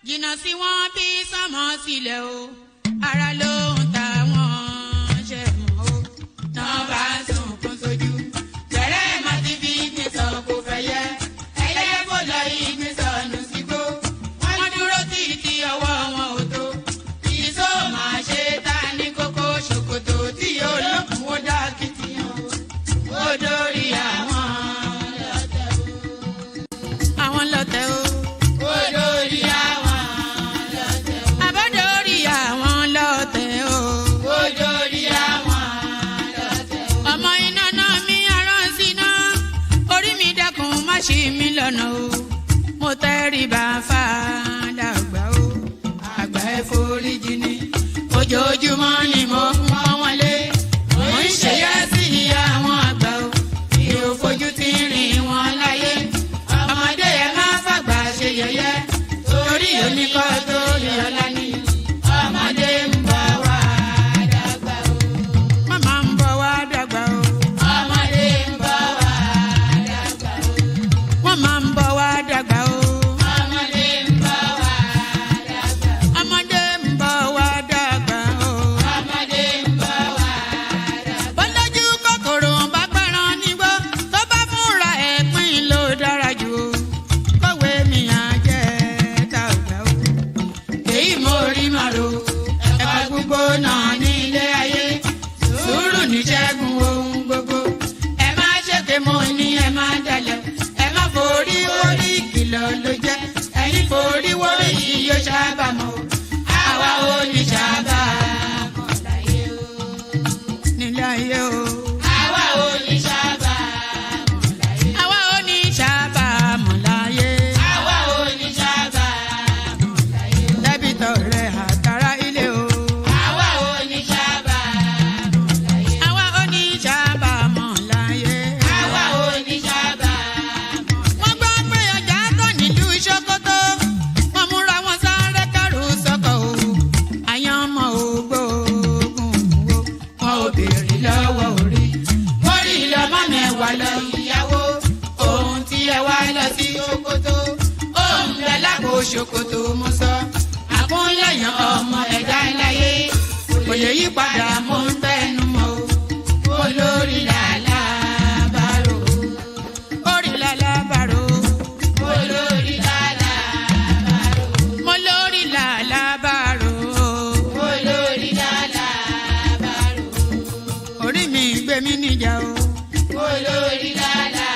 jìnnà sí wọn bí sánmọ̀ sílẹ̀ o ara ló ń ta wọn ṣe mọ́ o náà bá sunkún sójú bẹ̀rẹ̀ má ti fi gbé sọ kó fẹ́ yẹ ẹyẹ kó lọ ìgbé sọnù sígbó wọ́n dúró títí ọwọ́ wọn ò tó ìṣó máa ṣe ta ní kókó ṣòkòtò tí olókùn ó dá kìtìyàn ó dórí àwọn lọ́tẹ̀ o. Ó dórí àwọn lọ́tẹ̀ o. Àbọ̀dórí àwọn lọ́tẹ̀ o. Ó dórí àwọn lọ́tẹ̀ o. Ọmọ iná náà mi arán sí iná. Orí mi dákun má ṣì mí lọ́nà o. Mo tẹríba fàdàgbà o. Àgbà ẹ foríjì ni. Ojoojúmọ́ ni mo ń pọ́n wọn lé. Mo ń ṣèyá sí àwọn àgbà o. Mi ò fojú tí ń rìn wọn láyé. Ọmọdé ẹ má fàgbà ṣe yẹ̀yẹ́. Torí oníkọ́ tó yẹ ọ̀la ni. Ọmọdé ń bọ̀ wá dàgbà o. Màmá ń bọ̀ wá dàgbà o. Ọmọdé ń bọ̀ wá dàgbà o. Wọ́n máa ń bọ̀ wá dàgbà o. Ọmọdé ń bọ̀ wá dàgbà o. Ọmọdé ń bọ̀ wá dàgbà o. Ọmọdé ń bọ̀ wá dàgbà o. Bọ́lájú kòkòrò bá gbẹ́ran nígbó tó bá fúnra ẹ̀ pín ló dára jù o. Kọ̀wé mi á jẹ́ dàgbà o. Èyí mo rí màrò ẹ̀ka gbogbo náà ní ilé ayé. Sùúrù ní ṣẹ́gun ohun gbogbo. Ẹ má ṣèké mo ní ẹ má dalẹ̀. Ẹ má forí wórí ìkìlọ̀ ló jẹ́. Ẹ̀yin forí wórí yìí yóò ṣàbàmọ̀ o. Àwa ò ní ṣàbàmọ̀ láyé o. Nílé ayé o. Àwa ò ní ṣàbàmọ̀ láyé. Àwa ò ní ṣàbàmọ̀ láyé. Àwa ò ní ṣàbàmọ̀ láyé. Dẹ́bìtọ̀ rẹ̀ àtàrà ilé o. Àwa ò ní ṣàbàmọ̀ láyé. Àwa ò ní ṣàbàmọ̀ láyé. Àwa ò ní ṣàbàmọ̀ láyé. Wọ́n gbọ́ pé ọjà tán nílùú Ṣókótó. Wọ́n múra wọn sáré kẹ́rù sọ́kọ̀ o. Àyàn ọmọ ògbóògùn wo. Wọn ò béèrè lọ́wọ́ orí. Orí lọ́mọ mẹ́wàá lọ ìyàwó. Ohun tí ẹ wá lọ sí Ṣókótó. Ohun bẹ lápò Ṣókótó mo sọ. Àkúnlẹ̀yàn ọmọ ẹ̀dá láyé. Kò lè yí padà mo ń tẹnu mọ́ o. Olórí làlá bàrò. Orí làlá bàrò. Olórí làlá bàrò. Mo lórí làlá bàrò. Olórí làlá bàrò. Orí mi gbé mi níjà o. Olórí làlá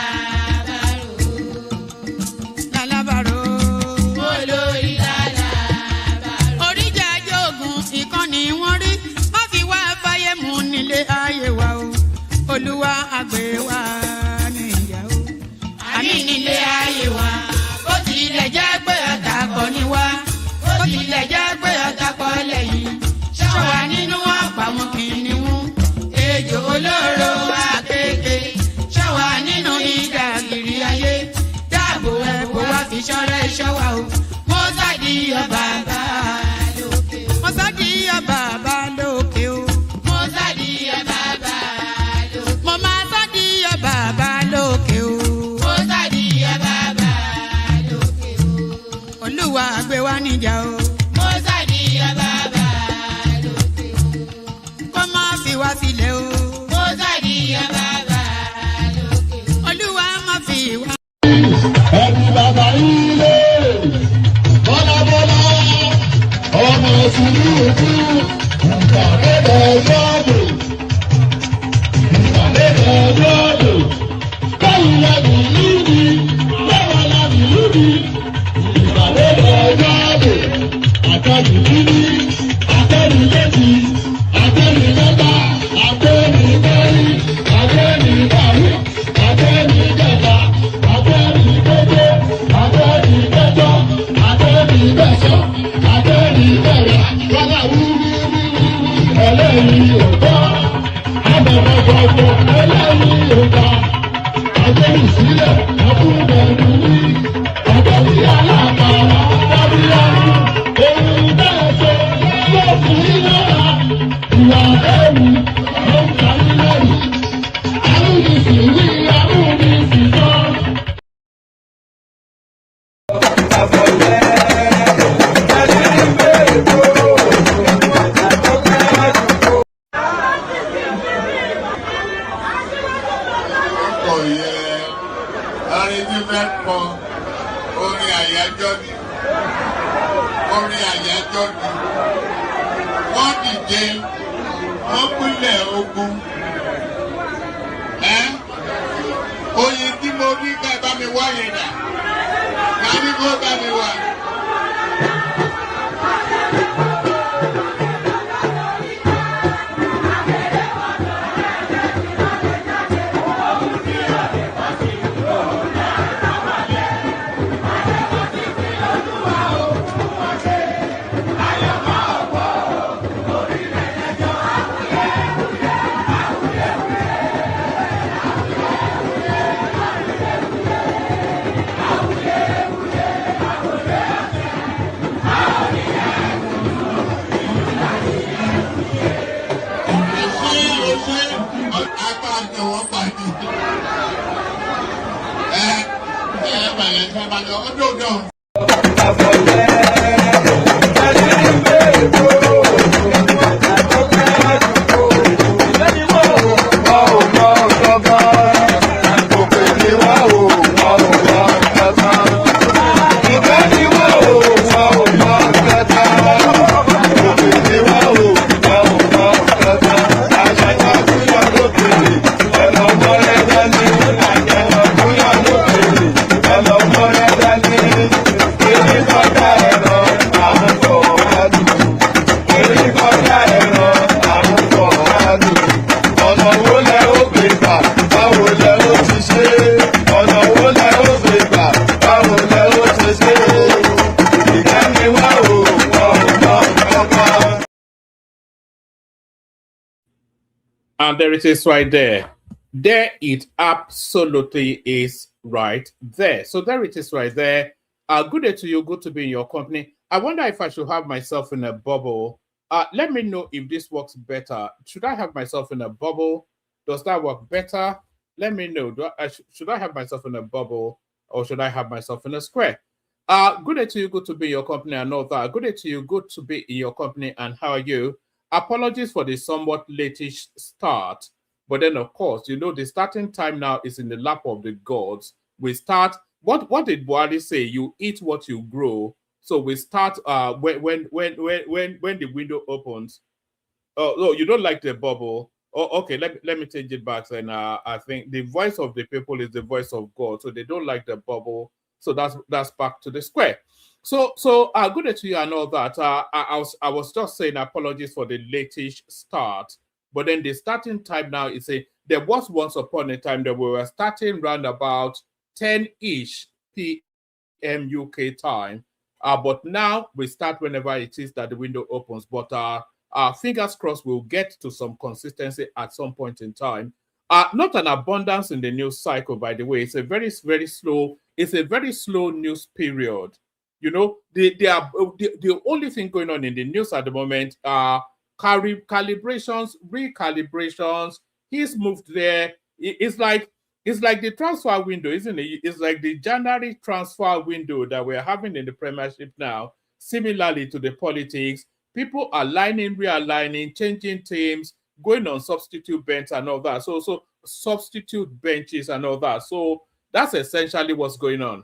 bàrò. Làlá bàrò. Olórí làlá bàrò. Oríjà jogun ìkànnì wọn rí. Má fi wá fáyé mu nílé ayé wa o. Olúwa àgbẹ̀ wa níyà o. Àmì nílé ayé wa. Ó tilẹ̀ jẹ́ pé ọ̀tá kọ́ ni wá. Ó tilẹ̀ jẹ́ pé ọ̀tá kọ́ lẹ́yìn. Ṣọ́wa nínú àpamọ́ kìnìún. Ejò olóró àkékè. Ṣọ́wa nínú ìdàgìrì ayé. Dáàbò ẹ̀bùn wá fi ṣọ́rẹ́ ṣọ́wa o. Mo sádì ọba bá lókè o. Mo sádì ọba bá lókè o. Mo sádì ọba bá lókè o. Mo máa sádì ọba bá lókè o. Mo sádì ọba bá lókè o. Olúwa àgbẹ̀ wa níjà o. Mo sádì ọba bá lókè o. Kó má fi wá sílẹ̀ o. Mo sádì ọba bá lókè o. Olúwa má fi wá. Ẹni bàbá ilé bọ́lábọ́lá ọmọ sùúrù ìpàdébẹ̀ yọ́dọ̀ báwo la ní lùdì báwo la ní lùdì ìpàdébẹ̀ yọ́dọ̀ àtẹ̀lù lùdì àtẹ̀lù lẹ́tì àtẹ̀lù lẹ́tà àtẹ̀lù bẹ́ẹ̀rì àtẹ̀lù bàrù àtẹ̀lù jẹ̀ta àtẹ̀lù gbẹ́gbẹ́ àtẹ̀lù gbẹ́jọ́ àtẹ̀lù gbẹ̀sọ̀ àtẹ̀lù bẹ̀rẹ̀ wọ́lá wúwúwú ẹlẹ́yìí òótọ́ abẹ̀rẹ̀ gbọ̀gbọ̀ ẹlẹ́yìí òótọ́ àtẹ̀lù sílẹ̀ ọkùnrin ní àtẹ̀lù aláàbàrà dábìlárù ohun bẹ́ẹ̀ tó yóò fún yín lára ìwà ẹ̀rù ló ń ta yín lẹ́rù àrùnìsì wí àrùnìsì tán. akọrin tí fẹ́ kọ orin àyájọ́ ni orin àyájọ́ ni wọ́n dìde wọ́n pínlẹ̀ ogun oyin tí mo rí ká bá mi wá yẹn dà ká ní kó bá mi wá. And there it is right there. There it absolutely is right there. So there it is right there. Good day to you. Good to be in your company. I wonder if I should have myself in a bubble. Let me know if this works better. Should I have myself in a bubble? Does that work better? Let me know. Should I have myself in a bubble or should I have myself in a square? Good day to you. Good to be in your company. I know that. Good day to you. Good to be in your company. And how are you? Apologies for the somewhat latish start, but then of course, you know, the starting time now is in the lap of the gods. We start. What did Buhari say? You eat what you grow. So we start when the window opens. Oh no, you don't like the bubble. Oh, okay. Let me change it back. And I think the voice of the people is the voice of God. So they don't like the bubble. So that's back to the square. So good day to you and all that. I was just saying apologies for the latish start, but then the starting time now is there was once upon a time that we were starting round about 10-ish p.m. UK time, but now we start whenever it is that the window opens. But fingers crossed we'll get to some consistency at some point in time. Not an abundance in the news cycle, by the way. It's a very slow news period. You know, the only thing going on in the news at the moment are calibrations, recalibrations. He's moved there. It's like the transfer window, isn't it? It's like the January transfer window that we're having in the Premiership now. Similarly to the politics, people are realigning, changing teams, going on substitute bench and all that. So substitute benches and all that. So that's essentially what's going on.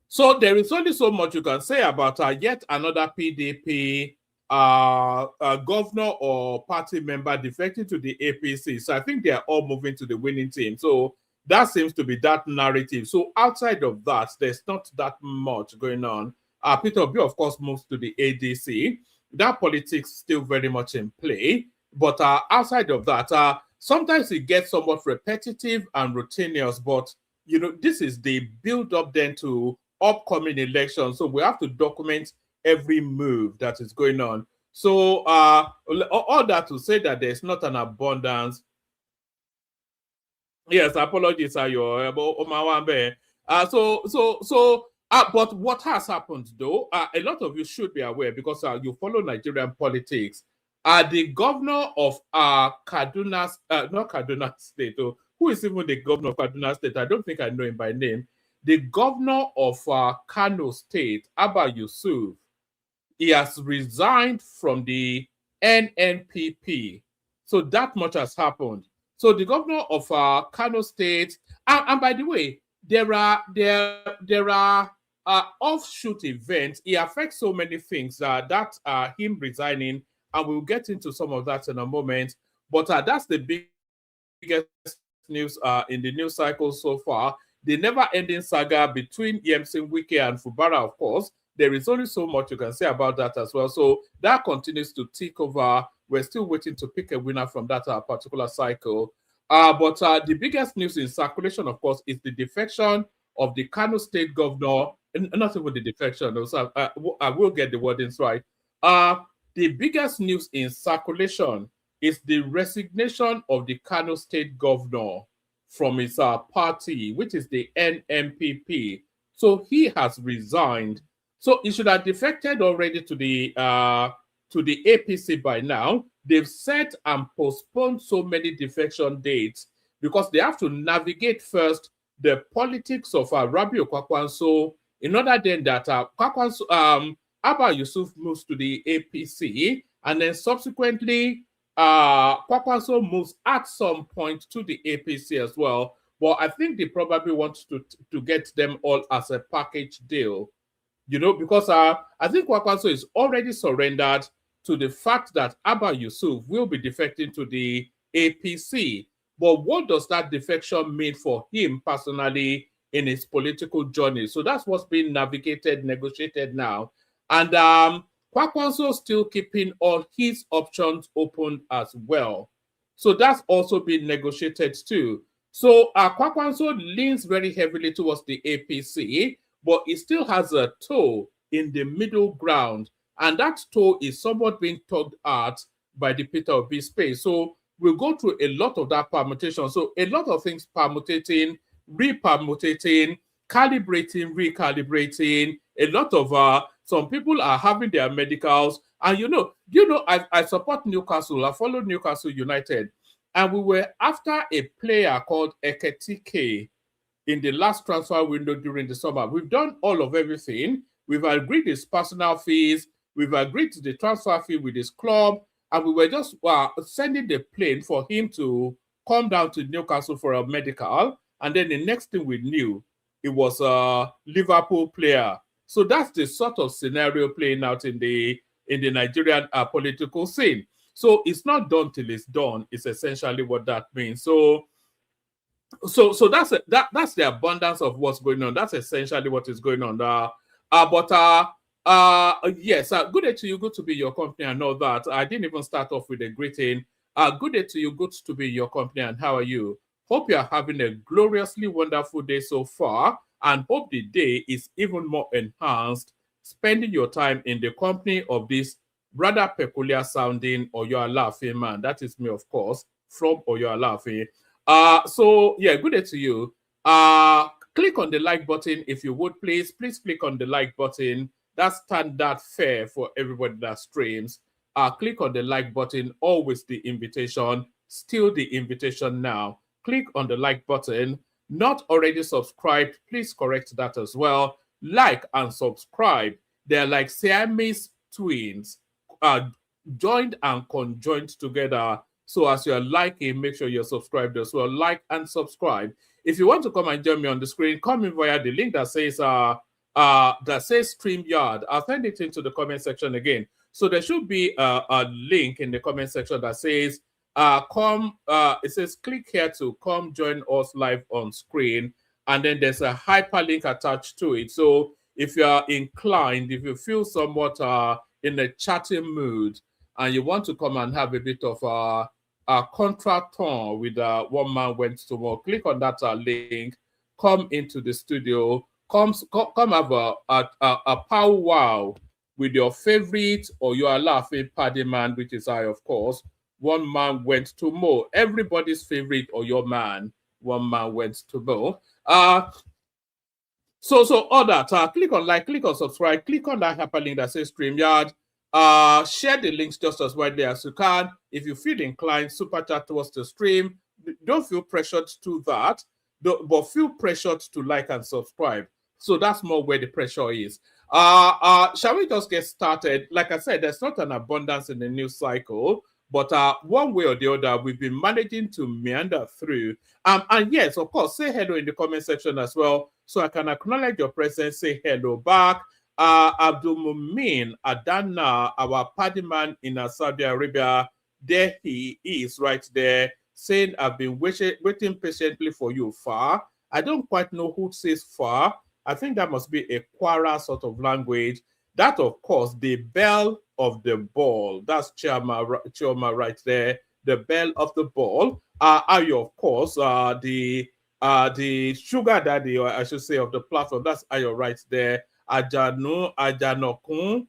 So there is only so much you can say about yet another PDP governor or party member defecting to the APC. So I think they are all moving to the winning team. So that seems to be that narrative. So outside of that, there's not that much going on. Peter Obi, of course, moves to the ADC. That politics still very much in play. But outside of that, sometimes it gets somewhat repetitive and routinous, but you know, this is the build-up then to upcoming elections. So we have to document every move that is going on. So all that to say that there's not an abundance. Yes, apologies are your but what has happened though, a lot of you should be aware because you follow Nigerian politics. The governor of Kaduna, not Kaduna State, who is even the governor of Kaduna State? I don't think I know him by name. The governor of Kano State, Abba Yusuf, he has resigned from the NNPP. So that much has happened. So the governor of Kano State, and by the way, there are offshoot events. It affects so many things that him resigning, and we'll get into some of that in a moment. But that's the biggest news in the news cycle so far. The never-ending saga between Yemsin Wike and Fubara, of course. There is only so much you can say about that as well. So that continues to tick over. We're still waiting to pick a winner from that particular cycle. But the biggest news in circulation, of course, is the defection of the Kano State governor. Not even the defection. So I will get the wordings right. The biggest news in circulation is the resignation of the Kano State governor from his party, which is the NMPP. So he has resigned. So he should have defected already to the APC by now. They've set and postponed so many defection dates because they have to navigate first the politics of Rabiu Kwakwanso in order then that Abba Yusuf moves to the APC, and then subsequently Kwakwanso moves at some point to the APC as well. But I think they probably want to get them all as a package deal, you know, because I think Kwakwanso is already surrendered to the fact that Abba Yusuf will be defecting to the APC. But what does that defection mean for him personally in his political journey? So that's what's being navigated, negotiated now. And Kwakwanso still keeping all his options open as well. So that's also been negotiated too. So Kwakwanso leans very heavily towards the APC, but he still has a toe in the middle ground. And that toe is somewhat being tugged at by the Peter Obi space. So we'll go through a lot of that permutation. So a lot of things permutating, repermutating, calibrating, recalibrating. A lot of some people are having their medicals. And I support Newcastle. I follow Newcastle United. And we were after a player called Eketike in the last transfer window during the summer. We've done all of everything. We've agreed his personal fees. We've agreed to the transfer fee with his club. And we were just sending the plane for him to come down to Newcastle for a medical. And then the next thing we knew, it was a Liverpool player. So that's the sort of scenario playing out in the Nigerian political scene. So it's not done till it's done. It's essentially what that means. So that's the abundance of what's going on. That's essentially what is going on. Yes, good day to you. Good to be your company and all that. I didn't even start off with a greeting. Good day to you. Good to be your company and how are you? Hope you are having a gloriously wonderful day so far, and hope the day is even more enhanced spending your time in the company of this rather peculiar sounding Oyo Alaafin man. That is me, of course, from Oyo Alaafin. So yeah, good day to you. Click on the like button if you would, please. Please click on the like button. That's standard fare for everybody that streams. Click on the like button, always the invitation, still the invitation now. Click on the like button. Not already subscribed, please correct that as well. Like and subscribe. They're like Siamese twins, joined and conjoined together. So as you're liking, make sure you're subscribed as well. Like and subscribe. If you want to come and join me on the screen, come in via the link that says StreamYard. I'll send it into the comment section again. So there should be a link in the comment section that says it says click here to come join us live on screen, and then there's a hyperlink attached to it. So if you are inclined, if you feel somewhat in a chatting mood and you want to come and have a bit of a contract on with One Man Went to War, click on that link, come into the studio, come have a powwow with your favorite or your laughing paddy man, which is I, of course. One Man Went to Mo. Everybody's favorite or your man. One Man Went to Mo. So all that. Click on like, click on subscribe, click on that hyperlink that says StreamYard. Share the links just as widely as you can. If you feel inclined, super chat towards the stream. Don't feel pressured to that, but feel pressured to like and subscribe. So that's more where the pressure is. Shall we just get started? Like I said, there's not an abundance in the news cycle, But one way or the other, we've been managing to meander through. And yes, of course, say hello in the comment section as well, so I can acknowledge your presence. Say hello back. Abdul Mumin Adana, our party man in Saudi Arabia, there he is right there, saying, I've been waiting patiently for you, far. I don't quite know who says far. I think that must be a Kwara sort of language. That, of course, the bell of the ball. That's Chioma right there. The bell of the ball. Ayo, of course, the sugar daddy, or I should say, of the platform. That's Ayo right there. Ajanu, Ajanokun,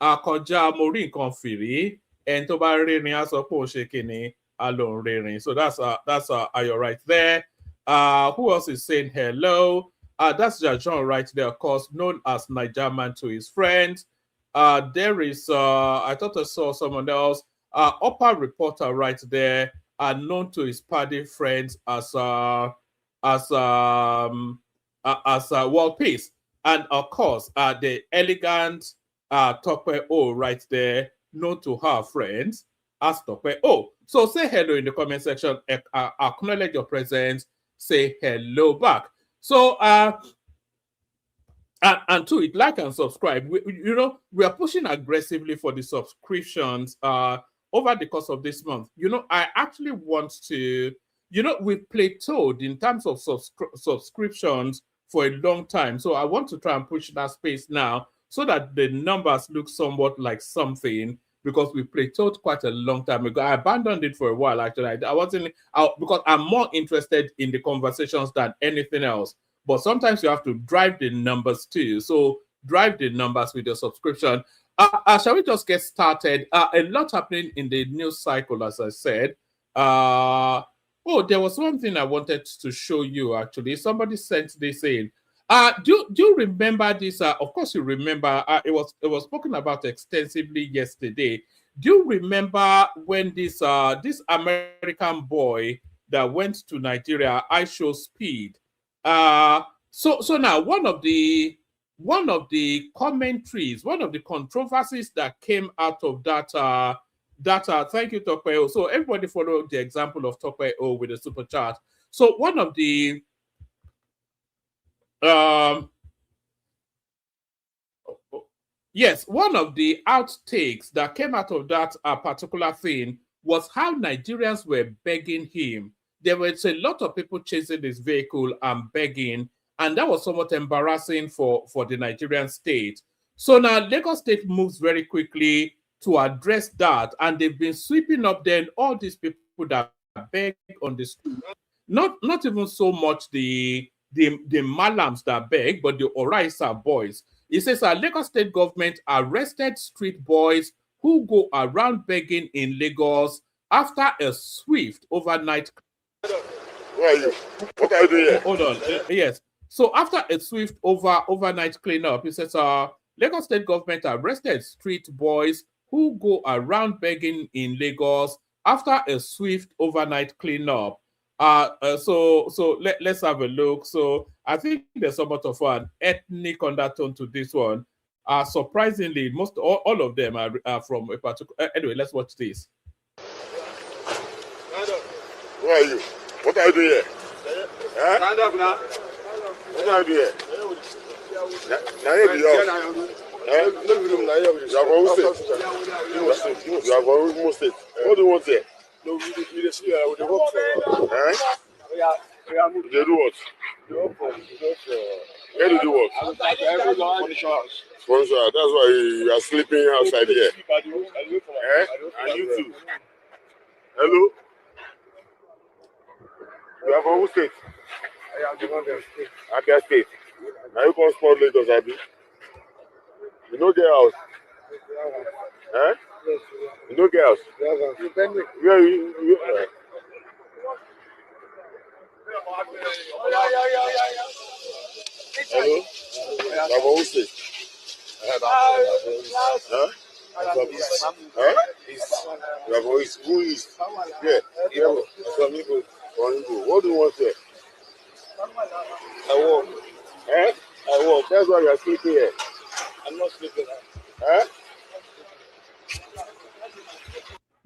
Akoja Mori Konfiri, and Toba Reni Asopo Shekini, Alon Reni. So that's Ayo right there. Who else is saying hello? That's Jajon right there, of course, known as Nigerian to his friends. There is, I thought I saw someone else, upper reporter right there, known to his party friends as World Peace. And of course, the elegant Tope O right there, known to her friends as Tope O. So say hello in the comment section, acknowledge your presence, say hello back. So and to it, like and subscribe. We are pushing aggressively for the subscriptions over the course of this month. I actually want to, we've plateaued in terms of subscriptions for a long time. So I want to try and push that space now so that the numbers look somewhat like something, because we plateaued quite a long time ago. I abandoned it for a while, actually. I wasn't out because I'm more interested in the conversations than anything else. But sometimes you have to drive the numbers too. So drive the numbers with your subscription. Shall we just get started? A lot happening in the news cycle, as I said. There was one thing I wanted to show you, actually. Somebody sent this in. Do you remember this? Of course, you remember. It was spoken about extensively yesterday. Do you remember when this American boy that went to Nigeria, I Show Speed? So now one of the commentaries, one of the controversies that came out of that thank you, Tokwe. So everybody follow the example of Tokwe O with the super chat. So one of the one of the outtakes that came out of that particular thing was how Nigerians were begging him. There was a lot of people chasing this vehicle and begging, and that was somewhat embarrassing for the Nigerian state. So now Lagos State moves very quickly to address that, and they've been sweeping up then all these people that beg on the street. Not even so much the Malams that beg, but the Oraisa boys. It says Lagos State government arrested street boys who go around begging in Lagos after a swift overnight. Where are you? What are you doing here? Hold on. Yes. So after a swift overnight cleanup, it says Lagos State government arrested street boys who go around begging in Lagos after a swift overnight cleanup. So let's have a look. So I think there's somewhat of an ethnic undertone to this one. Surprisingly, all of them are from a particular. Anyway, let's watch this. Where are you? What are you doing here? Stand up now. What are you doing here? Now you be off. You have almost state. You have almost state. What do you want here? No, we work for. They do what? Where do you do what? Sponsor. That's why you are sleeping outside here. And you too. Hello? You have almost state. Abia State. Now you come sport Lagos, Abi. You know get house. You know get house. Where you Hello? You have almost state. You have always who is? Yeah. What do you want here? I walk. I walk. That's why you are sleeping here. I'm not sleeping.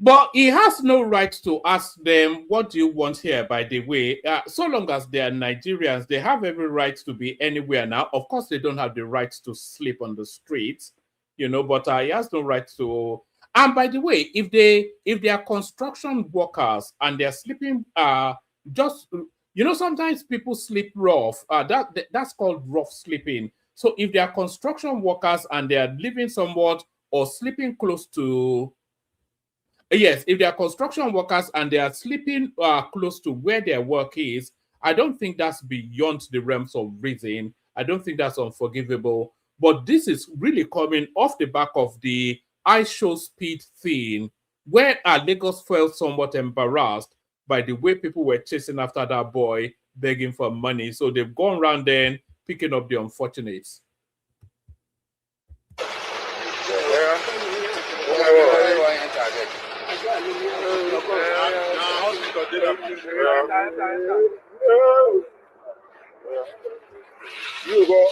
But he has no right to ask them, what do you want here, by the way? So long as they are Nigerians, they have every right to be anywhere now. Of course, they don't have the right to sleep on the streets, you know, but he has no right to. And by the way, if they are construction workers and they're sleeping, just, you know, sometimes people sleep rough. That's called rough sleeping. So if they are construction workers and they are living somewhat or sleeping close to, yes, if they are construction workers and they are sleeping close to where their work is, I don't think that's beyond the realms of reason. I don't think that's unforgivable. But this is really coming off the back of the I show speed thing, where Lagos felt somewhat embarrassed by the way people were chasing after that boy, begging for money. So they've gone around then picking up the unfortunates. You go,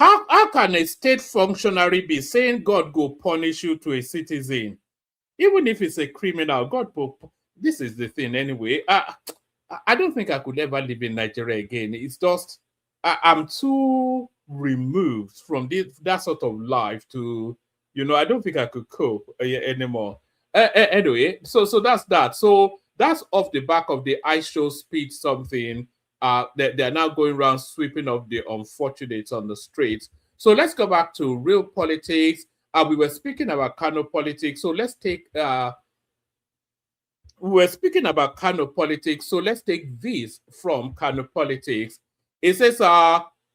How can a state functionary be saying God go punish you to a citizen? Even if it's a criminal, this is the thing anyway. I don't think I could ever live in Nigeria again. It's just, I'm too removed from that sort of life to, you know, I don't think I could cope anymore. Anyway, so that's that. So that's off the back of the I show speed something. They're now going around sweeping up the unfortunates on the streets. So let's go back to real politics. We were speaking about Kano politics. So let's take we were speaking about Kano politics. So let's take this from Kano politics. It says,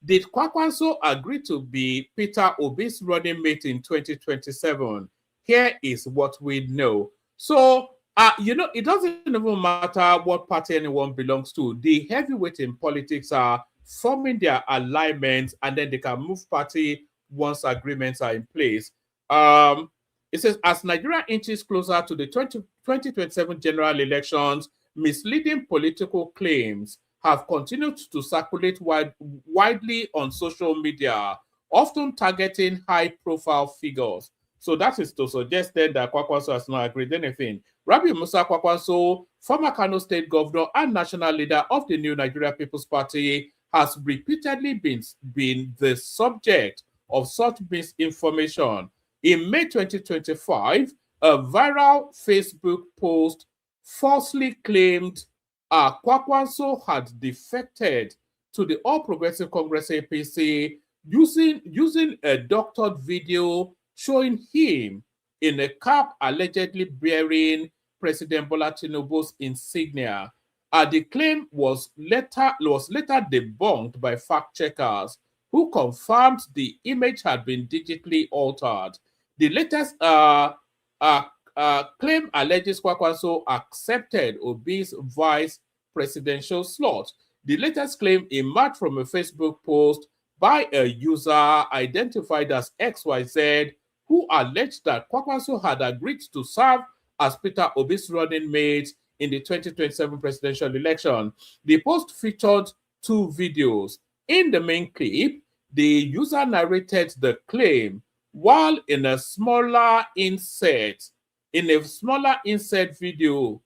did Kwakwanso agree to be Peter Obi's running mate in 2027? Here is what we know. So, you know, it doesn't even matter what party anyone belongs to. The heavyweight in politics are forming their alignments, and then they can move party once agreements are in place. It says, as Nigeria inches closer to the 2027 general elections, misleading political claims have continued to circulate widely on social media, often targeting high-profile figures. So that is to suggest then that Kwakwanso has not agreed anything. Rabi Musa Kwakwanso, former Kano State Governor and national leader of the New Nigeria People's Party, has repeatedly been the subject of such misinformation. In May 2025, a viral Facebook post falsely claimed Kwakwanso had defected to the All Progressive Congress APC using a doctored video showing him in a cap allegedly bearing President Bola Tinubu's insignia. The claim was later debunked by fact checkers who confirmed the image had been digitally altered. The latest claim alleges Kwakwanso accepted Obi's vice presidential slot. The latest claim emerged from a Facebook post by a user identified as XYZ, who alleged that Kwakwanso had agreed to serve as Peter Obi's running mate in the 2027 presidential election. The post featured two videos. In the main clip, the user narrated the claim, while in a smaller insert video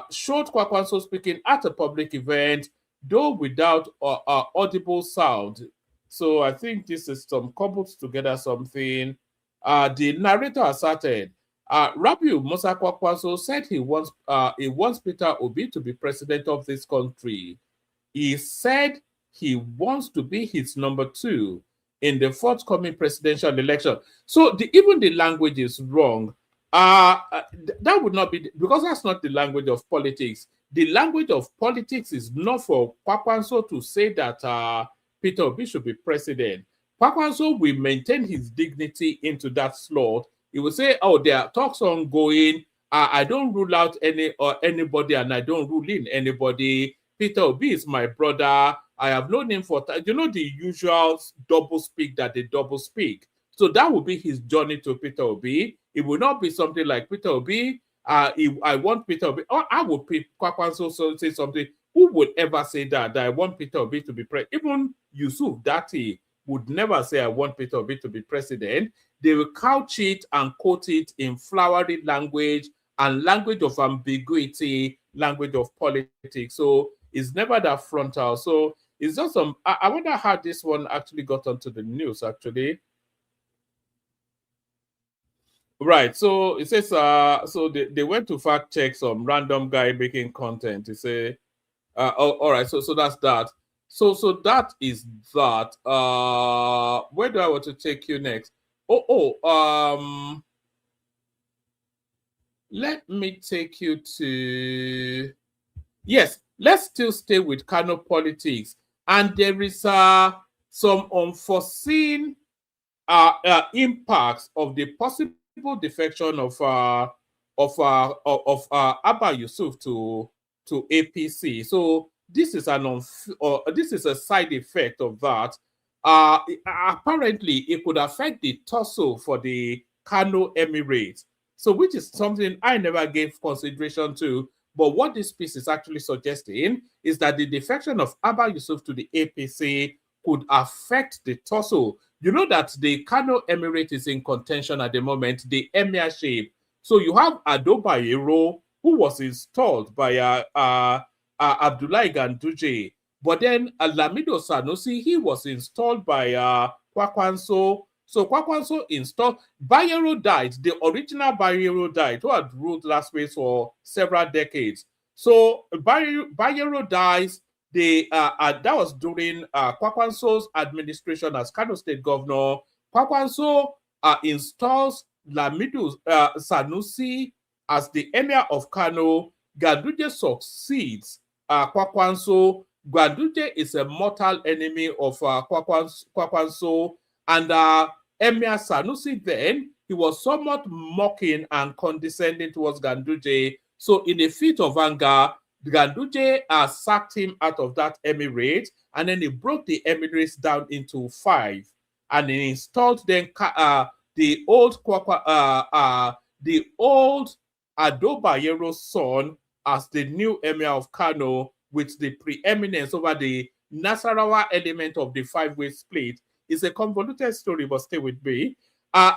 showed Kwakwanso speaking at a public event, though without audible sound. So I think this is some coupled together something. The narrator asserted, Rabiu Musa Kwakwanso said he wants Peter Obi to be president of this country. He said he wants to be his number 2 in the forthcoming presidential election. So even the language is wrong. That would not be, because that's not the language of politics. The language of politics is not for Kwakwanso to say that Peter Obi should be president. Kwakwanso will maintain his dignity into that slot. He will say, oh, there are talks ongoing. I don't rule out anybody, and I don't rule in anybody. Peter Obi is my brother. I have known him for the usual double speak that they double speak. So that will be his journey to Peter Obi. It will not be something like Peter Obi. I want Peter Obi, or I would pick Kwakwanso say something. Who would ever say that I want Peter Obi to be president? Even Yusuf Dati would never say I want Peter Obi to be president. They will couch it and quote it in flowery language and language of ambiguity, language of politics. So it's never that frontal. So it's just some. I wonder how this one actually got onto the news. Actually, right. So it says. So they went to fact check some random guy making content. They say. All right. So that's that. So that is that. Where do I want to take you next? Let me take you to. Yes, let's still stay with Kano politics. And there is some unforeseen impacts of the possible defection of Abba Yusuf to APC. So this is this is a side effect of that. Apparently, it could affect the torso for the Kano Emirates. So, which is something I never gave consideration to. But what this piece is actually suggesting is that the defection of Abba Yusuf to the APC could affect the torso. You know that the Kano Emirate is in contention at the moment, the emirship. So you have Ado Bayero, who was installed by Abdullahi Ganduje. But then Lamido Sanusi, he was installed by Kwakwanso. So Kwakwanso installed. Bayero died. The original Bayero died, who had ruled last week for several decades. So Bayero dies. That was during Kwakwanso's administration as Kano State Governor. Kwakwanso installs Lamido Sanusi as the Emir of Kano. Ganduje succeeds Kwakwanso. Ganduje is a mortal enemy of Kwakwanso. And Emir Sanusi then, he was somewhat mocking and condescending towards Ganduje. So in a fit of anger, Ganduje sacked him out of that emirate, and then he broke the emirates down into 5. And he installed then the old Ado Bayero's son as the new emir of Kano, with the preeminence over the Nasarawa element of the 5-way split. It's a convoluted story, but stay with me.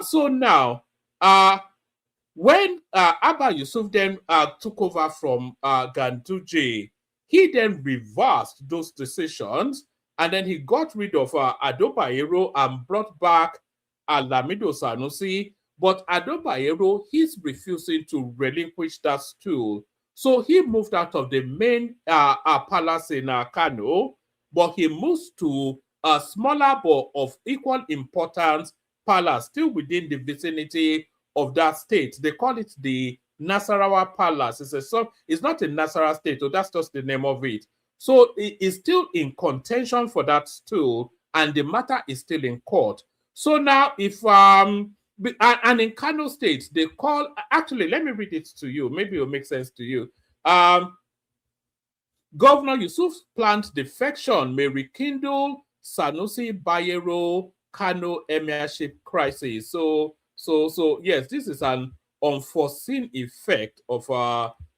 So now, when Abba Yusuf then took over from Ganduje, he then reversed those decisions, and then he got rid of Ado Bayero and brought back Lamido Sanusi. But Ado Bayero, he's refusing to relinquish that stool. So he moved out of the main palace in Kano, but he moves to a smaller but of equal importance palace, still within the vicinity of that state. They call it the Nasarawa Palace. It's not a Nasarawa state, so that's just the name of it. So it is still in contention for that stool, and the matter is still in court. So now, if and in Kano State, they call, actually, let me read it to you. Maybe it will make sense to you. Governor Yusuf's planned defection may rekindle Sanusi Bayero Kano emirship crisis. So yes, this is an unforeseen effect of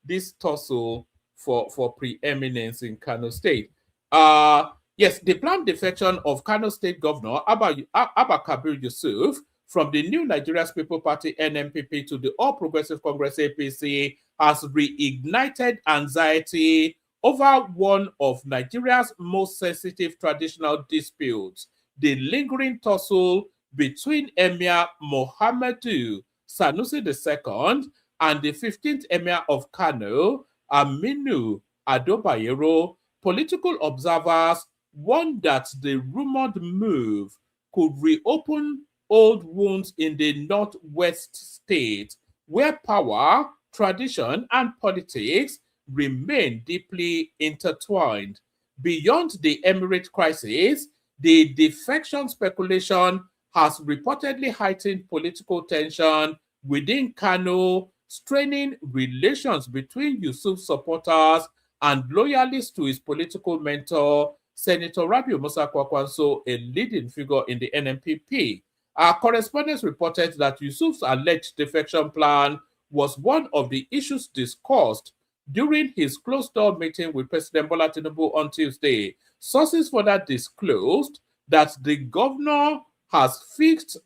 this tussle for preeminence in Kano State. Yes, the planned defection of Kano State Governor Abba Kabir Yusuf from the New Nigerian People Party NNPP to the All Progressive Congress APC has reignited anxiety over one of Nigeria's most sensitive traditional disputes, the lingering tussle between Emir Mohammedu Sanusi II and the 15th Emir of Kano, Aminu Ado Bayero. Political observers warn that the rumored move could reopen old wounds in the northwest state, where power, tradition, and politics remain deeply intertwined. Beyond the emirate crisis, the defection speculation has reportedly heightened political tension within Kano, straining relations between Yusuf's supporters and loyalists to his political mentor, Senator Rabiu Musa Kwakwanso, a leading figure in the NNPP. Our correspondents reported that Yusuf's alleged defection plan was one of the issues discussed during his closed-door meeting with President Bola Tinubu on Tuesday. Sources further disclosed that the governor has fixed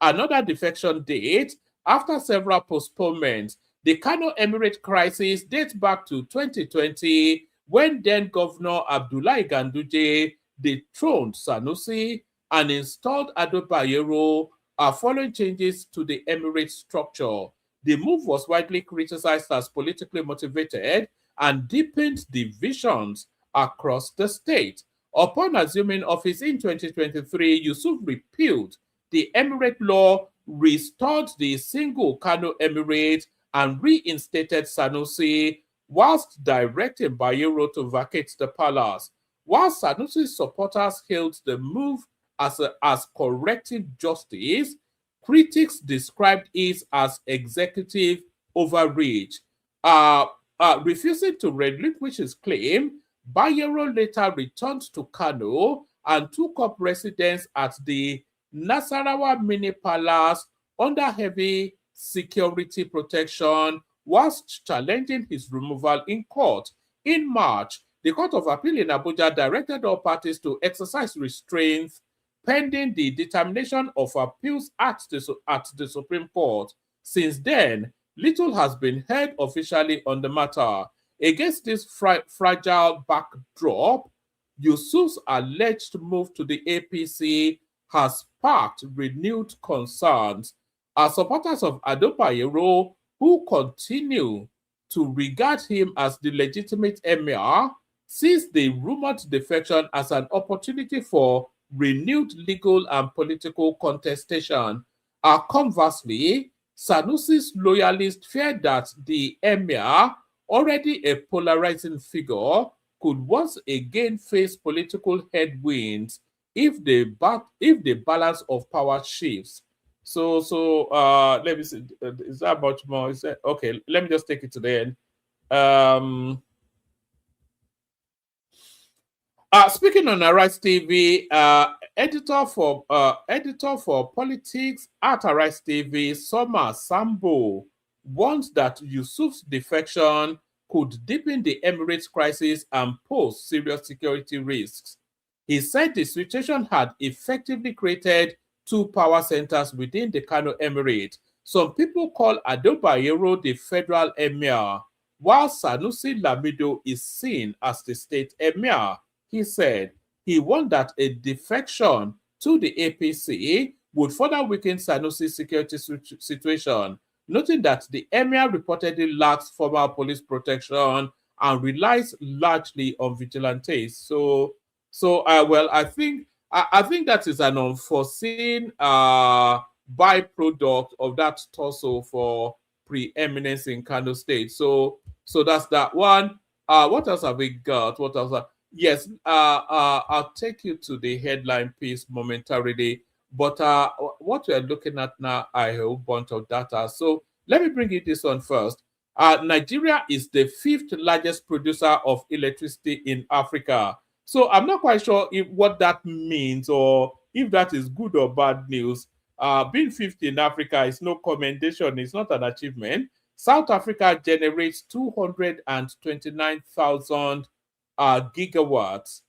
another defection date after several postponements. The Kano Emirate crisis dates back to 2020 when then Governor Abdullahi Ganduje dethroned Sanusi and installed Ado Bayero following changes to the Emirate structure. The move was widely criticized as politically motivated and deepened divisions across the state. Upon assuming office in 2023, Yusuf repealed the Emirate law, restored the single Kano Emirate, and reinstated Sanusi, whilst directing Bayero to vacate the palace. While Sanusi's supporters hailed the move as corrective justice, critics described it as executive overreach. Refusing to relinquish his claim, Bayero later returned to Kano and took up residence at the Nasarawa Mini Palace under heavy security protection, whilst challenging his removal in court. In March, the Court of Appeal in Abuja directed all parties to exercise restraint pending the determination of appeals at the Supreme Court. Since then, little has been heard officially on the matter. Against this fragile backdrop, Yusuf's alleged move to the APC has sparked renewed concerns. As supporters of Ado Bayero, who continue to regard him as the legitimate emir, sees the rumored defection as an opportunity for renewed legal and political contestation. Conversely, Sanusi's loyalists fear that the emir, already a polarizing figure, could once again face political headwinds if the balance of power shifts. So let me see. Is that much more? Is that okay? Let me just take it to the end. Speaking on Arise TV, editor for politics at Arise TV, Soma Sambo, warns that Yusuf's defection could deepen the Emirates crisis and pose serious security risks. He said the situation had effectively created two power centers within the Kano Emirate. Some people call Ado Bayero the federal emir, while Sanusi Lamido is seen as the state emir. He said he warned that a defection to the APC would further weaken Sanusi's security situation, noting that the emir reportedly lacks formal police protection and relies largely on vigilantes. Well, I think that is an unforeseen byproduct of that tussle for preeminence in Kano State. So that's that one. What else have we got? What else? Yes, I'll take you to the headline piece momentarily. But what we're looking at now, I have a bunch of data. So let me bring you this one first. Nigeria is the 5th largest producer of electricity in Africa. So I'm not quite sure what that means or if that is good or bad news. Being 5th in Africa is no commendation. It's not an achievement. South Africa generates 229,000 gigawatts.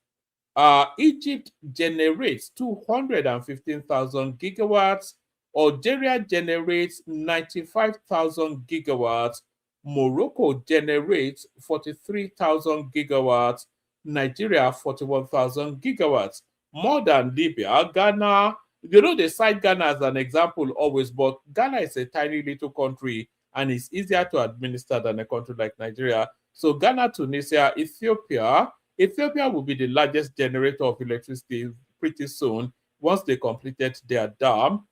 Egypt generates 215,000 gigawatts. Algeria generates 95,000 gigawatts. Morocco generates 43,000 gigawatts. Nigeria 41,000 gigawatts. More than Libya. Ghana, they cite Ghana as an example always, but Ghana is a tiny little country and it's easier to administer than a country like Nigeria. So Ghana, Tunisia, Ethiopia will be the largest generator of electricity pretty soon once they completed their dam.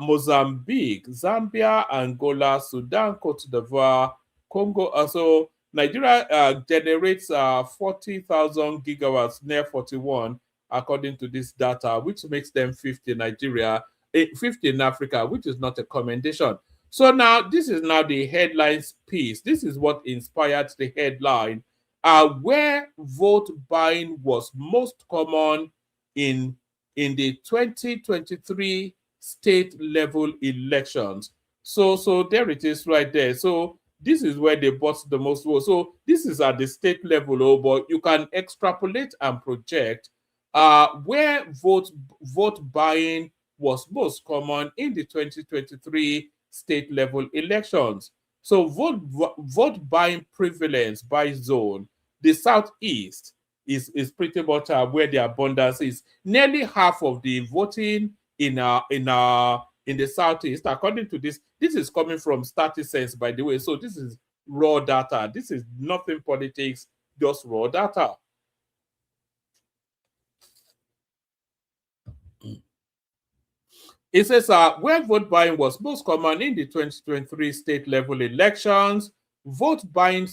Mozambique, Zambia, Angola, Sudan, Cote d'Ivoire, Congo. So Nigeria generates 40,000 gigawatts, near 41, according to this data, which makes them 5th in Nigeria, 5th in Africa, which is not a commendation. So now this is now the headlines piece. This is what inspired the headline. Where vote buying was most common in the 2023 state level elections. So there it is right there. So this is where they bought the most votes. So this is at the state level, oh, but you can extrapolate and project where vote buying was most common in the 2023 state level elections. So vote buying prevalence by zone. The southeast is pretty much where the abundance is. Nearly half of the voting in the southeast, according to this. This is coming from StatisSense, by the way. So this is raw data. This is nothing politics, just raw data. It says where vote buying was most common in the 2023 state level elections, vote buying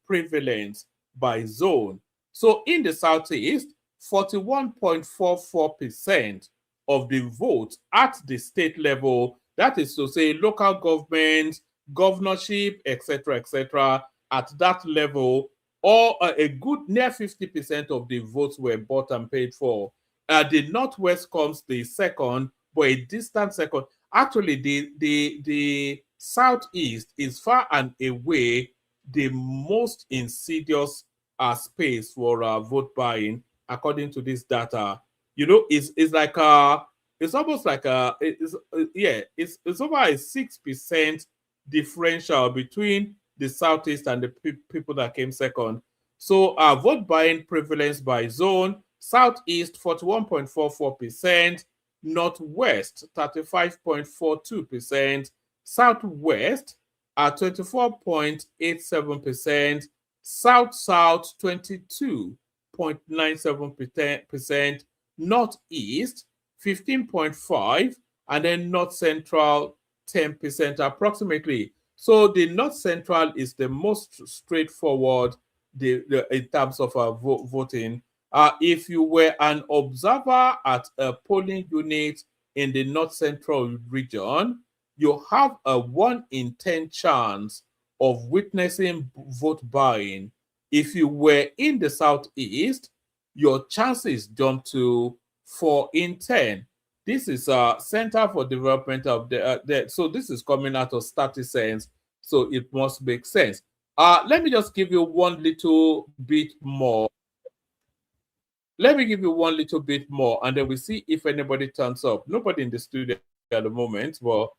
prevalence by zone. So in the southeast, 41.44% of the vote at the state level, that is to say local government, governorship, etc., at that level, or a good near 50% of the votes were bought and paid for. The Northwest comes the second, but a distant second. Actually, the Southeast is far and away the most insidious space for vote buying, according to this data. You know, it's like it's almost like it's over a 6% differential between the Southeast and the people that came second. So vote buying prevalence by zone. Southeast 41.44%, Northwest 35.42%, Southwest at 24.87%, South 22.97%, Northeast 15.5%, and then North Central 10% approximately. So the North Central is the most straightforward in terms of voting. If you were an observer at a polling unit in the North Central region, you have a 1 in 10 chance of witnessing vote buying. If you were in the Southeast, your chances jump to 4 in 10. This is a Center for Development of so this is coming out of StatisSense, so it must make sense. Let me just give you one little bit more. Let me give you one little bit more, and then we see if anybody turns up. Nobody in the studio at the moment. Well,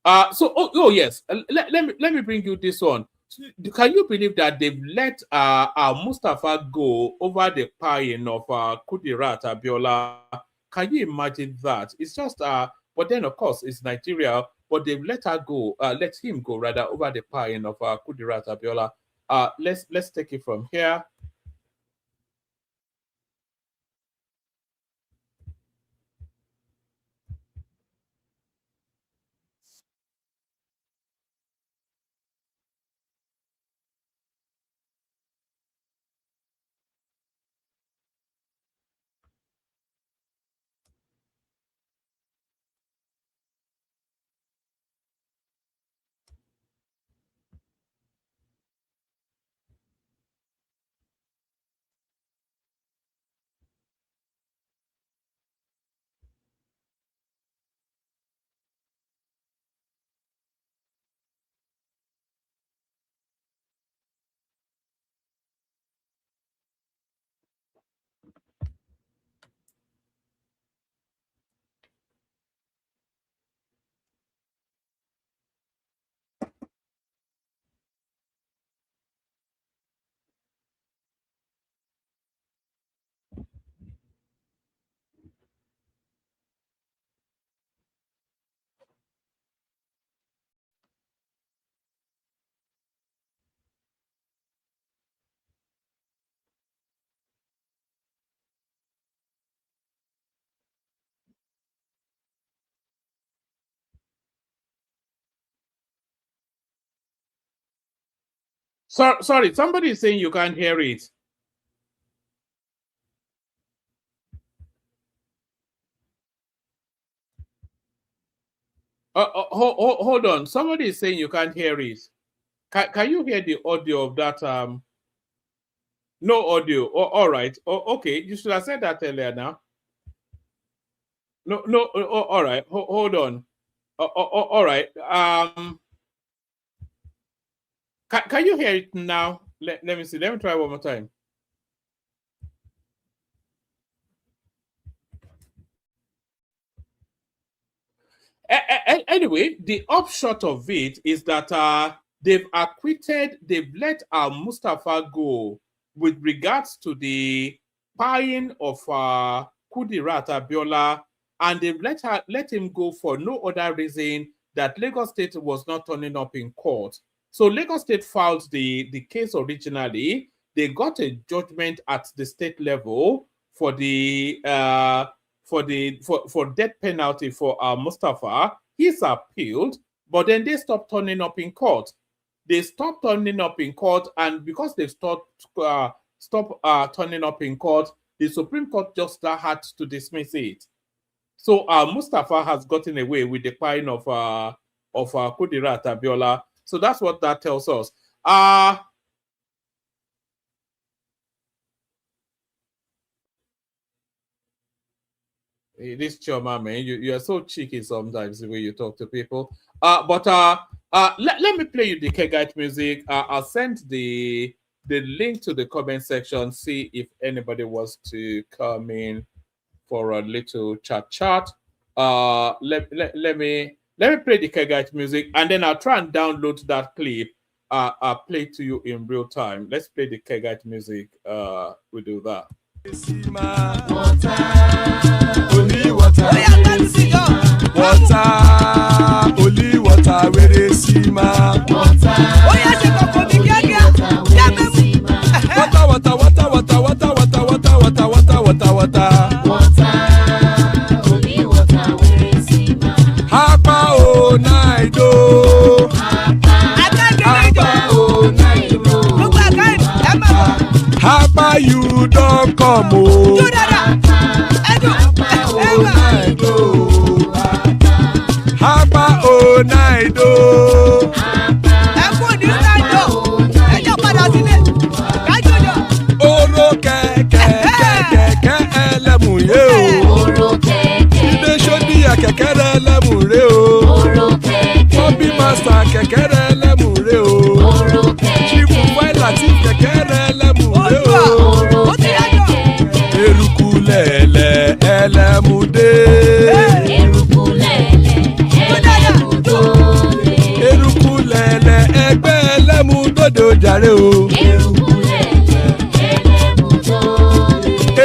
yes. Let me bring you this one. Can you believe that they've let Mustafa go over the paying of Kudirat Abiola? Can you imagine that? It's just but then of course it's Nigeria, but they've let him go rather over the paying of Kudirat Abiola. Let's take it from here. Sorry, somebody is saying you can't hear it. Hold on. Somebody is saying you can't hear it. Can you hear the audio of that? No audio. Oh, all right. Oh, okay. You should have said that earlier now. No. All right. Hold on. All right. Can you hear it now? Let me see. Let me try one more time. Anyway, the upshot of it is that they've let Mustafa go with regards to the buying of Kudirat Abiola, and they've let him go for no other reason that Lagos State was not turning up in court. So Lagos State filed the case originally. They got a judgment at the state level for the for death penalty for Mustafa. He's appealed, but then they stopped turning up in court. They stopped turning up in court, and because they stopped turning up in court, the Supreme Court just had to dismiss it. So Mustafa has gotten away with the buying of Kudirat Abiola. So that's what that tells us. This Choma, man, you are so cheeky sometimes the way you talk to people. But let me play you the Kegite music. I'll send the link to the comment section. See if anybody wants to come in for a little chat. Let me play the Kegite music, and then I'll try and download that clip. I'll play it to you in real time. Let's play the Kegite music. We'll do that. Only water, only water, where they see ma. Water, only water, where they see ma. Hapa o naido, hapa o naido. Hapa you don't come o. Hapa o naido. Oro kẹ̀kẹ́ ẹlẹ́mù yé o. Ilé sọ́dí àkẹ́kẹ́ rẹ̀ ẹlẹ́mù rẹ̀ o. Bobby master kẹ̀kẹ́ rẹ̀ ẹlẹ́mù rẹ̀ o. Chifu Wáìlà tí kẹ̀kẹ́ rẹ̀ ẹlẹ́mù rẹ̀ o. Eruku lẹ̀lẹ̀ ẹlẹ́mù dé. Eruku lẹ̀lẹ̀ ẹgbẹ́ ẹlẹ́mù dòde ojàre o.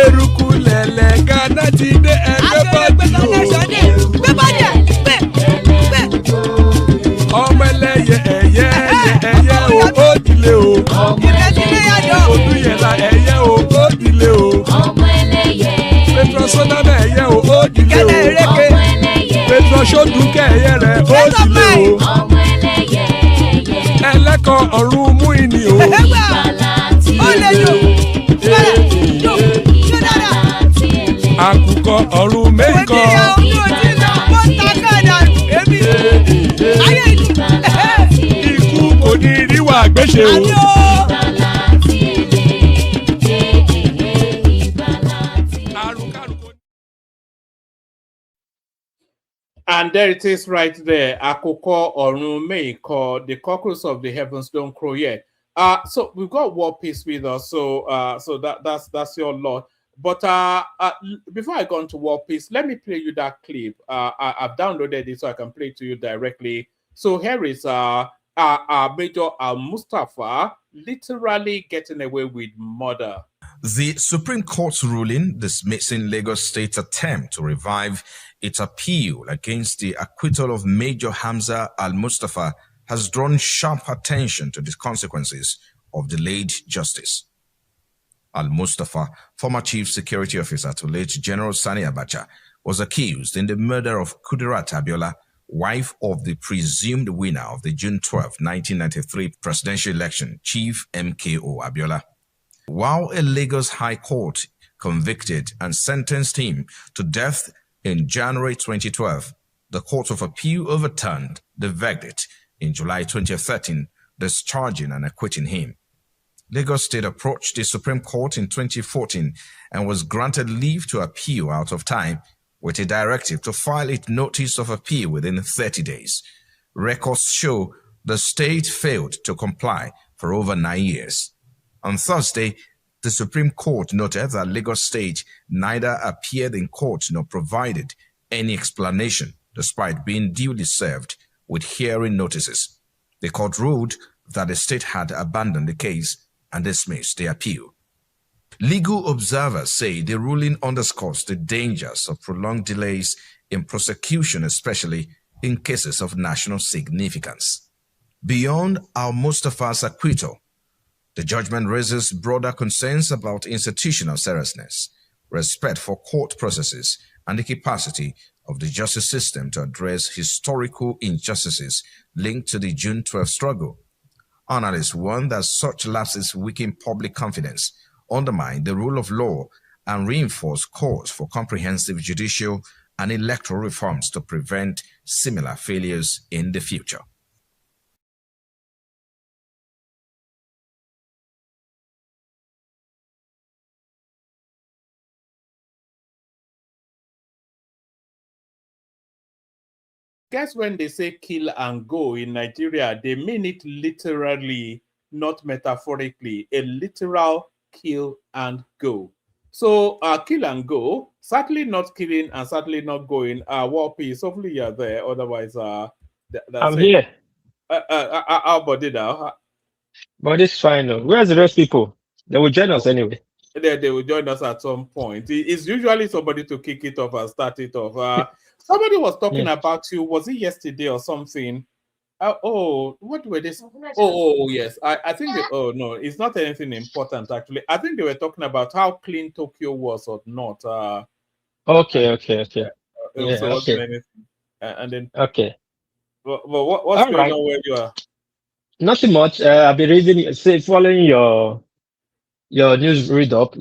Eruku lẹ̀lẹ̀ Ghana ti dé ẹgbẹ́ bọ́ọ̀dì o. Ọmọ ẹlẹ́yẹ ẹ̀yẹ o ó dìle o. Odúyẹ̀lá ẹ̀yẹ o ó dìle o. Petrosonama ẹ̀yẹ o ó dìle o. Petrosodúnkẹ́ ẹ̀yẹ rẹ̀ ó dìle o. Ẹlẹ́kọ̀ ọ̀run mú ìní o. Àkùkọ ọ̀run mẹ́kọ̀. Ikú kò ní ríwà gbéṣe o. And there it is right there. Akoko Orun Meiko, the cockles of the heavens don't crow yet. So we've got War Peace with us. So that's your lot. But before I go on to War Peace, let me play you that clip. I've downloaded it so I can play it to you directly. So here is Major Mustafa literally getting away with murder. The Supreme Court's ruling dismissing Lagos State's attempt to revive its appeal against the acquittal of Major Hamza al-Mustafa has drawn sharp attention to the consequences of delayed justice. Al-Mustafa, former Chief Security Officer to late General Sani Abacha, was accused in the murder of Kudirat Abiola, wife of the presumed winner of the June 12, 1993 presidential election, Chief MKO Abiola. While a Lagos High Court convicted and sentenced him to death in January 2012, the Court of Appeal overturned the verdict in July 2013, discharging and acquitting him. Lagos State approached the Supreme Court in 2014 and was granted leave to appeal out of time, with a directive to file its notice of appeal within 30 days. Records show the state failed to comply for over 9 years. On Thursday, the Supreme Court noted that Lagos State neither appeared in court nor provided any explanation, despite being duly served with hearing notices. The court ruled that the state had abandoned the case and dismissed the appeal. Legal observers say the ruling underscores the dangers of prolonged delays in prosecution, especially in cases of national significance. Beyond Al-Mustafa's acquittal, the judgment raises broader concerns about institutional seriousness, respect for court processes, and the capacity of the justice system to address historical injustices linked to the June 12 struggle. Analysts warn that such lapses weaken public confidence, undermine the rule of law, and reinforce calls for comprehensive judicial and electoral reforms to prevent similar failures in the future. Guess when they say kill and go in Nigeria, they mean it literally, not metaphorically, a literal kill and go. So kill and go, certainly not killing and certainly not going. War Peace, hopefully you're there. Otherwise, that's I'm it. here. Our body now. But it's fine. No. Where's the rest people? They will join us anyway. They will join us at some point. It's usually somebody to kick it off and start it off. Somebody was talking about you. Was it yesterday or something? What were they? Oh, yes. I think. No, it's not anything important actually. I think they were talking about how clean Tokyo was or not. Okay. Anything. And then. Okay. But what's going on where you are? Nothing much. I've been reading, following your news read up.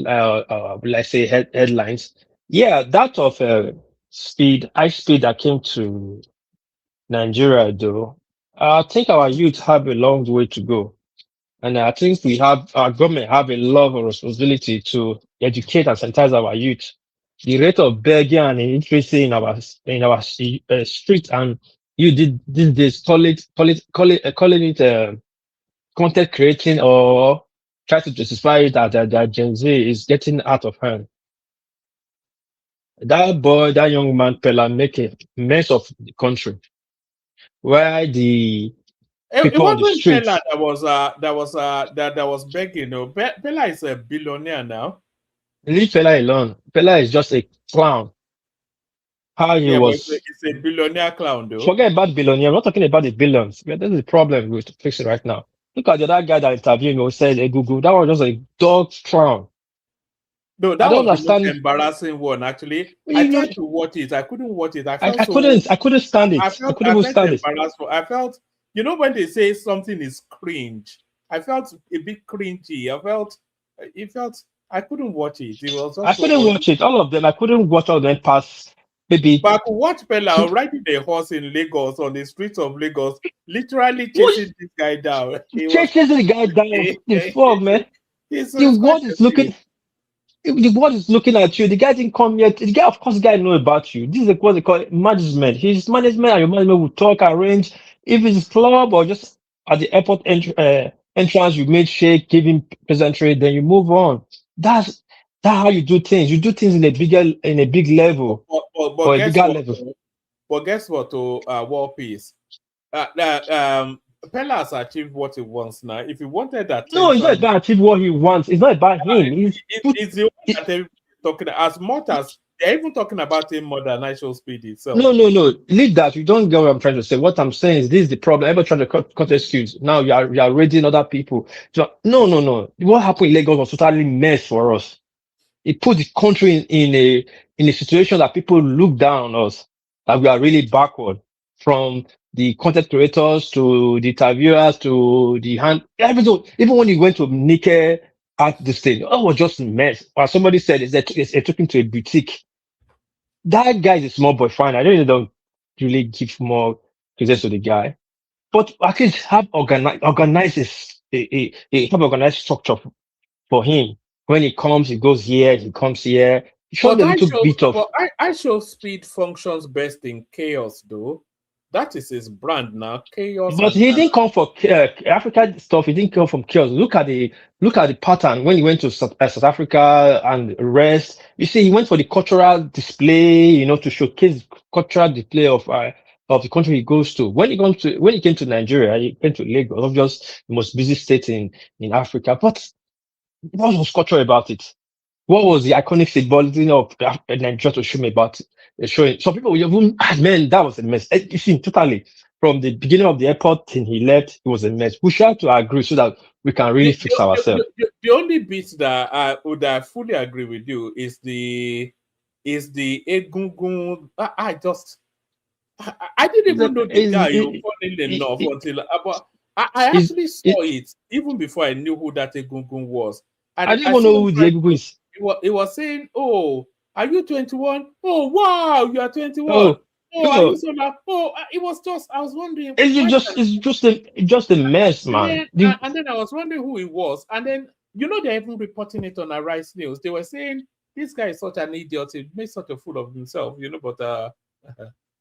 Let's say headlines. Yeah, that of high speed that came to Nigeria, though. I think our youth have a long way to go, and I think our government have a lot of responsibility to educate and sensitize our youth. The rate of begging and illiteracy in our streets, and you did these days calling it content creating or try to justify it that Gen Z is getting out of hand. That young man, Pella, make a mess of the country. Where the people on the streets. Pella that was begging. No, Pella is a billionaire now. Leave Pella alone. Pella is just a clown. It's a billionaire clown, though. Forget about billionaire. I'm not talking about the billions. This is the problem. We have to fix it right now. Look at the other guy that interviewed me who said, "Hey, Google, that was just a dog clown." No, that was the most embarrassing one. Actually, I tried to watch it. I couldn't watch it. I couldn't stand it. I couldn't stand it. I felt, when they say something is cringe, I felt a bit cringy. I couldn't watch it. I couldn't watch it. All of them. I couldn't watch all of them past. Maybe. But I could watch Pella riding a horse in Lagos, on the streets of Lagos, literally chasing this guy down. Chasing the guy down. The fog, man. The world is looking. The world is looking at you. The guy didn't come yet. The guy, of course, the guy know about you. This is what they call management. His management and your management will talk, arrange. If it's club or just at the airport entrance, you made shake, give him pleasantry, then you move on. That's how you do things. You do things in a big level. But guess what? War Peace. Pella has achieved what he wants now. If he wanted that, no, it's not about achieve what he wants. It's not about him. It's the one that everybody's talking as much as they're even talking about him more than National Speed itself. No. Leave that. You don't get what I'm trying to say. What I'm saying is this is the problem. Everybody trying to cut excuse. Now you are raising other people. So, no. What happened in Lagos was totally mess for us. It put the country in a situation that people look down on us, that we are really backward, from the content creators to the interviewers to the everything. Even when you went to Nike at the stage, it was just a mess. Or somebody said they took him to a boutique. That guy is a small boy, fine. I really don't. really give more credit to the guy. But at least have have organized structure for him. When he comes, he goes here, he comes here. Show But a little bit of. I show speed functions best in chaos, though. That is his brand now, chaos. But he didn't come for Africa stuff. He didn't come from chaos. Look at the pattern when he went to South Africa and rest. You see, he went for the cultural display, to showcase cultural display of the country he goes to. When he came to Nigeria, he came to Lagos, obviously the most busy state in Africa. But what was cultural about it? What was the iconic symbolism of Nigeria to show me about showing? Some people will even, man, that was a mess. You see, totally. From the beginning of the airport till he left, it was a mess. We should have to agree so that we can really fix ourselves. The only bit that I fully agree with you is the Egungun. I didn't even know the guy, funnily enough, until I actually saw it even before I knew who that Egungun was. And I didn't even know who the Egungun is. He was saying, "Oh, are you 21? Oh, wow, you are 21. Are you so like, it was just, I was wondering. It's just a mess, man. And then I was wondering who he was. And then, they're even reporting it on Arise News. They were saying, this guy is such an idiot. He made such a fool of himself, but...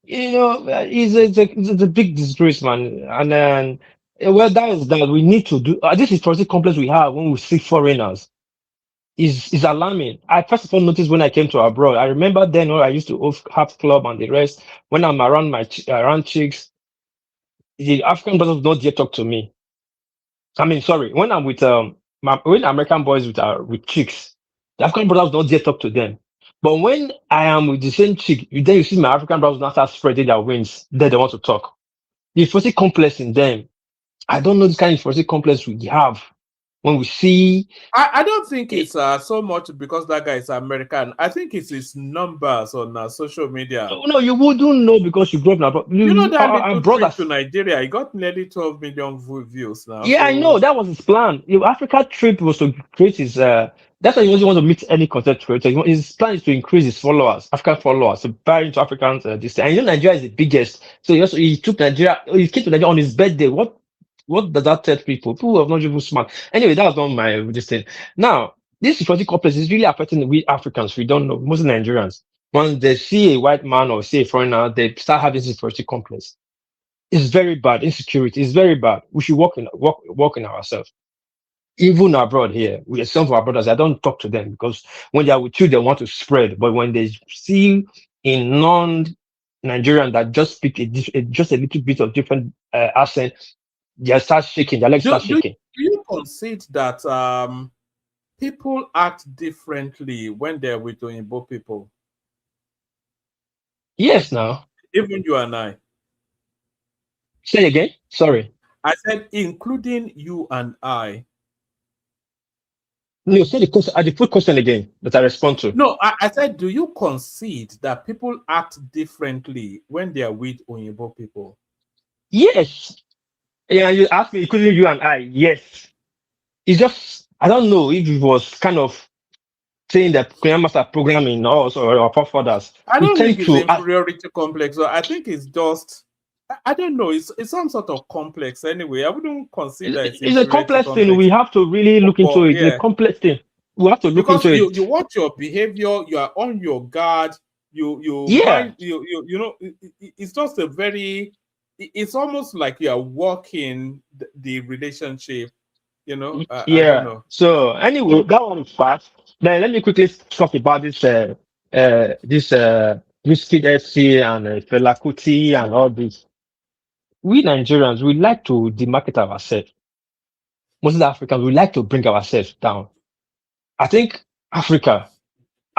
it's a big disgrace, man. And then, well, that is that we need to do. This is the complex we have when we see foreigners. Is alarming. I first of all noticed when I came to abroad. I remember then when I used to have club and the rest. When I'm around around chicks, the African brothers don't dare talk to me. I mean, sorry, when I'm with when American boys with chicks, the African brothers don't dare talk to them. But when I am with the same chick, then you see my African brothers now start spreading their wings. Then they want to talk. The inferiority complex in them. I don't know this kind of inferiority complex we have. When we see, I don't think it's so much because that guy is American. I think it's his numbers on social media. No, you wouldn't know because you grew up now. That brother to Nigeria, he got nearly 12 million views now. Yeah, so... I know that was his plan. The Africa trip was to create his. That's why he doesn't want to meet any content creator. His plan is to increase his followers, African followers, to buy into Africans. And Nigeria is the biggest. So he took Nigeria. He came to Nigeria on his birthday. What does that tell people? People are not even smart. Anyway, that was not my thing. Now, this security complex is really affecting we Africans. We don't know, most Nigerians. When they see a white man or see a foreigner, they start having this security complex. It's very bad. Insecurity is very bad. We should work in ourselves. Even abroad here, some of our brothers, I don't talk to them because when they are with you, they want to spread. But when they see in non-Nigerian that just speak just a little bit of different accent, they start shaking. Their legs start shaking. Do you concede that people act differently when they're with Oyinbo people? Yes, now. Even you and I. Say again. Sorry. I said, including you and I. No, say the full question again that I respond to. No, I said, do you concede that people act differently when they are with Oyinbo people? Yes. Yeah, you asked me, including you and I. Yes. It's just, I don't know if it was kind of saying that Korean master programming us or our forefathers. I don't think it's inferiority complex. So I think it's just, I don't know. It's some sort of complex anyway. I wouldn't consider it's a complex thing. We have to really look into it. It's a complex thing. We have to look into it. You watch your behavior. You are on your guard. It's just a very. It's almost like you are walking the relationship. I don't know. So anyway, that one is fast. Then let me quickly talk about this Whiskey FC and Fela Kuti and all this. We Nigerians, we like to demarket ourselves. Most of the Africans, we like to bring ourselves down. I think Africa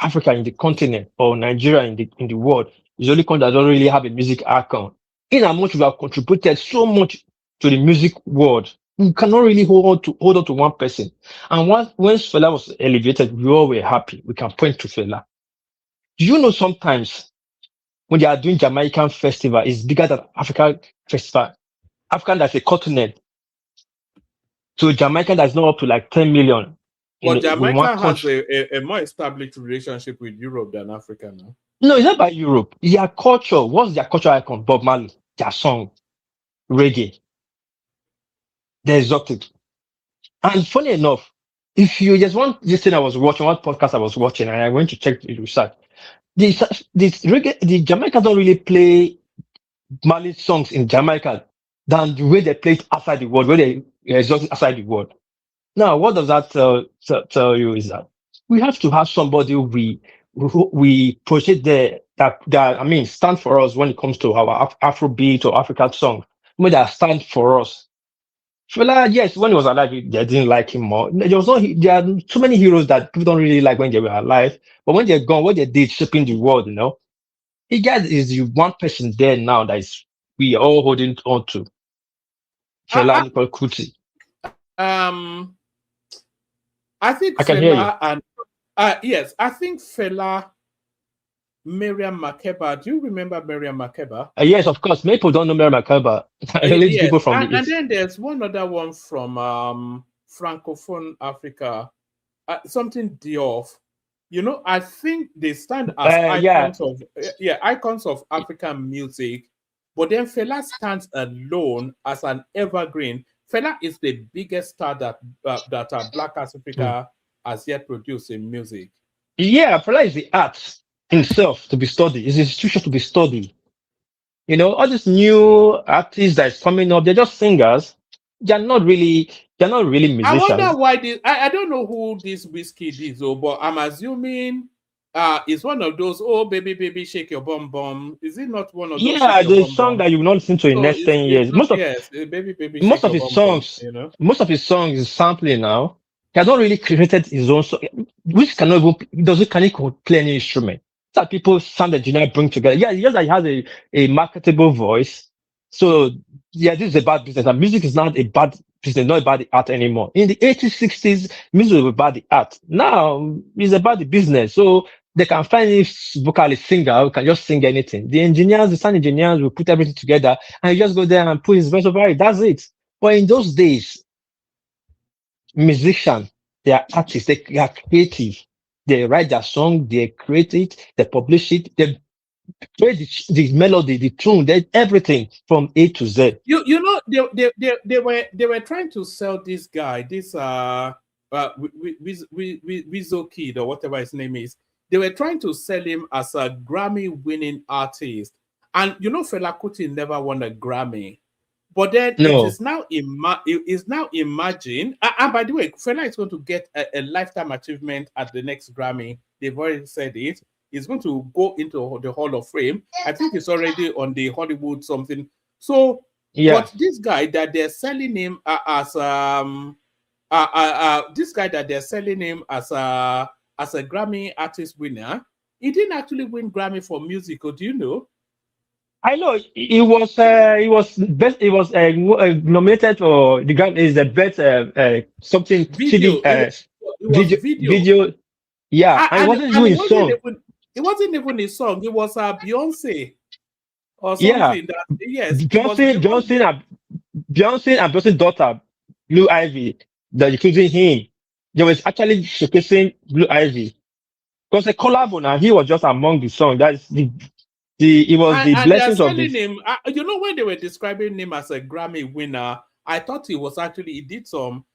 in the continent or Nigeria in the world is the only country that doesn't really have a music icon. In how much we have contributed so much to the music world, we cannot really hold on to one person. And when Fela was elevated, we all were happy. We can point to Fela. Do you know sometimes when they are doing Jamaican festival, it's bigger than African festival. African that's a continent. So Jamaican that's not up to like 10 million. But with one Jamaica has country. a more established relationship with Europe than Africa now. No, it's not about Europe. Their culture. What's their cultural icon? Bob Marley. Their song, reggae. They're exotic. And funny enough, if you just want this thing I was watching, one podcast I was watching, and I went to check the research. This reggae, the Jamaicans don't really play Mali songs in Jamaica than the way they play it outside the world, where they exotic outside the world. Now, what does that tell you is that we have to have somebody we project that I mean stand for us when it comes to our Afrobeat or African song. When that stand for us. Fela, yes, when he was alive, they didn't like him more. There was no, there are too many heroes that people don't really like when they were alive. But when they're gone, what they did shaping the world, he guys is the one person there now that is we are all holding on to. Fela Nicole Kuti. I think I can hear you. and yes, I think Fela, Miriam Makeba. Do you remember Miriam Makeba? Yes, of course. Many people don't know Mary Makeba. Yes. People from the and East. then there's one other one from Francophone Africa, something Diouf. I think they stand as icons of African music. But then Fela stands alone as an evergreen. Fela is the biggest star that Black Africa has yet produced in music. Yeah, Fela is the art himself to be studied. It's an institution to be studied. All these new artists that is coming up, they're just singers. They're not really musicians. I wonder why this. I don't know who this whiskey is, but I'm assuming it's one of those. Oh, baby, shake your bum bum. Is it not one of those? Yeah, the song that you will not listen to in the next 10 years. Most of his songs, most of his songs is sampling now. He has not really created his own song, which can he play any instrument. That people sound that Junior bring together. Yeah, just that he has a marketable voice. So yeah, this is a bad business. And music is not a bad business, not about the art anymore. In the 80s, 60s, music was about the art. Now it's about the business. So they can find a vocalist singer who can just sing anything. The sound engineers will put everything together and you just go there and put his verse over it. That's it. But in those days, musicians, they are artists, they are creative. They write their song, they create it, they publish it, they play the melody, the tune, everything from A to Z. They were trying to sell this guy, this Wizo Kid or whatever his name is. They were trying to sell him as a Grammy-winning artist, and Fela Kuti never won a Grammy. But then it is now imagined. And by the way, Fela is going to get a lifetime achievement at the next Grammy. They've already said it. He's going to go into the Hall of Fame. I think it's already on the Hollywood something. So, but this guy that they're selling him as a Grammy artist winner, he didn't actually win Grammy for music. Or do you know? I know he was nominated for the Grammy is the best something video. Video. Yeah, and it wasn't even his song. It wasn't even his song. It was Beyonce or something. Yeah. Beyonce and Beyonce's daughter, Blue Ivy, that including him. They was actually showcasing Blue Ivy. Because a collab now, he was just among the song. That's it was the blessings of this. Him, when they were describing him as a Grammy winner, I thought he did some.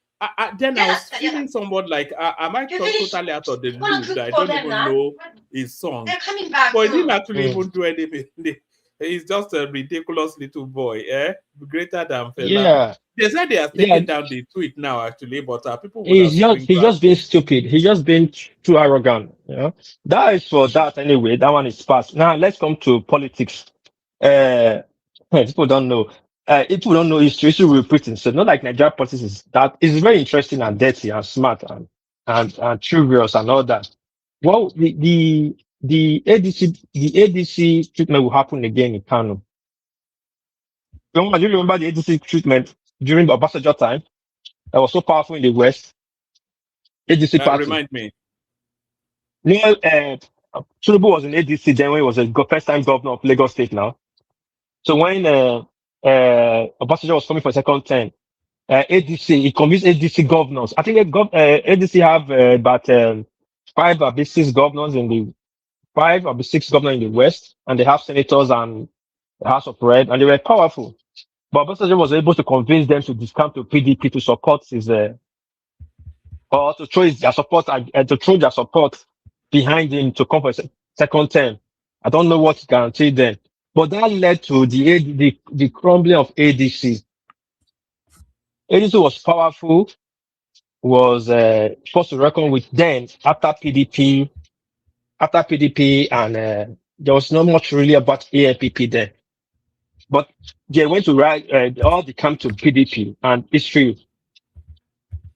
Then I was feeling somewhat like, am I totally out of the loop that I don't even know his song? But he didn't actually even do anything. He's just a ridiculous little boy, greater than Fela. Yeah. They said they are taking down the tweet now, actually, but people. He's just being stupid. He's just being too arrogant. That is for that anyway. That one is past. Now let's come to politics. People don't know. If people don't know history, history will repeat itself. Not like Nigerian politics is very interesting and dirty and smart and trivial and all that. Well, the ADC treatment will happen again in Kano. Do you remember the ADC treatment during the Obasanjo time? That was so powerful in the West. ADC party. Remind me. Tinubu was in ADC then when he was a first-time governor of Lagos State now. So when Obasanjo was coming for second term, ADC. It convenes ADC governors. I think ADC have about 5 or 6 governors in the 5 or 6 governors in the West, and they have senators and the House of Rep, and they were powerful. But Obasanjo was able to convince them to discount to PDP to support his or to throw their support to throw their support behind him to come for a second term. I don't know what guaranteed them, but that led to the crumbling of ADC. ADC was powerful, was forced to reckon with then after PDP, and there was not much really about ANPP then. But they went to all the camp to PDP, and history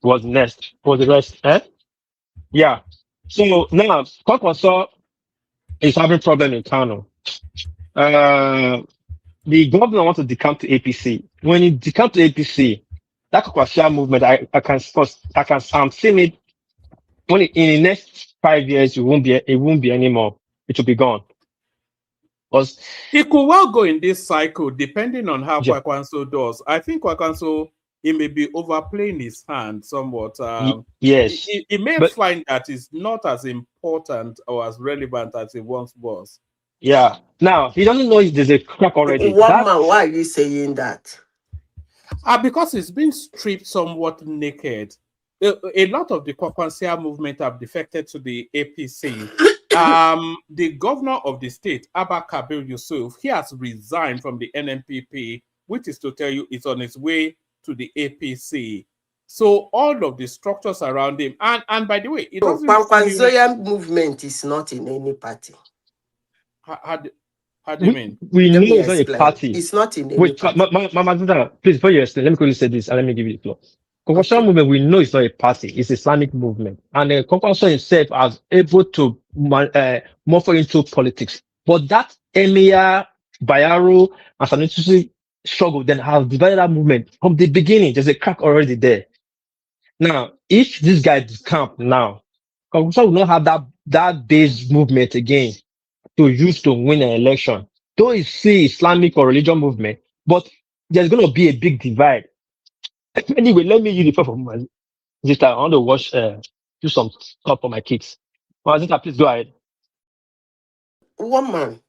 was next for the rest. Yeah. So now Kwankwaso is having problem in Kano. The governor wants to decamp to APC. When he decamp to APC, that Kwankwaso movement, I'm seeing it when in the next 5 years it won't be anymore. It will be gone. Because it could well go in this cycle depending on how Kwankwaso does. I think Kwankwaso, he may be overplaying his hand somewhat. Yes. He may find that it's not as important or as relevant as it once was. Yeah. Now, he doesn't know there's a crack already. Man, why are you saying that? Because it's been stripped somewhat naked. A lot of the Kwankwaso movement have defected to the APC. The governor of the state, Abba Kabir Yusuf, he has resigned from the NNPP, which is to tell you it's on its way to the APC. So all of the structures around him, and by the way, it doesn't. Kwankwaso movement is not in any party. How do you mean? We know it's not a party. It's not in any party. Mama, please, before you explain, let me quickly say this and let me give you the floor. Kwankwaso movement, we know it's not a party, it's Islamic movement. And Kwankwaso himself is able to morph into politics. But that Emir, Bayero, and Sanusi struggle then have divided that movement from the beginning. There's a crack already there. Now, if this guy decamp now, Kwankwaso will not have that base movement again to use to win an election. Though it's still Islamic or religion movement, but there's going to be a big divide. Anyway, let me use the platform for my sister. I want to watch, do some stuff for my kids. My sister, please go ahead. One man.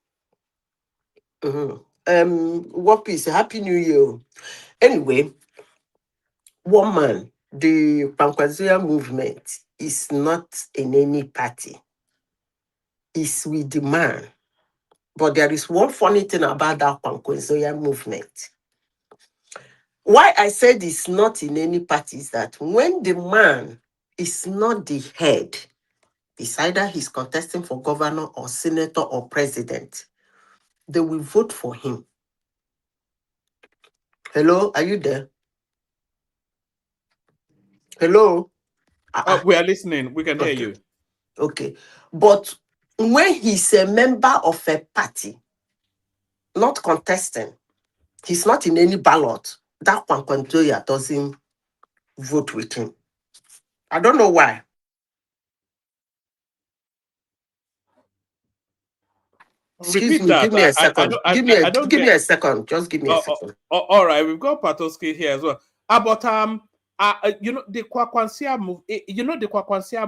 What peace? Happy New Year. Anyway, one man. The Kwankwaso movement is not in any party. It's with the man. But there is one funny thing about that Kwankwaso movement. Why I said it's not in any party is that when the man is not the head, it's either he's contesting for governor or senator or president, they will vote for him. Hello, are you there? Hello? We are listening. We can hear you. Okay. But when he's a member of a party, not contesting, he's not in any ballot, that Kwankwaso doesn't vote with him. I don't know why. Excuse me, give me a second. Give me a second. Just give me a second. All right, we've got Patoski here as well. But the Kwankwaso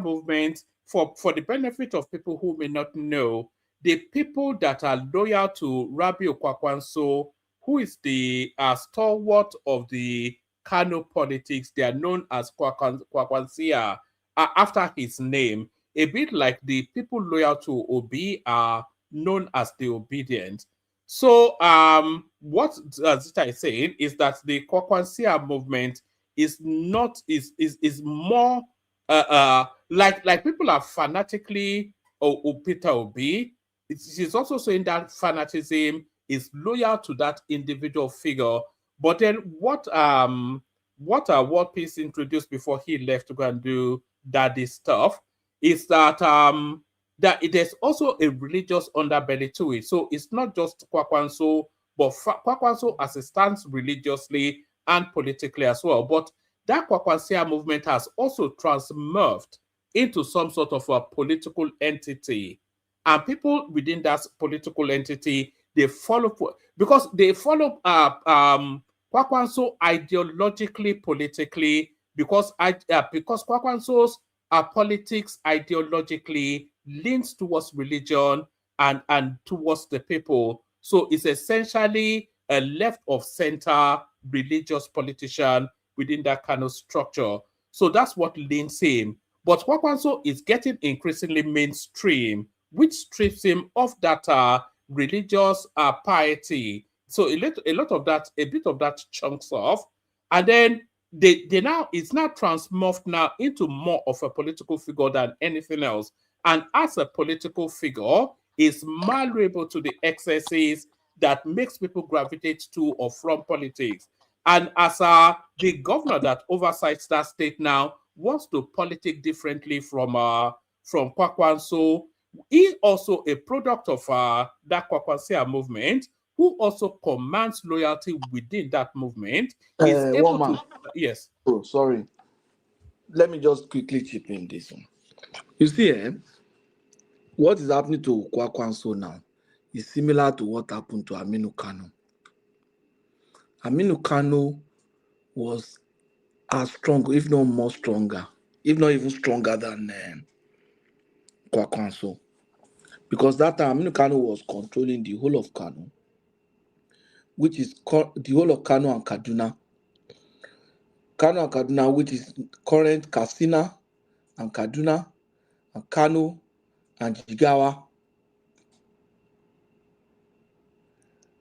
movement, for the benefit of people who may not know, the people that are loyal to Rabbi Kwankwaso, who is the stalwart of the Kano politics, they are known as Kwankwaso after his name. A bit like the people loyal to Obi are known as the Obedient. So what Zita is saying is that the Kwankwaso movement is more like people are fanatically Peter Obi. She's also saying that fanatism is loyal to that individual figure. But then what World Peace introduced before he left to go and do daddy stuff is that that there's also a religious underbelly to it. So it's not just Kwankwaso, but Kwankwaso as it stands religiously and politically as well. But that Kwankwaso movement has also transmorphed into some sort of a political entity. And people within that political entity, they follow because they follow Kwakwanso ideologically, politically, because Kwakwanso's politics ideologically leans towards religion and towards the people. So it's essentially a left of center religious politician within that kind of structure. So that's what leans him. But Kwakwanso is getting increasingly mainstream, which strips him of that religious piety. So a bit of that chunks off, and then it's now transmorphed now into more of a political figure than anything else. And as a political figure, is malleable to the excesses that makes people gravitate to or from politics. And as the governor that oversights that state now wants to politic differently from Kwakwanso, he also a product of that Kwakwansia movement, who also commands loyalty within that movement, is able to. Yes. Oh, sorry. Let me just quickly chip in this one. You see, what is happening to Kwakwanso now is similar to what happened to Aminu Kano. Aminu Kano was as strong, if not more stronger, if not even stronger than Kwakwanso. Because that time Aminu Kano was controlling the whole of Kano, which is the whole of Kano and Kaduna. Kano and Kaduna, which is current Katsina and Kaduna and Kano and Jigawa.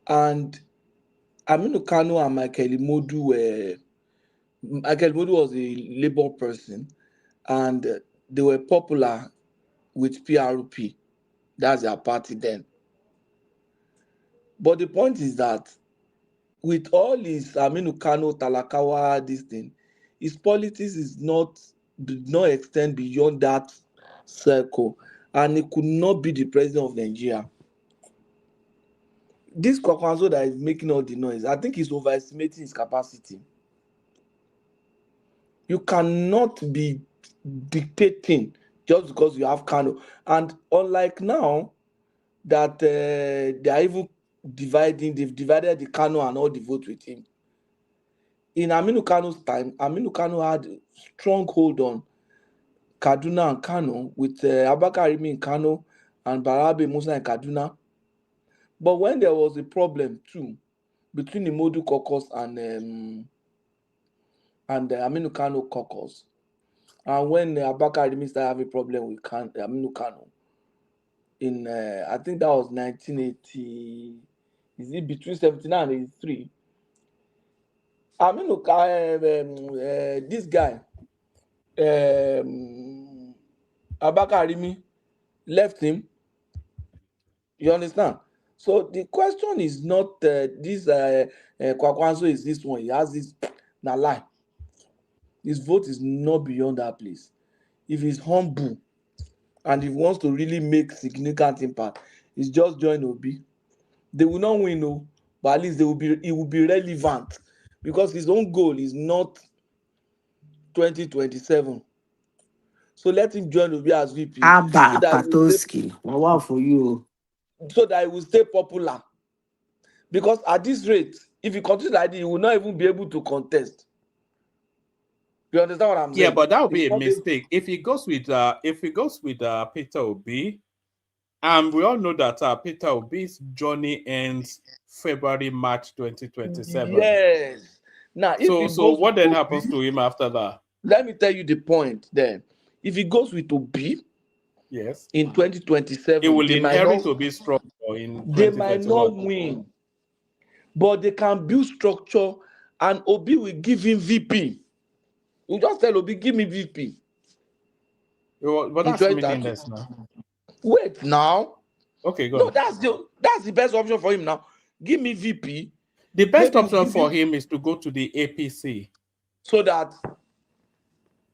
And Aminu Kano and Michael Imodu was a Labour person, and they were popular with PRP. That's their party then. But the point is that with all his Aminu Kano, Talakawa, this thing, his politics did not extend beyond that circle, and he could not be the president of Nigeria. This Kwakwanso that is making all the noise, I think he's overestimating his capacity. You cannot be dictating just because you have Kano. And unlike now, that they are even they've divided the Kano and all the vote with him. In Aminu Kano's time, Aminu Kano had a strong hold on Kaduna and Kano with Abubakar Rimi in Kano and Barabe Musa in Kaduna. But when there was a problem too between the Modu caucus and the Aminu Kano caucus, and when Abubakar Rimi started having a problem with Aminu Kano, in I think that was 1980, is it between 79 and 83? Aminu this guy, Abubakar Rimi, left him. You understand? So the question is not this Kwakwanso is this one. He has this na lie. His vote is not beyond that place. If he's humble and he wants to really make significant impact, he's just join Obi. They will not win, no, but at least it will be relevant because his own goal is not 2027. So let him join Obi as VP. Abba Patoski. Wow for you. So that he will stay popular. Because at this rate, if he continues like this, he will not even be able to contest. You understand what I'm saying? Yeah, but that would be a mistake. If he goes with Peter Obi, and we all know that Peter Obi's journey ends March 2027. Yes. Now, so what then happens to him after that? Let me tell you the point then. If he goes with Obi, yes, in 2027, he will inherit to be strong. They might not win, but they can build structure, and Obi will give him VP. You just tell Obi, give me VP. But that's meaningless now. Wait now. Okay, go. No, that's the best option for him now. Give me VP. The best option for him is to go to the APC. So that.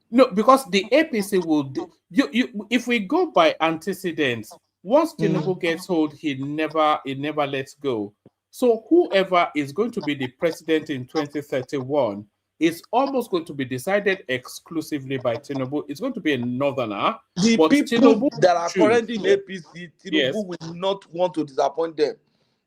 No, because the APC will if we go by antecedents, once Tinubu gets hold, he never lets go. So whoever is going to be the president in 2031 is almost going to be decided exclusively by Tinubu. It's going to be a northerner. The but people Tinubu that are currently in APC, Tinubu yes, will not want to disappoint them.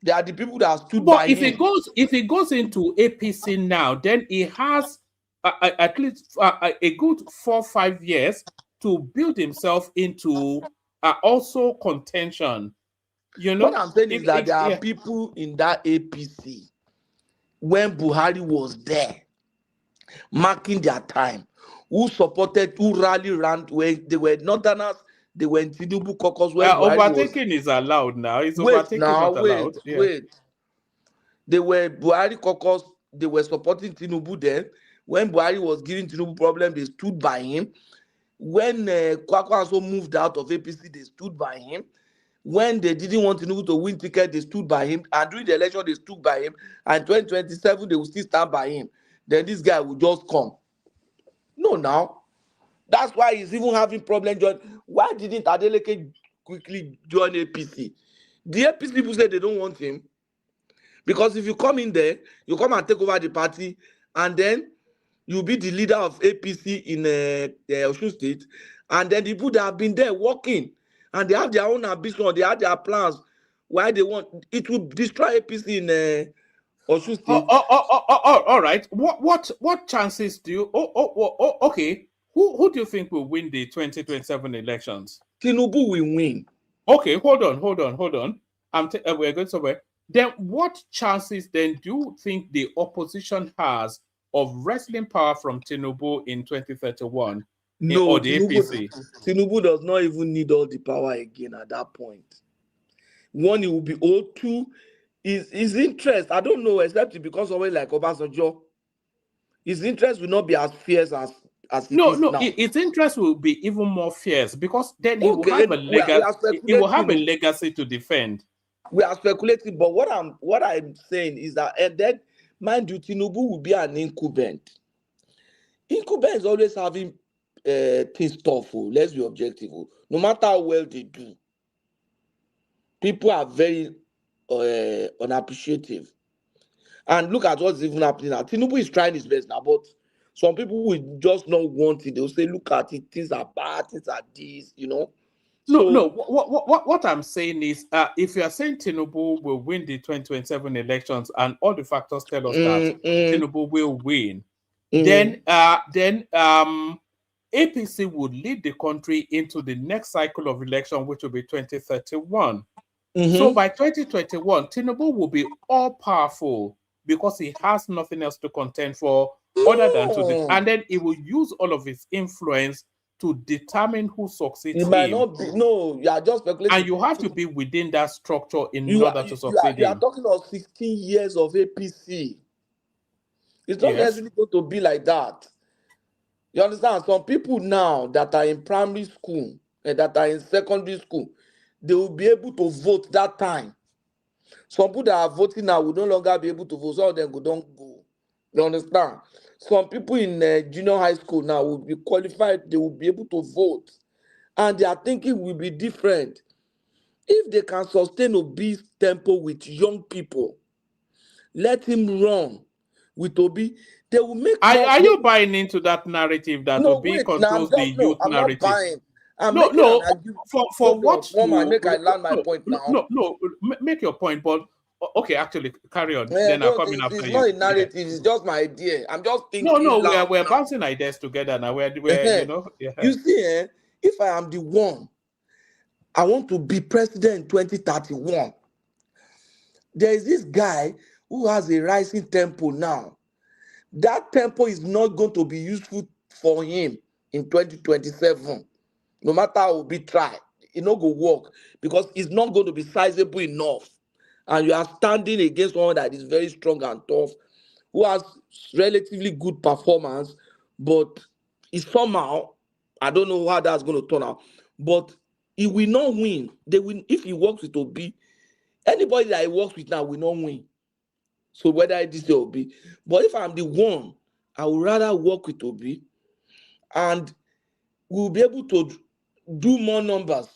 They are the people that stood But by if him. it goes into APC now, then he has at least a good 4 or 5 years to build himself into also contention. You know, What I'm saying is that there are yeah. people in that APC when Buhari was there, marking their time, who supported, who rally around when they were northerners, they were in Tinubu caucus when Buhari was. Overtaking is allowed now. It's Wait overtaking now, not allowed. Yeah. They were Buhari caucus, they were supporting Tinubu then. When Buhari was giving Tinubu problem, they stood by him. When Kwakwa also moved out of APC, they stood by him. When they didn't want Tinubu to win ticket, they stood by him. And during the election, they stood by him. And 2027, they will still stand by him. Then this guy will just come. No, now. That's why he's even having problem join. Why didn't Adeleke quickly join APC? The APC people say they don't want him. Because if you come in there, you come and take over the party, and then you'll be the leader of APC in Osun State, and then the people that have been there working, and they have their own ambition, they have their plans, why they want, it will destroy APC in Osun State. All right. What chances do you? Okay. Who do you think will win the 2027 elections? Tinubu will win. Okay, hold on. We're going somewhere. Then what chances then do you think the opposition has of wresting power from Tinubu in 2031? No, or the APC? Tinubu does not even need all the power again at that point. One, he will be old. Two, his interest, I don't know, except because someone like Obasanjo, his interest will not be as fierce as it is now. Its interest will be even more fierce because then he will have a legacy. He will have a legacy to defend. We are speculating, but what I'm saying is that, and then, mind you, Tinubu will be an incumbent. Incumbent is always having things tough. Let's be objective. No matter how well they do, people are very unappreciative. And look at what's even happening now. Tinubu is trying his best now, but some people will just not want it. They'll say, look at it, things are bad, things are this, you know. No. What I'm saying is, if you are saying Tinubu will win the 2027 elections, and all the factors tell us that Tinubu will win, then APC would lead the country into the next cycle of election, which will be 2031. So by 2021, Tinubu will be all powerful because he has nothing else to contend for other than to, and then he will use all of his influence to determine who succeeds him. Might not be, no, you are just speculating. And you have to be within that structure in order to succeed. You are talking of 16 years of APC. It's not necessarily going to be like that. You understand? Some people now that are in primary school and that are in secondary school, they will be able to vote that time. Some people that are voting now will no longer be able to vote. Some of them don't go. You understand? Some people in junior high school now will be qualified. They will be able to vote. And their thinking will be different. If they can sustain Obi's tempo with young people, let him run with Obi. They will make. Are you buying into that narrative that Obi controls the youth narrative? I'm not buying. For what you make I land my point now. No, make your point, but okay, actually, carry on. Then I'll come in after you. It's not a narrative, it's just my idea. I'm just thinking. No, we're bouncing ideas together now. We're you know. Yeah. You see, if I am the one, I want to be president in 2031. There is this guy who has a rising tempo now. That tempo is not going to be useful for him in 2027. No matter how Obi try, it not going to work because it's not going to be sizable enough. And you are standing against someone that is very strong and tough, who has relatively good performance, but is somehow, I don't know how that's going to turn out, but he will not win. They will, if he works with Obi, anybody that he works with now will not win. So whether it is Obi, but if I'm the one, I would rather work with Obi, and we'll be able to do more numbers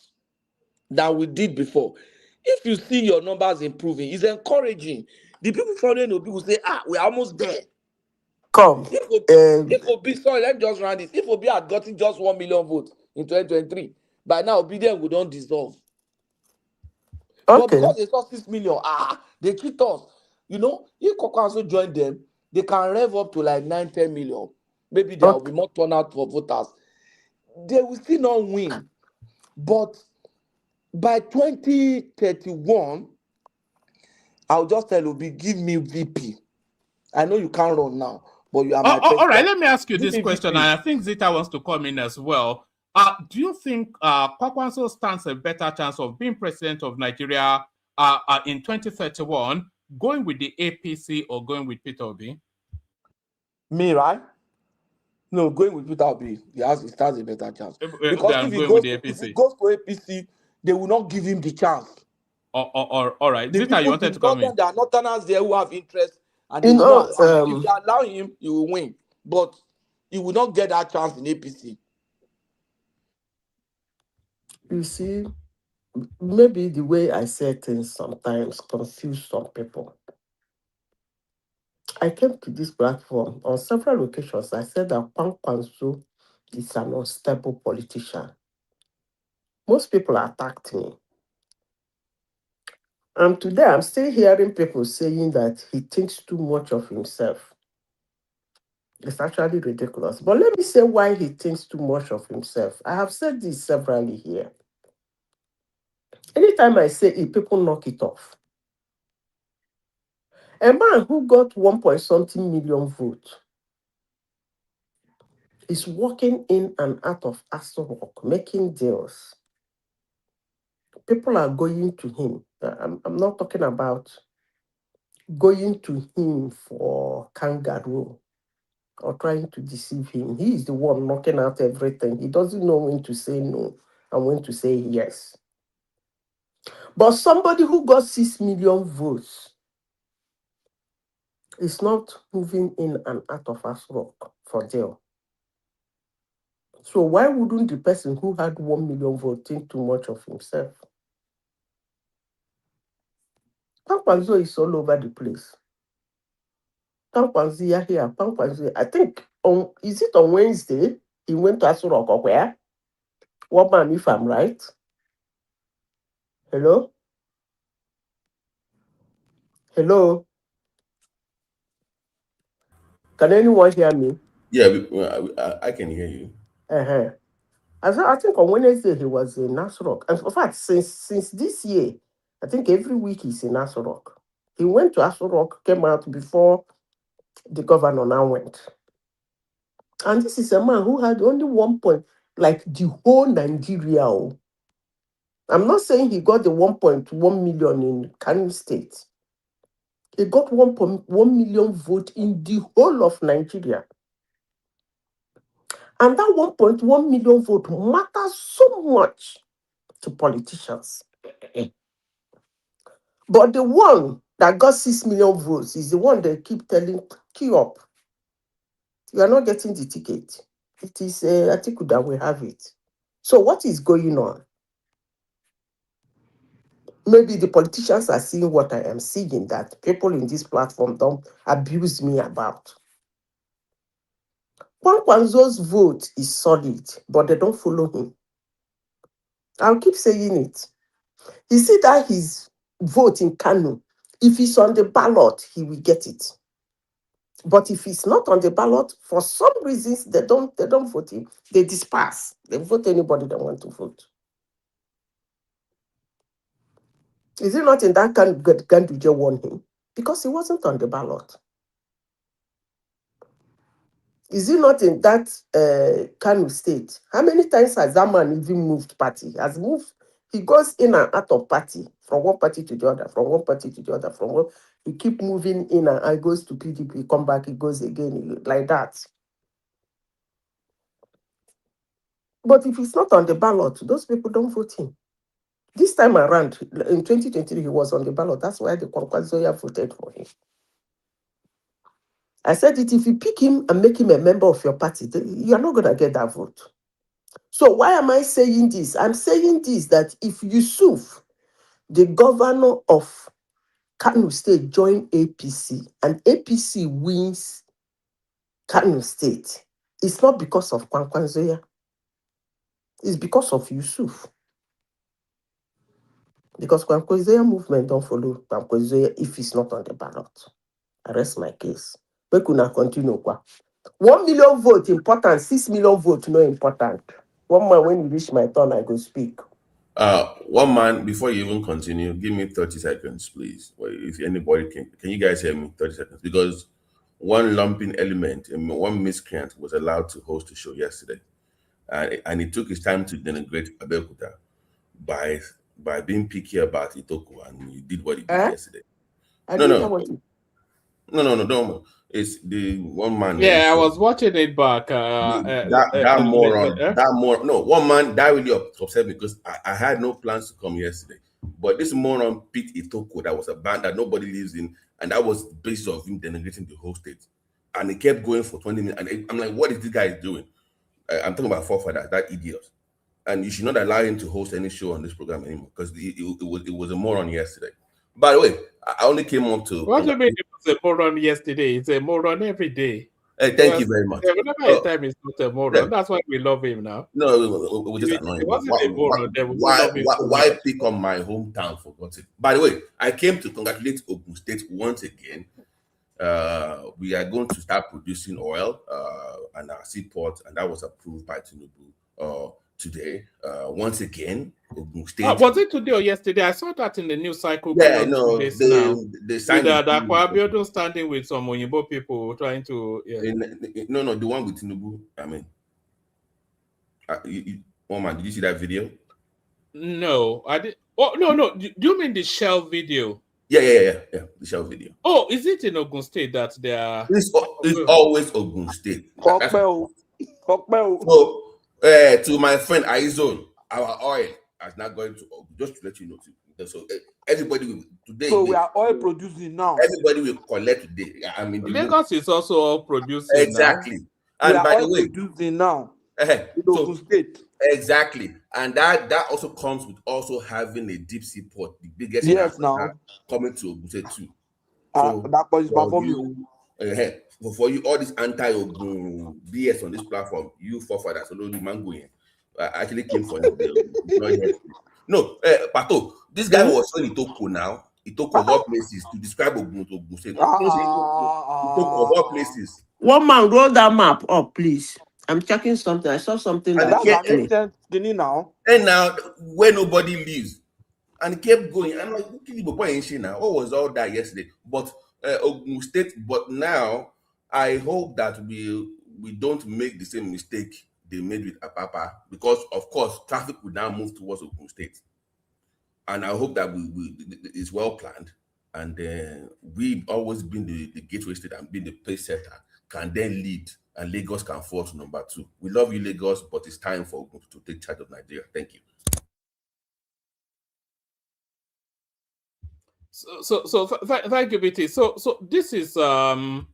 than we did before. If you see your numbers improving, it's encouraging. The people following Obi will say, we're almost there. Come. If Obi, sorry, let me just run this. If Obi had gotten just 1 million votes in 2023, by now Obi then would not dissolve. But Okay. because they saw 6 million, they cheat us. You know, if Kwakwanso join them, they can rev up to like 9, 10 million. Maybe there will be Okay. more turnout for voters. They will still not win. But by 2031, I'll just tell Obi, give me VP. I know you can't run now, but you are my All right, president. let me ask you Give this me question, and VP. I think Zita wants to come in as well. Do you think Kwakwanso stands a better chance of being president of Nigeria in 2031, going with the APC or going with Peter Obi? Me, right? No, going with Peter Obi, he stands a better chance. Because Than if he going with goes the to if he APC? goes to APC, they will not give him the chance. All right, The Zita, you people, wanted the to come in. northern, there are northerners there who have interest, and they You will not know, allow him. If they allow him, he will win. But he will not get that chance in APC. you see, maybe the way I say things sometimes confuse some people. I came to this platform on several occasions. I said that Kwankwanso is an unstable politician. Most people attacked me. And today I'm still hearing people saying that he thinks too much of himself. It's actually ridiculous. But let me say why he thinks too much of himself. I have said this severally here. Anytime I say it, people knock it off. A man who got 1 point something million votes is walking in and out of Aston Rock, making deals. People are going to him. I'm not talking about going to him for kangaroo or trying to deceive him. He is the one knocking out everything. He doesn't know when to say no and when to say yes. But somebody who got 6 million votes is not moving in and out of Aston Rock for deal. So why wouldn't the person who had 1 million votes think too much of himself? Pankwanzo is all over the place. Pankwanzo here, Pankwanzo. I think is it on Wednesday he went to Asurok or where? What man, if I'm right? Hello? Hello? Can anyone hear me? Yeah, I can hear you. Uh-huh. I think on Wednesday he was in Asurok. And in fact, since this year, I think every week he's in Asurok. He went to Asurok, came out before the governor now went. And this is a man who had only 1 point, like the whole Nigeria. I'm not saying he got the 1.1 million in Kano State. He got 1.1 million vote in the whole of Nigeria. And that 1.1 million vote matters so much to politicians. But the one that got 6 million votes is the one they keep telling, queue up. You are not getting the ticket. It is an article that we have it. So what is going on? Maybe the politicians are seeing what I am seeing, that people in this platform don't abuse me about. Kwankwanzo's vote is solid, but they don't follow him. I'll keep saying it. You see that his vote in Kano, if he's on the ballot, he will get it. But if he's not on the ballot, for some reasons, they don't vote him. They disperse. They vote anybody they want to vote. Is it not in that Ganduje won him? Because he wasn't on the ballot. Is it not in that Kano state? How many times has that man even moved party? Has moved. He goes in and out of party, from one party to the other, from one party to the other, from one. He keep moving in and out, goes to PDP, come back, he goes again, like that. But if he's not on the ballot, those people don't vote him. This time around, in 2023, he was on the ballot. That's why the Kwankwazoya voted for him. I said it, if you pick him and make him a member of your party, you're not going to get that vote. So why am I saying this? I'm saying this, that if Yusuf, the governor of Kano State, join APC and APC wins Kano State, it's not because of Kwankwanzoya. It's because of Yusuf. Because Kwankwaziya movement don't follow Kwankwaziya if it's not on the ballot. I rest my case. Make una continue. 1 million vote important, 6 million vote no important. One man, when you reach my turn, I go speak. One man, before you even continue, give me 30 seconds, please. Well, if anybody can you guys hear me? 30 seconds. Because one lumping element, one miscreant was allowed to host the show yesterday. And he took his time to denigrate Abeokuta by being picky about Itoko, and he did what he did yesterday. I didn't hear what No, don't. It's the one man. Yeah, I was watching it back. That moron. No, one man that really upset me because I had no plans to come yesterday. But this moron picked Itoko, that was a band that nobody lives in, and that was the basis of him denigrating the whole state. And he kept going for 20 minutes. And I'm like, what is this guy doing? I'm talking about forefather, that idiot. And you should not allow him to host any show on this program anymore because it was a moron yesterday. By the way, I only came up to. What do you mean it was a moron yesterday? It's a moron every day. Thank you very much. Whenever his time is not a moron, that's why we love him now. No, it was just annoying. Why pick on my hometown for God's sake? By the way, I came to congratulate Ogun State once again. We are going to start producing oil and our seaport, and that was approved by Tinubu today. Once again, Ogun State. Was it today or yesterday? I saw that in the news cycle. Yeah, no, they signed Akwa standing with some Oyinbo people trying to. Yeah. No, the one with Tinubu. I mean, oh man, did you see that video? No, I did. Oh no. Do you mean the Shell video? Yeah, the Shell video. Oh, is it in Ogun State that they are? It's always Ogun State. So, to my friend Aizon, our oil is not going to Ogun, just to let you know. So everybody will today. So we are oil producing now. Everybody will collect today. I mean, Lagos is also all producing. Exactly. Now. And we are by oil the way, producing now. In Ogun State. Exactly. And that also comes with also having a deep sea port, the biggest now coming to Ogun State too. So that is performing. For you, all this anti-Ogun BS on this platform, you forefathers, so only mango in. I actually came for you. No, Pato, this guy was showing Itoko now. Itoko of all places to describe Ogun State. Itoko of all places. One man, roll that map up, please. I'm checking something. I saw something and that's now. And now where nobody lives. And it kept going. I'm like, what was all that yesterday? But Ogun State, but now I hope that we don't make the same mistake they made with Apapa, because of course traffic will now move towards Ogun State. And I hope that it's well planned. And we've always been the gateway state and been the pace setter, can then lead, and Lagos can fall to number 2. We love you, Lagos, but it's time for Ogun to take charge of Nigeria. Thank you. So thank you, BT. So this is the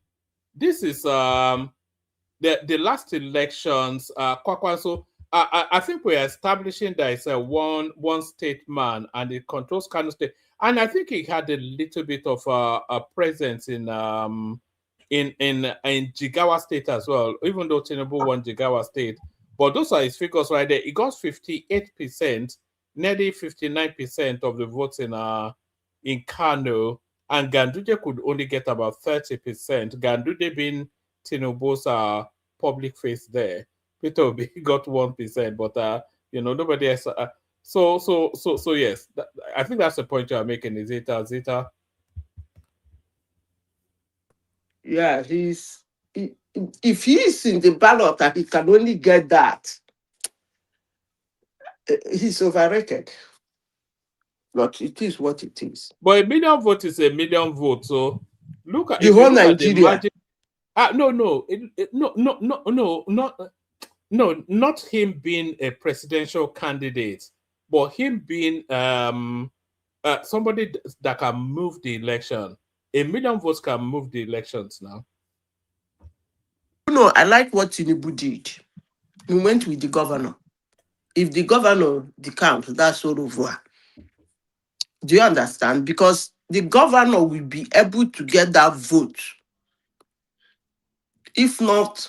last elections. So I think we're establishing that it's a one state man and it controls Kano State, and I think he had a little bit of a presence in Jigawa State as well, even though Tinubu won Jigawa State. But those are his figures right there. He got 58%, nearly 59% of the votes in Kano, and Ganduje could only get about 30%. Ganduje being Tinubu's public face there. Peter Obi got 1%, but nobody else. So yes, I think that's the point you are making. Is it Zeta? Yeah, if he's in the ballot and he can only get that, he's overrated. But it is what it is. But a million vote is a million vote. So look at the whole Nigeria. Not him being a presidential candidate, but him being somebody that can move the election. A million votes can move the elections now. No, I like what Tinubu did. He went with the governor. If the governor decamped, that's all over. Do you understand? Because the governor will be able to get that vote. If not...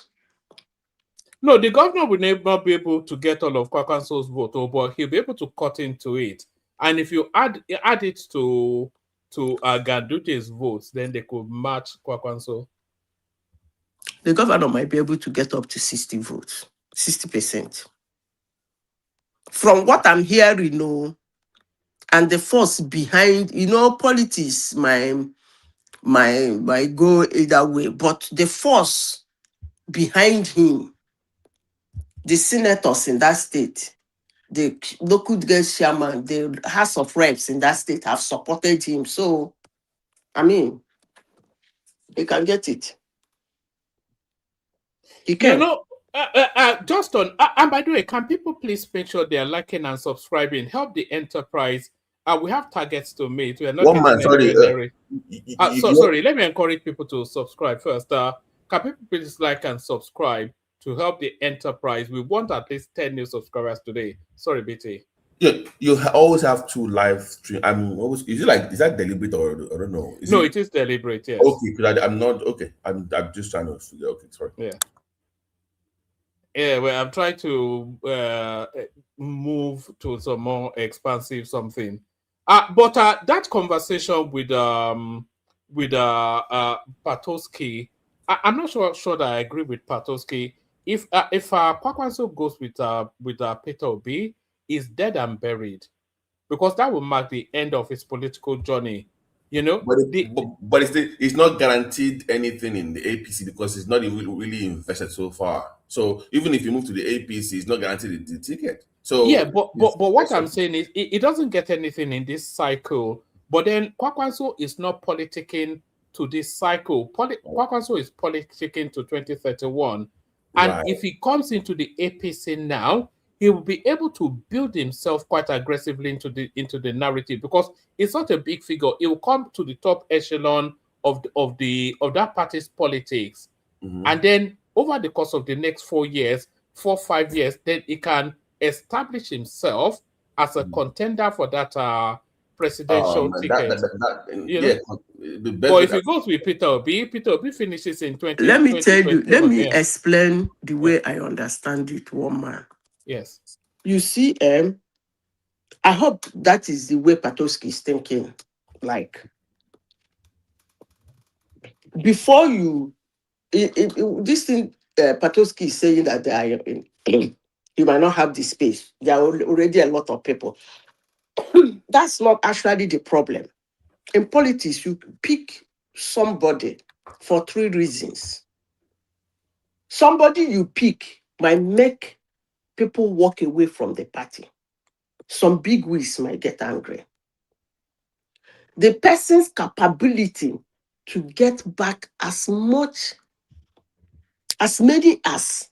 No, the governor will never be able to get all of Kwankwaso's vote, but he'll be able to cut into it. And if you add it to Gandute's votes, then they could match Kwakwanso. The governor might be able to get up to 60 votes, 60%. From what I'm hearing, and the force behind, politics, my go either way, but the force behind him, the senators in that state, the local guest chairman, the House of Reps in that state have supported him. So, I mean, he can get it. He can. Just on, and by the way, can people please make sure they are liking and subscribing? Help the enterprise. We have targets to meet. We are not One man, sorry. Sorry, let me encourage people to subscribe first. Can people please like and subscribe to help the enterprise? We want at least 10 new subscribers today. Sorry, BT. Yeah, you always have to live stream. Is that deliberate or I don't know? It is deliberate, yes. Okay, because I'm not okay. I'm just trying to figure. Okay, sorry. Yeah, well, I'm trying to move to some more expansive something. But that conversation with Patoski, I'm not sure that I agree with Patoski. If Kwakwanso goes with Peter Obi, is dead and buried, because that will mark the end of his political journey. But it's not guaranteed anything in the APC because it's not really invested so far. So even if you move to the APC, it's not guaranteed the ticket. So yeah, but what I'm saying is it doesn't get anything in this cycle. But then Kwakwanso is not politicking to this cycle. Kwakwanso is politicking to 2031, and if he comes into the APC now, he will be able to build himself quite aggressively into the narrative, because it's not a big figure. It will come to the top echelon of that party's politics, and then over the course of the next 4 years, 5 years, then he can establish himself as a contender for that presidential ticket. But if he goes with Peter Obi finishes in 20. Let me tell you. Let me explain the way I understand it, one man. Yes. You see, I hope that is the way Patoski is thinking. Like, before this thing, Patoski is saying that you might not have the space. There are already a lot of people. That's not actually the problem. In politics, you pick somebody for 3 reasons. Somebody you pick might make people walk away from the party. Some big wigs might get angry. The person's capability to get back as many as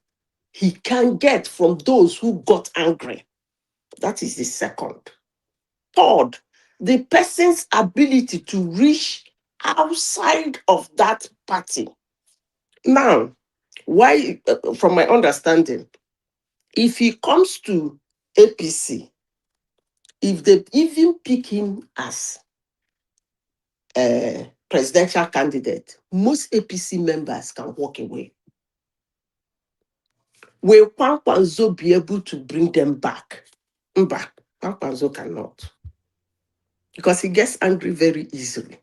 he can get from those who got angry. That is the second. Third, the person's ability to reach outside of that party. Now, why, from my understanding, if he comes to APC, if they even pick him as a presidential candidate, most APC members can walk away. Will Kwakwanso be able to bring them back? Kwakwanso cannot, because he gets angry very easily.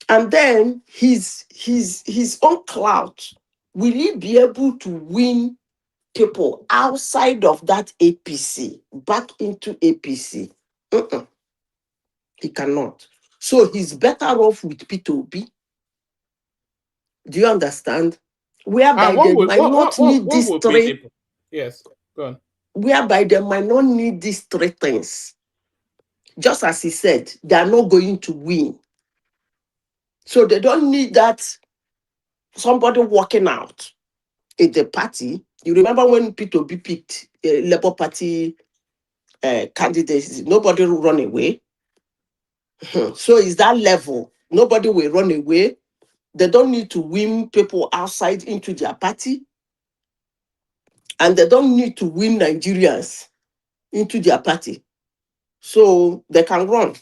And then his own clout, will he be able to win people outside of that APC back into APC? He cannot. So he's better off with Peter Obi. Do you understand? Whereby they might not need these 3. Yes, go on. Whereby they might not need these 3 things. Just as he said, they are not going to win. So they don't need that somebody walking out in the party. You remember when Peter Obi picked Labour Party candidates, nobody will run away. So it's that level. Nobody will run away. They don't need to win people outside into their party. And they don't need to win Nigerians into their party. So they can run.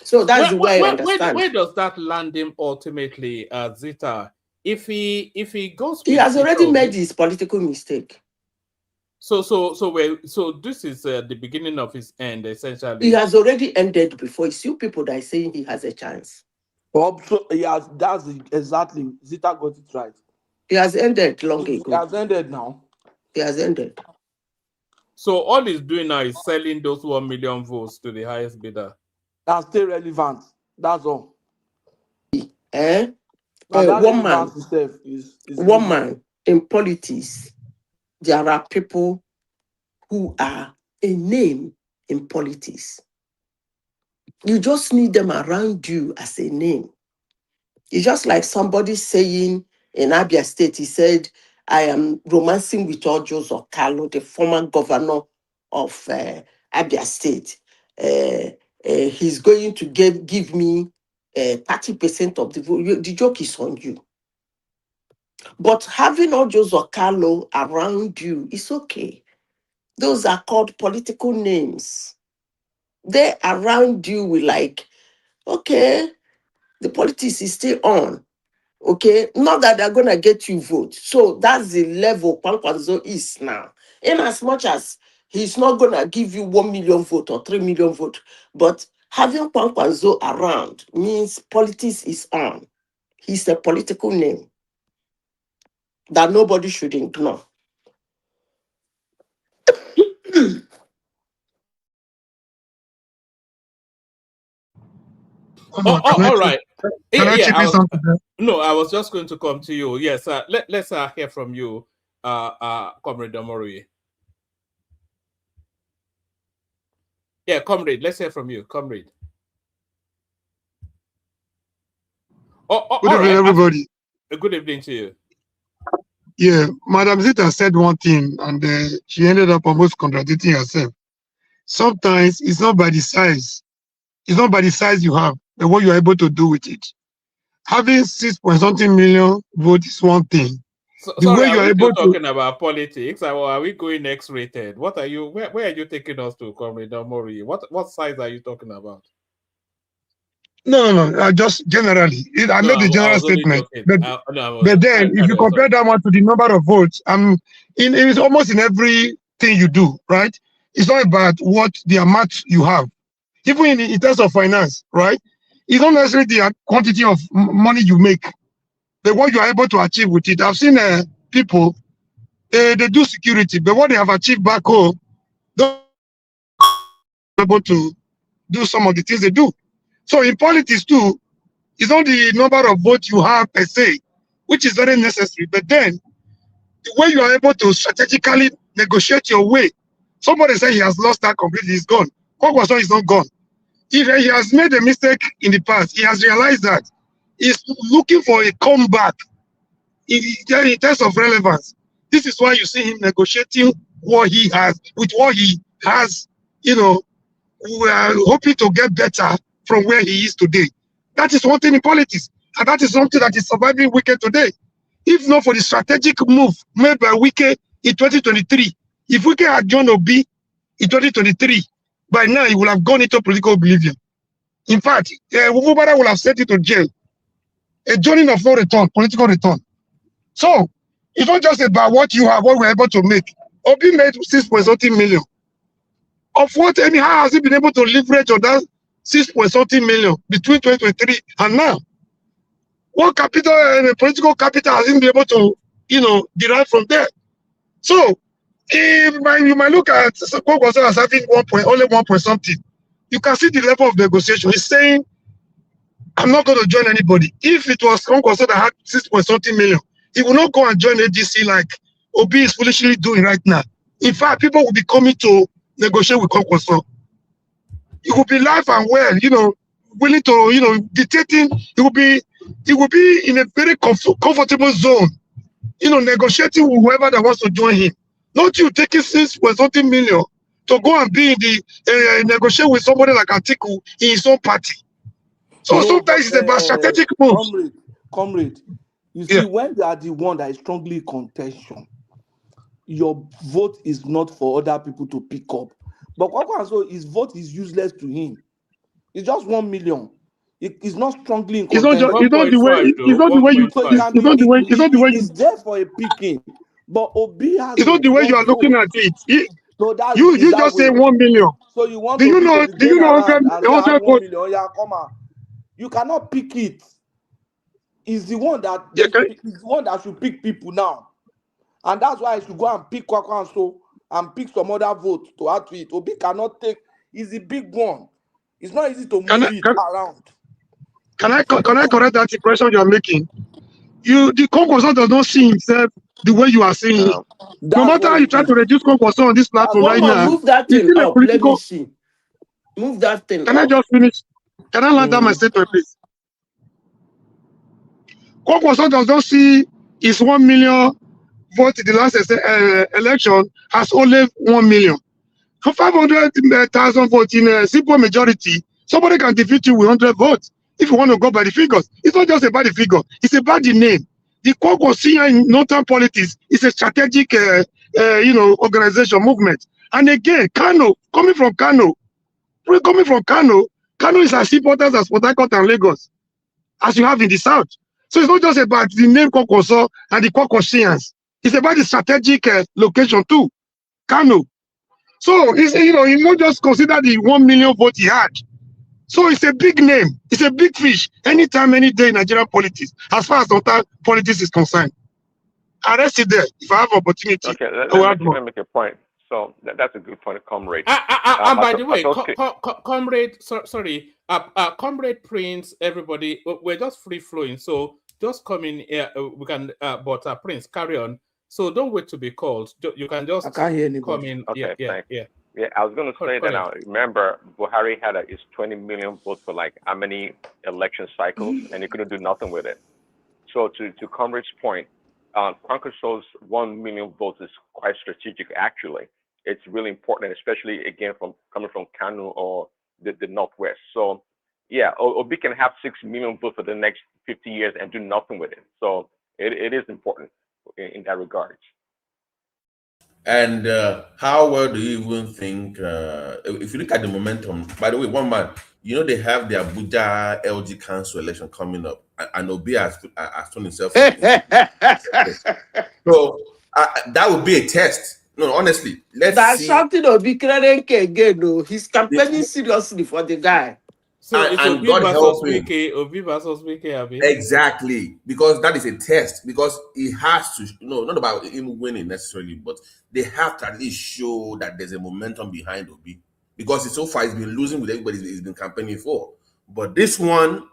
So that's the way I understand. Where does that land him ultimately, Zita? If he goes, he has already made his political mistake. So this is the beginning of his end, essentially. He has already ended before. It's you people that are saying he has a chance. Well, so that's exactly. Zita got it right. He has ended long ago. He has ended now. He has ended. So all he's doing now is selling those 1 million votes to the highest bidder. And stay relevant. That's all. One man in politics, there are people who are a name in politics. You just need them around you as a name. It's just like somebody saying in Abia State, he said, I am romancing with Joseph Okalo, the former governor of Abia State. He's going to give me 30% of the vote. The joke is on you. But having all Joseph Okalo around you is okay. Those are called political names. They're around you with like, okay, the politics is still on. Okay, not that they're gonna get you vote. So that's the level Kwankwaso is now. In as much as he's not gonna give you 1 million vote or 3 million vote, but having Kwankwaso around means politics is on. He's a political name that nobody should ignore. All right. Can I chip in something? No, I was just going to come to you. Yes, let's hear from you, Comrade Omori. Yeah, Comrade, let's hear from you, Comrade. Good evening, everybody. Good evening to you. Yeah, Madam Zita said one thing, and she ended up almost contradicting herself. Sometimes it's not by the size. It's not by the size you have, but what you're able to do with it. Having 6-point-something million votes is one thing. Sorry, are we talking about politics, or are we going X-rated? What are you? Where are you taking us to, Comrade Omori? What size are you talking about? No. Just generally, I made the general statement. But then, if you compare that one to the number of votes, it's almost in everything you do, right? It's not about what the amount you have, even in terms of finance, right? It's not necessarily the quantity of money you make, but what you are able to achieve with it. I've seen people, they do security, but what they have achieved back home, they're able to do some of the things they do. So in politics too, it's not the number of votes you have per se, which is very necessary, but then the way you are able to strategically negotiate your way. Somebody said he has lost that completely, he's gone. Kwakwaso is not gone. If he has made a mistake in the past, he has realized that he's looking for a comeback in terms of relevance. This is why you see him negotiating what he has with what he has. We are hoping to get better from where he is today. That is one thing in politics, and that is something that is surviving Wike today. If not for the strategic move made by Wike in 2023, if Wike had joined Obi in 2023, by now he would have gone into political oblivion. In fact, Wubara would have sent it to jail. A journey of no return, political return. So, it's not just about what you have, what we're able to make. Obi made 6-point-something million. Of what, how has he been able to leverage on that 6-point-something million between 2023 and now? What capital and political capital has he been able to, derive from there? So, you might look at Kwakwaso as having only 1 point something. You can see the level of negotiation. He's saying, I'm not going to join anybody. If it was Kwakwaso that had 6-point-something million, he will not go and join AGC like Obi is foolishly doing right now. In fact, people will be coming to negotiate with Kwakwaso. He will be live and well, willing to, dictating. He will be in a very comfortable zone, negotiating with whoever that wants to join him. Not you taking 6-point-something million to go and be in the negotiate with somebody like Atiku in his own party. So sometimes it's about strategic moves. Comrade, you see, when they are the one that is strongly in contention, your vote is not for other people to pick up. But Kwakwaso, his vote is useless to him. It's just 1 million. It's not strongly in contention. It's not the way. It's not the way. It's there for a picking. But Obi has It's not the way you are looking vote. at it. So that's You that just way. say 1 million. So you want Do you Obi know? to be Do you going know around 100 and say I have 1 votes? million? Yeah, come on. You cannot pick it. It's the one that it's the one that should pick people now. And that's why I should go and pick Kwakwanso and pick some other vote to add to it. Obi cannot take, it's the big one. It's not easy to move it around. Can I correct that impression you are making? The Concourse does not see himself the way you are seeing it. No matter how you try to reduce Concourse on this platform right now, move that it's thing still a up. Let me political. see. Move that thing Can up. I just finish? Can I land down my statement, please? Concourse does not see his 1 million vote in the last election as only 1 million. For 500,000 votes in a simple majority, somebody can defeat you with 100 votes. If you want to go by the figures, it's not just about the figure; it's about the name. The Concourse in northern politics is a strategic, organization movement. And again, Kano, coming from Kano is as important as Port Harcourt and Lagos, as you have in the south. So it's not just about the name Concourse and the Concoursians. It's about the strategic location too, Kano. So it's, you not just consider the 1 million vote he had. So it's a big name. It's a big fish. Anytime, any day in Nigerian politics, as far as total politics is concerned. I rest it there. If I have opportunity, Okay, let me make a point. So that's a good point, comrade. And by the way, comrade, sorry, comrade Prince, everybody, we're just free flowing. So just come in here. We can, but Prince, carry on. So don't wait to be called. You can just come in. Okay, thanks. Yeah. I was going to say that now. Remember, Buhari had his 20 million votes for like how many election cycles, and he couldn't do nothing with it. So to comrade's point, Concourse's 1 million votes is quite strategic. Actually, it's really important, especially again coming from Kano or the Northwest. So yeah, Obi can have 6 million votes for the next 50 years and do nothing with it. So it is important in that regard. And how well do you even think, if you look at the momentum, by the way, one man, they have the Abuja LG Council election coming up, and Obi has shown himself. So that would be a test. No, honestly, That's something Obi Krerenke again, though. He's campaigning seriously for the guy. So it's and Obi God versus help him. Obi versus Wike, Abi. Exactly, because that is a test. Because he has to, not about him winning necessarily, but they have to at least show that there's a momentum behind Obi. Because so far he's been losing with everybody he's been campaigning for. But this one,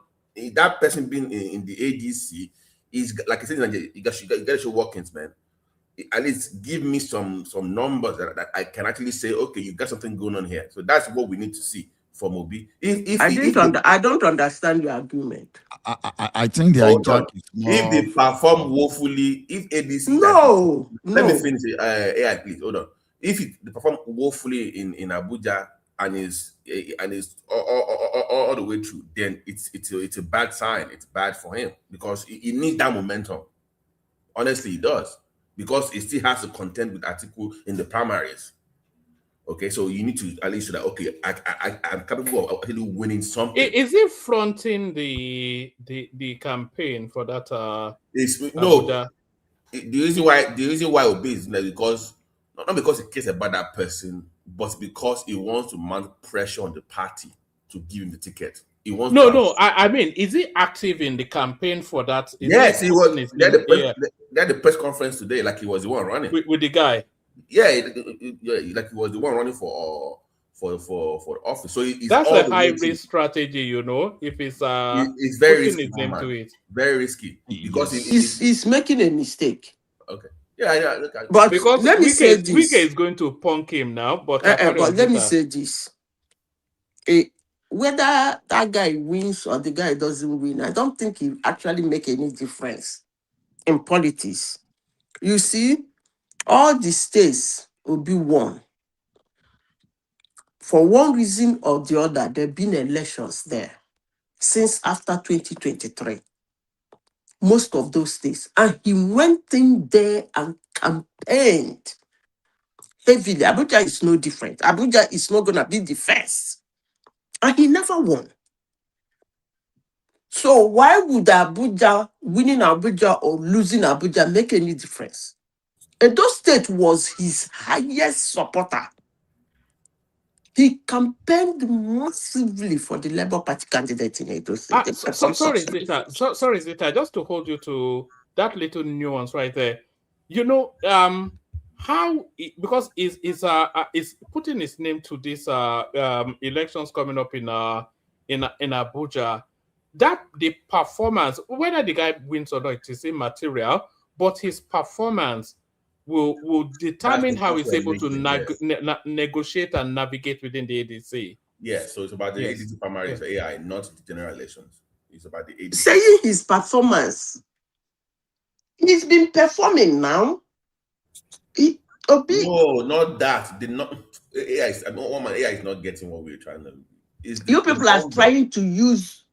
that person being in the ADC is, like I said, you got to show workings, man. At least give me some numbers that I can actually say, okay, you got something going on here. So that's what we need to see from Obi. I don't understand your argument. I think the hijack is more. If they perform woefully, if ADC, let me finish it. AI, please hold on. If they perform woefully in Abuja and is all the way through, then it's a bad sign. It's bad for him because he needs that momentum. Honestly, he does, because he still has to contend with Atiku in the primaries. Okay, so you need to at least show that, okay, I'm capable of actually winning something. Is he fronting the campaign for that? No. The reason why Obi is because not because he cares about that person, but because he wants to mount pressure on the party to give him the ticket. He wants. I mean, is he active in the campaign for that? Yes, he was. They had the press conference today, like he was the one running with the guy. Yeah, like he was the one running for office. So that's a hybrid strategy, If it's very risky, into it. Very risky because he's making a mistake. Okay. Yeah. But because let me say this. Wike is going to punk him now. But let me say this. Whether that guy wins or the guy doesn't win, I don't think it actually make any difference in politics. You see, all the states will be won. For one reason or the other, there have been elections there since after 2023. Most of those states. And he went in there and campaigned heavily. Abuja is no different. Abuja is not going to be the first. And he never won. So why would winning Abuja or losing Abuja make any difference? Edo State was his highest supporter. He campaigned massively for the Labour Party candidate in Edo State. Sorry, Zita, just to hold you to that little nuance right there. You know, because is putting his name to this elections coming up in Abuja, that the performance, whether the guy wins or not, it is immaterial, but his performance will determine how he's able to negotiate and navigate within the ADC. Yes, so it's about the ADC primaries for AI, not the general elections. It's about the ADC. Saying his performance, he's been performing now. No, not that. AI is not getting what we're trying to. You people are trying to use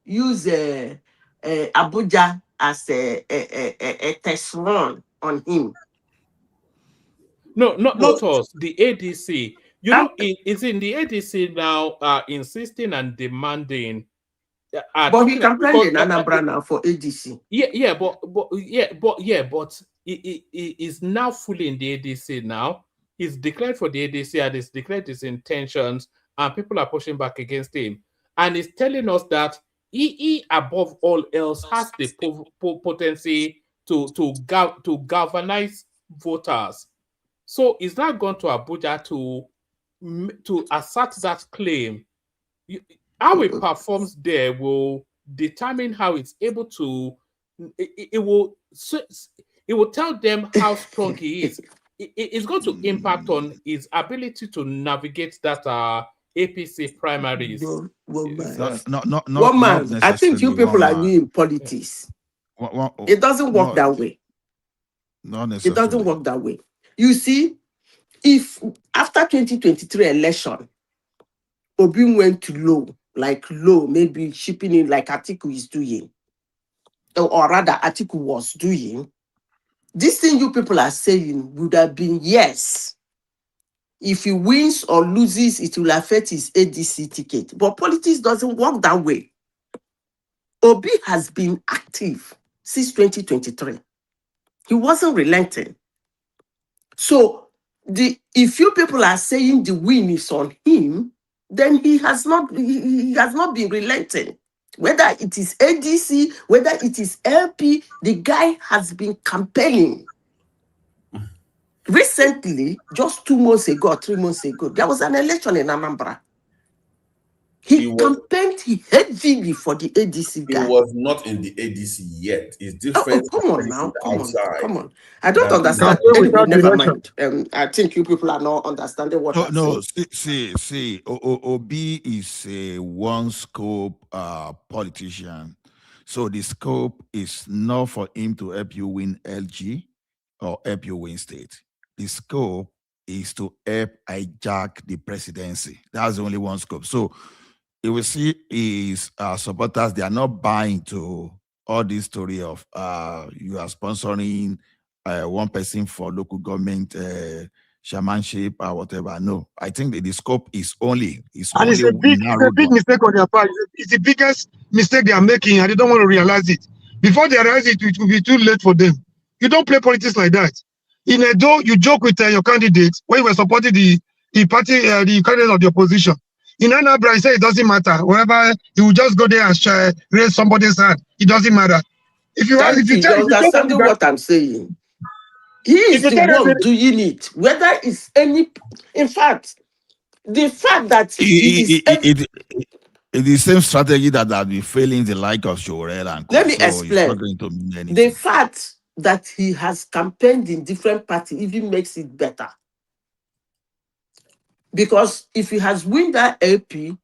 Abuja as a test run on him. No, not us. The ADC. You know, it's in the ADC now insisting and demanding. But he campaigned in Anambra now for ADC. But he is now fully in the ADC now. He's declared for the ADC and he's declared his intentions, and people are pushing back against him. And he's telling us that he above all else has the potency to galvanize voters. So he's not gone to Abuja to assert that claim. How it performs there will determine how it's able to. It will tell them how strong he is. It's going to impact on his ability to navigate that APC primaries. I think you people are new in politics. It doesn't work that way. It doesn't work that way. You see, if after 2023 election, Obi went to low, maybe shipping in like Atiku is doing, or rather Atiku was doing, this thing you people are saying would have been yes. If he wins or loses, it will affect his ADC ticket. But politics doesn't work that way. Obi has been active since 2023. He wasn't relenting. So if you people are saying the win is on him, then he has not been relenting. Whether it is ADC, whether it is LP, the guy has been campaigning. Recently, just 2 months ago or 3 months ago, there was an election in Anambra. He campaigned heavily for the ADC guy. He was not in the ADC yet. It's different. Come on now. Come on. I don't understand. Anyway, never mind. I think you people are not understanding what I'm saying. See, Obi is a one-scope politician. So the scope is not for him to help you win LG or help you win state. The scope is to help hijack the presidency. That's only one scope. So you will see his supporters, they are not buying to all this story of you are sponsoring one person for local government chairmanship or whatever. No, I think that the scope is only it's a big mistake on their part. It's the biggest mistake they are making, and they don't want to realize it. Before they realize it, it will be too late for them. You don't play politics like that. In Edo, you joke with your candidates when you were supporting the party, the candidate of the opposition. In Anambra, he said it doesn't matter. Wherever he will just go there and raise somebody's hand. It doesn't matter. If you understand what I'm saying, he is the one doing it. Whether it's any, in fact, the fact that it's the same strategy that has been failing the like of Shorel and let me explain. The fact that he has campaigned in different parties even makes it better. Because if he has win that LP,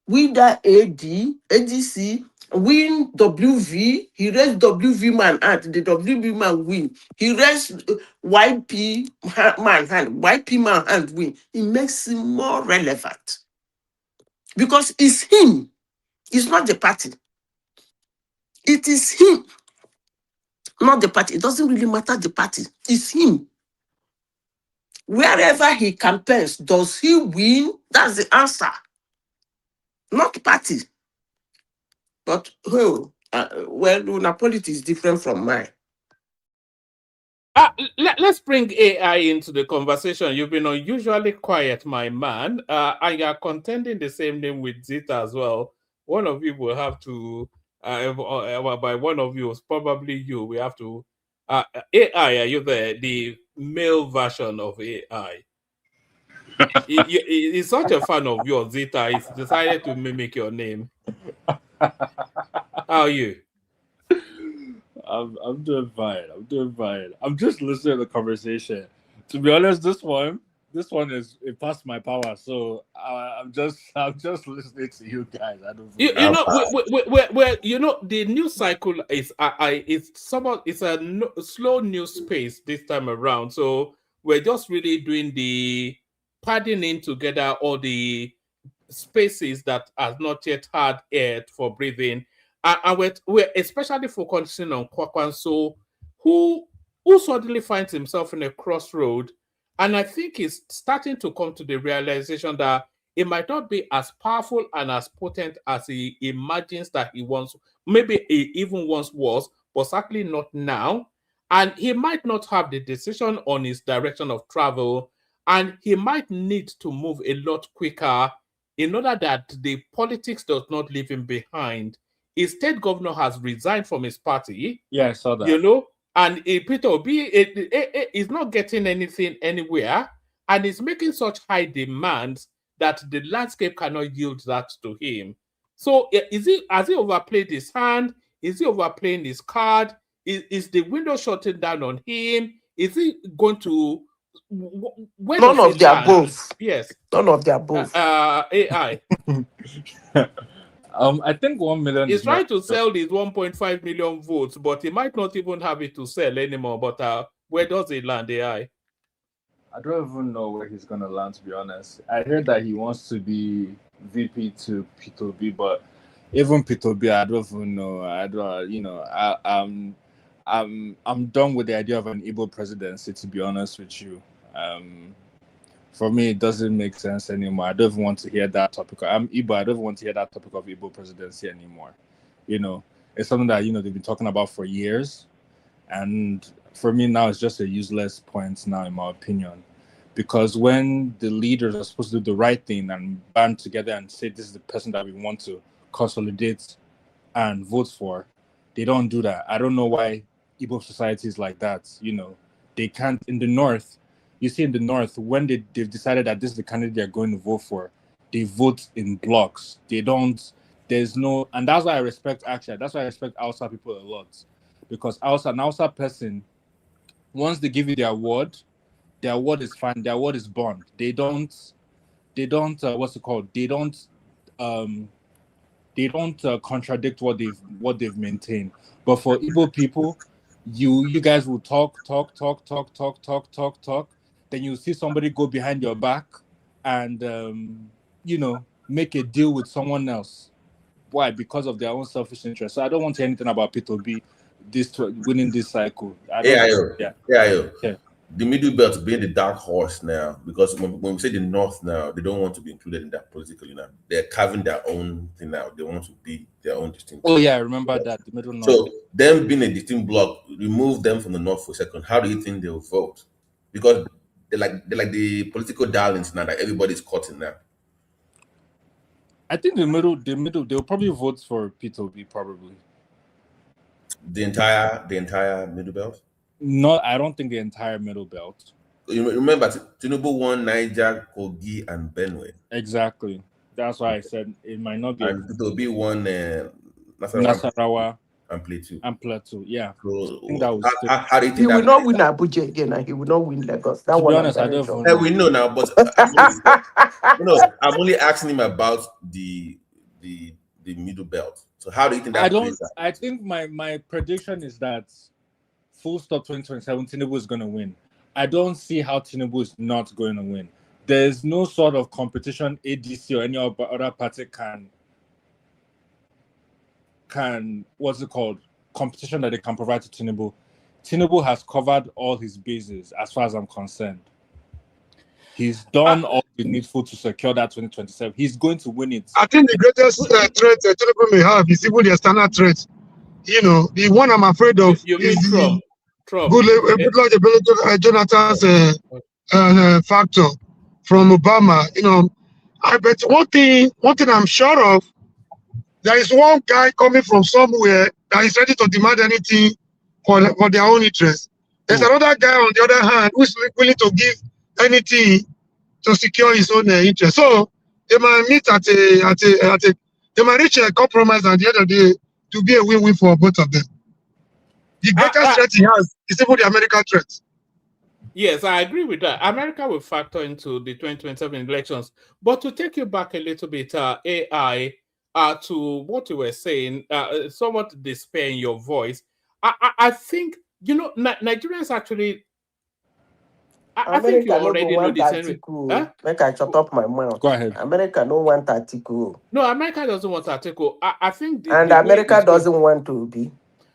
win that ADC, win WV, he raised WV man hand, the WV man win. He raised YP man hand win. It makes him more relevant. Because it's him. It's not the party. It is him. Not the party. It doesn't really matter the party. It's him. Wherever he campaigns, does he win? That's the answer. Not party. But, well, politics is different from mine. Let's bring AI into the conversation. You've been unusually quiet, my man, and you're contending the same name with Zita as well. One of you will have to, by one of you, probably you, we have to. AI, are you there? The male version of AI. He's such a fan of yours, Zita. He's decided to mimic your name. How are you? I'm doing fine. I'm doing fine. I'm just listening to the conversation. To be honest, this one is it passed my power. So I'm just listening to you guys. I don't. You know, you know, the news cycle is it's a slow news space this time around. So we're just really doing the padding in together all the spaces that has not yet had air for breathing, and we're especially focusing on Kwakwanso, who suddenly finds himself in a crossroad, and I think he's starting to come to the realization that it might not be as powerful and as potent as he imagines that he once, maybe he even once was, but certainly not now. And he might not have the decision on his direction of travel, and he might need to move a lot quicker in order that the politics does not leave him behind. His state governor has resigned from his party. Yeah, I saw that. You know, and Peter Obi is not getting anything anywhere, and is making such high demands that the landscape cannot yield that to him. So has he overplayed his hand? Is he overplaying his card? Is the window shutting down on him? Is he going to none of the above? Yes, none of the above. AI. I think 1 million. He's trying to sell these 1.5 million votes, but he might not even have it to sell anymore. But where does he land, AI? I don't even know where he's gonna land, to be honest. I heard that he wants to be VP to P2B, but even P2B, I don't even know. I don't, you know, I'm done with the idea of an Igbo presidency, to be honest with you. For me, it doesn't make sense anymore. I don't even want to hear that topic. I'm Igbo. I don't even want to hear that topic of Igbo presidency anymore. You know, it's something that, you know, they've been talking about for years. And for me now, it's just a useless point now, in my opinion. Because when the leaders are supposed to do the right thing and band together and say this is the person that we want to consolidate and vote for, they don't do that. I don't know why Igbo society is like that. You know, they can't. In the North, you see in the North, when they've decided that this is the candidate they're going to vote for, they vote in blocks. They don't, there's no, and that's why I respect, actually, that's why I respect Hausa people a lot. Because an Hausa person, once they give you their word is fine, their word is bond. They don't, what's it called? They don't contradict what they've maintained. But for Igbo people, you guys will talk. Then you see somebody go behind your back and you know, make a deal with someone else. Why? Because of their own selfish interest. So I don't want to hear anything about P2B winning this cycle. The middle belt being the dark horse now, because when we say the North now, they don't want to be included in that politically now. They're carving their own thing now. They want to be their own distinct. Oh yeah, I remember that. The middle North. So them being a distinct block, remove them from the North for a second. How do you think they'll vote? Because they're like the political darlings now that everybody's caught in now. I think the middle, they'll probably vote for P2B, probably. The entire middle belt? No, I don't think the entire middle belt. You remember, Tinubu won Niger, Kogi, and Benue. Exactly. That's why I said it might not be. And P2B won Nasarawa and Plateau. Yeah. So, I think that was how do you think he will not win Abuja again, and he will not win Lagos. That to one, be honest, I don't know. Yeah, we know now, but I'm only asking him about the middle belt. So how do you think that? I think my prediction is that full stop 2027 Tinubu is going to win. I don't see how Tinubu is not going to win. There's no sort of competition ADC or any other party can what's it called? Competition that they can provide to Tinubu. Tinubu has covered all his bases as far as I'm concerned. He's done all the needful to secure that 2027. He's going to win it. I think the greatest threat Tinubu may have is even the external threat. You know, the one I'm afraid of you is mean Jonathan's factor from Obama. I bet one thing I'm sure of, there is one guy coming from somewhere that is ready to demand anything for their own interest. There's another guy on the other hand who's willing to give anything to secure his own interest. So they might meet they might reach a compromise at the end of the day to be a win-win for both of them. The greatest threat he has is even the American threat. Yes, I agree with that. America will factor into the 2027 elections. But to take you back a little bit, AI, to what you were saying, somewhat despair in your voice. I think, Nigerians actually, I think you already know this anyway. Make I shut up my mouth. Go ahead. America don't want article. No, America doesn't want article. I think America doesn't want to be.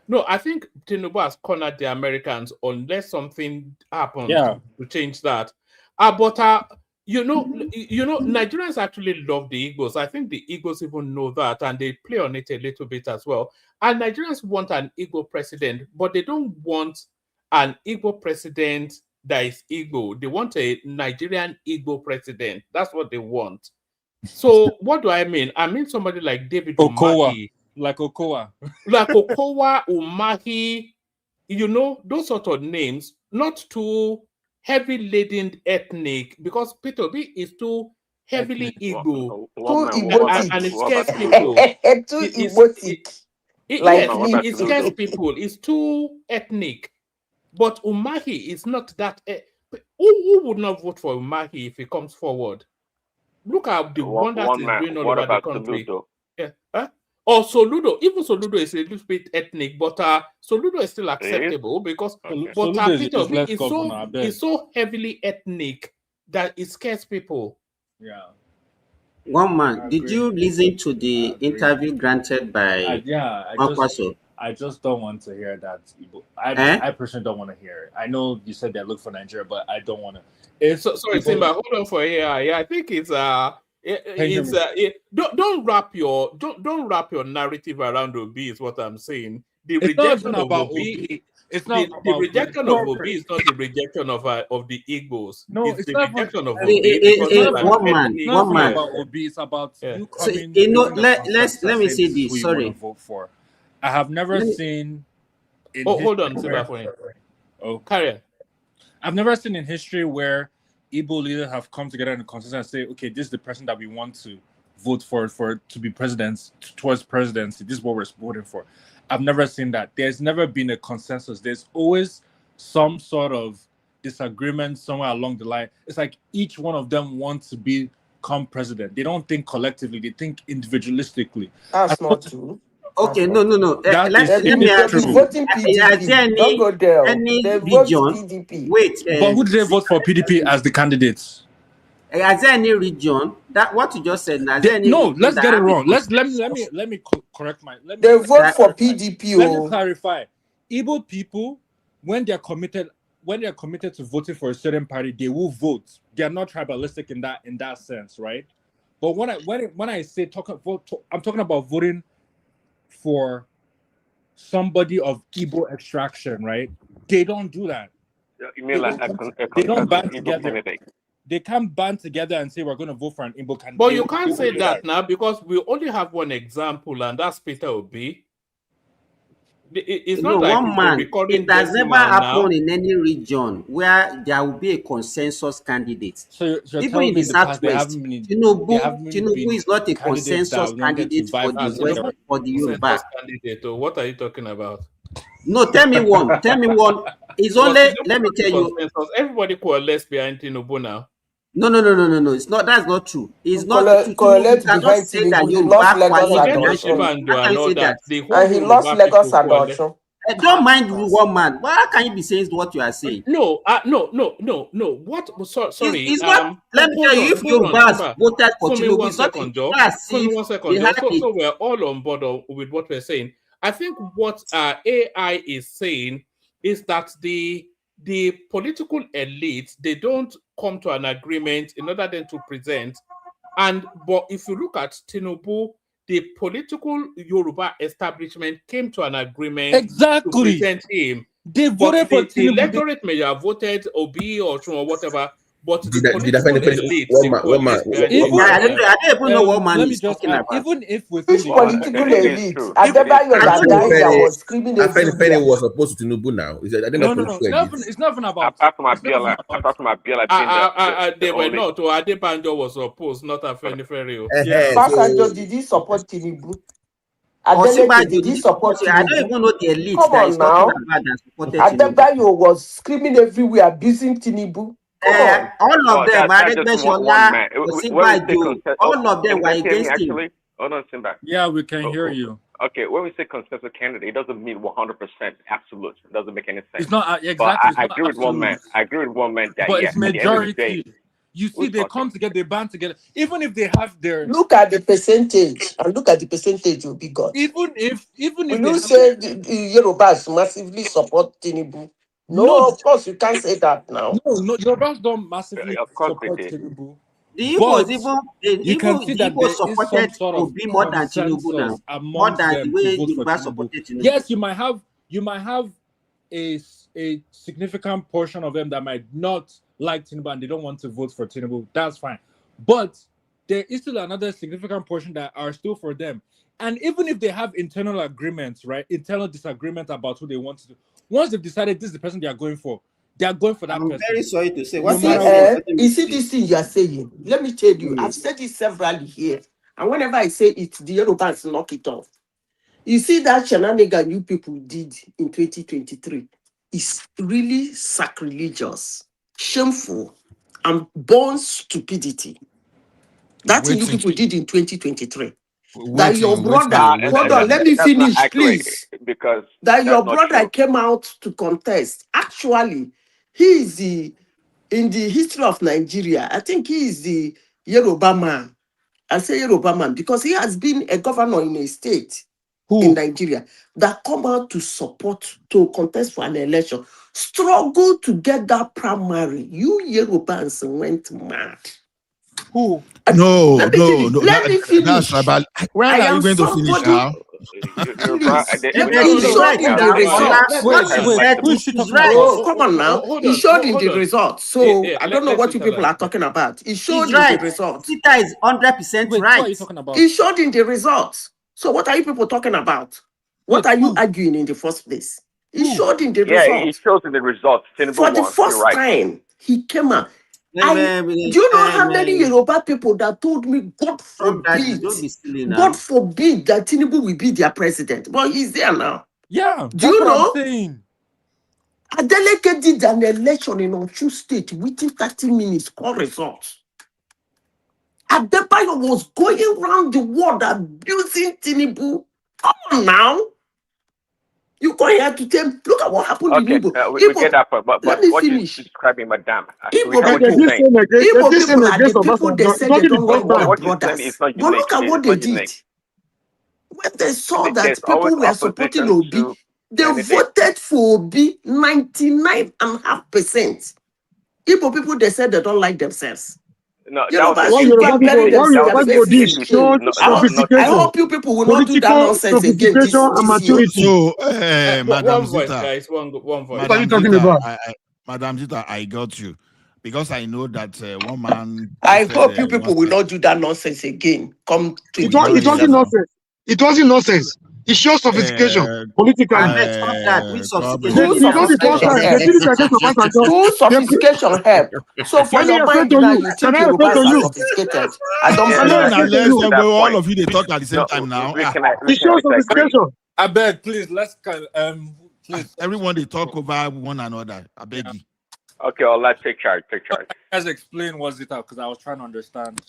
No, I think Tinubu has cornered the Americans unless something happens to change that. But Nigerians actually love the Igbos. I think the Igbos even know that, and they play on it a little bit as well. And Nigerians want an Igbo president, but they don't want an Igbo president that is Igbo. They want a Nigerian Igbo president. That's what they want. So what do I mean? I mean somebody like David Umahi. Like Okowa. Like Okowa, Umahi, those sort of names, not too heavy laden ethnic, because Peter B is too heavily Igbo. And it scares people. It scares people. It's too ethnic. But Umahi is not that. Who would not vote for Umahi if he comes forward? Look at the wonders he's doing all over the country. Yeah. Huh? Or Soludo, even Soludo is a little bit ethnic, but Soludo is still acceptable because Peter is so heavily ethnic that it scares people. Yeah. One man, did you listen to the interview granted by I just don't want to hear that. I personally don't want to hear it. I know you said they look for Nigeria, but I don't want to. Sorry, Simba, hold on for here. Yeah, I think it's don't wrap your narrative around Obi is what I'm saying. The rejection of Obi is not the rejection of Obi is not the rejection of the Igbos. No, it's the rejection of Obi. One man. About Obi, it's about you coming. Let me say this. Sorry. Vote for. I have never seen. Hold on, Simba. Oh, carry on. I've never seen in history where Igbo leaders have come together in a consensus and say, okay, this is the person that we want to vote for to be president, towards presidency. This is what we're voting for. I've never seen that. There's never been a consensus. There's always some sort of disagreement somewhere along the line. It's like each one of them wants to become president. They don't think collectively. They think individualistically. That's not true. Okay, no. Let me ask you. Voting PDP. Don't go there. Any region? PDP. Wait. But who did they vote for PDP as the candidates? Is there any region that what you just said? Let's get it wrong. Let me correct my. They vote for PDP. Let me clarify. Igbo people, when they're committed to voting for a certain party, they will vote. They are not tribalistic in that sense, right? But when I say I'm talking about voting for somebody of Igbo extraction, right? They don't do that. You mean they don't band together. They can't band together and say we're going to vote for an Igbo candidate. But you can't say that now because we only have one example, and that's Peter Obi. It's not like one man. It has never happened in any region where there will be a consensus candidate. So even in the Southwest, Tinubu is not a consensus candidate for the West, for the Yoruba. What are you talking about? No, tell me one. It's only. Let me tell you. Everybody coalesce behind Tinubu now. No. It's not. That's not true. It's not true. You cannot say that you lost Lagos and he lost Lagos adoption. Don't mind one man. Why can you be saying what you are saying? No. What? Sorry. It's not. Let me tell you, if you voted for Tinubu, it's not. So we're all on board with what we're saying. I think what AI is saying is that the political elites, they don't come to an agreement in order then to present. But if you look at Tinubu, the political Yoruba establishment came to an agreement to present him. They voted for the electorate may have voted Obi or Trump or whatever, but the political elite, I don't even know what man is talking about. Even if which political elite, Adebayo that was screaming everywhere. was opposed to Tinubu now. It's not even about. Apart from Abiola, they were not. Or Adebanjo was opposed, not Afenifere. Obasanjo, did he support Tinubu? Adeleke, did he support Tinubu? I don't even know the elite Come that on is now. talking about that supported Tinubu. Adebayo was screaming everywhere, abusing Tinubu. All of them, all of them were against him. Hold on, Simba. Yeah, we can hear you. Okay, when we say consensus candidate, it doesn't mean 100% absolute. It doesn't make any sense. It's not exactly. But I agree with one man. I agree with one man that but it's majority. You see, they come together, they band together. Even if they have their look at the percentage, and look at the percentage will be got. Even if you say the Yorubas massively support Tinubu. No, of course you can't say that now. No, Yorubas don't massively support Tinubu. The Igbos even supported Obi more than Tinubu now. More than the way Yoruba supported Tinubu. Yes, you might have a significant portion of them that might not like Tinubu and they don't want to vote for Tinubu. That's fine. But there is still another significant portion that are still for them. And even if they have internal agreements, right? Internal disagreement about who they want to do. Once they've decided this is the person they are going for that person. I'm very sorry to say. You see this thing you are saying? Let me tell you, I've said it severally here. And whenever I say it, the Yorubans knock it off. You see that shenanigan you people did in 2023 is really sacrilegious, shameful, and born stupidity. That's what you people did in 2023. That your brother, hold on, let me finish, please. Because that your brother came out to contest. Actually, he is in the history of Nigeria, I think he is the Yoruba man. I say Yoruba man because he has been a governor in a state in Nigeria that come out to contest for an election, struggle to get that primary. You Yorubans went mad. Who? No. Let me finish. When are you going to finish now? He showed in the results. Come on now. He showed in the results. So I don't know what you people are talking about. He showed in the results. Sita is 100% right. What are you talking about? He showed in the results. So what are you people talking about? What are you arguing in the first place? He showed in the results. Yeah, he shows in the results. For the first time, he came out. Do you know how many Yoruba people that told me, God forbid that Tinubu will be their president? But he's there now. Yeah. Do you know? Adeleke did an election in Osun State within 30 minutes, call results. Adebayo was going around the world abusing Tinubu. Come on now. You go here to tell me, look at what happened in Igbo. We get that part, but let me what finish. You're describing, madam. Igbo people are the people they said they don't like their brothers. But look at what they did. When they saw that people were supporting Obi, they voted for Obi 99.5%. Igbo people, they said they don't like themselves. No, I hope you people will not do that nonsense again. This so, Madam one voice, Zita, guys. One voice. What are you talking about? Madam Zita, I got you. Because I know that one man... I hope you people will not do that nonsense again. Come to it wasn't nonsense. It wasn't nonsense. It shows sophistication politically. Whose sophistication help? So for your mind now, you think you're sophisticated. I don't believe all of you they talk at the same time now. It shows sophistication. I beg, please, let's please. Everyone they talk over one another. I beg you. Okay, well, let's take charge. Let's explain what's it out because I was trying to understand.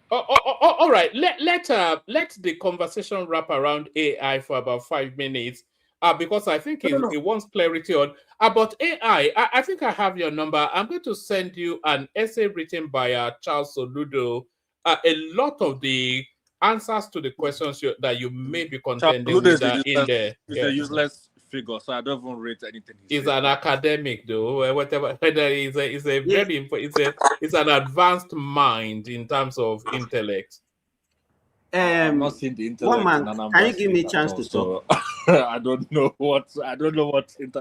All right. Let the conversation wrap around AI for about 5 minutes, because I think it wants clarity on about AI. I think I have your number. I'm going to send you an essay written by Charles Soludo. A lot of the answers to the questions that you may be contending with are in there. It's a useless figure, so I don't even rate anything. He's an academic, though. Whatever. It's an advanced mind in terms of intellect. I'm not seeing the intellect. One man, can you give me a chance to talk? I don't know what.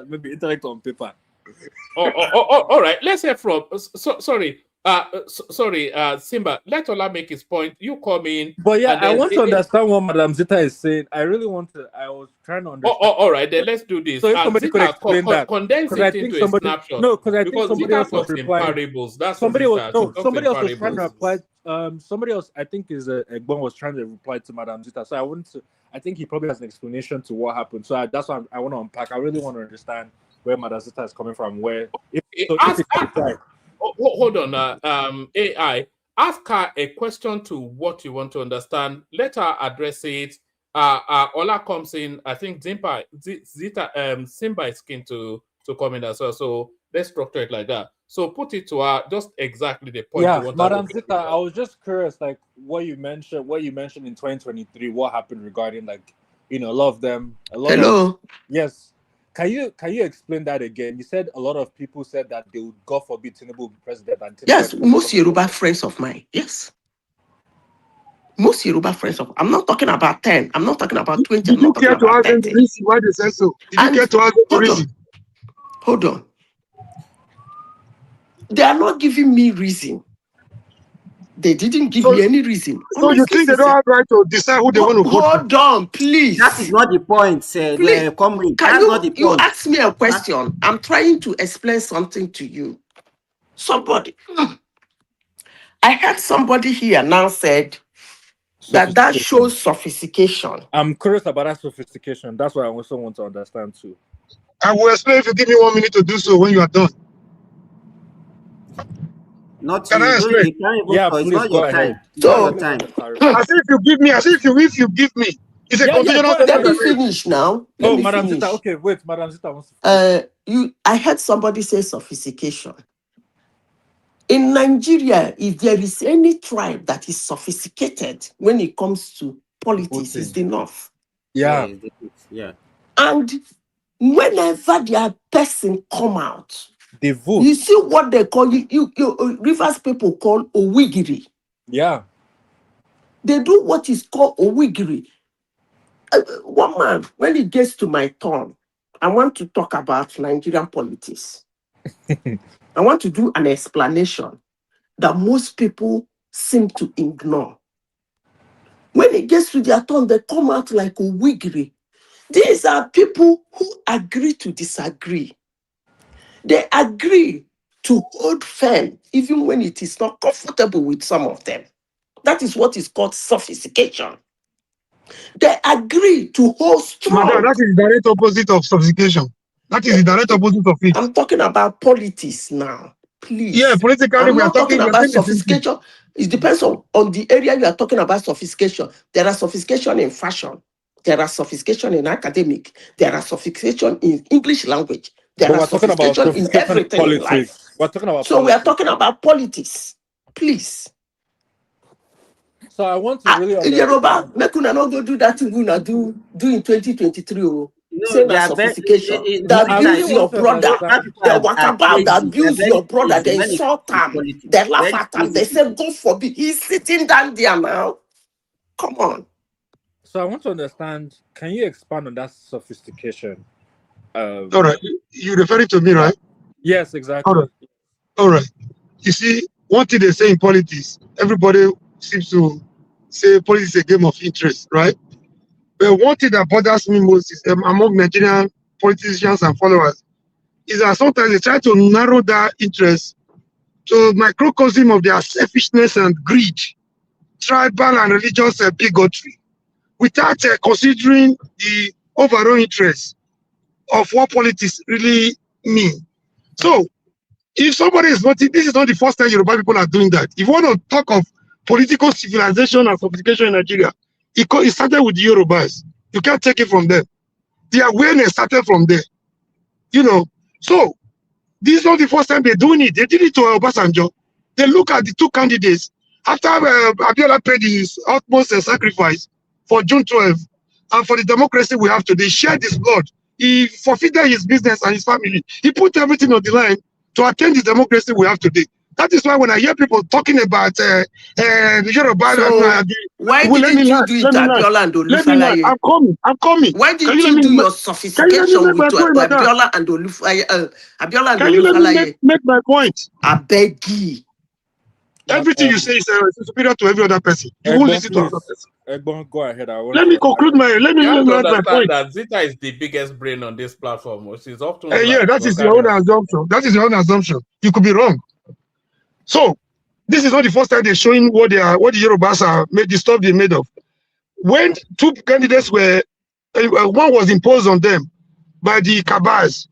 Maybe intellect on paper. All right. Let's hear from. Sorry. Simba. Let Ola make his point. You come in. But yeah, I want to understand what Madam Zita is saying. I really want to. I was trying to understand. All right. Then let's do this. So if somebody could explain that, condense it into a snapshot. No, because I think somebody else was replying. Parables. That's somebody else was trying to reply. Somebody else, I think, is Egbon was trying to reply to Madam Zita. So I want to. I think he probably has an explanation to what happened. So that's what I want to unpack. I really want to understand where Madam Zita is coming from. Hold on. AI. Ask her a question to what you want to understand. Let her address it. Ola comes in. I think Simba is keen to come in as well. So let's structure it like that. So put it to her just exactly the point. Yeah, you want Madam Zita, I was just curious, like what you mentioned in 2023. What happened regarding a lot of them. Yes. Can you explain that again? You said a lot of people said that they would, God forbid, Tinubu will be president. Yes, most Yoruba friends of mine. Yes. Most Yoruba friends of. I'm not talking about 10. I'm not talking about 20. Did you care to ask them the reason why they said so? Did you care to ask them the reason? Hold on. They are not giving me reason. They didn't give me any reason. So you think they don't have right to decide who they want to vote for? Hold on, please. That is not the point, sir. Please, you ask me a question. I'm trying to explain something to you. I heard somebody here now said that shows sophistication. I'm curious about that sophistication. That's what I also want to understand too. I will explain if you give me 1 minute to do so when you are done. Can I explain? Yeah, please go ahead. So, as if you give me, it's a conditional. Let me finish now. Madam Zita, okay, wait, Madam Zita wants to I heard somebody say sophistication. In Nigeria, if there is any tribe that is sophisticated when it comes to politics, it's the North. Yeah. And whenever their person come out, they vote. You see what they call you Rivers people call Owigiri. Yeah. They do what is called Owigiri. One man, when it gets to my turn, I want to talk about Nigerian politics. I want to do an explanation that most people seem to ignore. When it gets to their turn, they come out like Owigiri. These are people who agree to disagree. They agree to hold firm even when it is not comfortable with some of them. That is what is called sophistication. They agree to hold strong. Madam, that is the direct opposite of sophistication. That is the direct opposite of it. I'm talking about politics now. Please. Yeah, politically we are talking about sophistication. It depends on the area you are talking about sophistication. There are sophistication in fashion. There are sophistication in academic. There are sophistication in English language. There are sophistication in everything in life. We're talking about we are talking about politics. Please. So I want to really understand. Yoruba, make una not go do that thing una do in 2023. Same as sophistication. They abuse your brother. They walk about, they abuse your brother. They insult him. They laugh at him. They say, God forbid. He's sitting down there now. Come on. So I want to understand, can you expand on that sophistication? All right. You're referring to me, right? Yes, exactly. All right. You see, one thing they say in politics, everybody seems to say politics is a game of interest, right? But one thing that bothers me most is among Nigerian politicians and followers is that sometimes they try to narrow that interest to microcosm of their selfishness and greed, tribal and religious bigotry, without considering the overall interest of what politics really mean. So, if somebody is not, this is not the first time Yoruba people are doing that. If you want to talk of political civilization and sophistication in Nigeria, it started with the Yorubas. You can't take it from them. The awareness started from there. So this is not the first time they're doing it. They did it to Obasanjo. They look at the two candidates. After Abiola paid his utmost sacrifice for June 12 and for the democracy we have today, shared his blood. He forfeited his business and his family. He put everything on the line to attain the democracy we have today. That is why when I hear people talking about the Yoruba, So why didn't you do it to Abiola and Olufalaye? I'm coming. Why didn't you do your sophistication with Abiola and Olufalaye? Make my point. I beg you. Everything you say is superior to every other person. You won't listen to another person. Go ahead. Let me conclude my point. That Zita is the biggest brain on this platform. She's often that is your own assumption. That is your own assumption. You could be wrong. So this is not the first time they're showing what the Yorubas are made, the stuff they made of. When two candidates were, one was imposed on them by the Kabas,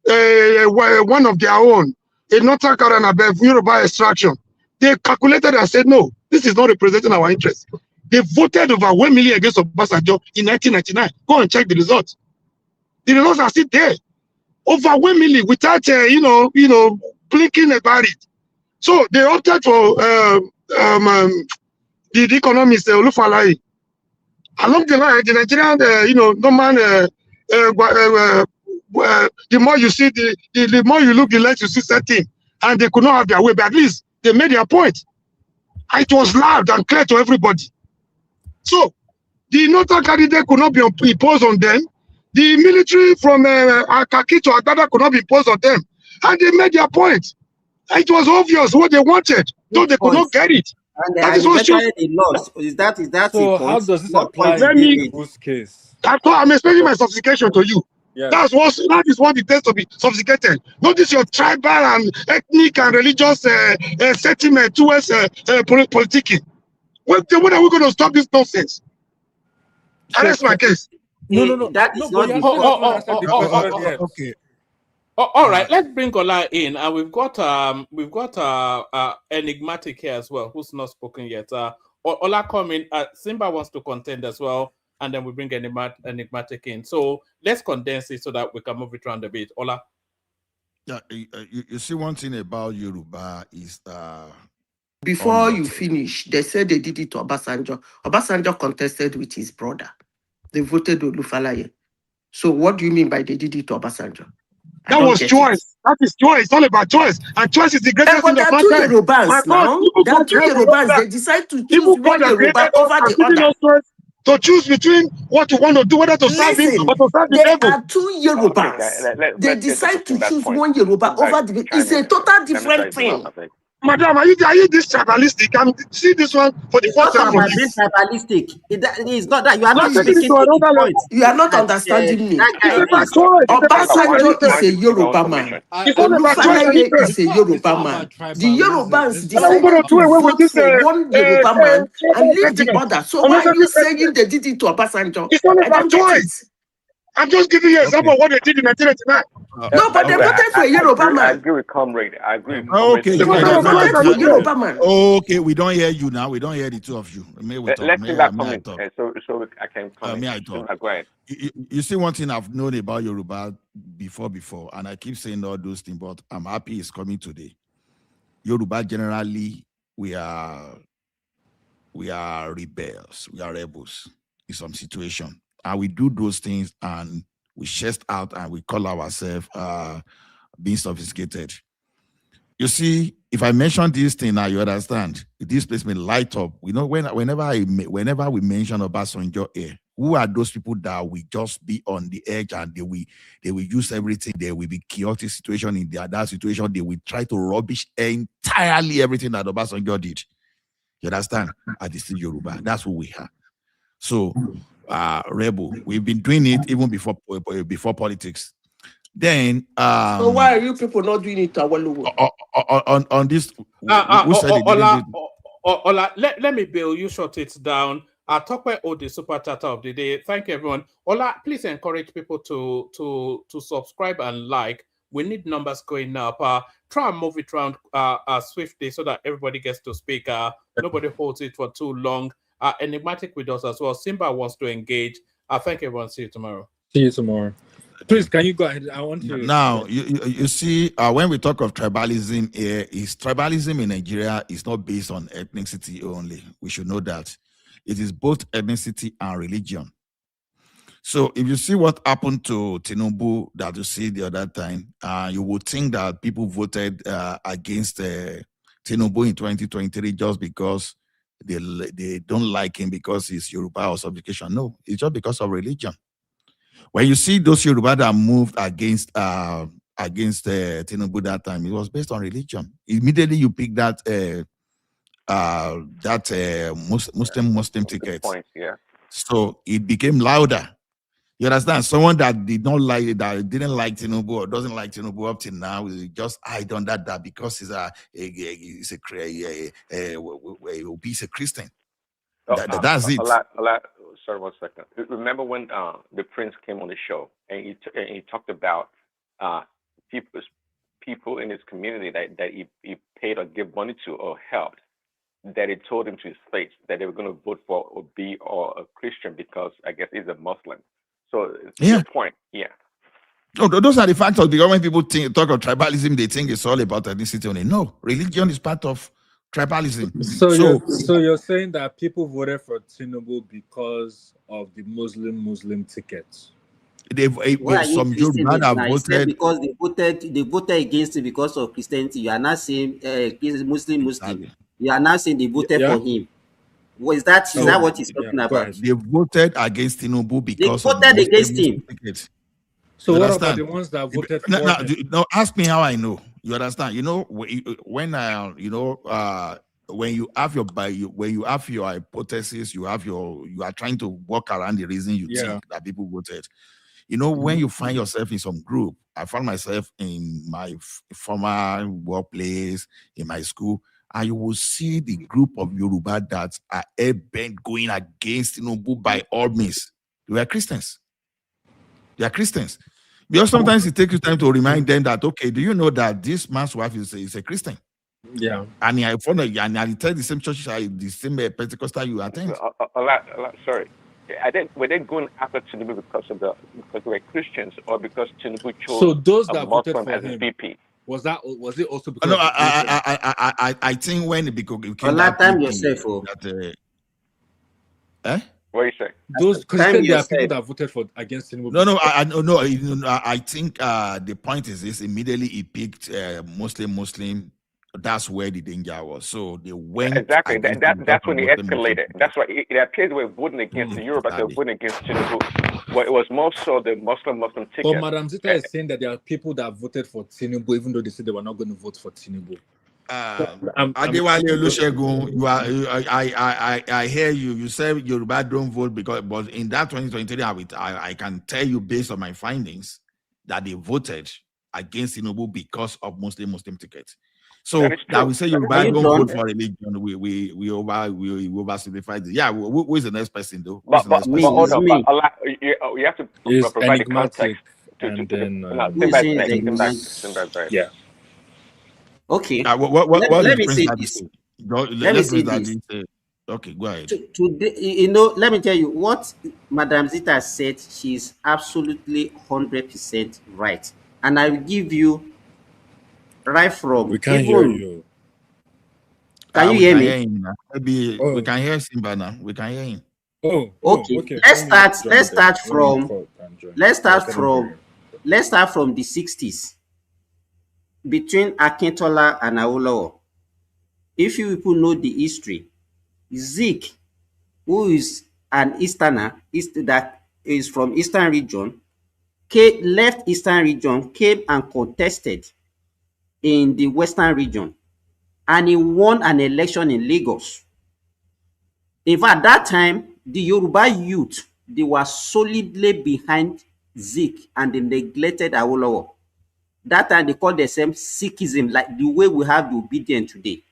one of their own, a Northern Karen above Yoruba extraction. They calculated and said, no, this is not representing our interests. They voted over 1 million against Obasanjo in 1999. Go and check the results. The results are still there. Over 1 million without, blinking about it. So they opted for the economist Olufalaye. Along the line, the Nigerian, the more you see, the more you look, the less you see certain. And they could not have their way, but at least they made their point. It was loud and clear to everybody. So the Northern candidate could not be imposed on them. The military from Akaki to Agbada could not be imposed on them. And they made their point. It was obvious what they wanted, though they could not get it. And that is what lost. Is that so how does this apply in this case? I'm explaining my sophistication to you. Yes. That is what it takes to be sophisticated. Notice your tribal and ethnic and religious sentiment towards politicking. When are we going to stop this nonsense? And that's my case. No. That is not the okay. All right, let's bring Ola in, and we've got enigmatic here as well, who's not spoken yet. Ola coming. Simba wants to contend as well, and then we bring enigmatic in. So let's condense it so that we can move it around a bit. Ola. Yeah, you see, one thing about Yoruba is before you finish, they said they did it to Obasanjo. Obasanjo contested with his brother. They voted Olufalaye. So what do you mean by they did it to Obasanjo? That was choice. That is choice. It's all about choice. And choice is the greatest thing of mankind. There are two Yorubans. They decide to choose one Yoruba over the other. To choose between what you want to do, whether to serve him or to serve the devil. There are two Yorubas. They decide to choose one Yoruba over the other. It's a total different thing. Madam, are you this tribalistic? I'm see this one for the first time. Being tribalistic. It is not that you are not speaking to the point. You are not understanding me. Obasanjo is a Yoruba man. Olufalaye is a Yoruba man. The Yorubans decided to vote for one Yoruba man and leave the other. So why are you saying they did it to Obasanjo? It's not about choice. I'm just giving you an example of what they did in 1999. No, but they voted for a Yoruba man. I agree with comrade. Okay, they voted for Yoruba man. Okay, we don't hear you now. We don't hear the two of you. Let's see that comment. So I can comment. May I talk? You see, one thing I've known about Yoruba before, and I keep saying all those things, but I'm happy it's coming today. Yoruba generally, we are rebels. We are rebels in some situation. And we do those things and we chest out and we call ourselves being sophisticated. You see, if I mention this thing now, you understand. This place may light up. You know, whenever we mention Obasanjo here, who are those people that will just be on the edge and they will use everything? There will be chaotic situation in that situation. They will try to rubbish entirely everything that Obasanjo did. You understand? At the still Yoruba. That's who we are. So rebel. We've been doing it even before politics. Then so why are you people not doing it on this? Who said it? Ola, let me Bill, you shut it down. Talk about the super chat of the day. Thank you, everyone. Ola, please encourage people to subscribe and like. We need numbers going up. Try and move it around swiftly so that everybody gets to speak. Nobody holds it for too long. Enigmatic with us as well. Simba wants to engage. Thank you, everyone. See you tomorrow. See you tomorrow. Please, can you go ahead? I want to. Now, you see, when we talk of tribalism here, tribalism in Nigeria is not based on ethnicity only. We should know that. It is both ethnicity and religion. So if you see what happened to Tinubu that you see the other time, you would think that people voted against Tinubu in 2023 just because they don't like him because he's Yoruba or subjugation. No, it's just because of religion. When you see those Yoruba that moved against Tinubu that time, it was based on religion. Immediately you pick that Muslim ticket. Point, yeah. So it became louder. You understand? Someone that didn't like Tinubu or doesn't like Tinubu up till now will just hide on that because he's a Christian. That's it. Sorry, 1 second. Remember when the Prince came on the show and he talked about people in his community that he paid or gave money to or helped, that he told him to his face that they were going to vote for Obi or a Christian because I guess he's a Muslim. So your point, yeah. No, those are the factors. Because when people talk of tribalism, they think it's all about ethnicity only. No, religion is part of tribalism. So you're saying that people voted for Tinubu because of the Muslim tickets? Some Yoruba that voted because they voted against it because of Christianity. You are not saying Muslim. You are not saying they voted for him. Is that what he's talking about? They voted against Tinubu because they voted against him. So what about the ones that voted for him? No, ask me how I know. You understand? You know, when you have your hypothesis, you are trying to work around the reason you think that people voted. You know, when you find yourself in some group, I found myself in my former workplace, in my school, and you will see the group of Yoruba that are bent going against Tinubu by all means. They are Christians. Because sometimes it takes you time to remind them that, okay, do you know that this man's wife is a Christian? Yeah. And I tell the same church, the same Pentecostal you attend. Sorry. Were they going after Tinubu because they were Christians or because Tinubu chose so those that voted Muslim for as him, VP? Was it also because? No, I think when it became that time yourself. What are you saying? Those because there are people that voted for against Tinubu. No. I think the point is this: immediately he picked Muslim. That's where the danger was. So they went exactly. That's when it escalated. That's why it appeared they were voting against the Yoruba. They were voting against Tinubu. Well, it was more so the Muslim ticket. But Madam Zita is saying that there are people that voted for Tinubu, even though they said they were not going to vote for Tinubu. Adewale Olusegun, I hear you. You say Yoruba don't vote but in that 2023, I can tell you based on my findings that they voted against Tinubu because of Muslim tickets. So that we say Yoruba don't vote for religion. We oversimplify this. Yeah, who is the next person though? But hold on. You have to provide the context. Yeah. Okay. Let me say this. Let me say this. Okay, go ahead. Today, let me tell you what Madam Zita said. She's absolutely 100% right, and I will give you right from. We can't hear you. Can you hear me? Maybe we can hear Simba now. We can hear him. Okay. Let's start from the 60s between Akintola and Awolowo. If you people know the history, Zeke, who is an Easterner, that is from Eastern region, left Eastern region, came and contested in the Western region, and he won an election in Lagos. In fact, that time, the Yoruba youth, they were solidly behind Zeke and they neglected Awolowo. That time, they called themselves Sikhism, like the way we have the obedient today.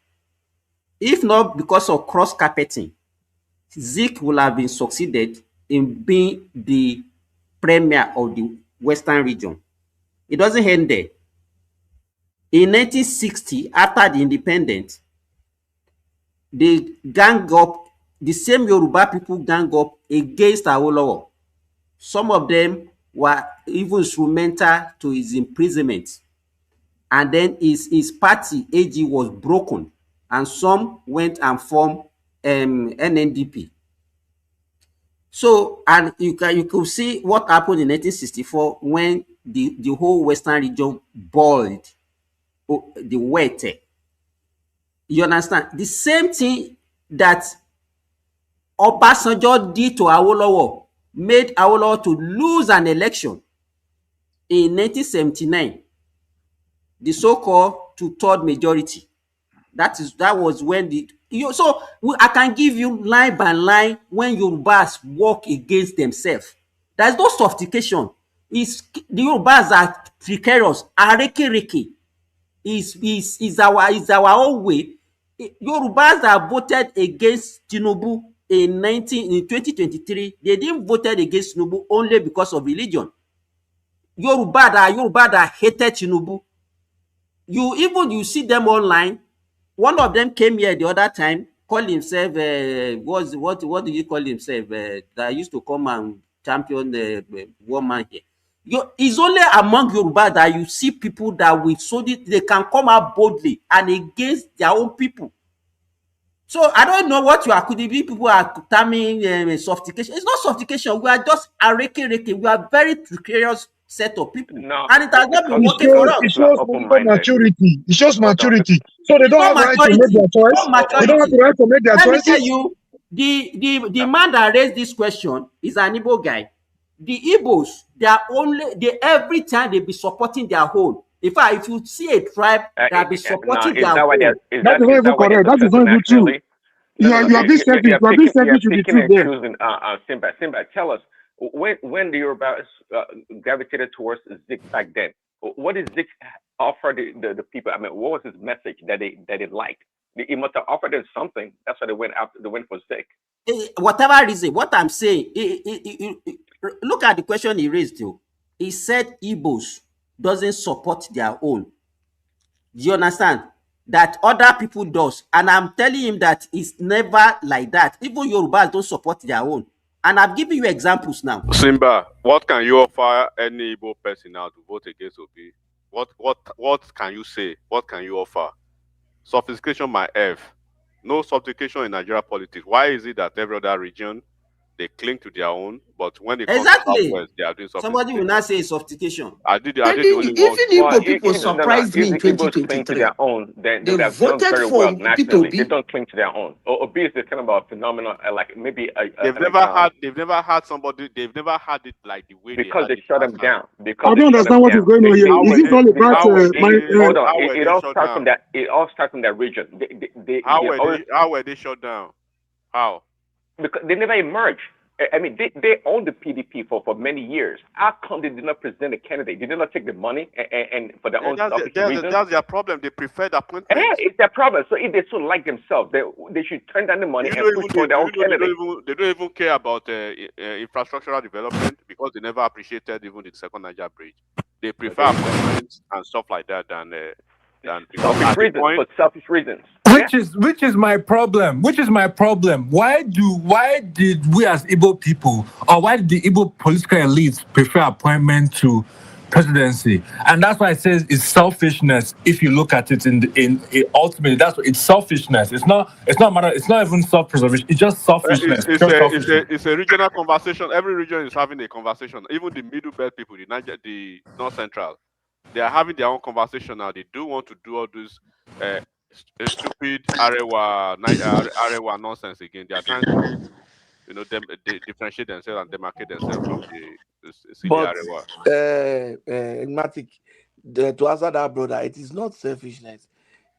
If not because of cross-carpeting, Zeke would have been succeeded in being the premier of the Western region. It doesn't end there. In 1960, after the independence, they gang up, the same Yoruba people gang up against Awolowo. Some of them were even instrumental to his imprisonment. And then his party, AG, was broken. And some went and formed NNDP. So, and you could see what happened in 1964 when the whole Western region boiled the Wete. You understand? The same thing that Obasanjo did to Awolowo made Awolowo to lose an election in 1979, the so-called two-third majority. That was when I can give you line by line when Yorubas work against themselves. There's no sophistication. The Yorubas are precarious, arekereke. Is our own way. Yorubas that voted against Tinubu in 2023, they didn't voted against Tinubu only because of religion. Yoruba that hated Tinubu. You see them online. One of them came here the other time, called himself what did he call himself? That used to come and champion the woman here. It's only among Yoruba that you see people that they can come out boldly and against their own people. So I don't know what people are terming sophistication. It's not sophistication. We are just areke. We are very precarious set of people, No, and it has not been working for us. It shows maturity. It shows maturity. So they don't have right to make their choice. They don't have the right to make their choices. Let me tell you, the man that raised this question is an Igbo guy. The Igbos, every time they be supporting their own. In fact, if you see a tribe that be supporting their own, that is not even correct. That is not even true. You are being selfish. You are being selfish with the truth there. Simba, tell us when the Yorubas gravitated towards Zik back then. What did Zik offer the people? I mean, what was his message that they liked? He must have offered them something. That's why they went for Zik. Whatever reason, what I'm saying, look at the question he raised. He said Igbos doesn't support their own. Do you understand? That other people does. And I'm telling him that it's never like that. Even Yorubas don't support their own. And I've given you examples now. Simba, what can you offer any Igbo person now to vote against Obi? What can you say? What can you offer? Sophistication, my F. No sophistication in Nigeria politics. Why is it that every other region they cling to their own, but when it comes to Southwest, they are doing sophistication? Somebody will not say sophistication. Even Igbo people surprised me in 2023. To their own, then they have done very well nationally. They don't cling to their own. Obi is kind of a phenomenon, like maybe they've never had somebody. They've never had it like the way because they shut them down. I don't understand what is going on here. Is it all about hold on? It all starts from that. It all starts from that region. How were they shut down? How? Because they never emerged. I mean, they owned the PDP for many years. How come they did not present a candidate? They did not take the money and for their own selfish reasons? That's their problem. They preferred appointments. Yeah, it's their problem. So if they so like themselves, they should turn down the money and push for their own candidate. They don't even care about infrastructural development because they never appreciated even the second Niger bridge. They prefer appointments and stuff like that than selfish reasons. Which is my problem. Why did we as Igbo people, or why did the Igbo political elites prefer appointment to presidency? And that's why it says it's selfishness. If you look at it ultimately, it's selfishness. It's not even self-preservation. It's just selfishness. It's a regional conversation. Every region is having a conversation. Even the middle belt people, the North Central, they are having their own conversation now. They do want to do all this stupid Arewa nonsense again. They are trying to, differentiate themselves and demarcate themselves from the city Arewa. Enigmatic, to answer that, brother, it is not selfishness.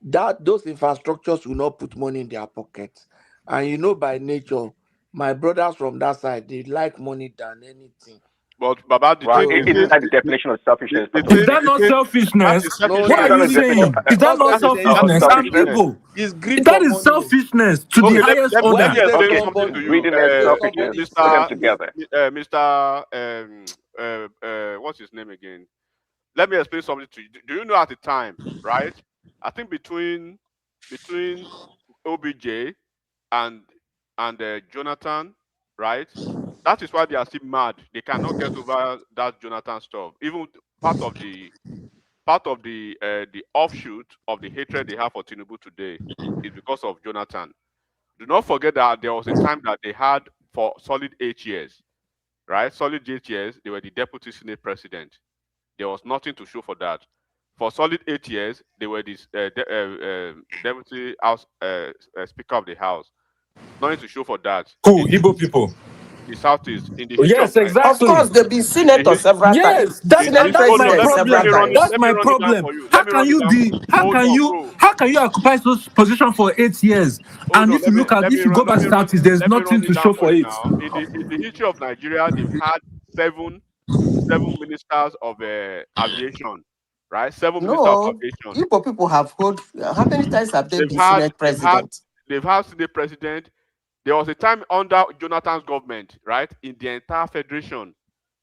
That those infrastructures will not put money in their pockets, and by nature, my brothers from that side, they like money than anything. But Baba, isn't that the definition of selfishness? Is that not selfishness? What are you saying? Is that not selfishness? I'm Igbo. That is selfishness to the highest order. Mr. What's his name again? Let me explain something to you. Do you know at the time, right? I think between OBJ and Jonathan, right? That is why they are still mad. They cannot get over that Jonathan stuff. Even part of the offshoot of the hatred they have for Tinubu today is because of Jonathan. Do not forget that there was a time that they had for solid 8 years, right? Solid 8 years, they were the deputy Senate president. There was nothing to show for that. For solid 8 years, they were this deputy house speaker of the house. Nothing to show for that. Who? Igbo people. The Southeast in the Oh, history yes, of Of exactly. course, they've been senator several times. Yes, that's Senate that's hold on, my president let several me problem. run it. times. That's Let me my run it down problem. for you. How Let me can run it you down. be? How can you occupy those position for 8 years? Hold And on. if you look at, if you go back to Southeast, there's Let me run nothing it to down show for for you it. now. In the history of Nigeria, they've had seven ministers of aviation, right? 7 ministers of No, aviation. Igbo people have hold. How many times have they They've been had Senate they've had president? they've had Senate president. There was a time under Jonathan's government, right? In the entire federation,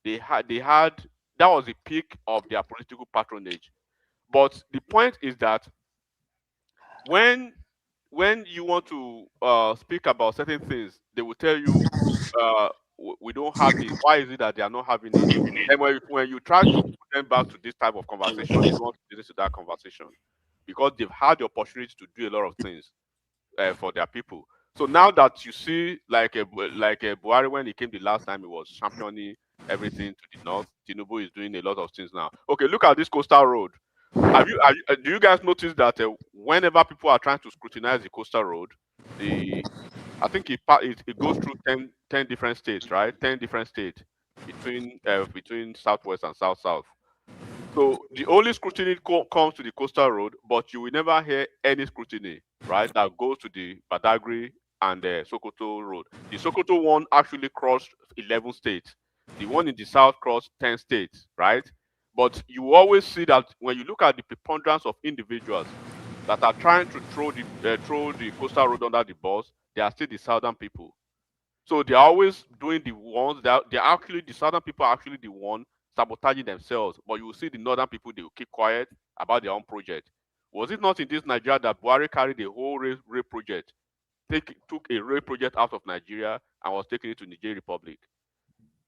they had that was the peak of their political patronage. But the point is that when you want to speak about certain things, they will tell you we don't have it. Why is it that they are not having it? And when you try to put them back to this type of conversation, they don't want to listen to that conversation because they've had the opportunity to do a lot of things for their people. So now that you see, like a Buhari, when he came the last time, he was championing everything to the north. Tinubu is doing a lot of things now. Okay, look at this coastal road. Do you guys notice that whenever people are trying to scrutinize the coastal road, I think it goes through 10 different states, right? 10 different states between southwest and south. So the only scrutiny comes to the coastal road, but you will never hear any scrutiny, right? That goes to the Badagry and the Sokoto road. The Sokoto one actually crossed 11 states. The one in the south crossed 10 states, right? But you always see that when you look at the preponderance of individuals that are trying to throw the coastal road under the bus, they are still the southern people. So they're always doing the ones that the southern people are actually the one sabotaging themselves. But you will see the northern people, they will keep quiet about their own project. Was it not in this Nigeria that Buhari carried a whole rail project, took a rail project out of Nigeria and was taking it to Niger Republic?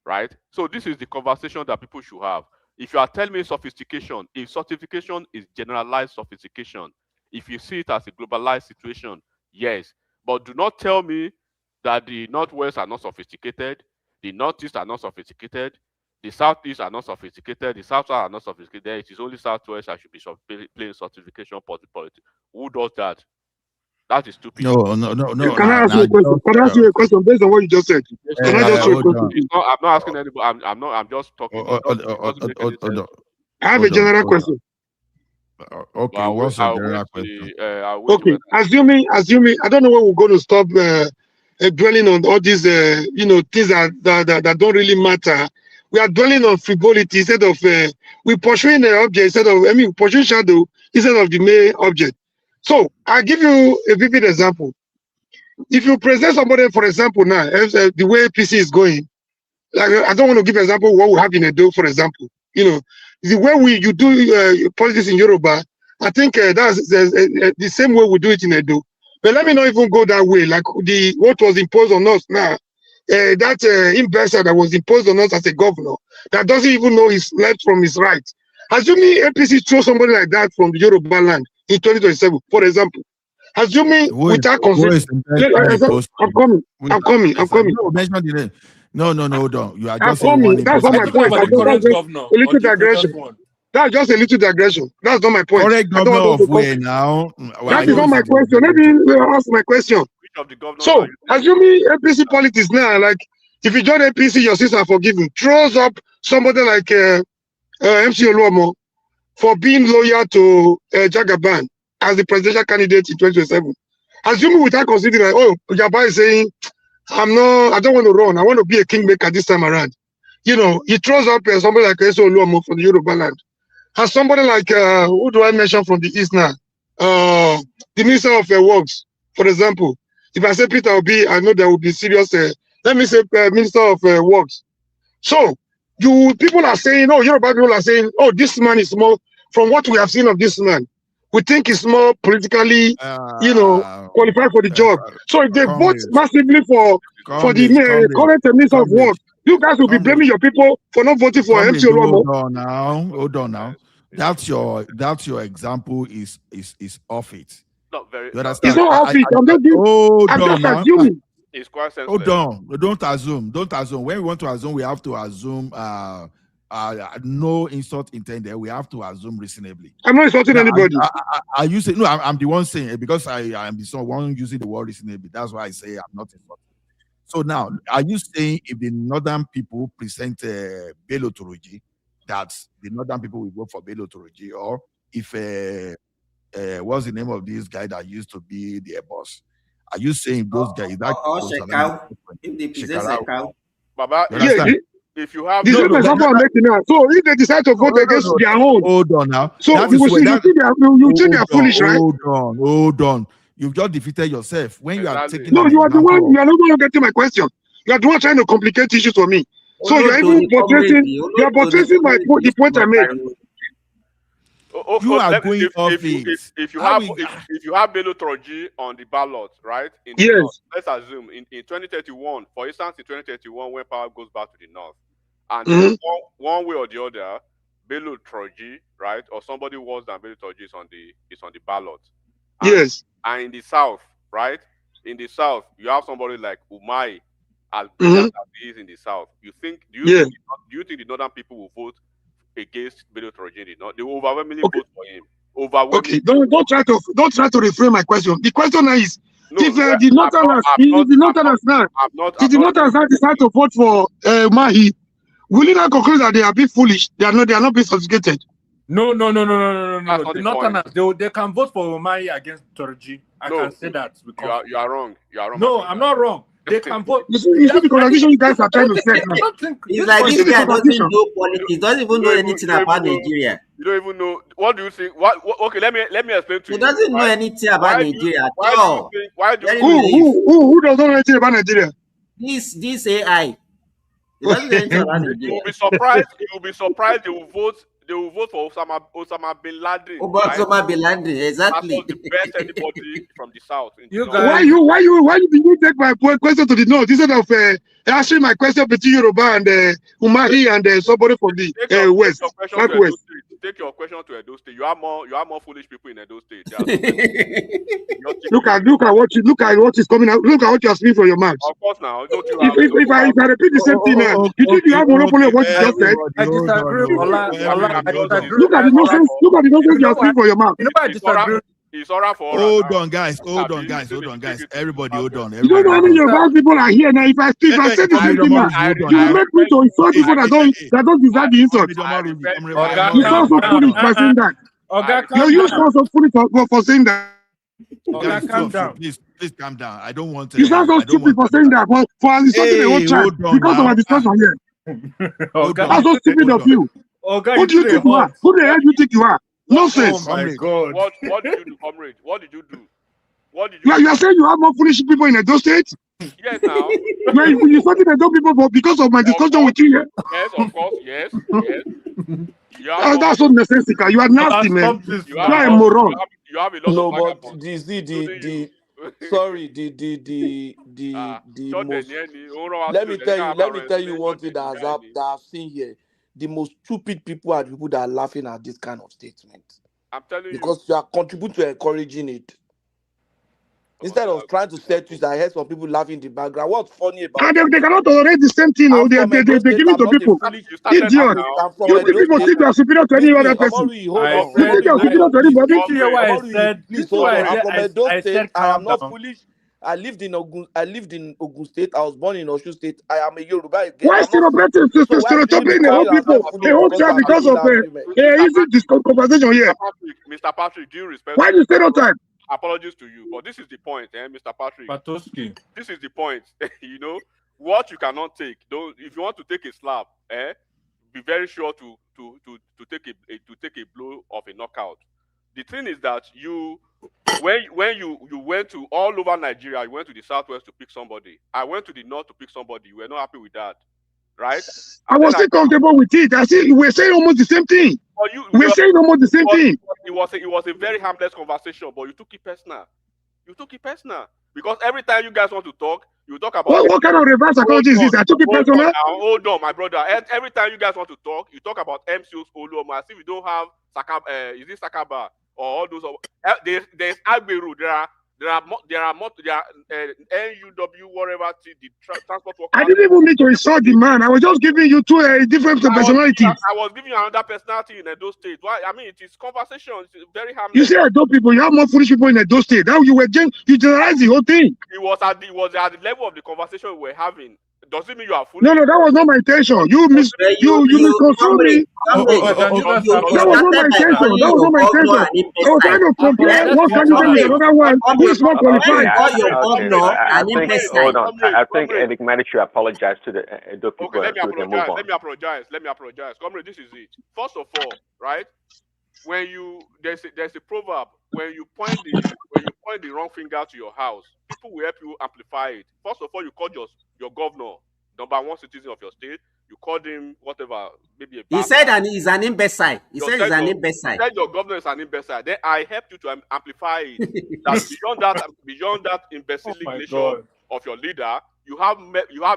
Right? So this is the conversation that people should have. If you are telling me sophistication, if sophistication is generalized sophistication, if you see it as a globalized situation, yes. But do not tell me that the Northwest are not sophisticated, the Northeast are not sophisticated, the Southeast are not sophisticated, the South are not sophisticated. It is only Southwest that should be playing sophistication politics. Who does that? That is stupid. No. Can I ask you a question? Can I ask you a question based on what you just said? Can I just ask you a question? I'm not asking anybody. I'm just talking. I have a general question. Okay, what's the general question? Okay, assuming I don't know when we're going to stop dwelling on all these things that don't really matter. We are dwelling on frivolity instead of we pursuing the object pursuing shadow instead of the main object. So I'll give you a vivid example. If you present somebody, for example, now the way PC is going, like I don't want to give an example of what we have in Edo, for example. The way you do politics in Yoruba, I think that's the same way we do it in Edo. But let me not even go that way. Like what was imposed on us now, that investor that was imposed on us as a governor that doesn't even know his left from his right. Assuming APC throw somebody like that from the Yoruba land in 2027, for example. Assuming without considering, I'm coming. No, mention the name. No, hold on. You are just saying one. That's not my point. The current governor, a little digression. That's just a little digression. That's not my point. Correct governor of where now? That is not my question. Maybe you ask my question. So, assuming APC politics now, like if you join APC, your sins are forgiven. Throws up somebody like MC Oluomo for being loyal to Jagaban as the presidential candidate in 2027. Assuming without considering, Jabba is saying, I don't want to run. I want to be a kingmaker this time around. He throws up somebody like S. Oluomo from the Yoruba land. Has somebody like, who do I mention from the East now? The Minister of Works, for example. If I say Peter Obi, I know there will be serious, let me say Minister of Works. So, people are saying, Yoruba people are saying, this man is more, from what we have seen of this man, we think he's more politically, qualified for the job. So if they vote massively for the current Minister of Works, you guys will be blaming your people for not voting for MC Oluomo. Hold on now. That's your example is off it. Not very. You understand? It's not off it. I'm just assuming. It's quite sensitive. Hold on. Don't assume. When we want to assume, we have to assume no insult intended. We have to assume reasonably. I'm not insulting anybody. Are you saying no? I'm the one saying it because I am the one using the word reasonably. That's why I say I'm not insulting. So now, are you saying if the northern people present Bello Turuji, that the northern people will vote for Bello Turuji, or if what's the name of this guy that used to be the boss? Are you saying those guys that Shekau, if they present Shekau, Baba, if you have this is example I'm making now. So if they decide to vote against their own, hold on now. So you think they are foolish, right? Hold on. You've just defeated yourself when you are taking. No, you are the one. You are not going to get my question. You are the one trying to complicate issues for me. So you are even portraying. You are portraying the point I made. You are going off it. If you have Bello Turji on the ballot, right? Yes. Let's assume in 2031, for instance, in 2031, when power goes back to the north, and then one way or the other, Bello Turji, right, or somebody worse than Bello Turji is on the ballot. And, yes. And in the south, right? In the south, you have somebody like Umai, as brilliant as he is in the south. Do you think the northern people will vote against Bello Turji? They will overwhelmingly vote for him. Okay, don't try to reframe my question. The question now is if the northerners decide to vote for Mahi, will you not conclude that they are being foolish? They are not being sophisticated. No. The northerners, they can vote for Mahi against Turji. I can say that. You are wrong. You are wrong. No, I'm not wrong. They can vote. You see the contradiction you guys are trying to set. It's like this guy doesn't know politics, doesn't even know anything about Nigeria. You don't even know. What do you think? Okay, let me explain to you. He doesn't know anything about Nigeria at all. Who doesn't know anything about Nigeria? This AI. He doesn't know anything about Nigeria. You will be surprised. They will vote for Osama bin Laden. Osama bin Laden, exactly. That was the best anybody from the south. Why did you take my question to the north instead of answering my question between Yoruba and Umahi and somebody from the west, southwest? Take your question to Edo State. You are more foolish people in Edo State. Look at what is coming out. Look at what you are speaking from your mouth. Of course, now. If I repeat the same thing now, you think you have monopoly of what you just said? I disagree. Look at the nonsense. Look at the nonsense you are speaking from your mouth. I disagree. It's all right for Hold on, guys. Everybody, hold on. You don't know how many Yoruba people are here now. If I say the same thing now, you make me to insult people that don't deserve the insult. You sound so foolish by saying that. You sound so foolish for saying that. Calm down. Please calm down. I don't want to. You sound so stupid for saying that. For insulting the whole child because of our discussion here. That's so stupid of you. Who do you think you are? Who the hell do you think you are? Nonsense. Oh my God. What did you do, comrade? What did you do? You are saying you have more foolish people in Edo State? Yes, now. You started Edo people because of my discussion with you here? Yes, of course. Yes. That's so nonsensical. You are nasty, man. You are a moron. You have a lot of but sorry, let me tell you one thing that I've seen here. The most stupid people are the people that are laughing at this kind of statement. I'm telling you. Because you are contributing to encouraging it. Instead of trying to set you, I heard some people laughing in the background. What's funny about it? They cannot tolerate the same thing. They give it to people. Idiot. You people think you are superior to any other person. You think you are superior to anybody? I am not foolish. I lived in Ogun State. I was born in Osun State. I am a Yoruba. Why stereotyping the whole people? The whole tribe because of this conversation here. Mr. Patrick, do you respect? Why do you stereotype? Apologies to you, but this is the point, Mr. Patrick. Patowski. This is the point. You know what you cannot take. Don't if you want to take a slap, be very sure to take a blow of a knockout. The thing is that when you went to all over Nigeria, you went to the southwest to pick somebody. I went to the north to pick somebody. You were not happy with that, right? I was still comfortable with it. I see we're saying almost the same thing. We're saying almost the same thing. It was a very harmless conversation, but you took it personal. Because every time you guys want to talk, you talk about what kind of reverse psychology is this? I took it personal. Hold on, my brother. Every time you guys want to talk, you talk about MCOs Oluoma. As if you don't have Sakaba, is it Sakaba or all those? There's Agberu. There are There are NUW, whatever, the transport workers. I didn't even need to insult the man. I was just giving you two different personalities. I was giving you another personality in Edo State. Why? I mean, it is conversation. It's very harmless. You say Edo people, you have more foolish people in Edo State. Now you generalize the whole thing. It was at the level of the conversation we were having. Does it mean you are foolish? No, that was not my intention. You misconstrued me. That was not my intention. That was not my intention. I was trying to compare one candidate with another one who is more qualified. Hold on. I think Enigmatic should apologize to the Edo people. Okay, let me apologize. Comrade, this is it. First of all, right? When there's a proverb, when you point the wrong finger to your house, people will help you amplify it. First of all, you call your governor, number one citizen of your state. You called him whatever, maybe he said he's an imbecile. He said he's an imbecile. You said your governor is an imbecile. Then I helped you to amplify it. That beyond that imbecilization of your leader, you have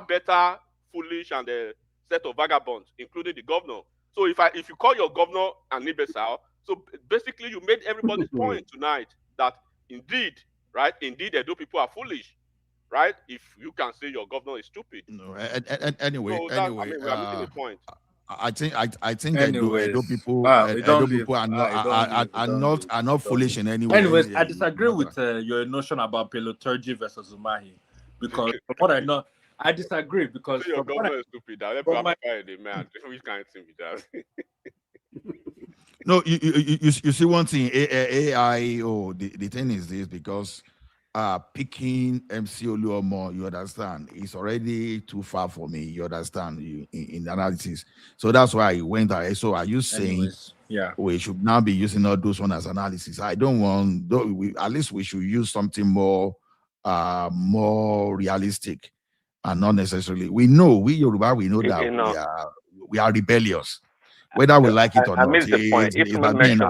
better foolish and a set of vagabonds, including the governor. So if you call your governor an imbecile, so basically you made everybody's point tonight that indeed, Edo people are foolish, right? If you can say your governor is stupid. No, anyway, we are missing the point. I think Edo people are not foolish in any way. Anyways, I disagree with your notion about Peloturgy versus Umahi, because from what I know, I disagree because your governor is stupid. Man, which kind of thing with that? No, you see one thing. AIO. The thing is this, because picking MC Oluomo, you understand, it's already too far for me. You understand, in analysis. So that's why I went ahead. So are you saying we should now be using all those one as analysis? I don't want. At least we should use something more realistic. And not necessarily. We Yoruba, we know that we are rebellious, whether we like it or not. I missed the point. If you mention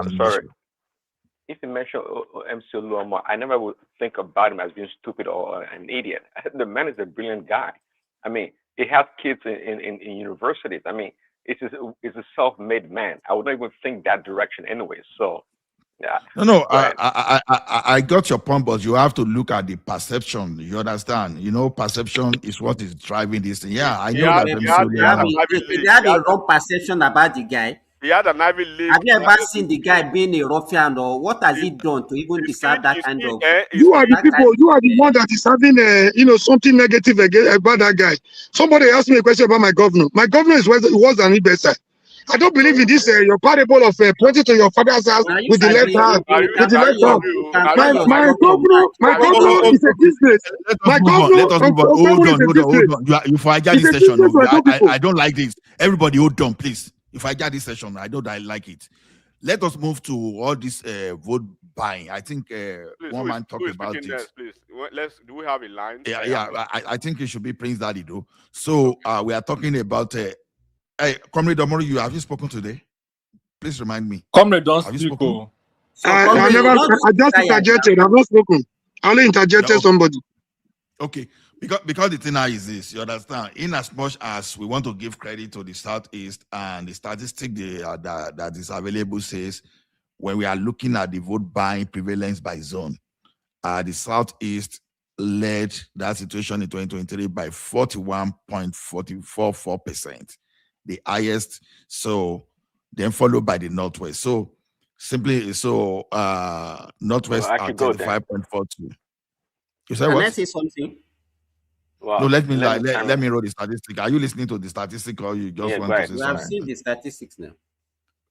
MC Oluomo, I never would think about him as being stupid or an idiot. The man is a brilliant guy. I mean, he has kids in universities. I mean, it's a self-made man. I would not even think that direction anyway. So. Yeah. No, I got your point, but you have to look at the perception. You understand? Perception is what is driving this thing. Yeah, I know that. They have a wrong perception about the guy. He had an Ivy League. Have you ever seen the guy being a ruffian, or what has he done to even deserve that kind of? You are the people. You are the one that is having something negative about that guy. Somebody asked me a question about my governor. My governor was an imbecile. I don't believe in this your parable of pointing to your father's house with the left hand. With the left hand. My governor is a business. My governor. Let us move on. Hold on. If I get this session, I don't like this. Everybody, hold on, please. If I get this session, I like it. Let us move to all this vote buying. I think one man talked about it. Please, do we have a line? Yeah. I think it should be Prince Daddy, though. So we are talking about. Hey, Comrade Omori, have you spoken today? Please remind me. Comrade, don't speak. I just interjected. I've not spoken. I only interjected somebody. Okay. Because the thing now is this, you understand, in as much as we want to give credit to the Southeast and the statistic that is available says, when we are looking at the vote buying prevalence by zone, the Southeast led that situation in 2023 by 41.44%, the highest. So then followed by the Northwest. So Northwest at 35.42. You said what? Can I say something? Wow. No, let me roll the statistic. Are you listening to the statistic, or you just want to say something? We have seen the statistics now.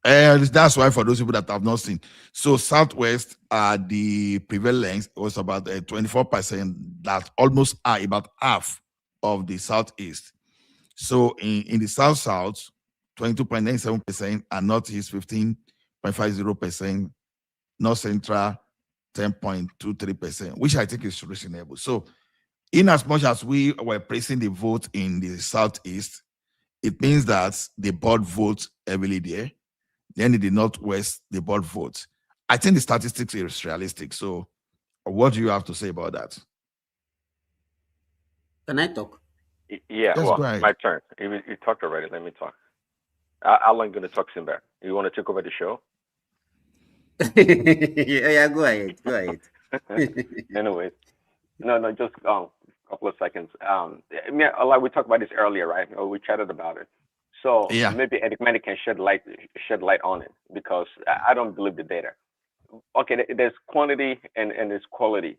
That's why, for those people that have not seen. So Southwest, the prevalence was about 24%. That's almost about half of the Southeast. So in the South, 22.97%, and Northeast 15.50%, North Central 10.23%, which I think is reasonable. So in as much as we were placing the vote in the Southeast, it means that they bought votes heavily there. Then in the Northwest, they bought votes. I think the statistics is realistic. So what do you have to say about that? Can I talk? Yeah, my turn. You talked already. Let me talk. Alan going to talk Simba. You want to take over the show? Yeah, go ahead. Anyways, no, just a couple of seconds. Like we talked about this earlier, right? Or we chatted about it. So Yeah. maybe Enigmatic can shed light on it because I don't believe the data. Okay, there's quantity and there's quality.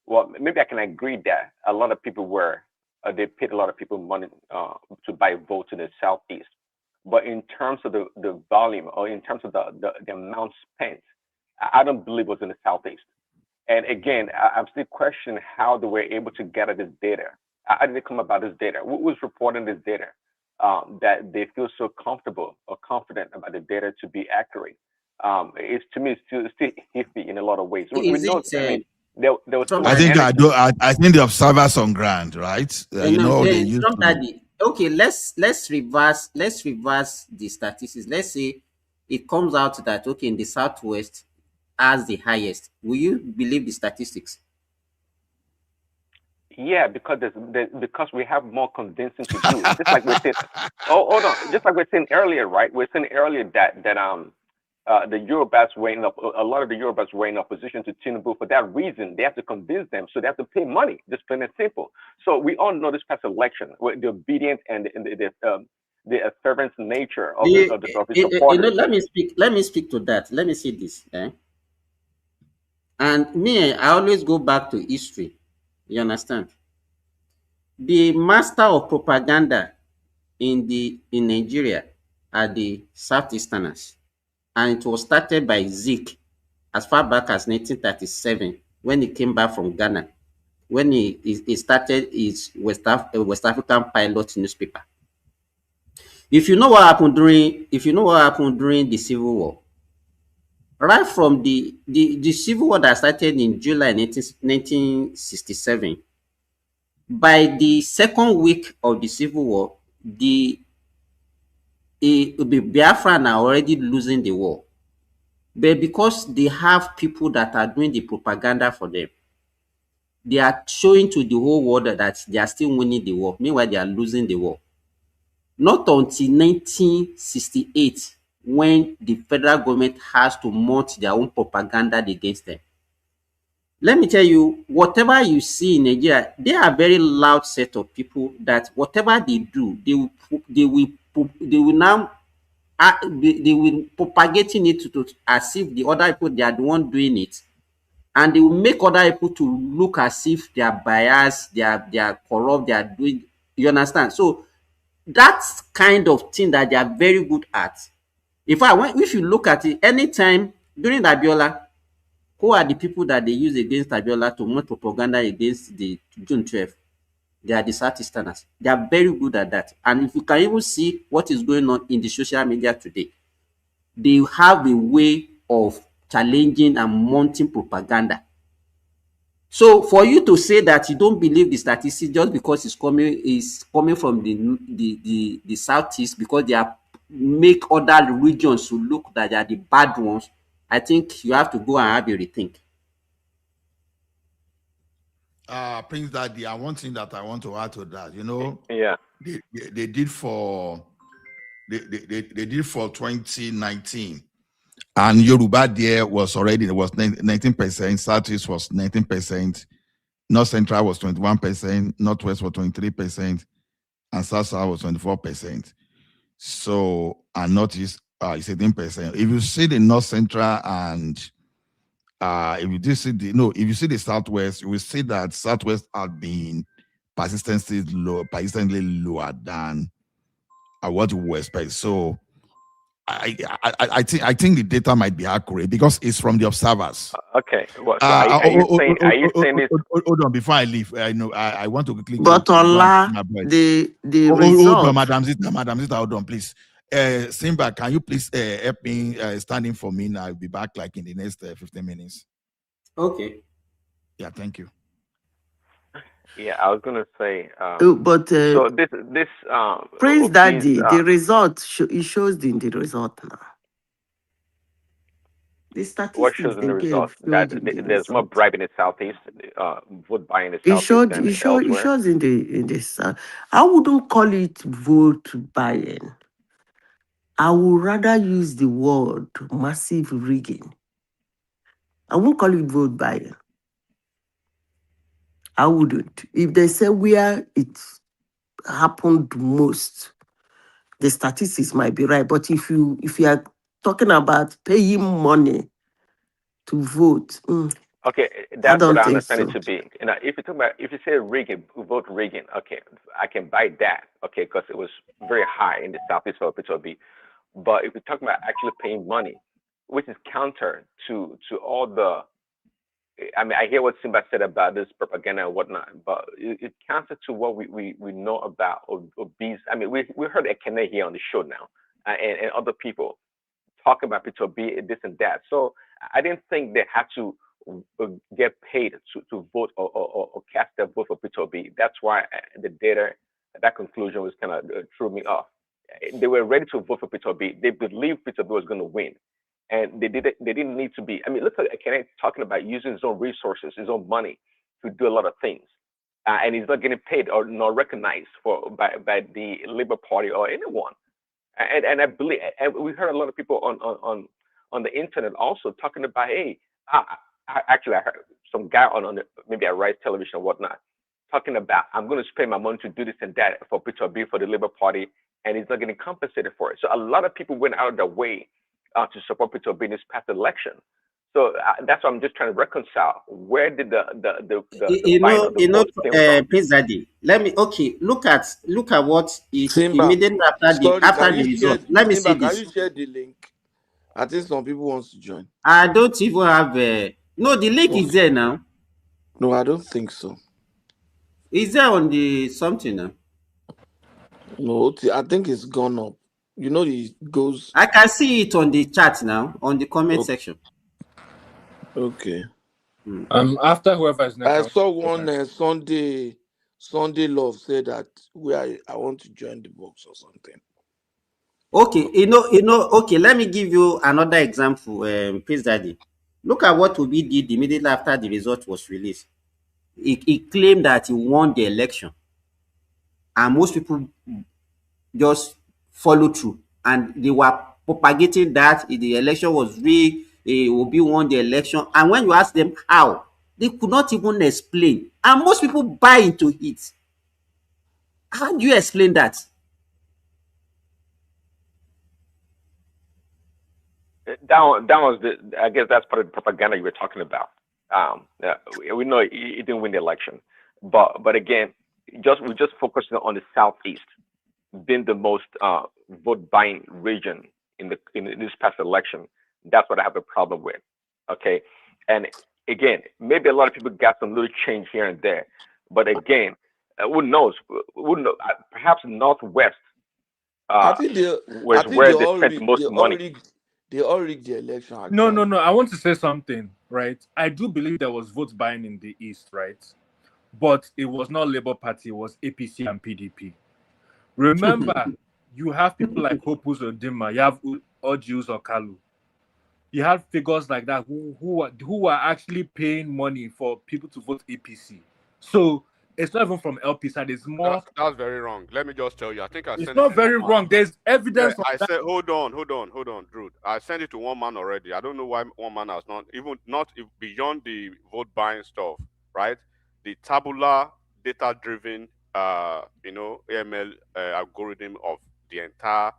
Well, maybe I can agree that a lot of people they paid a lot of people money to buy votes in the southeast. But in terms of the volume or in terms of the amount spent, I don't believe it was in the southeast. And again, I'm still questioning how they were able to gather this data. How did they come about this data? Who was reporting this data? That they feel so comfortable or confident about the data to be accurate. It's to me still iffy in a lot of ways. We know. I mean, there was so I much think energy. I think the observers on ground, right? You know, they used to be. Okay, let's reverse the statistics. Let's say it comes out that okay, in the southwest has the highest. Will you believe the statistics? Yeah, because because we have more convincing to do. Just like we said. Oh, hold on. Just like we are saying earlier, right? We are saying earlier that the Eurobats were a lot of the Eurobats were in opposition to Tinubu for that reason. They have to convince them, so they have to pay money. Just plain and simple. So we all know this past election, with the obedient and the fervent nature of the supporters. Let me speak to that. Let me see this. And me, I always go back to history. You understand? The master of propaganda in Nigeria are the Southeasterners, and it was started by Zeke as far back as 1937 when he came back from Ghana, when he started his West African pilot newspaper. If you know what happened during the Civil War, right from the Civil War that started in July 1967, by the second week of the Civil War, the Biafran are already losing the war. But because they have people that are doing the propaganda for them, they are showing to the whole world that they are still winning the war. Meanwhile, they are losing the war. Not until 1968 when the federal government has to mount their own propaganda against them. Let me tell you, whatever you see in Nigeria, they are a very loud set of people that whatever they do, they will now they will propagating it to as if the other people they are the one doing it, and they will make other people to look as if they are biased, they are corrupt, they are doing. You understand? So that's kind of thing that they are very good at. In fact, if you look at it, anytime during Abiola, who are the people that they use against Abiola to mount propaganda against the June 12th? They are the Southeasterners. They are very good at that. And if you can even see what is going on in the social media today, they have a way of challenging and mounting propaganda. So for you to say that you don't believe the statistics just because it's coming from the southeast, because they are make other regions to look that they are the bad ones, I think you have to go and have a rethink. Prince Daddy, one thing that I want to add to that, you know, yeah, they did for 2019, and Yoruba there was 19%, Southeast was 19%, North Central was 21%, Northwest was 23%, and South was 24%. So, and Northeast is 18%. If you see the North Central and if you see the Southwest, you will see that Southwest have been persistently lower than what we expect. So I think the data might be accurate because it's from the observers. Okay. Well, so are you saying this? Hold on, before I leave, I want to quickly. But Allah, the result. Hold on, Madam Zita, hold on, please. Simba, can you please help me standing for me now? I'll be back like in the next 15 minutes. Okay. Yeah, thank you. Yeah, I was gonna say. But so this Prince Daddy, the result it shows in the result now. The statistics what shows in the result that there's more bribe in the southeast, vote buying in the southeast than elsewhere. It shows in this. I wouldn't call it vote buying. I would rather use the word massive rigging. I won't call it vote buying. I wouldn't. If they say where it happened most, the statistics might be right. But if you are talking about paying money to vote, Okay, I that's what don't I think understand so. it to be. You know, if you talk about, if you say Reagan, vote Reagan, okay, I can buy that, okay, because it was very high in the southeast of P2B. But if you're talking about actually paying money, which is counter to all the, I mean, I hear what Simba said about this propaganda and whatnot, but it counter to what we know about obese. I mean, we heard Ekene here on the show now, and other people talk about P2B, this and that. So I didn't think they had to get paid to vote or cast their vote for P2B. That's why the data, that conclusion was kind of threw me off. They were ready to vote for P2B. They believed P2B was going to win. And they didn't need to be. I mean, look at Kenneth talking about using his own resources, his own money to do a lot of things. And he's not getting paid or not recognized by the Labour Party or anyone. And I believe, and we heard a lot of people on the internet also talking about, hey, actually I heard some guy on maybe a Rise Television or whatnot talking about, I'm going to spend my money to do this and that for P2B, for the Labour Party, and he's not getting compensated for it. So a lot of people went out of their way to support P2B in this past election. So that's why I'm just trying to reconcile. Where did the buying of the vote came from? Prince Daddy, let me, okay, look at what is Simba, immediately sorry, after can the you share? result. Let me say Simba, can this. you share the link? I think some people want to join. I don't even have no, the link is there now. No, I don't think so. Is there on the something now? No, I think it's gone up. You know, it goes. I can see it on the chat now, on the comment section. Okay. After whoever is next, I saw one Sunday Love say that I want to join the box or something. Okay, okay, let me give you another example, Prince Daddy. Look at what Obi did immediately after the result was released. He claimed that he won the election, and most people just follow through, and they were propagating that the election was rigged, Obi won the election, and when you ask them how, they could not even explain, and most people buy into it. How do you explain that? That was I guess that's part of the propaganda you were talking about. We know he didn't win the election, but again, we just focusing on the southeast being the most vote buying region in this past election. That's what I have a problem with. Okay, and again, maybe a lot of people got some little change here and there, but again, who knows? Who knows? Perhaps Northwest I think was where they spent the most money. They all rigged the election. Actually. No. I want to say something, right? I do believe there was vote buying in the East, right? But it was not Labour Party, it was APC and PDP. Remember, you have people like Hopus Odima, you have Ojus Okalu. You have figures like that who are actually paying money for people to vote APC. So it's not even from LP side. It's more. That's very wrong. Let me just tell you. I think I sent it's not very wrong. There's evidence. Yeah, I said, hold on, Drew. I sent it to one man already. I don't know why one man has not beyond the vote buying stuff, right? The tabular data driven, AML algorithm of the entire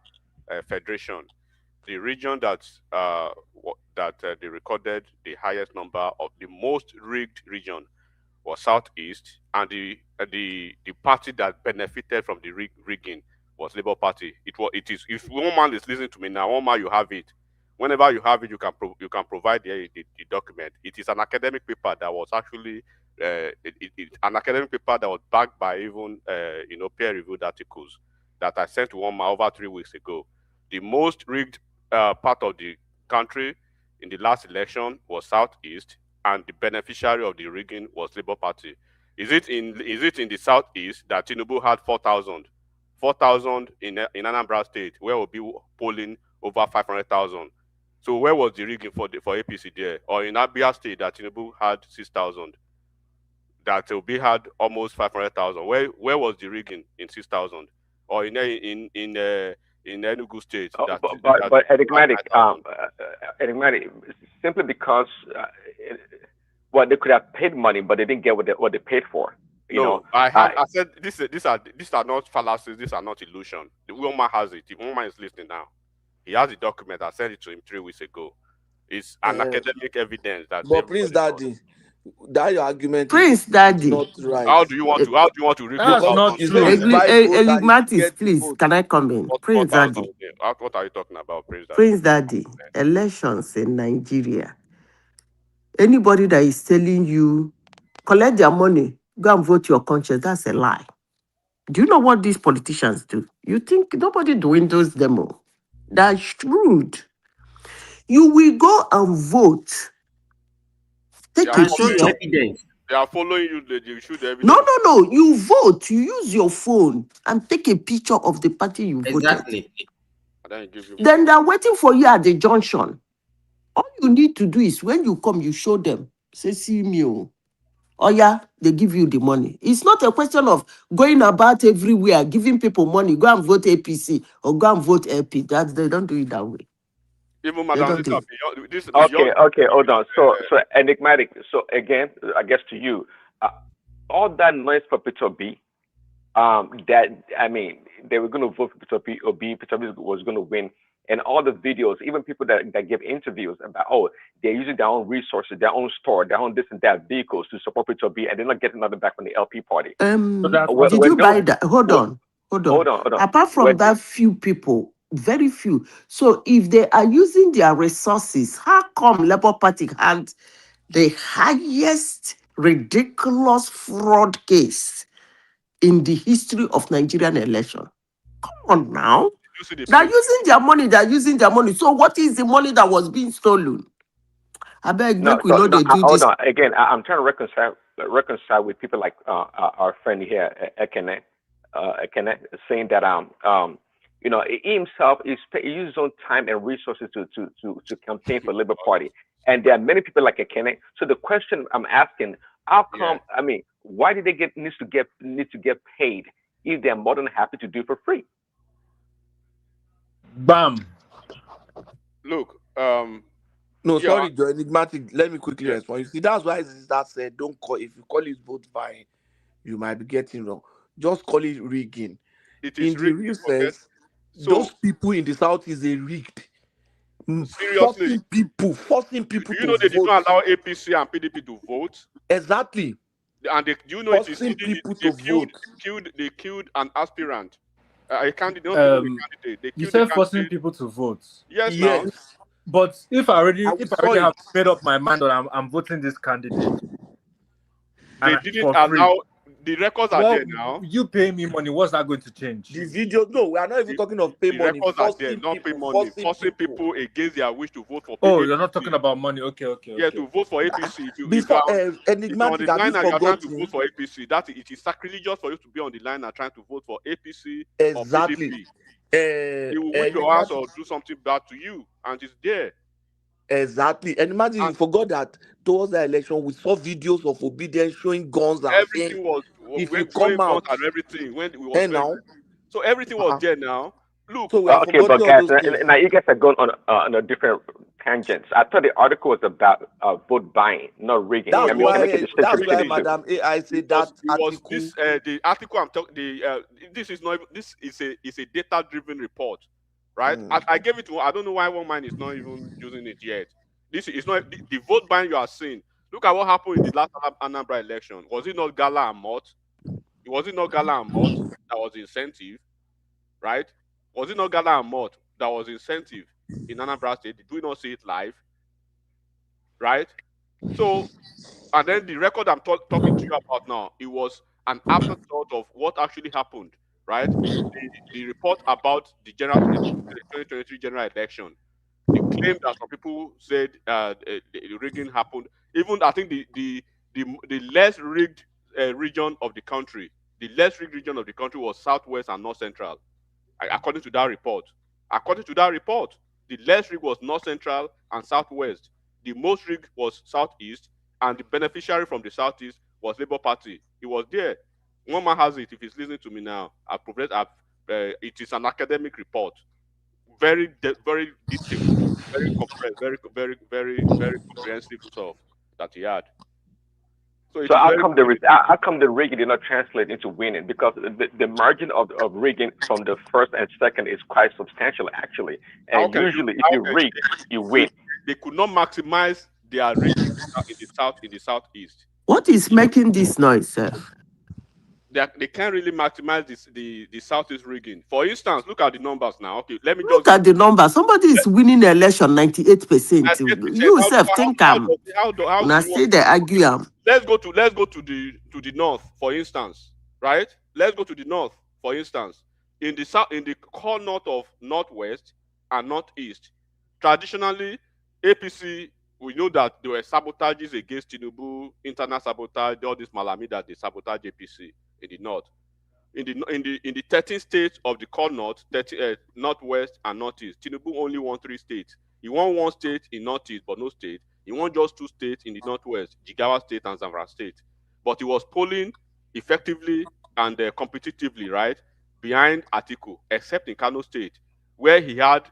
federation. The region that they recorded the highest number of the most rigged region was Southeast, and the party that benefited from the rigging was Labour Party. It is. If one man is listening to me now, one man you have it. Whenever you have it, you can provide the document. It is an academic paper that was actually an academic paper that was backed by even peer-reviewed articles that I sent to one man over 3 weeks ago. The most rigged part of the country in the last election was Southeast, and the beneficiary of the rigging was Labour Party. Is it in the Southeast that Tinubu had 4,000 in Anambra State, where will be polling over 500,000? So where was the rigging for APC there? Or in Abia State that Tinubu had 6,000, that Obi had almost 500,000? Where was the rigging in 6,000? Or in Enugu State? But enigmatic, simply because well, they could have paid money, but they didn't get what they paid for. You know, I said these are not fallacies. These are not illusion. The woman has it. The woman is listening now. He has the document. I sent it to him 3 weeks ago. It's an academic evidence that. But Prince Daddy, that your argument Prince is Daddy. not right. How do you want to That's not it's true. not Enigmatis, please, can I come in? Prince Daddy. What are you talking about, Prince Daddy? Prince Daddy, elections in Nigeria. Anybody that is telling you, collect their money, go and vote your conscience, that's a lie. Do you know what these politicians do? You think nobody doing those demo? That's shrewd. You will go and vote. Take a picture. They are following you. They shoot the evidence. No. You vote. You use your phone and take a picture of the party you voted. Exactly. Then they're waiting for you at the junction. All you need to do is when you come, you show them. Say, see me. Oh yeah, they give you the money. It's not a question of going about everywhere, giving people money. Go and vote APC or go and vote LP. They don't do it that way. Even Madam, okay, hold on. So enigmatic. So again, I guess to you, all that noise for Peter B. That I mean, they were going to vote for Peter B. Or Peter B was going to win. And all the videos, even people that give interviews about, they're using their own resources, their own store, their own this and that vehicles to support Peter B, and they're not getting nothing back from the LP party. Did you buy that? Hold on. Apart from that few people, very few. So if they are using their resources, how come Labour Party had the highest ridiculous fraud case in the history of Nigerian election? Come on now. They're using their money. So what is the money that was being stolen? I beg, they do this. Hold on. Again, I'm trying to reconcile with people like our friend here, Ekene, saying that he himself he uses his own time and resources to campaign for Labour Party, and there are many people like Ekene. So the question I'm asking, how come? I mean, why did they need to get paid if they're more than happy to do it for free? Bam. Look, sorry, Joe, enigmatic. Let me quickly respond. You see, that's why that said, don't call. If you call it vote buying, you might be getting wrong. Just call it rigging. It is in the real sense, those people in the south is a rigged. Seriously, forcing people. Do you know they did not allow APC and PDP to vote? Exactly. And they killed an aspirant. A candidate. You said forcing people to vote. Yes. Now. But if I already have made up my mind that I'm voting this candidate, they didn't allow. The records are there now. You pay me money. What's that going to change? The video, no, we are not even talking of pay money. The records are there, not pay money. Forcing people against their wish to vote for. Oh, you're not talking about money. Okay. Yeah, to vote for APC. Before enigmatic, have you forgotten to vote for APC? That it is sacrilegious for you to be on the line and trying to vote for APC or PDP. You will win your ass or do something bad to you, and it's there. Exactly. And imagine you forgot that towards the election, we saw videos of obedience showing guns and everything was if you come out and everything when we was now. So everything was there now. Look, so okay, but guys, now you guys are going on a different tangents. I thought the article was about vote buying, not rigging. That's why Madam AI said that article. The article I'm talking. This is a data-driven report, right? I gave it to. I don't know why one man is not even using it yet. This is not the vote buying you are seeing. Look at what happened in the last Anambra election. Was it not Gala and Mott? Was it not Gala and Mott that was incentive, right? Was it not Gala and Mott that was incentive in Anambra State? Did we not see it live? Right? So, and then the record I'm talking to you about now, it was an afterthought of what actually happened, right? The report about the 2023 general election. The claim that some people said the rigging happened. Even I think the less rigged region of the country, was Southwest and North Central. According to that report. The less rigged was North Central and Southwest. The most rigged was Southeast, and the beneficiary from the Southeast was Labour Party. It was there. One man has it. If he's listening to me now, it is an academic report. Very detailed, very compressed, very comprehensive stuff that he had. So how come the rigging did not translate into winning? Because the margin of rigging from the first and second is quite substantial, actually. And usually, if you rig, you win. They could not maximize their rigging in the southeast. What is making this noise, sir? They can't really maximize the southeast rigging. For instance, look at the numbers now. Okay, let me look at the number. Somebody is winning the election 98%. You self think how now see they argue. Let's go to the north, for instance, right? Let's go to the north, for instance. In the south, in the core north of northwest and northeast, traditionally, APC, we know that there were sabotages against Tinubu, internal sabotage, all this malami that they sabotage APC in the north. In the 13 states of the core north, northwest and northeast, Tinubu only won 3 states. He won 1 state in northeast, but no state. He won just 2 states in the northwest, Jigawa State and Zamfara State. But he was polling effectively and competitively, right, behind Atiku, except in Kano State, where he had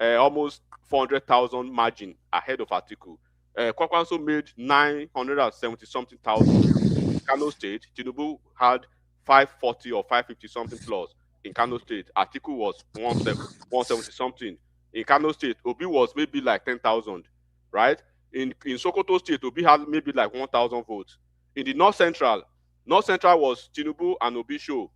almost 400,000 margin ahead of Atiku. Kwakwanso made 970 something thousand. Kano State, Tinubu had 540 or 550 something plus in Kano State. Atiku was 170 something. In Kano State, Obi was maybe like 10,000, right? In Sokoto State, Obi had maybe like 1,000 votes. In the North Central was Tinubu and Obi show.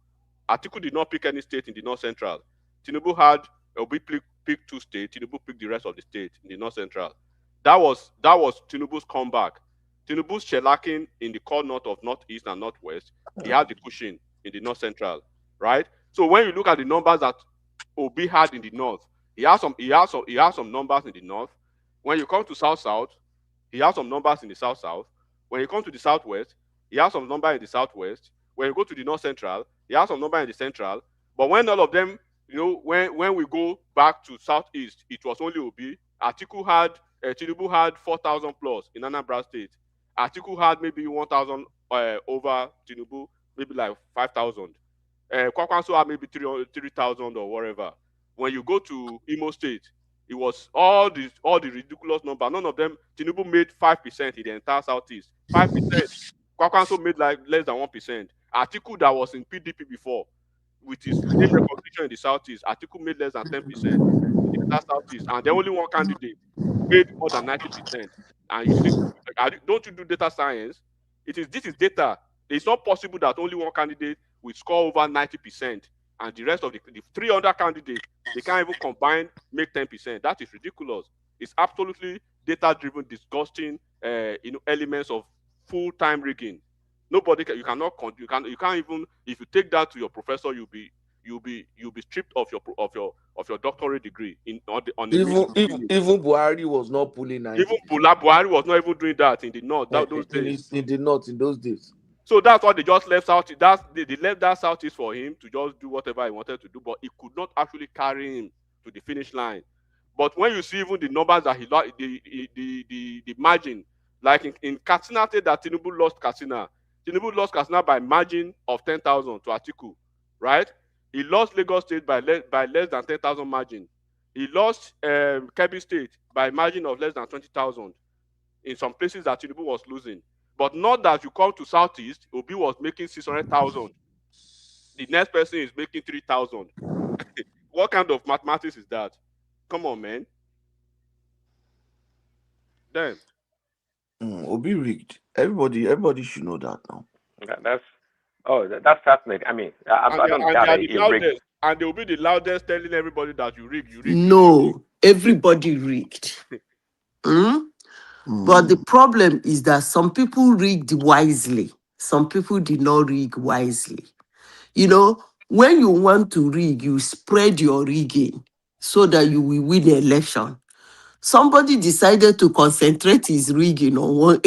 Atiku did not pick any state in the North Central. Tinubu had Obi pick 2 states. Tinubu picked the rest of the state in the North Central. That was Tinubu's comeback. Tinubu's shellacking in the core north of northeast and northwest. He had the cushion in the North Central, right? So when you look at the numbers that Obi had in the north, he has some numbers in the north. When you come to South, he has some numbers in the South. When you come to the Southwest, he has some number in the Southwest. When you go to the North Central, he has some number in the Central. But when all of them, when we go back to Southeast, it was only Obi. Tinubu had 4,000 plus in Anambra State. Atiku had maybe 1,000 over Tinubu, maybe like 5,000. Kwakwanso had maybe 3,000 or whatever. When you go to Imo State, it was all the ridiculous number. None of them. Tinubu made 5% in the entire Southeast. 5%. Kwakwanso made like less than 1%. Atiku, that was in PDP before, with his name recognition in the Southeast, Atiku made less than 10% in the entire Southeast, and the only one candidate made more than 90%. And you think, don't you do data science? This is data. It's not possible that only one candidate will score over 90%, and the rest of the 300 candidates, they can't even combine, make 10%. That is ridiculous. It's absolutely data-driven, disgusting, elements of full-time rigging. Nobody can. You can't even. If you take that to your professor, you'll be stripped of your doctorate degree even Buhari was not pulling 90%. Even Buhari was not even doing that in the north those days. In the north in those days. So that's why they just left out. They left that Southeast for him to just do whatever he wanted to do, but it could not actually carry him to the finish line. But when you see even the numbers that he lost, the margin, like in Katsina State, that Tinubu lost Katsina. Tinubu lost Katsina by margin of 10,000 to Atiku, right? He lost Lagos State by less than 10,000 margin. He lost Kebbi State by margin of less than 20,000 in some places that Tinubu was losing. But not that you come to Southeast, Obi was making 600,000. The next person is making 3,000. What kind of mathematics is that? Come on, man. Damn. Obi rigged. Everybody should know that now. That's fascinating. I mean, I don't doubt it. And they will be the loudest telling everybody that you rigged. No, everybody rigged. But the problem is that some people rigged wisely. Some people did not rig wisely. When you want to rig, you spread your rigging so that you will win the election. Somebody decided to concentrate his rigging on one.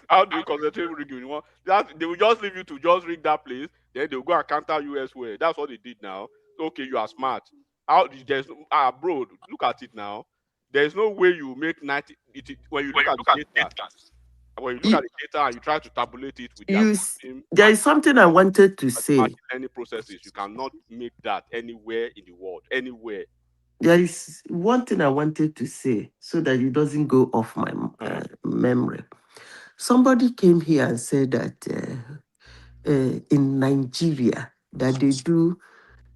How do you concentrate rigging? They will just leave you to just rig that place, then they will go and counter you elsewhere. That's what they did now. Okay, you are smart. Bro, look at it now. There's no way you make 90. When you look at the data, and you try to tabulate it with there is something I wanted to say. Any processes, you cannot make that anywhere in the world, anywhere. There is one thing I wanted to say so that it doesn't go off my memory. Somebody came here and said that in Nigeria that they do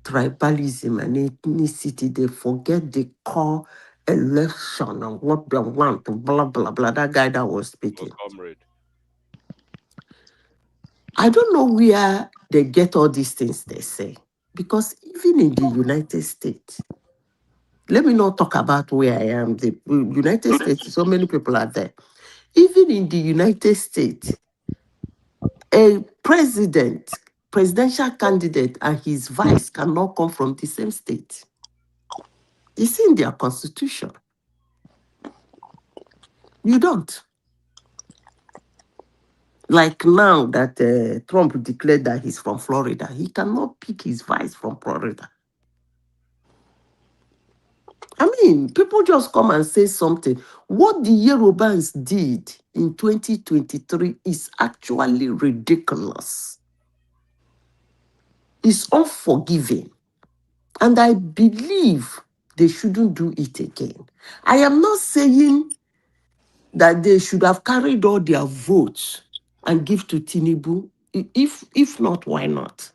tribalism and ethnicity. They forget the core election and what they want, blah, blah, blah. That guy that was speaking. Comrade. I don't know where they get all these things they say. Because even in the United States, let me not talk about where I am. The United States, so many people are there. Even in the United States, a presidential candidate and his vice cannot come from the same state. It's in their constitution. You don't. Like now that Trump declared that he's from Florida, he cannot pick his vice from Florida. I mean, people just come and say something. What the Yorubans did in 2023 is actually ridiculous. It's unforgiving. And I believe they shouldn't do it again. I am not saying that they should have carried all their votes and give to Tinubu. If not, why not?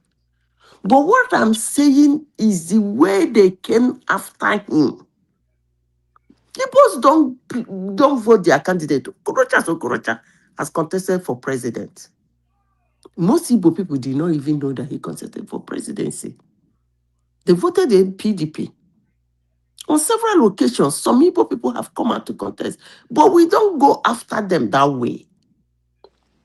But what I'm saying is the way they came after him. People don't vote their candidate. Okorocha has contested for president. Most Igbo people did not even know that he contested for presidency. They voted in PDP. On several occasions, some Igbo people have come out to contest, but we don't go after them that way.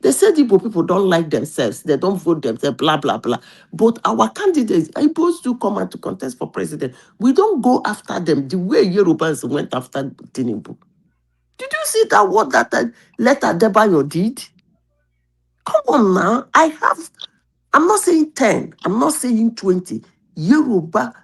They said Igbo people don't like themselves, they don't vote themselves, blah, blah, blah. But our candidates, Igbos do come out to contest for president. We don't go after them the way Yorubans went after Tinubu. Did you see that what that letter Debayo did? Come on now. I'm not saying 10, I'm not saying 20. Yoruba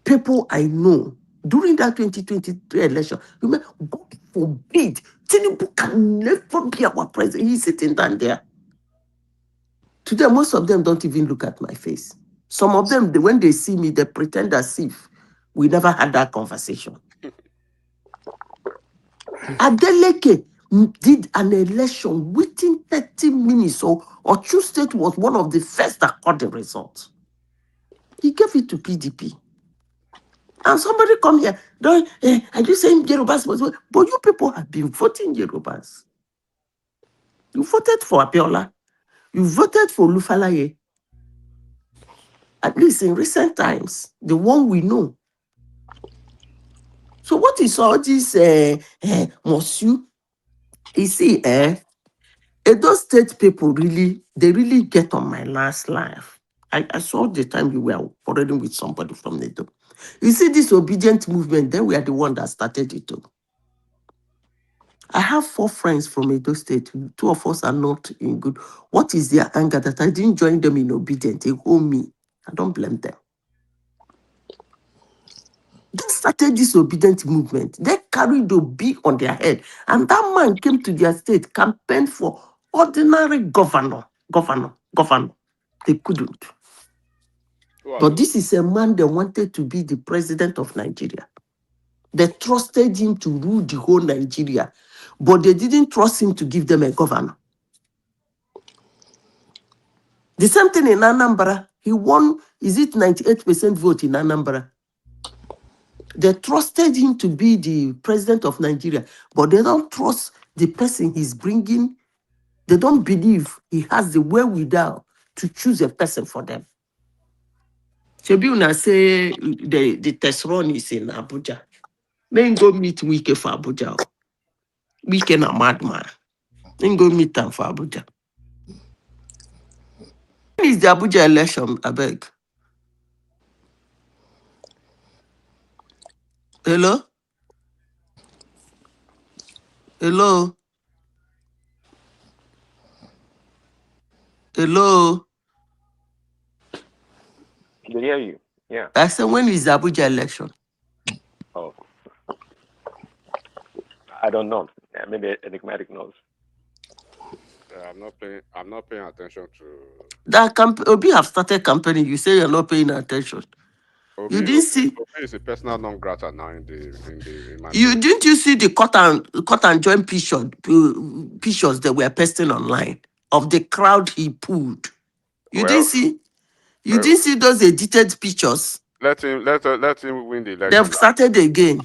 people I know during that 2023 election, remember, God forbid, Tinubu can never be our president. He's sitting down there. Today, most of them don't even look at my face. Some of them, when they see me, they pretend as if we never had that conversation. Adeleke did an election within 30 minutes, or Ochu State was one of the first that got the results. He gave it to PDP. And somebody come here, are you saying Yorubas? But you people have been voting Yorubas. You voted for Abiola. You voted for Lufalaye. At least in recent times, the one we know. So what is all this, Monsieur? You see, those state people they really get on my last life. I saw the time you were already with somebody from Edo. You see this obedient movement, then we are the one that started it too. I have 4 friends from Edo State. 2 of us are not in good. What is their anger that I didn't join them in obedient? They owe me. I don't blame them. They started this obedient movement. They carried the B on their head. And that man came to their state, campaigned for ordinary governor. They couldn't. But this is a man that wanted to be the president of Nigeria. They trusted him to rule the whole Nigeria, but they didn't trust him to give them a governor. The same thing in Anambra. He won, is it 98% vote in Anambra? They trusted him to be the president of Nigeria, but they don't trust the person he's bringing. They don't believe he has the wherewithal to choose a person for them. Shebiuna say the test run is in Abuja. Then go meet Wike for Abuja. Wike na madman. Then go meet them for Abuja. When is the Abuja election, I beg? Hello? Hello? Hello? I can hear you. Yeah. I said, when is the Abuja election? Oh. I don't know. Maybe Enigmatic knows. I'm not paying attention to That Obi have started campaigning. You say you're not paying attention. You didn't see. Obi is a personal non grata now in my You didn't you see the cut and join pictures that were posting online of the crowd he pulled. You didn't well, see. You didn't see those edited pictures. let him win the They've election. started again.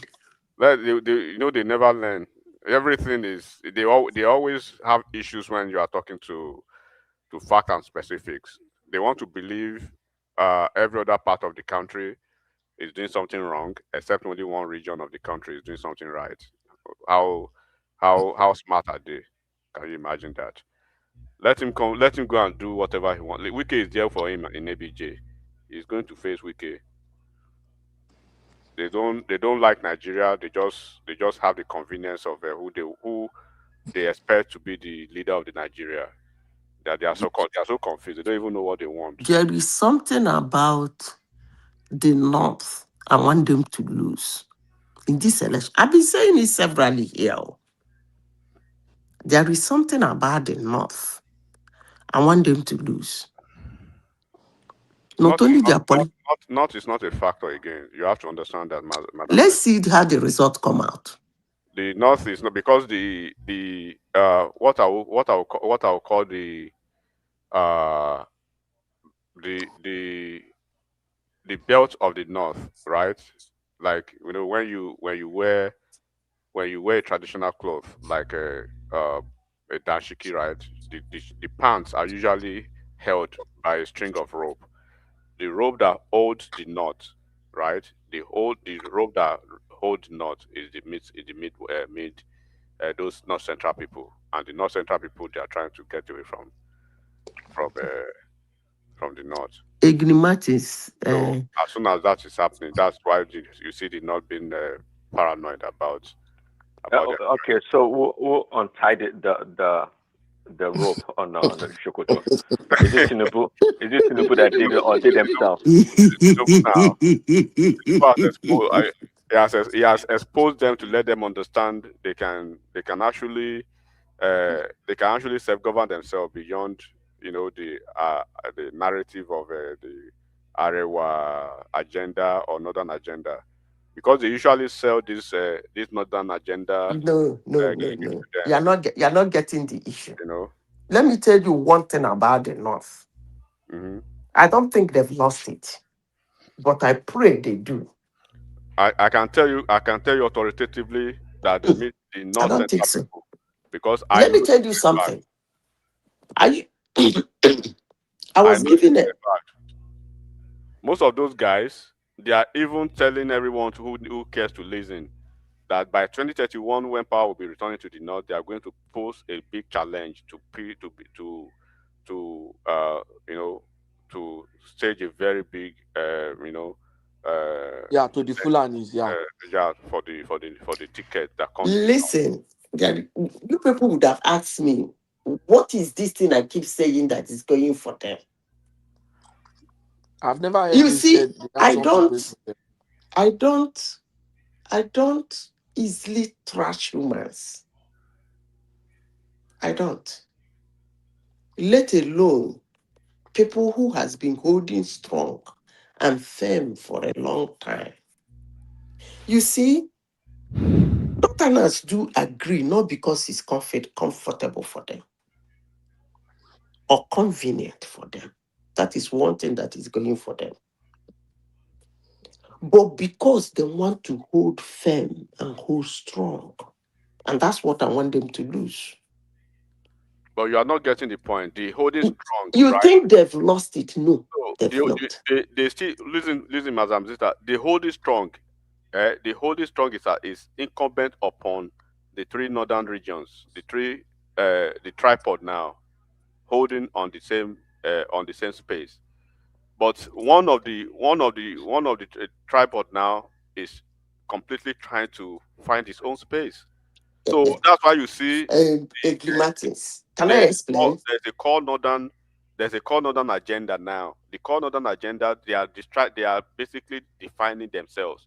They never learn. Everything is they always have issues when you are talking to fact and specifics. They want to believe every other part of the country is doing something wrong, except only one region of the country is doing something right. How smart are they? Can you imagine that? Let him come. Let him go and do whatever he wants. Wike is there for him in ABJ. He's going to face Wike. They don't like Nigeria. They just have the convenience of who they expect to be the leader of the Nigeria. That they are so confused. They don't even know what they want. There is something about the North I want them to lose in this election. I've been saying it severally here. There is something about the North I want them to lose. Not only their politics. Not is not a factor again. You have to understand that, madam. Let's see how the result come out. The North is not because what I will call the belt of the North, right? Like when you wear a traditional cloth like a dashiki, right? The pants are usually held by a string of rope. The rope that holds the knot, right? The rope that holds the knot is the mid those North Central people, and the North Central people they are trying to get away from the North. Ignimatis. So as soon as that is happening, that's why you see the North being paranoid about. Okay, so who untied the rope on the Shokoto? Is it Tinubu? Is it Tinubu that did it, or they themselves? He has exposed them to let them understand they can actually self-govern themselves beyond the narrative of the Arewa agenda or Northern agenda, because they usually sell this Northern agenda. No. You're not getting the issue. Let me tell you one thing about the North. Mm-hmm. I don't think they've lost it, but I pray they do. I can tell you authoritatively that the North I don't think Central so. people, because Let me tell you something. I was giving it. Most of those guys, they are even telling everyone who cares to listen that by 2031, when power will be returning to the North, they are going to pose a big challenge to stage a very big to the Fulanis, for the ticket that comes. Listen, you people would have asked me, what is this thing I keep saying that is going for them? I've never heard you see, I don't easily trash humans. I don't. Let alone people who has been holding strong and firm for a long time. You see, Northerners do agree, not because it's comfortable for them or convenient for them. That is one thing that is going for them. But because they want to hold firm and hold strong. And that's what I want them to lose. But you are not getting the point. The holding strong. You right? think they've lost it? No, they've not. They still listen, Madam Sister. The holding strong. The holding strong is incumbent upon the three northern regions, the tripod now, holding on the same space. But one of the tripod now is completely trying to find its own space. So that's why you see. Can I explain? There's a core northern agenda now. The core northern agenda, they are basically defining themselves.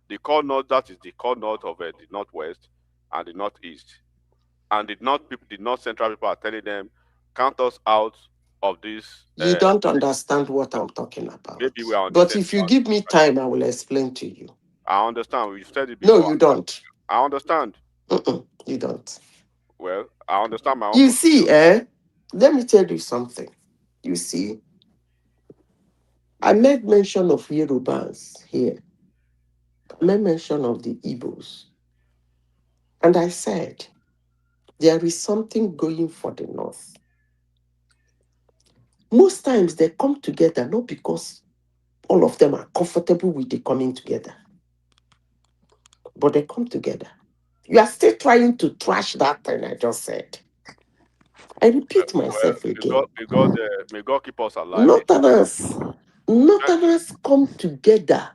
The core north, that is the core north of the northwest and the northeast, and the north central people are telling them, count us out of this. You don't understand what I'm talking about. Maybe we are on the But same. if you give me time, I will explain to you. I understand. You said it before. No, you don't. I understand. You don't. Well, I understand my own. You see, let me tell you something. You see, I made mention of Yorubas here. I made mention of the Igbos. And I said, there is something going for the North. Most times they come together not because all of them are comfortable with the coming together, but they come together. You are still trying to trash that thing I just said. I repeat myself again. May God keep us alive. Northerners come together,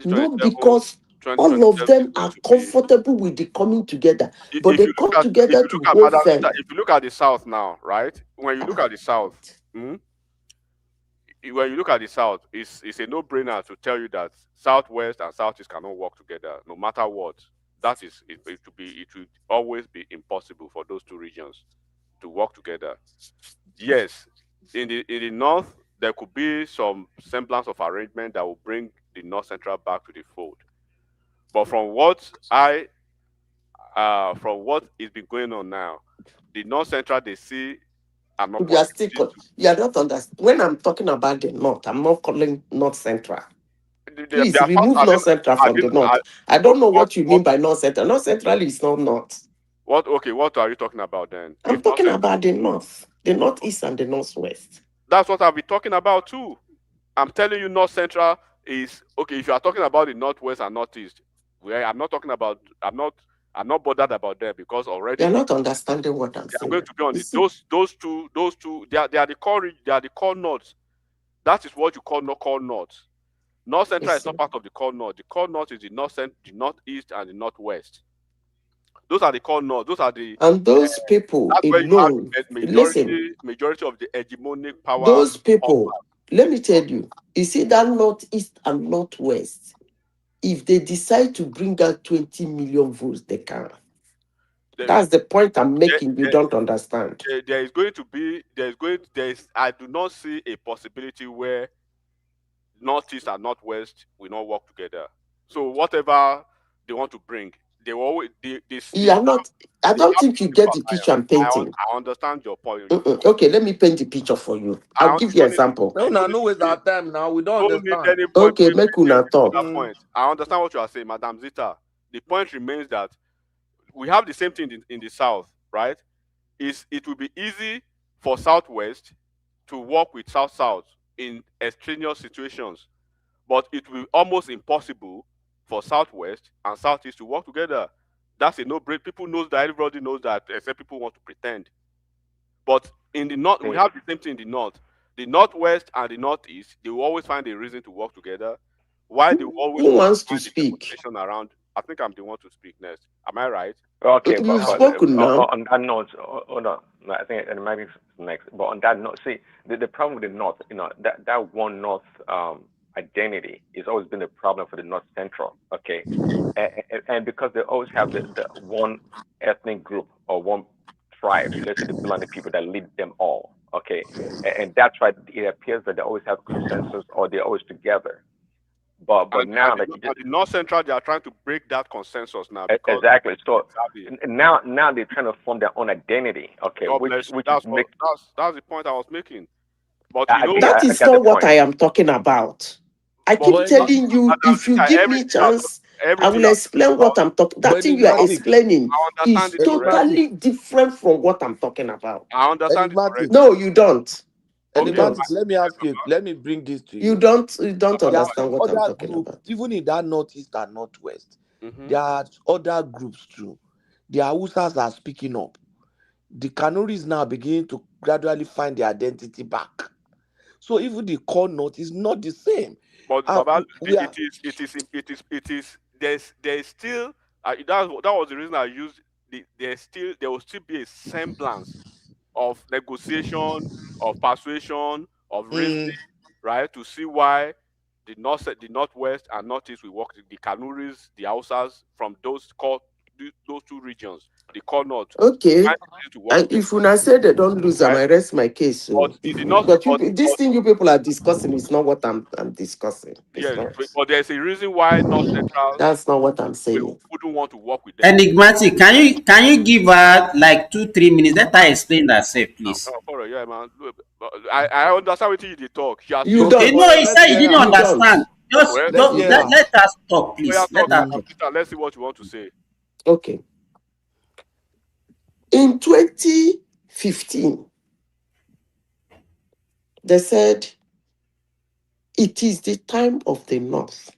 not 2027, because all of 2027 is them going are to be. comfortable with the coming together, but If they you come look together to hold Madam Zita, firm. if you look at the South now, right? When you look at the South, when you look at the South, it's a no-brainer to tell you that Southwest and Southeast cannot work together, no matter what. That is, it will always be impossible for those two regions to work together. Yes, in the North, there could be some semblance of arrangement that will bring the North Central back to the fold. But from what is been going on now, the North Central they see an You are opportunity still, you are not understanding. When I'm talking about the North, I'm not calling North Central. Please their remove North Central from the North. I don't know what you mean by North Central. North Central is not North. What are you talking about then? I'm talking about the North, the Northeast and the Northwest. That's what I'll be talking about too. I'm telling you, North Central is okay. If you are talking about the Northwest and Northeast, where I'm not talking about, I'm not bothered about them because already You're not understanding what I'm they are saying. going to be on those two. They are the core North. That is what you call North. North Central is not part of the core North. The core North is the the Northeast, and the Northwest. Those are the core North. Those are the and those people that's where you alone. have Listen, majority of the hegemonic power. those people. Let me tell you. You see that Northeast and Northwest. If they decide to bring out 20 million votes, they can. That's the point I'm making. You don't understand. I do not see a possibility where Northeast and Northwest will not work together. So whatever they want to bring, they will always You are not. I don't think you get the picture I'm painting. I understand your point. Okay, let me paint the picture for you. I'll give you an example. No waste our time now. We don't understand. Okay, make una talk. Point. I understand what you are saying, Madam Zita. The point remains that we have the same thing in the South, right? It will be easy for Southwest to work with South in extraneous situations, but it will be almost impossible for Southwest and Southeast to work together. That's a no-brainer. People knows that. Everybody knows that, except people want to pretend. But in the North, we have the same thing in the North. The Northwest and the Northeast, they will always find a reason to work together. Why they will always Who wants to find the speak? conversation around. I think I'm the one to speak next. Am I right? Okay, You've spoken now. on that note, hold on. I think it might be next. But on that note, see, the problem with the North, that one North identity has always been a problem for the North Central. Okay, and because they always have the one ethnic group or one tribe, let's say the Fulani people that lead them all. Okay, and that's why it appears that they always have consensus or they're always together. But now that the North Central, they are trying to break that consensus now. Exactly. So now they're trying to form their own identity. Okay, that's the point I was making. But that is not what I am talking about. I keep telling you, if you give me chance, I will explain what I'm talking. That thing you are explaining is totally different from what I'm talking about. I understand. No, you don't. Enigmatic, let me ask you. Let me bring this to you. You don't understand what I'm talking about. Even in that Northeast and Northwest, there are other groups too. The Hausas are speaking up. The Kanuris now beginning to gradually find their identity back. So even the core North is not the same. But Baba, it is. There's still. That was the reason I used. There will still be a semblance of negotiation, of persuasion, of reasoning, right? To see why the Northwest and Northeast will work. The Kanuris, the Hausas from those two regions the core north. Okay. To work And if una say they don't lose, I might rest my case. So, but it did not. but this thing you people are discussing is not what I'm discussing. It's Yes, not. but there's a reason why North Central That's not what I'm saying. wouldn't want to work with them. Enigmatic, can you give her like 2-3 minutes? Let her explain herself, please. Yeah, man. I understand what you talk. You okay, don't. no, he said you didn't understand. Don't. Let us talk, please. Let her talk. Let's see what you want to say. Okay. In 2015, they said it is the time of the North.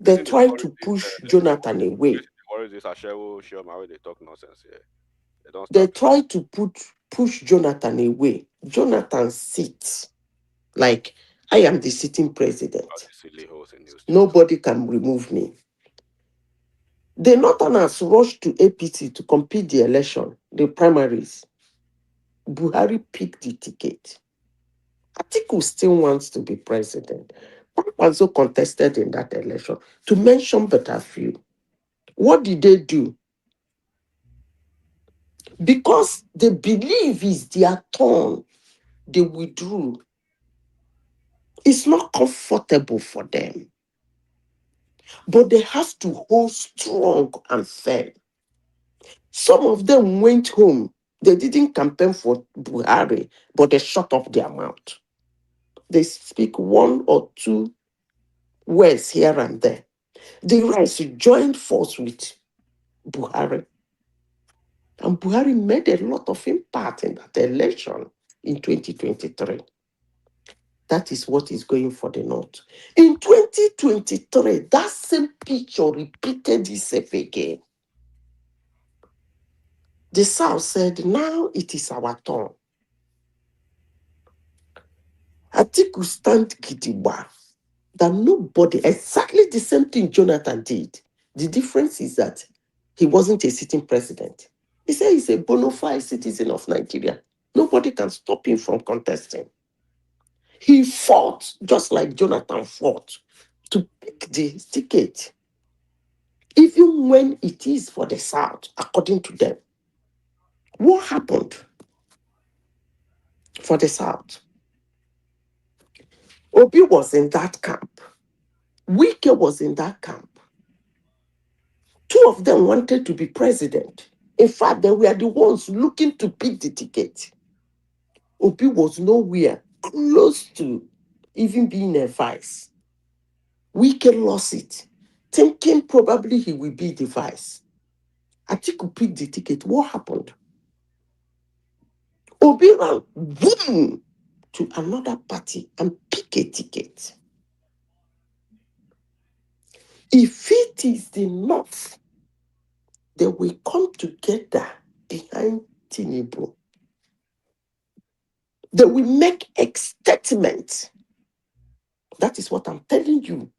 They tried to push Jonathan away. What is this? They talk nonsense here. They tried to push Jonathan away. Jonathan sits like, I am the sitting president. Nobody can remove me. The Northerners rushed to APC to compete the election, the primaries. Buhari picked the ticket. Atiku still wants to be president. Also contested in that election. To mention but a few. What did they do? Because they believe it's their turn, they withdrew. It's not comfortable for them. But they have to hold strong and firm. Some of them went home. They didn't campaign for Buhari, but they shut up their mouth. They speak one or two words here and there. The rest joined force with Buhari. And Buhari made a lot of impact in that election in 2023. That is what is going for the North. In 2023, that same picture repeated itself again. The South said, now it is our turn. Atiku stand gidigba that nobody, exactly the same thing Jonathan did. The difference is that he wasn't a sitting president. He said he's a bona fide citizen of Nigeria. Nobody can stop him from contesting. He fought, just like Jonathan fought, to pick the ticket, even when it is for the South, according to them. What happened for the South? Obi was in that camp. Wike was in that camp. Two of them wanted to be president. In fact, they were the ones looking to pick the ticket. Obi was nowhere close to even being a vice. Wike lost it, thinking probably he will be the vice. Atiku picked the ticket. What happened? Obi ran boom to another party and pick a ticket. If it is the North, they will come together behind Tinubu. They will make a statement. That is what I'm telling you.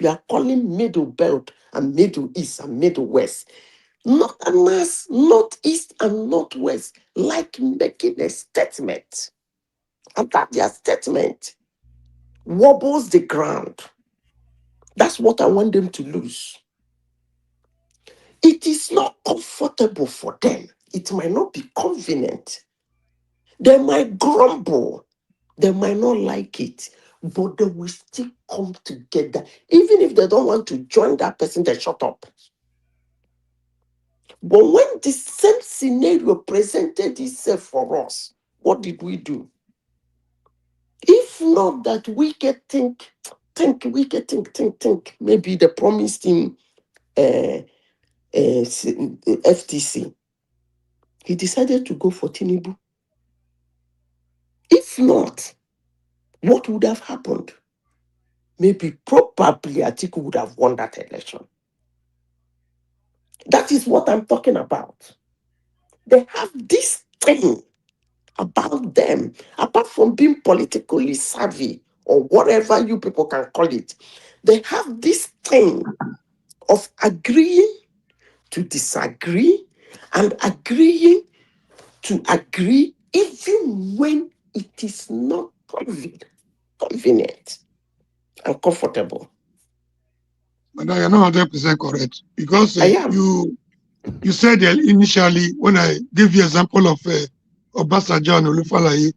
We are calling Middle Belt and Middle East and Middle West. Northerners, Northeast and Northwest, like making a statement. And that their statement wobbles the ground. That's what I want them to lose. It is not comfortable for them. It might not be convenient. They might grumble. They might not like it. But they will still come together. Even if they don't want to join that person, they shut up. But when the same scenario presented itself for us, what did we do? If not that we can think, maybe they promised him FTC. He decided to go for Tinubu. If not, what would have happened? Maybe probably Atiku would have won that election. That is what I'm talking about. They have this thing about them, apart from being politically savvy or whatever you people can call it. They have this thing of agreeing to disagree and agreeing to agree even when it is not convenient and comfortable. and I am not 100% correct because you said initially when I gave you example of Obasanjo and Olufalaye,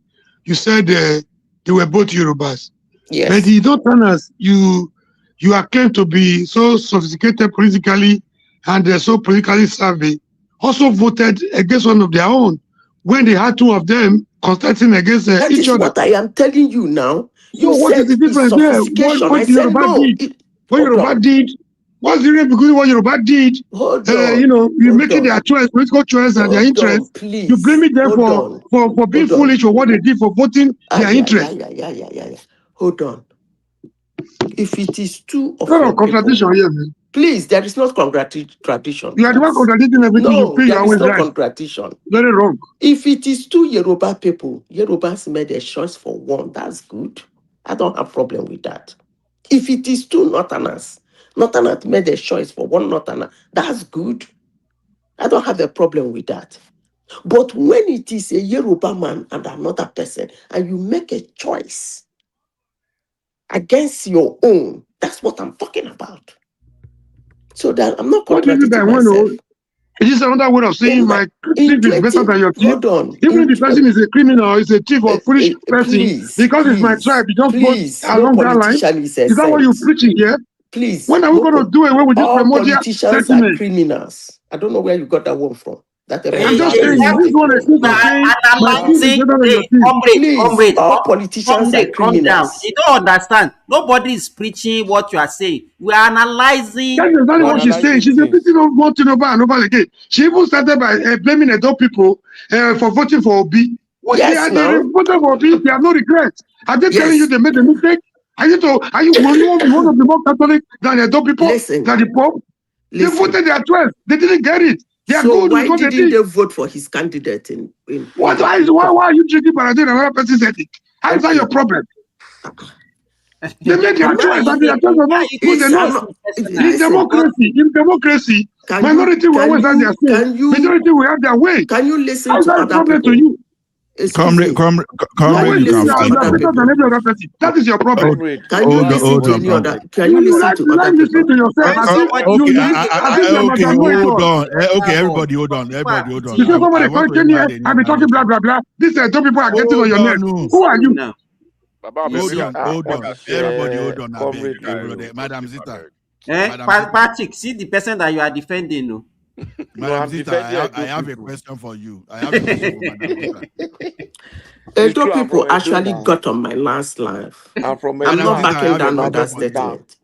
you said they were both Yorubas. Yes. But you don't tell us you are claimed to be so sophisticated politically and so politically savvy. Also voted against one of their own when they had two of them contesting against that each is other. what I am telling you now. You So what said is the difference there? What Yoruba did? What Yoruba did? What's the difference between what Yoruba did? You know, you making their choice, political choice, and their interest. You blaming them for being foolish for what they did for voting their interest. Yeah. Hold on. If it is two of your contradiction here, man. Please, there is not contradiction. You are the one contradicting everything you feel. There is no contradiction. Very wrong. If it is two Yoruba people, Yorubas made a choice for one. That's good. I don't have a problem with that. If it is two Northerners made a choice for one Northerner, that's good. I don't have a problem with that. But when it is a Yoruba man and another person, and you make a choice against your own, that's what I'm talking about. So that I'm not contradicting myself. It is another way of saying my thief is better than your thief. Hold on. Even if the person is a criminal, is a thief or foolish person, because it's my tribe, you don't vote along that line. Is that what you're preaching here? Please. When are we going to do away with this primordial politicians are criminals. I don't know where you got that one from. I'm just saying, this one is saying my thief is better than your thief. Please, all politicians are criminals. You don't understand. Nobody is preaching what you are saying. We are analyzing. That's exactly what she's saying. She's repeating one thing over and over again. She even started by blaming adult people for voting for Obi. Yes, they voted for Obi. They have no regrets. Are they telling you they made a mistake? Are you one of the more Catholic than adult people? Listen, than the Pope? They voted their 12. They didn't get it. So why didn't they vote for his candidate in why are you drinking Paradise and another person said it? How is that your problem? They made their choice and their choice was not good enough. In democracy, minority will always have their say. Majority will have their way. Can you listen How is that a problem to you? Comrade, that is your problem. Can you listen to any other? Can you listen to other people? Okay, everybody, hold on. You say somebody came here and be talking blah blah blah. These two people are getting on your nerves. Who are you? Hold on. Everybody, hold on. Madam Zita. Patrick, see the person that you are defending, no? Madam Zita, I have a question for you. I have a question for Madam Zita. Edo people actually got on my last life. I'm not backing down on that statement.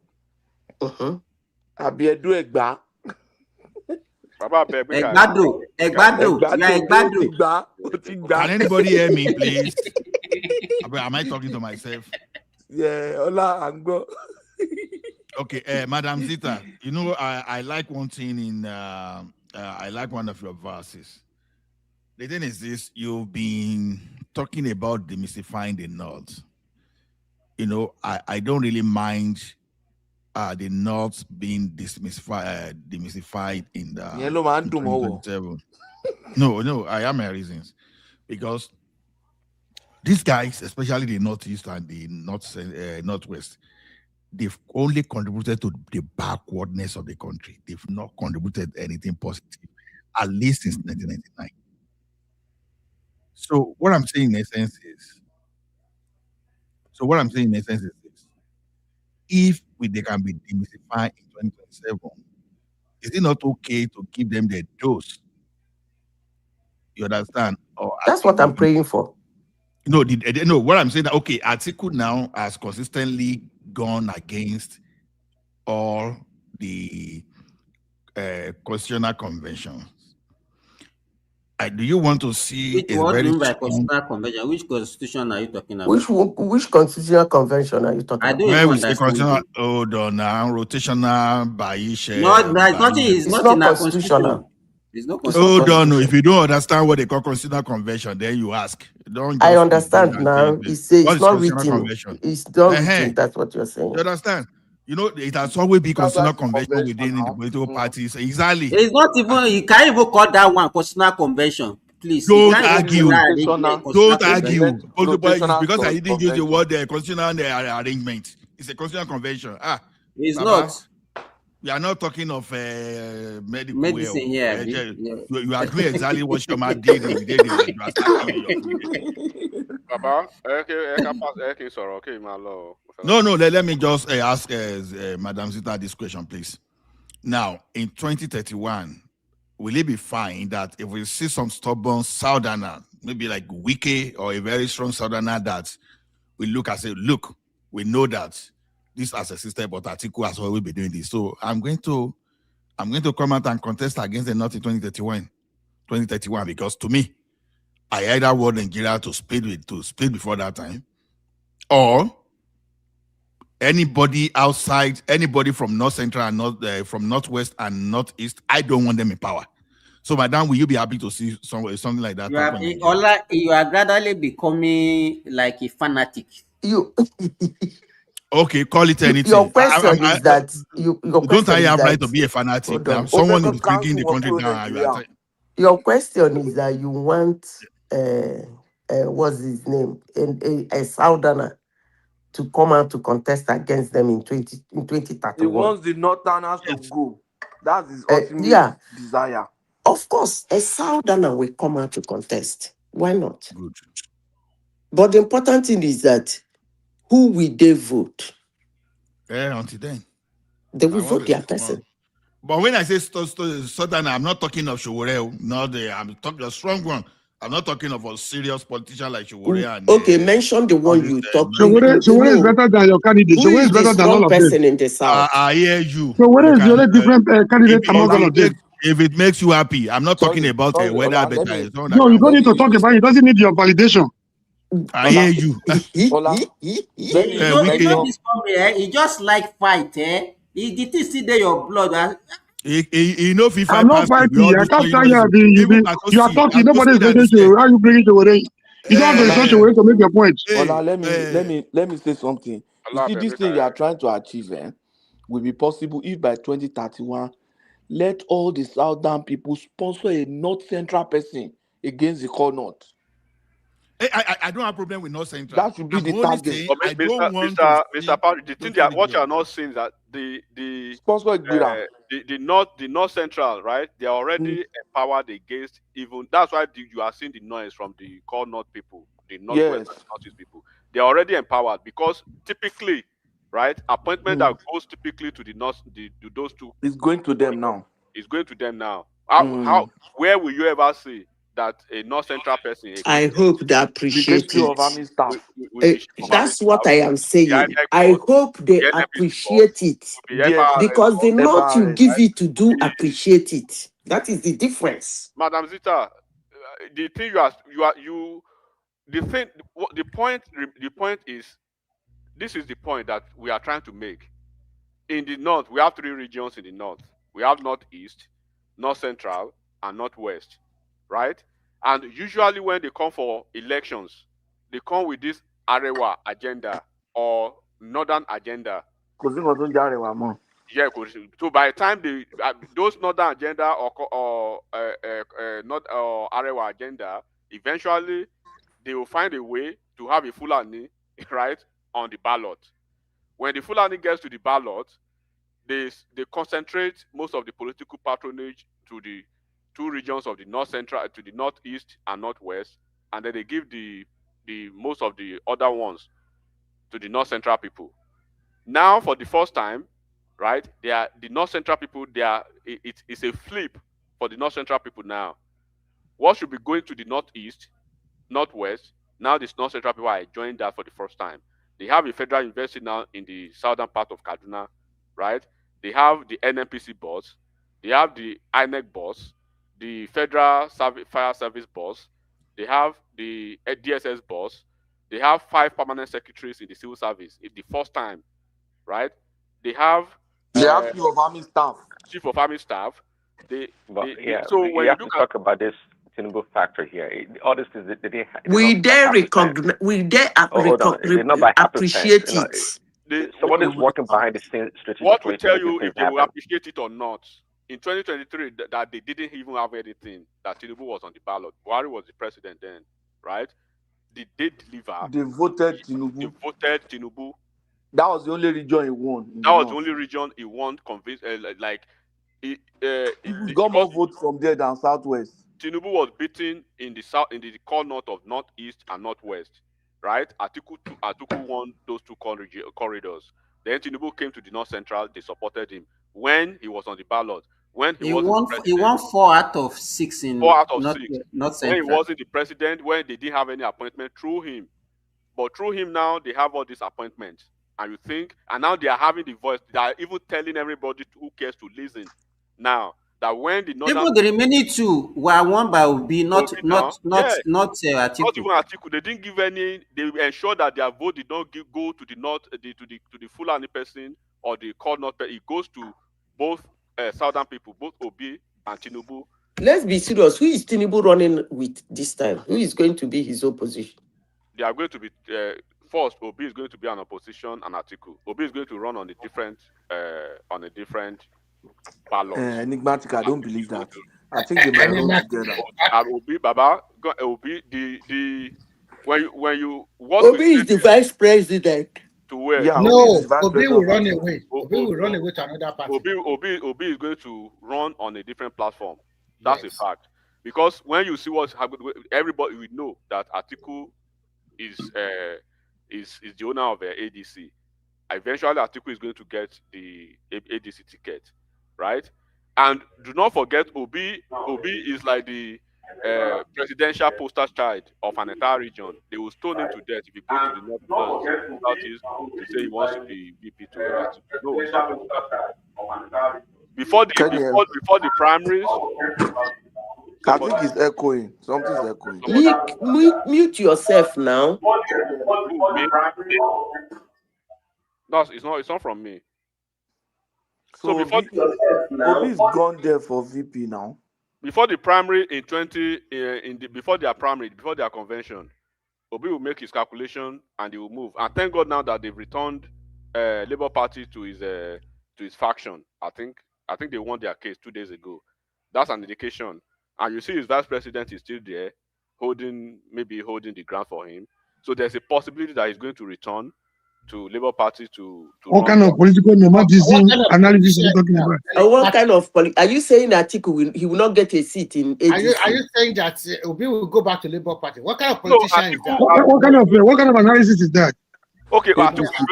Can anybody hear me, please? Am I talking to myself? Yeah, hola, Anglo. Okay, Madam Zita, you know, I like one thing in, I like one of your verses. The thing is this, you've been talking about demystifying the North. You know, I don't really mind the North being demystified in the Yellow man 2027. No, I have my reasons. Because these guys, especially the Northeast and the Northwest, they've only contributed to the backwardness of the country. They've not contributed anything positive, at least since 1999. So what I'm saying in essence is this. If they can be demystified in 2027, is it not okay to give them their dose? You understand? Or that's what I'm praying for. No, what I'm saying that, okay, Atiku now has consistently gone against all the constitutional conventions. Do you want to see what do you mean by constitutional convention? Which constitution are you talking about? Which constitutional convention are you talking about? Where we say constitutional, hold on now, rotational, Baisha. No, nothing is not in our constitution. Hold on, if you don't understand what they call constitutional convention, then you ask. I understand now. It's not written. It's not written. That's what you're saying. You understand? You know, it has always been constitutional convention within the political parties. Exactly. It's not even, you can't even call that one constitutional convention. Please. Don't argue. Don't argue. Because I didn't use the word constitutional arrangement. It's a constitutional convention. It's not. We are not talking of medical Medicine here. You are doing exactly what Shoma did in the day they were attacking your previous. Baba, okay, sorry, okay, my lord. No, let me just ask Madam Zita this question, please. Now, in 2031, will it be fine that if we see some stubborn southerner, maybe like Wike or a very strong southerner, that we look and say, look, we know that this as a system, but Atiku has always been doing this. So I'm going to come out and contest against the North in 2031, because to me, I either want Nigeria to split before that time, or anybody outside, anybody from North Central and from Northwest and Northeast, I don't want them in power. So, Madam, will you be happy to see something like that? You are gradually becoming like a fanatic. Okay, call it anything. Your question is that don't I have right to be a fanatic now? Someone is bringing the country down. Your question is that you want what's his name, a southerner to come out to contest against them in 2031. He wants the northerners to go. That's his ultimate desire. Of course, a southerner will come out to contest. Why not? Good. But the important thing is that who will they vote? Until then, they will vote their person. But when I say southerner, I'm not talking of Showore. I'm talking of a strong one. I'm not talking of a serious politician like Showore. Okay, mention the one you talk. Showore is better than your candidate. Who is the strong person in the south? I hear you. Showore is the only different candidate among all of them. If it makes you happy, I'm not talking about whether better. No, you don't need to talk about it. It doesn't need your validation. I hear you. He just like fight. He did see there your blood. He know if I'm not fighting. I can't tell you. You are talking. Nobody's listening to you. How you bring it away? You don't have to such a way to make your point. Let me say something. You see, this thing you are trying to achieve will be possible if by 2031, let all the southern people sponsor a North Central person against the core North. I don't have a problem with North Central. That should be the target. Mr. Parry, the thing that what you are not seeing is that the North Central, right? They are already empowered against even. That's why you are seeing the noise from the core North people, the Northwest and Northeast people. They are already empowered because typically, right, appointment that goes typically to the North, to those two, is going to them now. It's going to them now. Where will you ever see that a North Central person? I hope they appreciate it. That's what I am saying. I hope they appreciate it because the North you give it to do appreciate it. That is the difference. Madam Zita, the thing the point is, this is the point that we are trying to make. In the North, we have 3 regions in the North. We have Northeast, North Central, and Northwest, right? And usually when they come for elections, they come with this Arewa agenda or Northern agenda. Yeah, so by the time those Northern agenda or Arewa agenda, eventually they will find a way to have a Fulani, right, on the ballot. When the Fulani gets to the ballot, they concentrate most of the political patronage to the 2 regions of the North Central, to the Northeast and Northwest, and then they give the most of the other ones to the North Central people. Now, for the first time, right, the North Central people. It's a flip for the North Central people now. What should be going to the Northeast, Northwest? Now, the North Central people are enjoying that for the first time. They have a federal university now in the southern part of Kaduna, right? They have the NNPC boss, they have the INEC boss, the Federal Fire Service boss, they have the DSS boss, they have 5 permanent secretaries in the civil service. It's the first time, right? They have Chief of Army Staff. Chief of Army Staff. So when you have to talk about this Tinubu factor here. All this is we dare recognize, we dare appreciate it. Someone is working behind the scenes. What will tell you if they will appreciate it or not? In 2023, that they didn't even have anything, that Tinubu was on the ballot. Buhari was the president then, right? Did they deliver? They voted Tinubu. They voted Tinubu. That was the only region he won. That was the only region he won. He got more votes from there than Southwest. Tinubu was beaten in the south, in the core north of northeast and northwest, right? Atiku won those two corridors. Then Tinubu came to the north central. They supported him when he was on the ballot. When he won 4 out of 6 in 4 out of North 6. North When he Central. wasn't the president, when they didn't have any appointment through him, but through him now they have all these appointments. And you think, and now they are having the voice. They are even telling everybody who cares to listen now. That when the northern even the remaining 2 were won by Obi, not Atiku. Not even Atiku. They didn't give any. They ensured that their vote did not go to the north, to the Fulani person or the core north. It goes to both southern people, both Obi and Tinubu. Let's be serious. Who is Tinubu running with this time? Who is going to be his opposition? They are going to be first. Obi is going to be an opposition, and Atiku. Obi is going to run on a different ballot. Enigmatic, I don't believe that. I think they might run together. Obi, Baba, Obi, when you Obi is the vice president. To where? Yeah, no, Obi will run away. Obi will run away to another party. Obi is going to run on a different platform. That's a fact. Because when you see what's happening, everybody will know that Atiku is the owner of ADC. Eventually, Atiku is going to get the ADC ticket, right? And do not forget, Obi is like the presidential poster child of an entire region. They will stone him to death if he goes to the northeast to say he wants to be VP to Atiku. No, it's not going to happen. Before the primaries. I think it's echoing. Something's echoing. Mute yourself now. No, it's not from me. So before Obi's gone there for VP now. Before the primary before their convention, Obi will make his calculation and he will move. And thank God now that they've returned Labour Party to his faction. I think they won their case 2 days ago. That's an indication. And you see his vice president is still there, holding the ground for him. So there's a possibility that he's going to return to Labour Party to what kind of political nomadism analysis are you talking about? What kind of are you saying that he will not get a seat in ADC? Are you saying that Obi will go back to Labour Party? What kind of politician is that? What kind of analysis is that? Okay,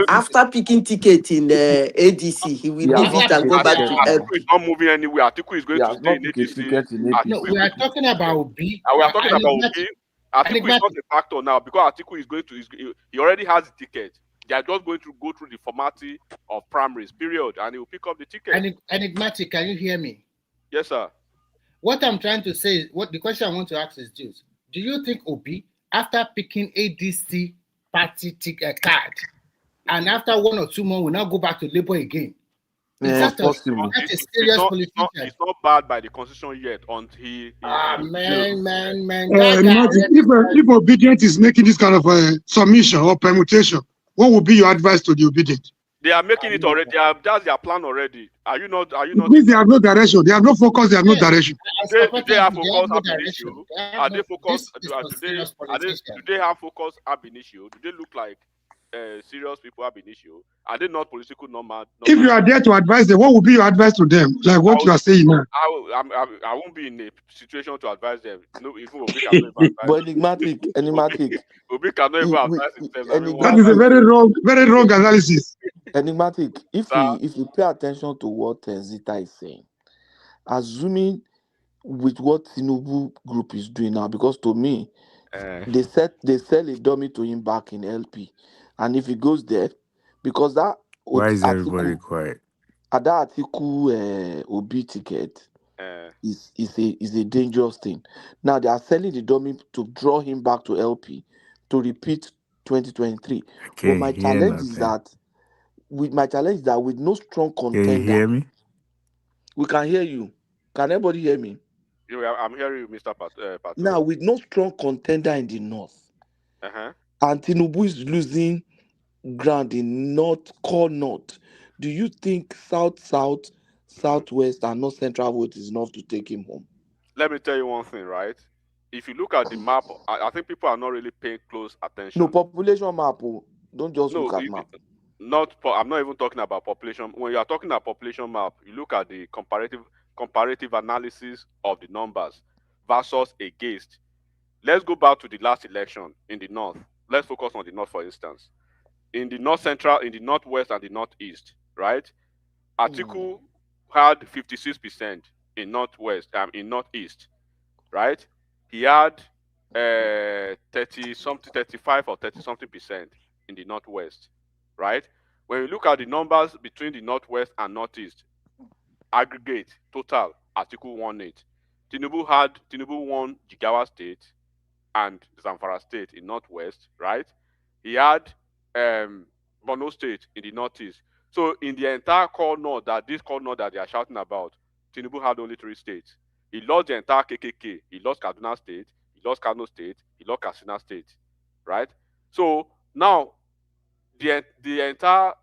after picking ticket in ADC, he will leave it and go back to Atiku is not moving anywhere. Atiku is going to stay in ADC. No, we are talking about Obi. We are talking about Obi. Atiku is not a factor now because Atiku is going to. He already has the ticket. They are just going to go through the formality of primaries, period, and he will pick up the ticket. Enigmatic, can you hear me? Yes, sir. What I'm trying to say, the question I want to ask is this: do you think Obi, after picking ADC party ticket card, and after 1 or 2 more, will now go back to Labour again? It's possible. That's a serious politician. It's not bad by the constitution yet until he. Man. If obedient is making this kind of submission or permutation, what would be your advice to the obedient? They are making it already. That's their plan already. Are you not? It means they have no direction. They have no focus. They have no direction. Do they have focus ab initio? Are they focused? Do they have focus ab initio? Do they look like serious people ab initio? Are they not political nomad? If you are there to advise them, what would be your advice to them? Like what you are saying now? I won't be in a situation to advise them. No, even Obi cannot even advise. But enigmatic. Obi cannot even advise himself. That is a very wrong analysis. Enigmatic. If you pay attention to what Zita is saying, assuming with what Tinubu group is doing now, because to me, they sell a dummy to him back in LP, and if he goes there, because that why is everybody quiet? That Atiku Obi ticket is a dangerous thing. Now they are selling the dummy to draw him back to LP to repeat 2023. But my challenge is that with no strong contender. Can you hear me? We can hear you. Can everybody hear me? I'm hearing you, Mr. Pato. Now, with no strong contender in the north, and Tinubu is losing ground in core north, do you think south, southwest, and north central vote is enough to take him home? Let me tell you one thing, right? If you look at the map, I think people are not really paying close attention. No, population map. Don't just look at map. I'm not even talking about population. When you are talking about population map, you look at the comparative analysis of the numbers versus against. Let's go back to the last election in the north. Let's focus on the north, for instance. In the north central, in the northwest, and the northeast, right? Atiku had 56% in northwest, in northeast, right? He had 30 something, 35 or 30 something percent in the northwest, right? When you look at the numbers between the northwest and northeast, aggregate total, Atiku won it. Tinubu won Jigawa State and Zamfara State in northwest, right? He had Borno State in the northeast. So in the entire core north, that they are shouting about, Tinubu had only 3 states. He lost the entire KKK. He lost Kaduna State. He lost Kano State. He lost Katsina State, right? So now the entire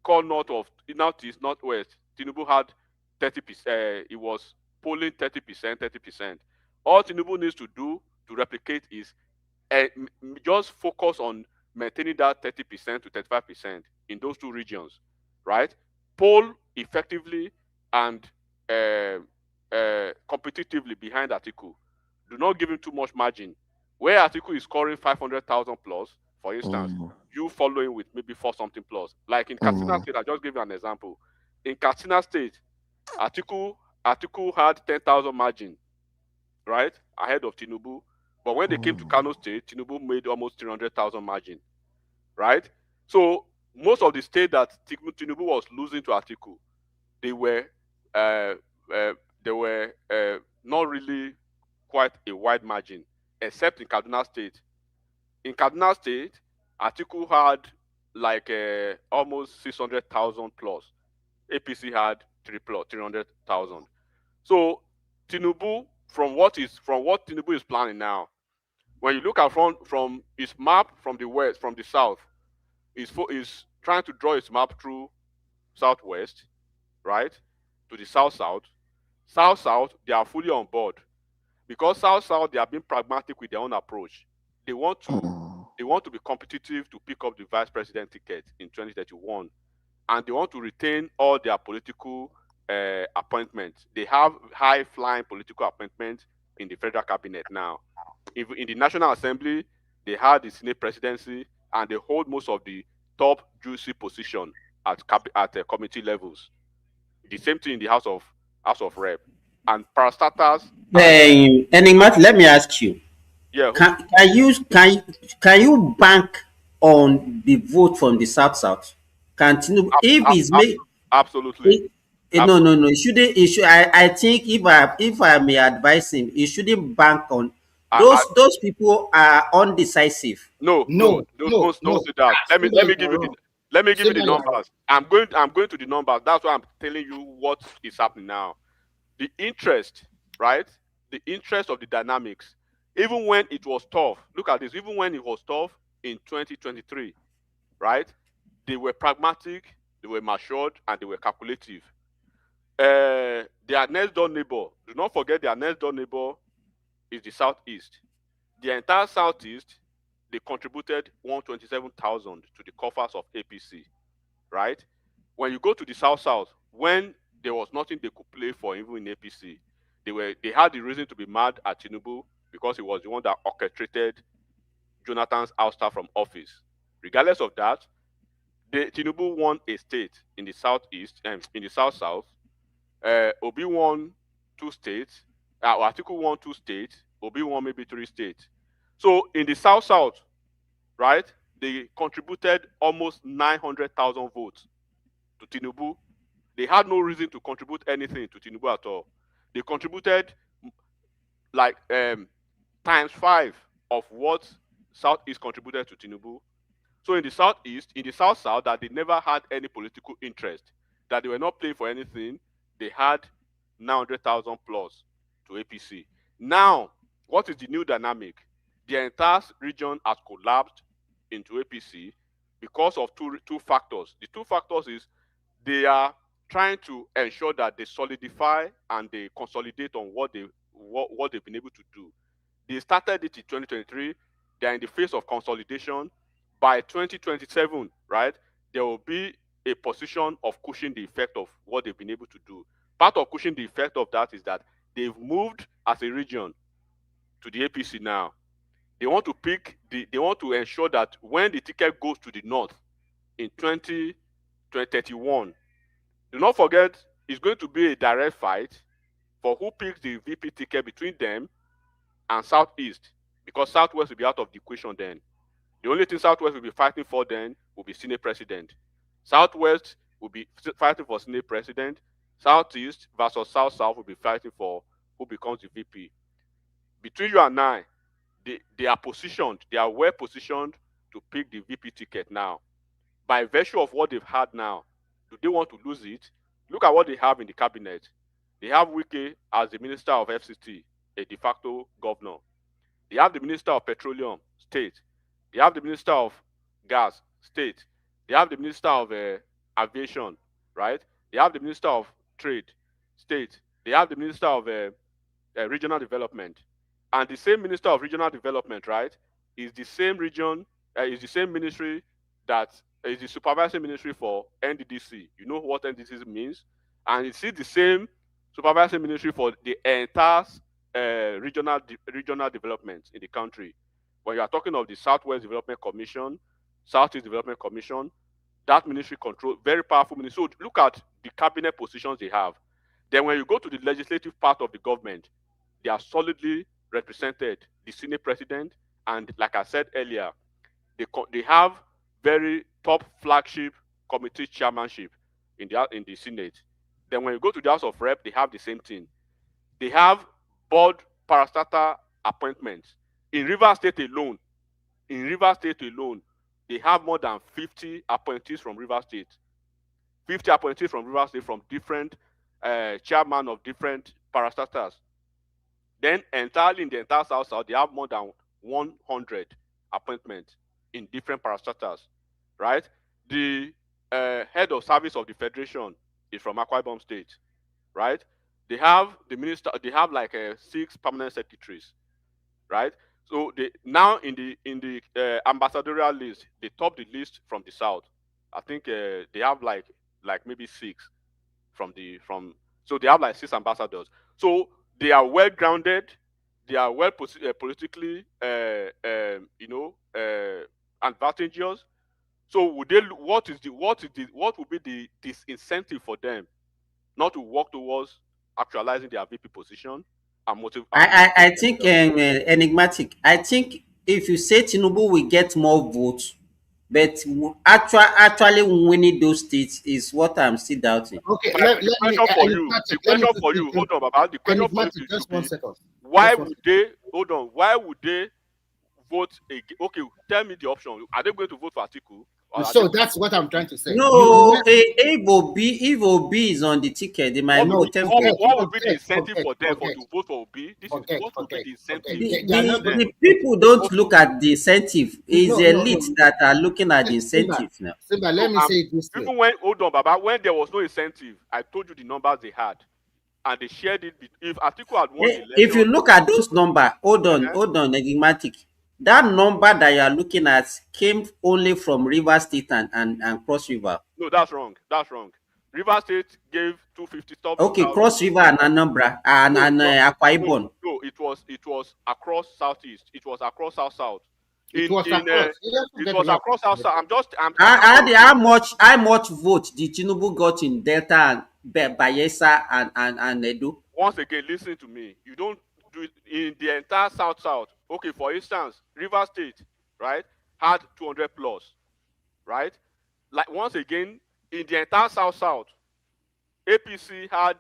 core north of northeast, northwest, Tinubu had 30%. He was polling 30%, 30%. All Tinubu needs to do to replicate is just focus on maintaining that 30% to 35% in those 2 regions, right? Poll effectively and competitively behind Atiku. Do not give him too much margin. Where Atiku is scoring 500,000 plus, for instance, you following with maybe 4 something plus. Like in Katsina State, I just give you an example. In Katsina State, Atiku had 10,000 margin, right, ahead of Tinubu. But when they came to Kano State, Tinubu made almost 300,000 margin, right? So most of the state that Tinubu was losing to Atiku, they were not really quite a wide margin, except in Kaduna State. In Kaduna State, Atiku had like almost 600,000 plus. APC had 300,000. So Tinubu, from what Tinubu is planning now, when you look at from his map from the west, from the south, is trying to draw his map through southwest, right, to the south-south. South-south, they are fully on board because south-south they are being pragmatic with their own approach. They want to be competitive to pick up the vice president ticket in 2031, and they want to retain all their political appointments. They have high-flying political appointments in the federal cabinet now. In the National Assembly, they had the Senate presidency, and they hold most of the top juicy position at committee levels. The same thing in the House of Rep. And parastatals. Enigmat, let me ask you. Yeah. Can you bank on the vote from the south? Can Tinubu, if it's made absolutely. No. It should. I think if I may advise him, he shouldn't bank on those people are undecisive. No. Don't say that. Let me give you the numbers. I'm going to the numbers. That's why I'm telling you what is happening now. The interest, right? The interest of the dynamics. Even when it was tough, look at this. Even when it was tough in 2023, right? They were pragmatic, they were matured, and they were calculative. Their next door neighbor, do not forget their next door neighbor is the southeast. The entire southeast, they contributed 127,000 to the coffers of APC, right? When you go to the south, when there was nothing they could play for even in APC, they had the reason to be mad at Tinubu because he was the one that orchestrated Jonathan's ouster from office. Regardless of that, Tinubu won a state in the southeast and in the south. Obi won 2 states. Atiku won 2 states. Obi won maybe 3 states. So in the south, right, they contributed almost 900,000 votes to Tinubu. They had no reason to contribute anything to Tinubu at all. They contributed like times 5 of what Southeast contributed to Tinubu. So in the Southeast, in the South, that they never had any political interest, that they were not playing for anything, they had 900,000 plus to APC. Now, what is the new dynamic? The entire region has collapsed into APC because of two factors. The 2 factors is they are trying to ensure that they solidify and they consolidate on what they've been able to do. They started it in 2023. They are in the phase of consolidation. By 2027, right, there will be a position of cushioning the effect of what they've been able to do. Part of cushioning the effect of that is that they've moved as a region to the APC now. They want to they want to ensure that when the ticket goes to the north in 2031, do not forget it's going to be a direct fight for who picks the VP ticket between them and Southeast, because Southwest will be out of the equation then. The only thing Southwest will be fighting for then will be Senate President. Southwest will be fighting for Senate President. Southeast versus South-South will be fighting for who becomes the VP. Between you and I, they are positioned, they are well positioned to pick the VP ticket now. By virtue of what they've had now, do they want to lose it? Look at what they have in the cabinet. They have Wike as the Minister of FCT, a de facto governor. They have the Minister of Petroleum, state. They have the Minister of Gas, state. They have the Minister of Aviation, right? They have the Minister of Trade, state. They have the Minister of Regional Development. And the same Minister of Regional Development, right, is the same region, is the same ministry that is the supervisory ministry for NDDC. You know what NDDC means? And it's the same supervisory ministry for the entire regional development in the country. When you are talking of the Southwest Development Commission, Southeast Development Commission, that ministry control, very powerful ministry. So look at the cabinet positions they have. Then when you go to the legislative part of the government, they are solidly represented, the Senate President, and like I said earlier, they have very top flagship committee chairmanship in the Senate. Then when you go to the House of Rep, they have the same thing. They have board parastatal appointments. In Rivers State alone, they have more than 50 appointees from Rivers State. 50 appointees from Rivers State from different chairman of different parastatals. Then entirely in the entire South, they have more than 100 appointments in different parastatals, right? The head of service of the Federation is from Akwa Ibom State, right? They have the minister, they have like 6 permanent secretaries, right? So they now in the ambassadorial list, they top the list from the South. I think they have like maybe 6 so they have like 6 ambassadors. So they are well grounded, they are well politically advantageous. So what would be the disincentive for them not to work towards actualizing their VP position and motive? I think enigmatic. I think if you say Tinubu will get more votes, but actually winning those states is what I'm still doubting. Okay, the question for you, hold on, Baba. The question for you just 1 second. Why would they vote again? Okay, tell me the option. Are they going to vote for Atiku? So that's what I'm trying to say. No, if Obi is on the ticket, they might vote. What would be the incentive for them to vote for Obi? What would be the incentive? The people don't look at the incentive. It's the elite that are looking at the incentive now. Simba, let me say this. Even when, hold on, Baba, when there was no incentive, I told you the numbers they had. And they shared it. If Atiku had won the election, if you look at those numbers, hold on, enigmatic. That number that you are looking at came only from River State and Cross River. No, that's wrong. River State gave 250. Okay, Cross River and Anambra and Akwa Ibom. No, it was across Southeast. It was across South. It was across South. How much vote did Tinubu got in Delta and Bayelsa and Edo? Once again, listen to me. You don't do it in the entire South. Okay, for instance, River State, right, had 200 plus, right? Like once again, in the entire South, APC had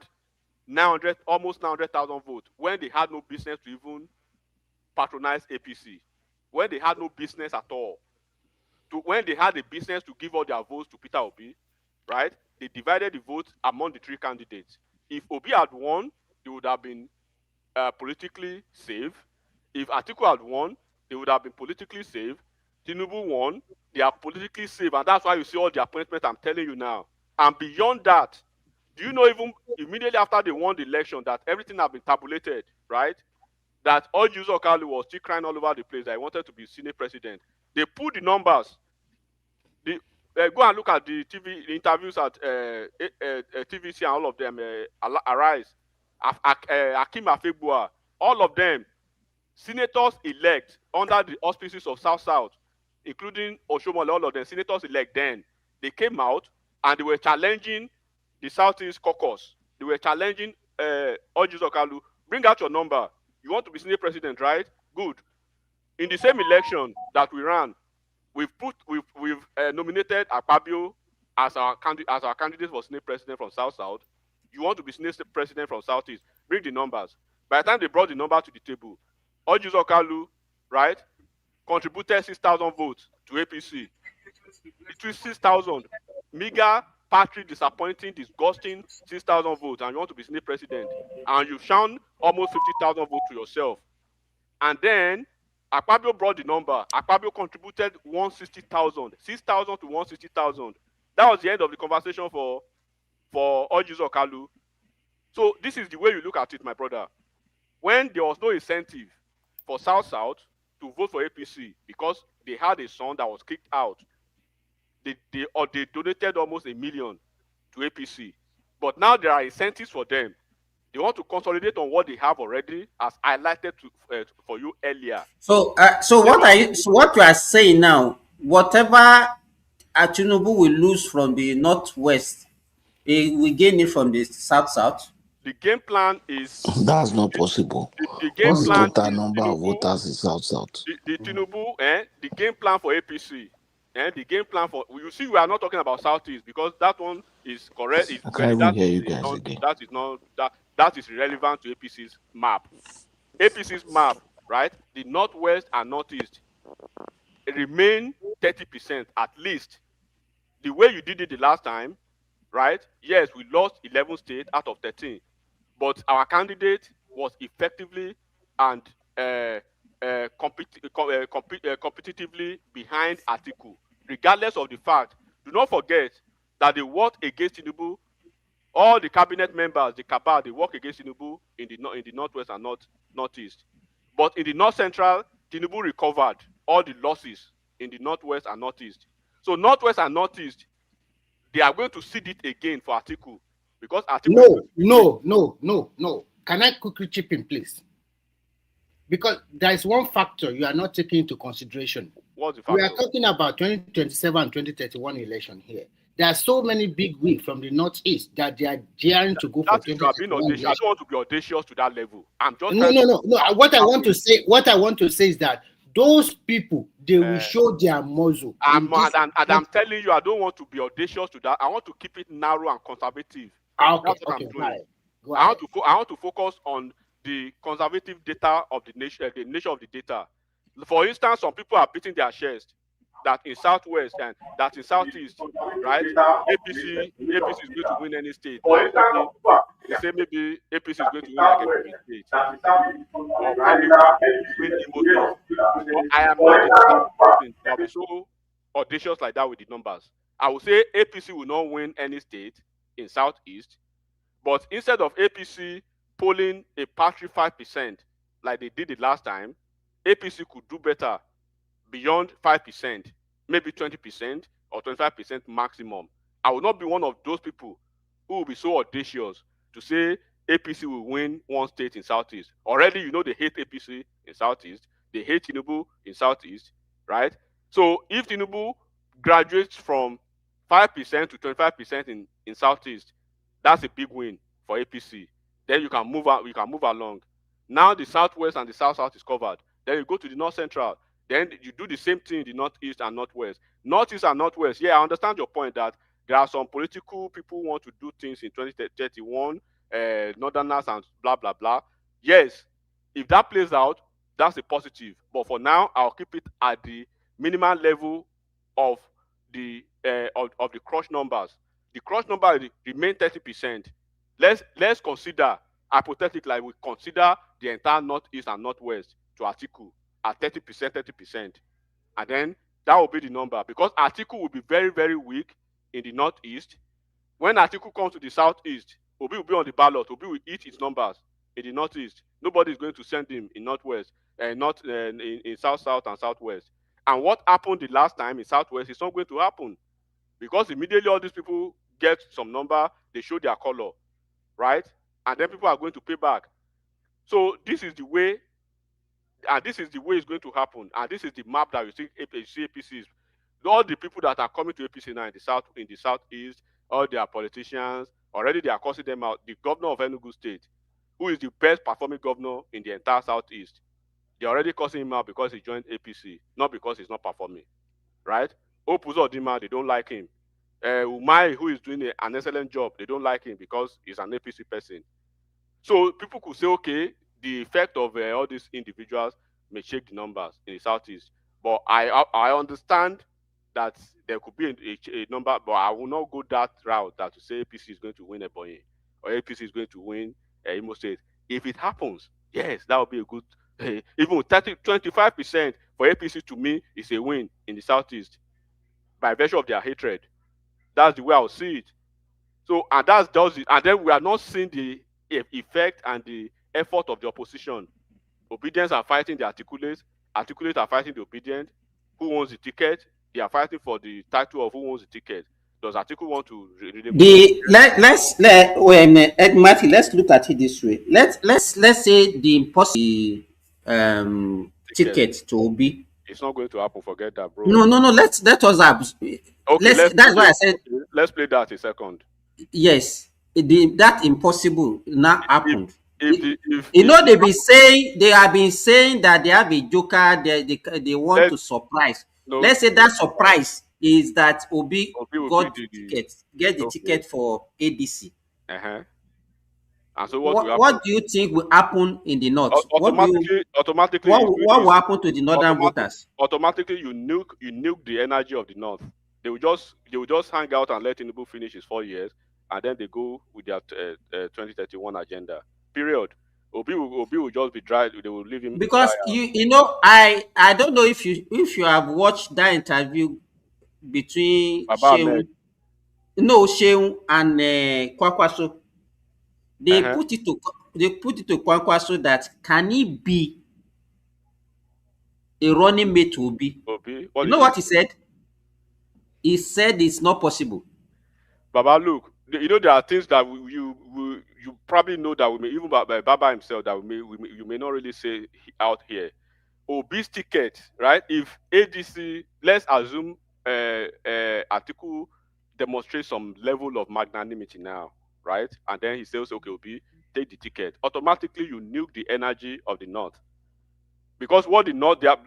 900, almost 900,000 votes when they had no business to even patronize APC, when they had no business at all. When they had a business to give all their votes to Peter Obi, right? They divided the votes among the 3 candidates. If Obi had won, they would have been politically safe. If Atiku had won, they would have been politically safe. Tinubu won, they are politically safe, and that's why you see all the appointments I'm telling you now. And beyond that, do you know even immediately after they won the election that everything had been tabulated, right? That all Uzo Kalu was still crying all over the place that he wanted to be Senate president. They put the numbers. Go and look at the TV interviews at TVC and all of them. Arise, Akim Afebua, all of them, senators elect under the auspices of South, including Oshomole, all of them, senators elect then. They came out and they were challenging the Southeast caucus. They were challenging Orji Zokalu. Bring out your number. You want to be Senate president, right? Good. In the same election that we ran, we've nominated Akpabio as our candidate for Senate president from South. You want to be Senate president from Southeast? Bring the numbers. By the time they brought the number to the table, Orji Zokalu, right, contributed 6,000 votes to APC. Between 6,000, meager, patry, disappointing, disgusting 6,000 votes, and you want to be Senate president, and you've shown almost 50,000 votes to yourself. And then Akpabio brought the number. Akpabio contributed 160,000, 6,000 to 160,000. That was the end of the conversation for Orji Zokalu. So this is the way you look at it, my brother. When there was no incentive for South to vote for APC because they had a son that was kicked out, they donated almost $1 million to APC. But now there are incentives for them. They want to consolidate on what they have already, as highlighted for you earlier. So what you are saying now, whatever Tinubu will lose from the northwest, he will gain it from the south. The game plan is that's not possible. The game plan total is number of Tinubu, voters in south. The Tinubu, the game plan for APC, the game plan for, you see, we are not talking about Southeast because that one is correct. I can't even hear you guys again. That is irrelevant to APC's map. APC's map, right? The northwest and northeast remain 30% at least. The way you did it the last time, right? Yes, we lost 11 states out of 13, but our candidate was effectively and competitively behind Atiku, regardless of the fact. Do not forget that they worked against Tinubu. All the cabinet members, the cabal, they work against Tinubu in the northwest and northeast. But in the north central, Tinubu recovered all the losses in the northwest and northeast. So northwest and northeast, they are going to seed it again for Atiku because Atiku. No. Can I quickly chip in, please? Because there is one factor you are not taking into consideration. What's the factor? We are talking about 2027 and 2031 election here. There are so many big wigs from the northeast that they are daring to go for 2031 election. I don't want to be audacious to that level. I'm just no. What I want to say is that those people, they will show their muzzle. I'm telling you, I don't want to be audacious to that. I want to keep it narrow and conservative. Okay, that's what I'm doing. I want to focus on the conservative data of the nature of the data. For instance, some people are beating their chest that in southwest and that in southeast, right? APC is going to win any state. They say maybe APC is going to win like every state. Or probably win Imo State. So I am not the person that will be so audacious like that with the numbers. I will say APC will not win any state in southeast, but instead of APC polling a paltry 5% like they did it last time, APC could do better beyond 5%, maybe 20% or 25% maximum. I will not be one of those people who will be so audacious to say APC will win one state in Southeast. Already, you know, they hate APC in Southeast. They hate Tinubu in Southeast, right? So if Tinubu graduates from 5% to 25% in Southeast, that's a big win for APC. Then you can move out, we can move along. Now the Southwest and the South is covered. Then you go to the North Central. Then you do the same thing in the Northeast and Northwest. Northeast and Northwest, yeah, I understand your point that there are some political people who want to do things in 2031, Northerners and blah, blah, blah. Yes, if that plays out, that's a positive. But for now, I'll keep it at the minimal level of the crush numbers. The crush number remain 30%. Let's consider, hypothetically, like we consider the entire Northeast and Northwest to Atiku at 30%, and then that will be the number, because Atiku will be very, very weak in the Northeast. When Atiku comes to the Southeast, Obi will be on the ballot. Obi will eat its numbers in the Northeast. Nobody is going to send him in Northwest, not in South and Southwest. And what happened the last time in Southwest is not going to happen. because immediately all these people get some number, they show their color, right? And then people are going to pay back. So this is the way, and this is the way it's going to happen. And this is the map that you see APCs. All the people that are coming to APC now in the southeast, all their politicians, already they are cursing them out. The governor of Enugu State, who is the best performing governor in the entire southeast, they're already cursing him out because he joined APC, not because he's not performing, right? Opuzo Dima, they don't like him. Umai, who is doing an excellent job, they don't like him because he's an APC person. So people could say, okay, the effect of all these individuals may shake the numbers in the southeast. But I understand that there could be a number, but I will not go that route that to say APC is going to win Ebonyi or APC is going to win Imo State. If it happens, yes, that would be a good, even 25% for APC to me is a win in the southeast by virtue of their hatred. That's the way I will see it. So, and that's does it. And then we are not seeing the effect and the effort of the opposition. Obedience are fighting the articulate are fighting the obedient. Who owns the ticket? They are fighting for the title of who owns the ticket. Does Atiku want to Matthew, let's look at it this way. Let's say the impossible ticket to Obi. It's not going to happen. Forget that, bro. No. Let us have. Okay, that's why I said. Okay, let's play that a second. Yes, that impossible now happened. They have been saying that they have a joker. They want to surprise. No, let's say that surprise is that Obi got the ticket, ticket for ADC. And so what do you think will happen in the north? Automatically, what will happen to the northern voters? Automatically, you nuke the energy of the north. They will just hang out and let Tinubu finish his 4 years, and then they go with their 2031 agenda. Period. Obi will just be dry. They will leave him. Because I don't know if you have watched that interview between Shehu and Kwakwaso. They put it to Kwakwaso that can he be a running mate to Obi? You know what he said? He said it's not possible. Baba, look, there are things that you probably know that we may, even by Baba himself, that you may not really say out here. Obi's ticket, right? If ADC, let's assume Atiku demonstrates some level of magnanimity now, right? And then he says, okay, Obi, take the ticket. Automatically, you nuke the energy of the North. Because what the North, they are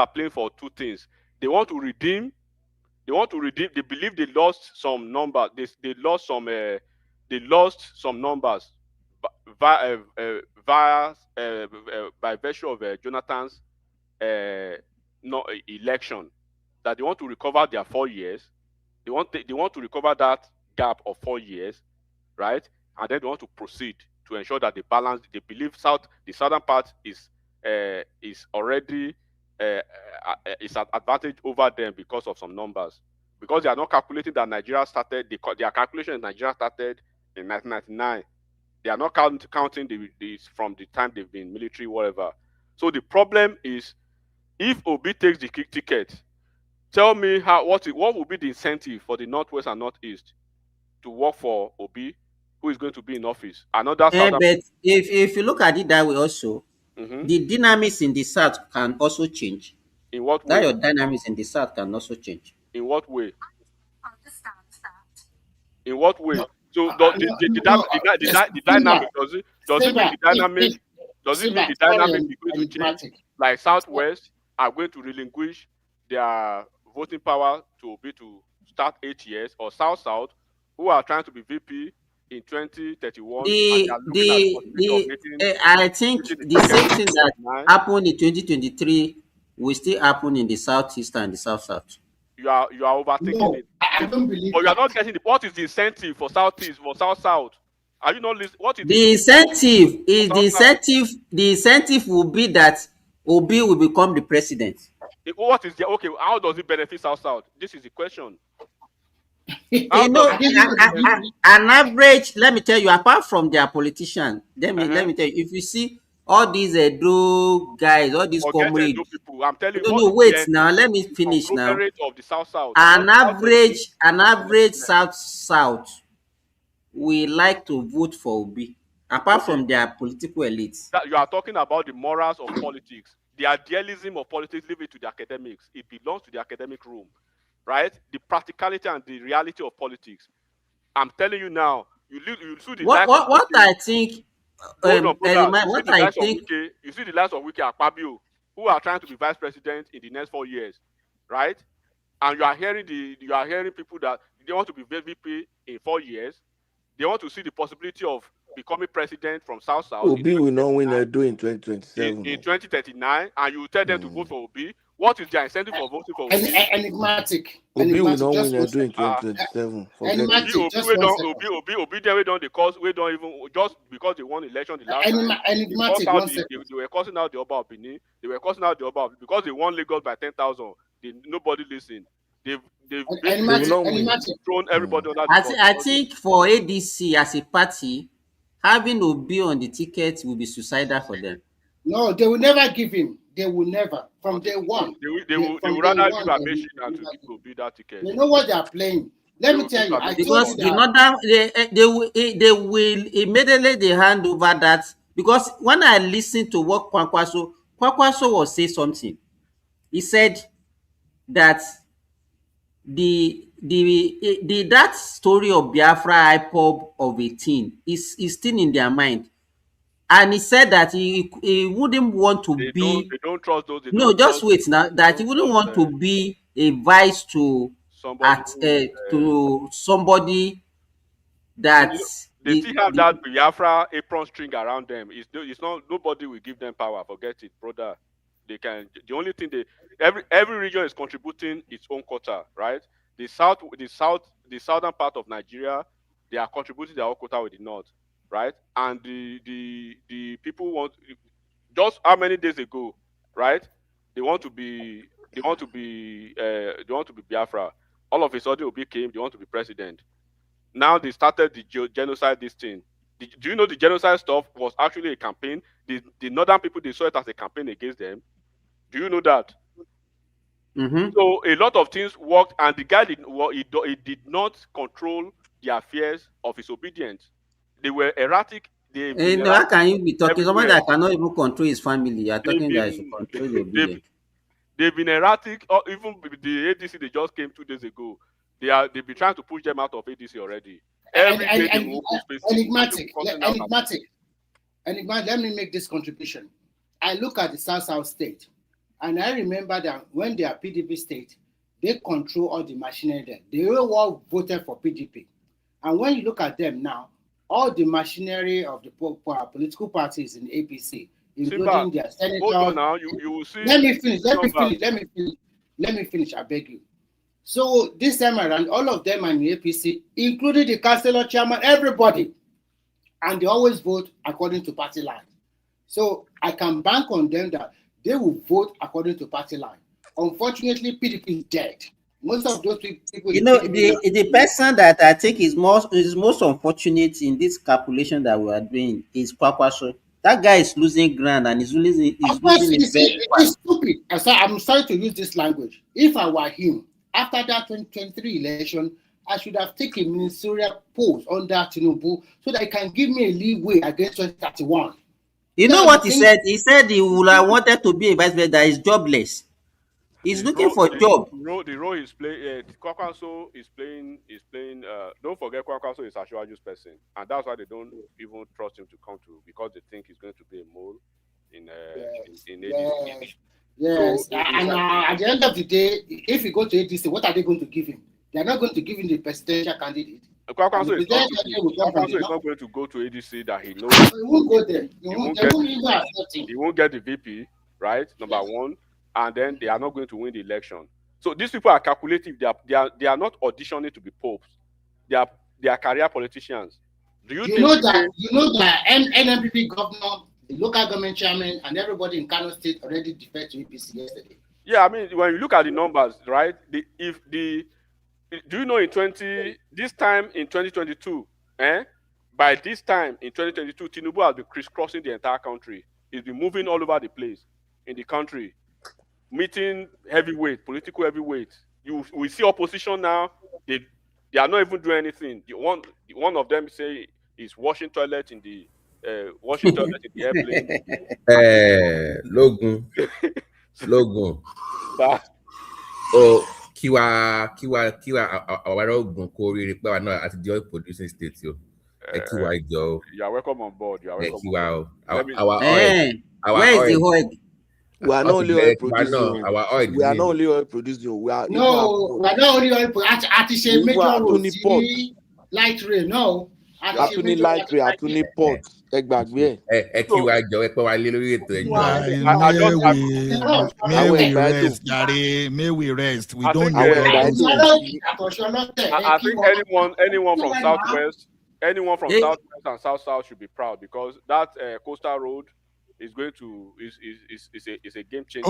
playing for two things. They want to redeem. They believe they lost some numbers. They lost some numbers by virtue of Jonathan's election. That they want to recover their 4 years. They want to recover that gap of 4 years, right? And then they want to proceed to ensure that they balance. They believe the southern part is already is an advantage over them because of some numbers. Because they are not calculating that Nigeria started. Their calculation in Nigeria started in 1999. They are not counting this from the time they've been military, whatever. So the problem is, if Obi takes the ticket, tell me what will be the incentive for the Northwest and Northeast to work for Obi, who is going to be in office? Another but if you look at it that way also, the dynamics in the South can also change. In what way? That your dynamics in the South can also change. In what way? In what way? So the dynamic does it mean the dynamic is going to change? Like Southwest are going to relinquish their voting power to Obi to start 8 years, or South who are trying to be VP in 2031. I think the same thing that happened in 2023 will still happen in the Southeast and the South. You are overthinking it. I don't believe. But you are not getting what is the incentive for Southeast, for South? Are you not listening? What is the incentive? The incentive will be that Obi will become the president. What is okay? How does it benefit South? This is the question. An average. Let me tell you. Apart from their politician, let me tell you. If you see all these Edo guys, all these Forget comrades. Edo people. I'm telling you, No, all no, wait the now. Let me finish now. conglomerate of the South. An average South we like to vote for Obi, apart Okay, from their political elites. that you are talking about the morals of politics, the idealism of politics. Leave it to the academics. It belongs to the academic room, right? The practicality and the reality of politics. I'm telling you now. You see the likes of What Wike. I think, Hold on, brothers. You see what the I likes of think, Wike. You see the likes of Wike Akpabio, who are trying to be vice president in the next 4 years, right? And you are hearing people that they want to be VP in 4 years. They want to see the possibility of becoming president from South in Obi will not win 2039, Edo in 2027. in 2039, and you tell them to vote for Obi. What is their incentive for voting for Obi? Enigmatic. Obi will not Just win one Edo in second. 2027. Forget it. Enigmatic, just 1 second. Obi, then we don't the cause, we don't even, just because they won election the last time. Enigmatic, 1 second. They were causing out the Oba of Benin. They were causing out the Oba of, because they won Lagos by 10,000. Nobody listened. They've basically thrown everybody under the bus. I think for ADC as a party, having Obi on the ticket will be suicidal for them. No, they will never give him. They will never. From day one. They will rather give Amechi than to give Obi that ticket. They know what they are playing. Let me tell you, I told you that. They will immediately they hand over that, because when I listened to what Kwankwaso was saying something, he said that that story of Biafra IPOB of 18 is still in their mind. And he said that he wouldn't want to They don't trust those. Just wait now. That he wouldn't want to be a vice to somebody that they still have that Biafra apron string around them. It's not, nobody will give them power. Forget it, brother. They can. The only thing every region is contributing its own quota, right? The southern part of Nigeria, they are contributing their own quota with the north, right? And the people want, just how many days ago, right? They want to be Biafra. All of a sudden, Obi came. They want to be president. Now they started the genocide. This thing. Do you know the genocide stuff was actually a campaign? The northern people, they saw it as a campaign against them. Do you know that? Mm-hmm. So a lot of things worked, and the guy he did not control the affairs of his obedience. They were erratic. How can you be talking somebody that cannot even control his family? You are talking that he should control the obedience. They've been erratic. Or even the ADC they just came 2 days ago. They've been trying to push them out of ADC already. Enigmatic. Let me make this contribution. I look at the South state, and I remember that when they are PDP state, they control all the machinery there. They all voted for PDP. And when you look at them now, all the machinery of the political parties in APC, including their senators. Hold on now, you will see. Let me finish, I beg you. So this time around, all of them are in the APC, including the councillor chairman, everybody. And they always vote according to party line. So I can bank on them that they will vote according to party line. Unfortunately, PDP is dead. Most of those people, the person that I think is most unfortunate in this calculation that we are doing is Kwakwaso. That guy is losing ground, and he's losing. It's stupid. I'm sorry to use this language. If I were him, after that 2023 election, I should have taken ministerial post under Tinubu so that he can give me a leeway against 2031. You know what he said? He said he would have wanted to be a vice president that is jobless. He's looking for a job. The role he's playing, Kwakwaso is playing. Don't forget, Kwakwaso is Ashwaju's person, and that's why they don't even trust him to come to, because they think he's going to be a mole in ADC. Yes. So, and at the end of the day, if he go to ADC, what are they going to give him? They are not going to give him the presidential candidate. Kwakwaso is not going to go to ADC that he knows. He won't go there. He won't get the VP, right? Number one. And then they are not going to win the election. So these people are calculative. They are not auditioning to be popes. They are career politicians. You know that NMPP governor, the local government chairman, and everybody in Kano State already deferred to APC yesterday. Yeah, I mean, when you look at the numbers, right? Do you know this time in 2022, by this time in 2022, Tinubu has been crisscrossing the entire country. He's been moving all over the place in the country, meeting political heavyweight. We see opposition now. They are not even doing anything. One of them say is washing toilet in the airplane. Logun. Kiwa our Ogun Kori Repa now at the oil producing state. You are welcome on board. You are welcome. Where is the oil? We are not only oil producing. We are not only oil producing. We are not only oil producing. Àti major road light rail. No. Àtúní light rail, àtúní port. Ẹ gbàgbé ẹ̀. Kí wá jọ ẹ pé wá lé lórí ètò ẹ̀jọ̀. May we rest, Gary. May we rest. We don't know. I think anyone from Southwest and South should be proud because that coastal road is going to is a game changer.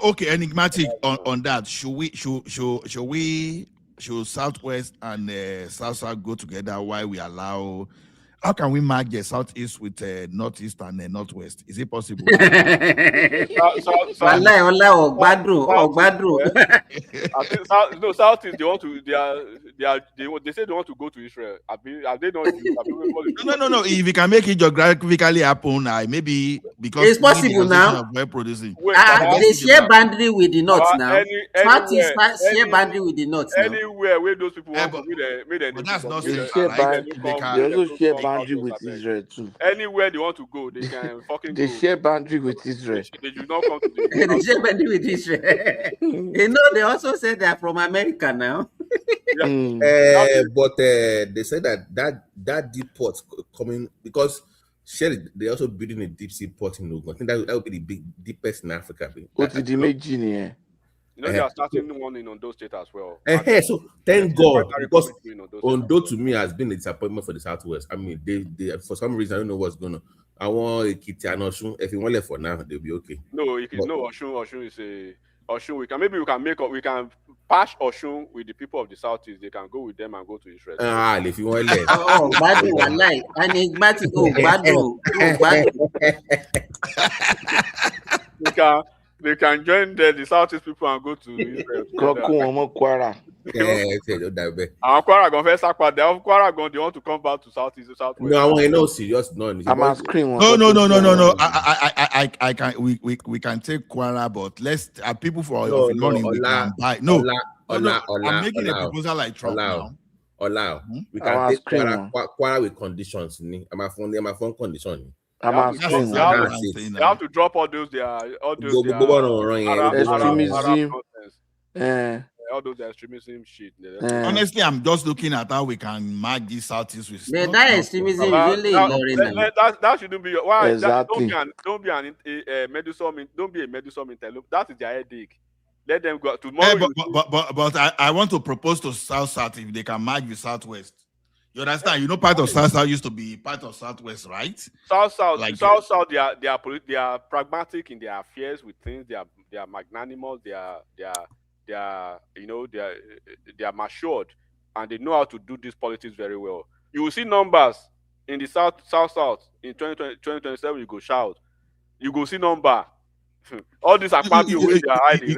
Okay, enigmatic on that. Should Southwest and South go together while we allow? How can we mark the Southeast with Northeast and Northwest? Is it possible? I think Southeast they want to they say they want to go to Israel. Are they not? No. If we can make it geographically happen, maybe because it's possible now. We're producing. They share boundary with the North now. Southeast share boundary with the North now. Anywhere where those people want to meet them. But that's not they also share boundary with Israel too. Anywhere they want to go, they can fucking they go. share boundary with Israel. They do not come to the they share boundary with Israel. They also say they are from America now. But they said that deep port coming because they also building a deep sea port in Ogun. I think that would be the deepest in Africa. They are starting one in Ondo State as well. So thank God because Ondo to me has been a disappointment for the Southwest. I mean, they for some reason I don't know what's going on. I want Ekiti and Osun. If you want left for now, they'll be okay. No, Osun is a Osun. We can patch Osun with the people of the Southeast. They can go with them and go to Israel. If you want left. Badu, wallahi. Enigmatic. Badu. They can join the Southeast people and go to Israel. Kwara. Kwara gone first sack they want to come back to Southeast. No, I want to know serious. No. I can. We can take Kwara, but let's people for learning we can buy. No, I'm making a proposal like Trump now. We can take Kwara with conditions. I'm a phone condition. They have to drop all those extremism. All those extremism shit. Honestly, I'm just looking at how we can mark this Southeast with. That extremism really that shouldn't be why. Exactly. Don't be a medicine interloper. That is their headache. Let them go tomorrow. But I want to propose to South if they can mark the Southwest. You understand? You know, part of South used to be part of Southwest, right? South. They are pragmatic in their affairs with things. They are magnanimous. They are matured, and they know how to do this politics very well. You will see numbers in the South in 2027. You go shout. You go see number. All these are party ways they are hiding.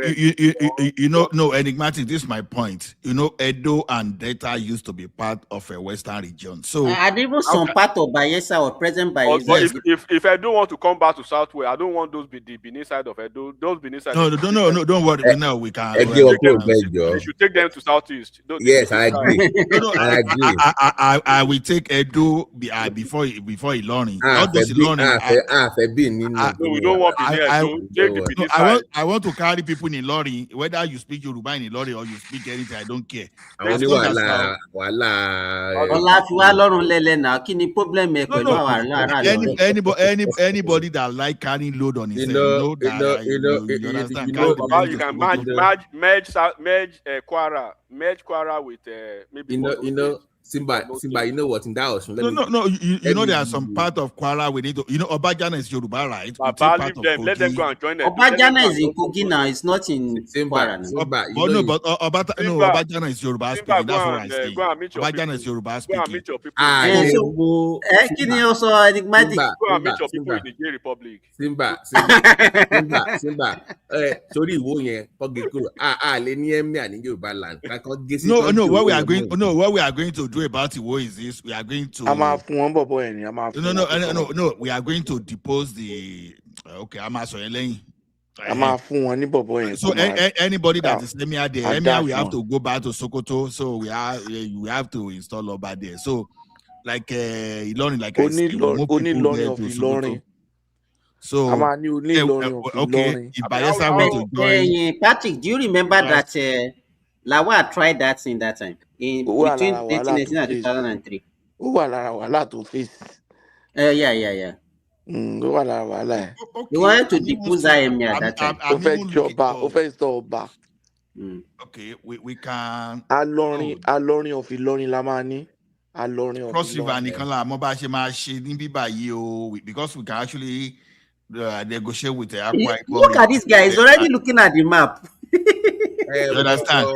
No, enigmatic. This is my point. Edo and Delta used to be part of a Western region. So, and even some part of Bayelsa or present Bayelsa. But if I don't want to come back to Southwest, I don't want those be the Benin side of Edo. Those Benin side. No, don't worry. No, we can. You should take them to Southeast. Yes, I agree. I agree. I will take Edo before Ilorin. We don't want Benin. I want to carry people in Ilorin, whether you speak Yoruba in Ilorin or you speak anything, I don't care. Anybody that like carrying load on his head, you can merge Kwara with maybe Simba, you know what? In that ocean, no. You know there are some part of Kwara we need to. You know, Obajana is Yoruba, right? Baba, leave them. Let them go and join them. Obajana is in Kogi now. It's not in Kwara now. Simba, Obajana is Yoruba speaking. That's what I say. Go and meet your Obajana is Yoruba speaking. Go and meet your people. Can you also enigmatic? Go and meet your people in the Nigeria Republic. Simba. Sorry, No. What we are going to do about Iwo is this: we are going to. No. We are going to depose the. Okay, I'm asking. So anybody that is Emir there, Emir, we have to go back to Sokoto. So we have to install over there. So like Ilorin, like only Ilorin of Ilorin. So okay, if Bayelsa want to join, Patrick, do you remember that Lawal tried that in that time in between 1919 and 2003? Yeah. He wanted to depose Emir at that time. Okay, we can. Alorin of Ilorin Lamani. Cross River Nicola Mobashi Mashi Nimbiba because we can actually negotiate with the Aqua. Look at this guy, he's already looking at the map. You understand?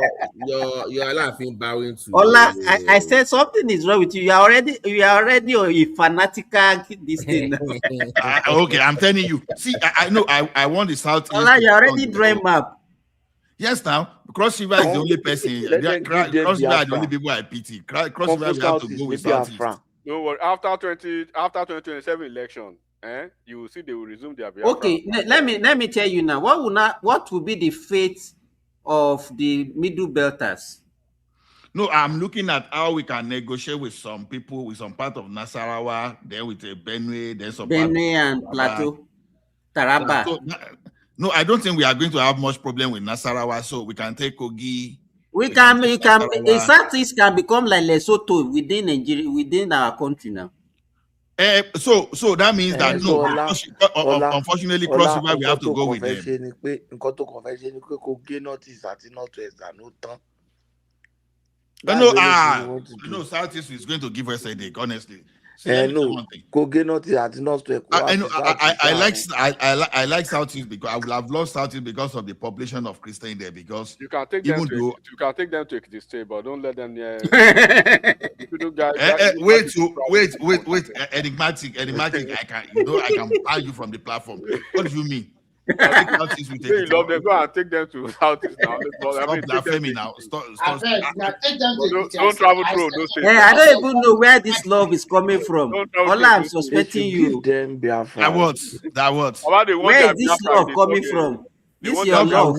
You're laughing, bowing to. Ola, I said something is wrong with you. You are already a fanatical this thing. Okay, I'm telling you. See, I know I want the South. Ola, you're already drawing map. Yes, now Cross River is the only person. Cross River is the only people I pity. Cross River we have to go with Southeast. No worry. After 2027 election, you will see they will resume their Biafra. Okay, let me tell you now. What will be the fate of the Middle Belters? No, I'm looking at how we can negotiate with some people, with some part of Nasarawa, then with Benue, then some Benue and Plateau, Taraba. No, I don't think we are going to have much problem with Nasarawa, so we can take Kogi. We can the Southeast can become like Lesotho within Nigeria, within our country now. So that means that unfortunately, Cross River we have to go with them. No, Southeast is going to give us a headache, honestly. I like Southeast because I would have lost Southeast because of the population of Christian there. Because you can take them to the state, but don't let them near. Wait, enigmatic. I can ban you from the platform. What do you mean? You love them, go and take them to Southeast now. Stop blasphemy now. Stop. Don't travel through those states. I don't even know where this love is coming from. All I'm suspecting you. That what? Where is this love coming from? This is your love.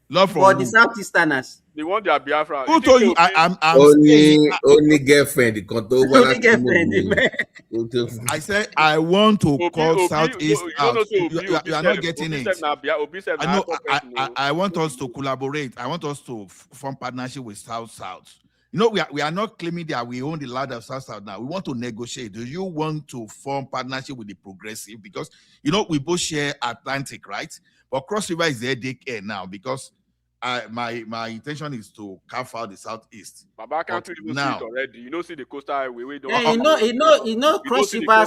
Love for the Southeasterners. They want their Biafra. Who told you? I'm only girlfriend. Only girlfriend. I said I want to call Southeast out. You are not getting it. I want us to collaborate. I want us to form partnership with South. You know, we are not claiming that we own the land of South now. We want to negotiate. Do you want to form partnership with the progressive? Because you know we both share Atlantic, right? But Cross River is their daycare now because my intention is to carve out the Southeast. Baba can't even see it already. You know, see the coastal highway. We don't. You know, Cross River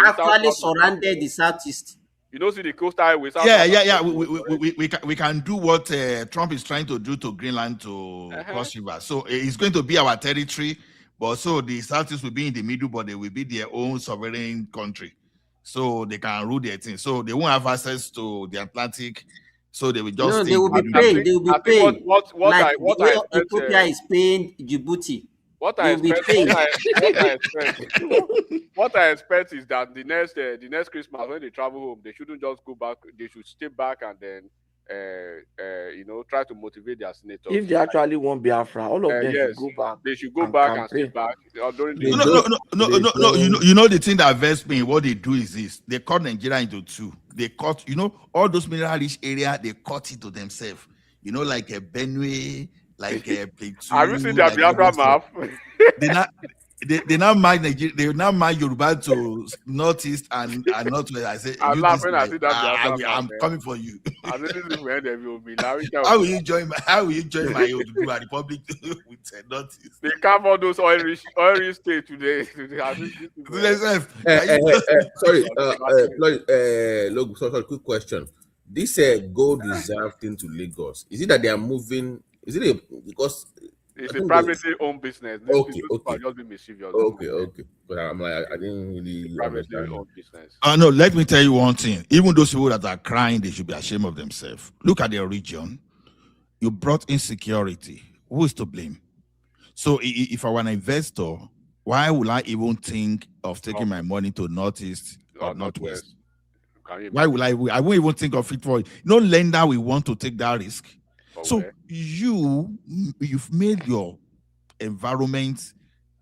actually surrounded the Southeast. You know, see the coastal highway. Yeah. We can do what Trump is trying to do to Greenland to Cross River. So it's going to be our territory, but so the Southeast will be in the middle, but they will be their own sovereign country. So they can rule their thing. So they won't have access to the Atlantic. So they will just they will be paying. They will be paying. Ethiopia is paying Djibouti. What I expect is that the next Christmas when they travel home, they shouldn't just go back. They should stay back and then try to motivate their senators. If they actually want Biafra, all of them should go back. They should go back and stay back. No. You know the thing that vexed me. What they do is this: they cut Nigeria into two. They cut, all those mineral-rich areas. They cut it to themselves. Like a Benue, like a Plateau. Have you seen their Biafra map? they now mind Nigeria, they now mind Yoruba to northeast and northwest. I say, I you laugh this when I guy, see that Biafra flag, I'm man. coming for you. I said, this people end them will be laughing. How will you join my Oduduwa Republic with northeast? They carve all those oil rich states today. I think these people, Sorry, sorry, quick question. This gold reserve thing to Lagos, is it that they are moving? Is it because it's a privately owned business? Okay. Just be mischievous. Okay. But I'm like, I didn't really privately understand. owned business. No, let me tell you one thing. Even those people that are crying, they should be ashamed of themselves. Look at their region. You brought insecurity. Who is to blame? So if I were an investor, why would I even think of taking my money to northeast or northwest? Why would I won't even think of it for no lender will want to take that risk. So you've made your environment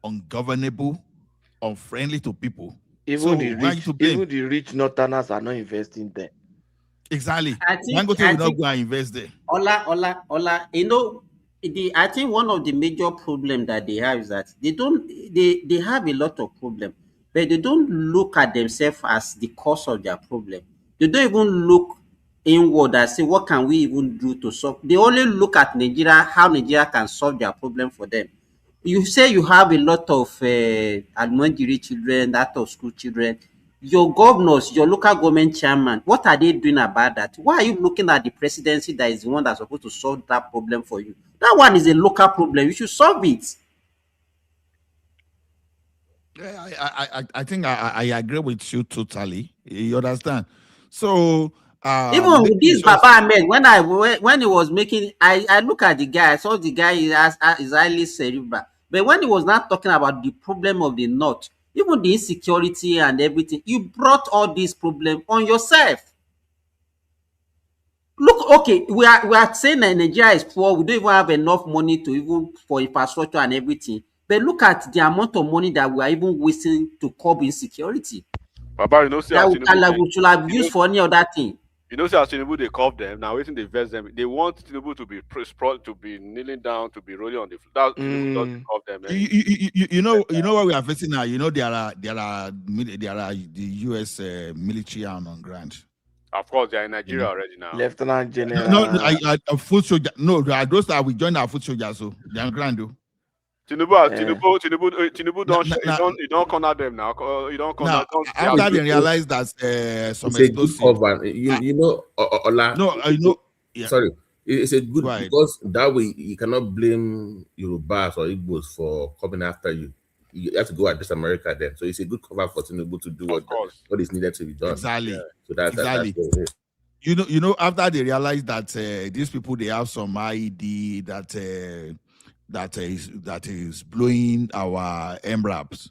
ungovernable, unfriendly to people. Even the rich northerners are not investing there. Exactly. I think Dangote will not go and invest there. Ola. You know, I think one of the major problems that they have is that they have a lot of problems, but they don't look at themselves as the cause of their problem. They don't even look inward and say, what can we even do to solve? They only look at Nigeria, how Nigeria can solve their problem for them. You say you have a lot of Almondiri children, out of school children. Your governors, your local government chairman, what are they doing about that? Why are you looking at the presidency that is the one that's supposed to solve that problem for you? That one is a local problem. You should solve it. I think I agree with you totally. You understand? So even with this Baba Ahmed, when he was making, I look at the guy, I saw the guy is highly cerebral. But when he was not talking about the problem of the North, even the insecurity and everything, you brought all these problems on yourself. Look, okay, we are saying that Nigeria is poor, we don't even have enough money to even for infrastructure and everything. But look at the amount of money that we are even wasting to curb insecurity. Baba, you know, that we should have used for any other thing. You know, see, as Tinubu they curve them now, waiting they vest them. They want Tinubu to be to be kneeling down, to be rolling on the floor. That Tinubu doesn't curve them. You know what we are facing now. You know there are the U.S. military arm on ground. Of course, they are in Nigeria already now. Lieutenant General. No, foot soldier. No, those are we joined our foot soldiers. So they are on ground though. Tinubu don't corner them now. You don't corner. After they realize that some you know, Ola. No, I know. Yeah. Sorry, it's a good because that way you cannot blame Yorubas or Igbos for coming after you. You have to go address America then. So it's a good cover for Tinubu to do what is needed to be done. Exactly. Yeah. So that's exactly. That's you know, after they realize that these people they have some IED that is blowing our MRAPs,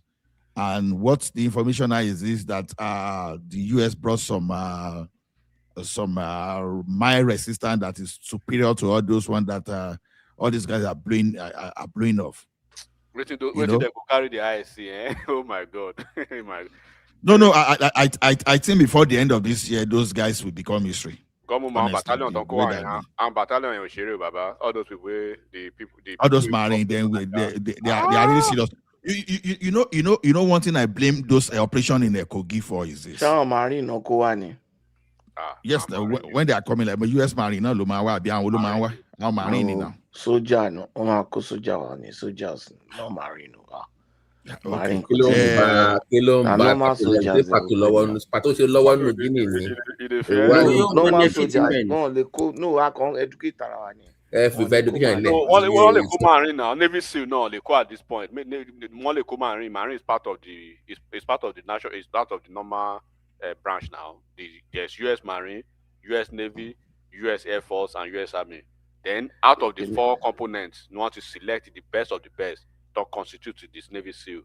and what the information is that the US brought some mine resistant that is superior to all those ones that all these guys are blowing off. Waiting they go carry the ISC, eh? Oh my God. No, I think before the end of this year, those guys will become history. Battalion don't go and battalion in Shiri, Baba. All those people, all those marine, then they are really serious. You know one thing I blame those operation in Kogi for is this. Marine no Koani. Yes, when they are coming like US Marine, no Lumawa, Bian now Marine now. Soldier no, soldiers no Marine. Okay. Normal soldiers. No, I can't educate Tarawani. Marine now. Navy SEAL no, they call at this point. Marine is part of the national. It's part of the normal branch now. There's US Marine, US Navy, US Air Force, and US Army. Then out of the four components, you want to select the best of the best to constitute this Navy SEAL.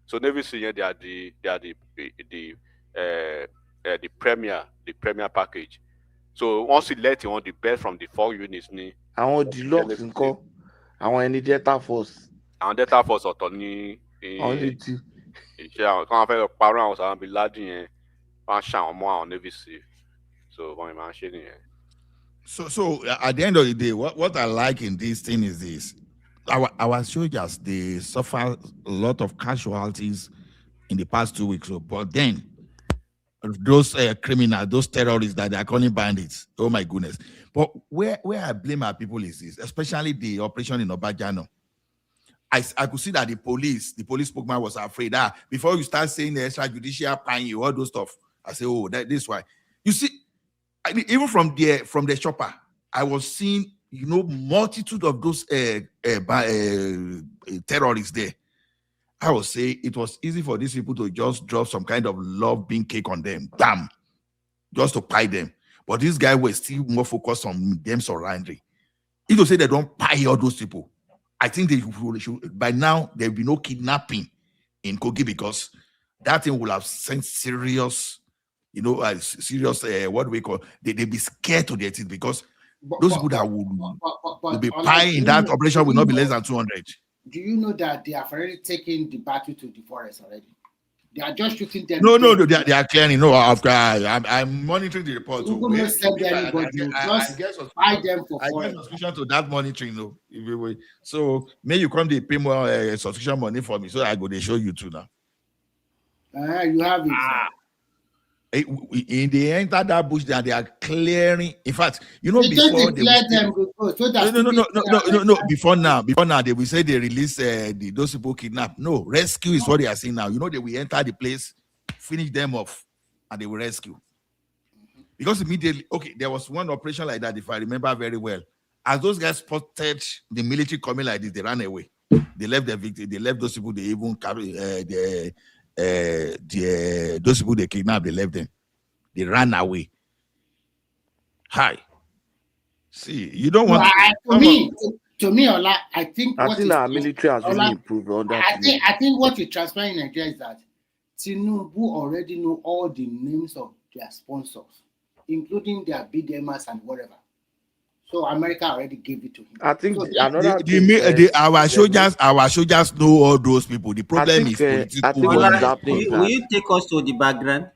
So Navy SEAL, they are the premier package. So once select you want the best from the four units, I want deluxe nko. I want any Delta Force. And Delta Force autonomy. Only two. Quand on fait le parent, ça va be ladin, on chant moi en Navy SEAL. So when I'm So at the end of the day, what I like in this thing is this. our soldiers, they suffer a lot of casualties in the past 2 weeks. But then those criminals, those terrorists that they are calling bandits, oh my goodness. But where I blame our people is this, especially the operation in Obajano. I could see that the police spokesman was afraid that before you start saying the extrajudicial paying, all those stuff, I say, oh, this why. You see, even from the shopper, I was seeing, multitude of those terrorists there. I would say it was easy for these people to just drop some kind of love being cake on them, bam, just to pie them. But these guys were still more focused on them surrendering. If you say they don't pie all those people, I think they should, by now there will be no kidnapping in Kogi, because that thing will have sent serious, serious, what do we call, they be scared to their teeth, because those people that will be pie in that operation will not be less than 200. Do you know that they have already taken the battle to the forest already? They are just shooting them. No, they are clearing. No, I'm monitoring the report. You will not send anybody. Just buy them for I get subscription to that monitoring. No, so may you come to pay more subscription money for me, so I go they show you too now. You have it. In the enter that bush that they are clearing. In fact, before they before now they will say they release those people kidnapped. No, rescue is what they are saying now. They will enter the place, finish them off, and they will rescue. Because immediately, there was one operation like that, if I remember very well. As those guys spotted the military coming like this, they ran away. They left the victim. They left those people. They even carry those people they kidnapped. They left them. They ran away. Hi. See, you don't want to me, Ola, I think our military has really improved on that. I think what is transparent in Nigeria is that Tinubu already know all the names of their sponsors, including their BDMers and whatever. So America already gave it to him. I think our soldiers know all those people. The problem is political. Will you take us to the background?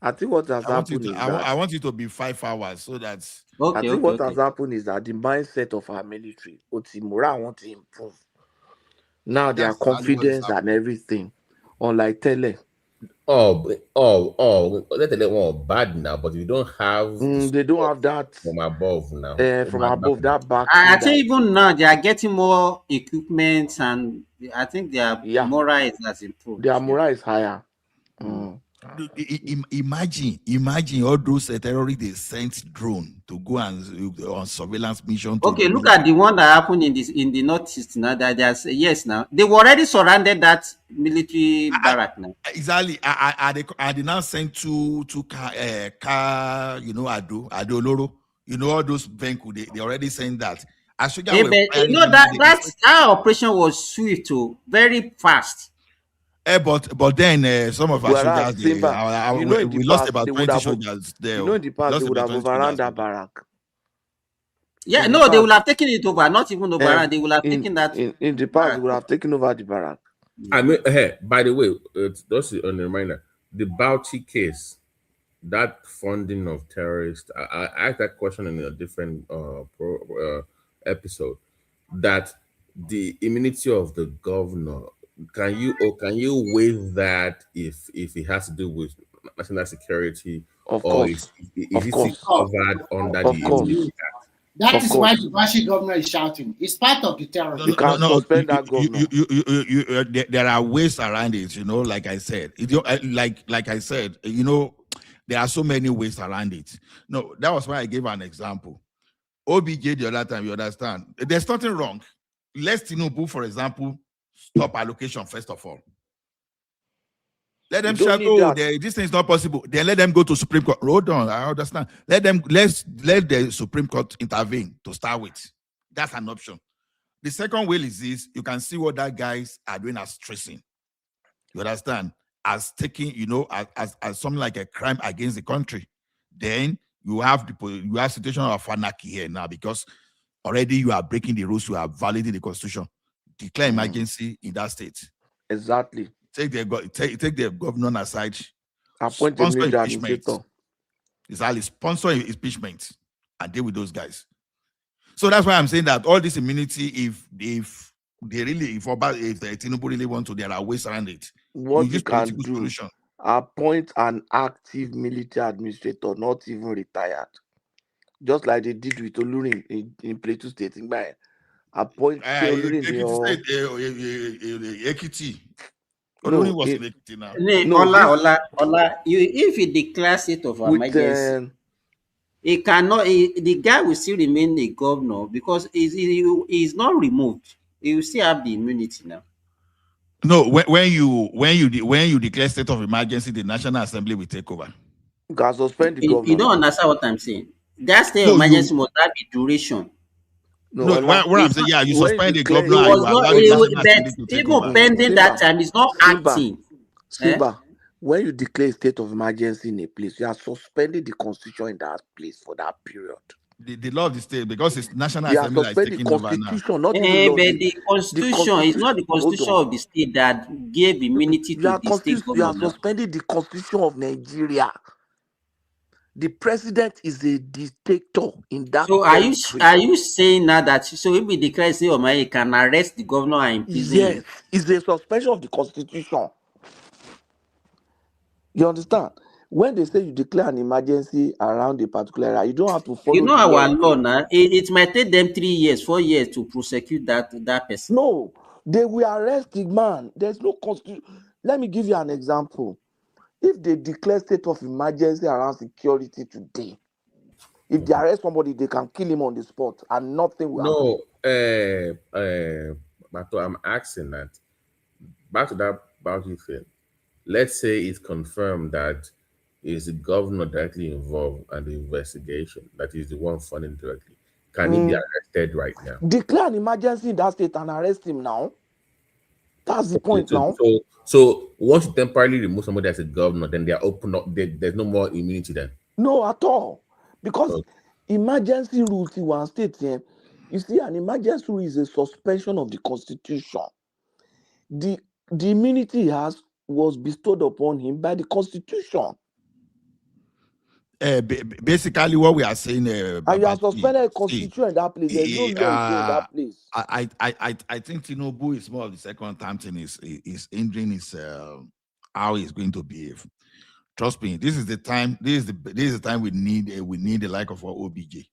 I think what has happened is I want it to be 5 hours so that. I think what has happened is that the mindset of our military, Otimura, want to improve. Now their confidence and everything, unlike Tele. Let them want bad now, but you don't have. They don't have that from above now. From above that back. I think even now they are getting more equipment, and I think their morale has improved. Their morale is higher. Imagine all those terrorists they sent drone to go and on surveillance mission. Okay, look at the one that happened in the northeast now. That now they've already surrounded that military barrack now. Exactly. I did not send two car, Ado Loro. All those vehicles they already sent that. That our operation was swift, very fast. But then some of our soldiers, we lost about 20 soldiers there. In the past, they would have overrun that barrack. Yeah, they will have taken it over, not even overrun. They will have taken that. In the past, they would have taken over the barrack. I mean, by the way, just on a reminder, the Bauchi case, that funding of terrorists, I asked that question in a different episode, that the immunity of the governor, can you waive that if it has to do with national security, of course, is it covered under the Immunity Act? That is why the Bashi governor is shouting. It's part of the terrorism. You can't suspend that governor. There are ways around it, like I said. Like I said, there are so many ways around it. No, that was why I gave an example. OBJ the other time, you understand. There's nothing wrong. Let's Tinubu, for example, stop allocation first of all. Let them shout, this thing is not possible. Then let them go to Supreme Court. Hold on, I understand. Let the Supreme Court intervene to start with. That's an option. The second way is this: you can see what that guys are doing as tracing. You understand? As taking, as something like a crime against the country. Then you have situation of anarchy here now, because already you are breaking the rules. You are violating the constitution. Declare emergency in that state. Exactly. Take the governor aside. Appoint a new administrator. Exactly. Sponsor impeachment and deal with those guys. So that's why I'm saying that all this immunity, if the Tinubu really want to, there are ways around it. What you can political do, solution. appoint an active military administrator, not even retired. Just like they did with Olurin in Plateau State. Appoint Olurin or Ekiti. no, was in Ekiti now. Ola, if you declare state of emergency, he cannot. The guy will still remain the governor because he's not removed. He will still have the immunity now. No, when you declare state of emergency, the National Assembly will take over. You can suspend the governor. You don't understand what I'm saying. That state of emergency must have a duration. No, what I'm saying, you suspend the governor and you allow the National Assembly to take over. Even pending that time, is not acting. Simba, when you declare state of emergency in a place, you are suspending the constitution in that place for that period. The law of the state, because it's National Assembly that is taking over now. But the constitution is not the constitution of the state that gave immunity to the state government. You are suspending the constitution of Nigeria. The president is a dictator in that. So are you saying now that if we declare state of emergency, can arrest the governor and imprison him? Yes, it's a suspension of the constitution. You understand? When they say you declare an emergency around a particular area, you don't have to follow. You know our law now. It might take them 3 years, 4 years to prosecute that person. No, they will arrest the man. There's no constitution. Let me give you an example. If they declare state of emergency around security today, if they arrest somebody, they can kill him on the spot and nothing will happen. But I'm asking that. Back to that bounty thing. Let's say it's confirmed that is the governor directly involved in the investigation, that is the one funding directly. Can he be arrested right now? Declare an emergency in that state and arrest him now. That's the point now. So once you temporarily remove somebody as a governor, then they are open up. There's no more immunity then. No, at all, because emergency rules in one state. You see, an emergency rule is a suspension of the constitution. The immunity he has was bestowed upon him by the constitution. Basically, what we are saying, and you are suspended a constitution in that place. There's no law in that place. I think Tinubu is more of the second time thing is hindering his how he's going to behave. Trust me, this is the time. This is the time we need the like of our OBJ.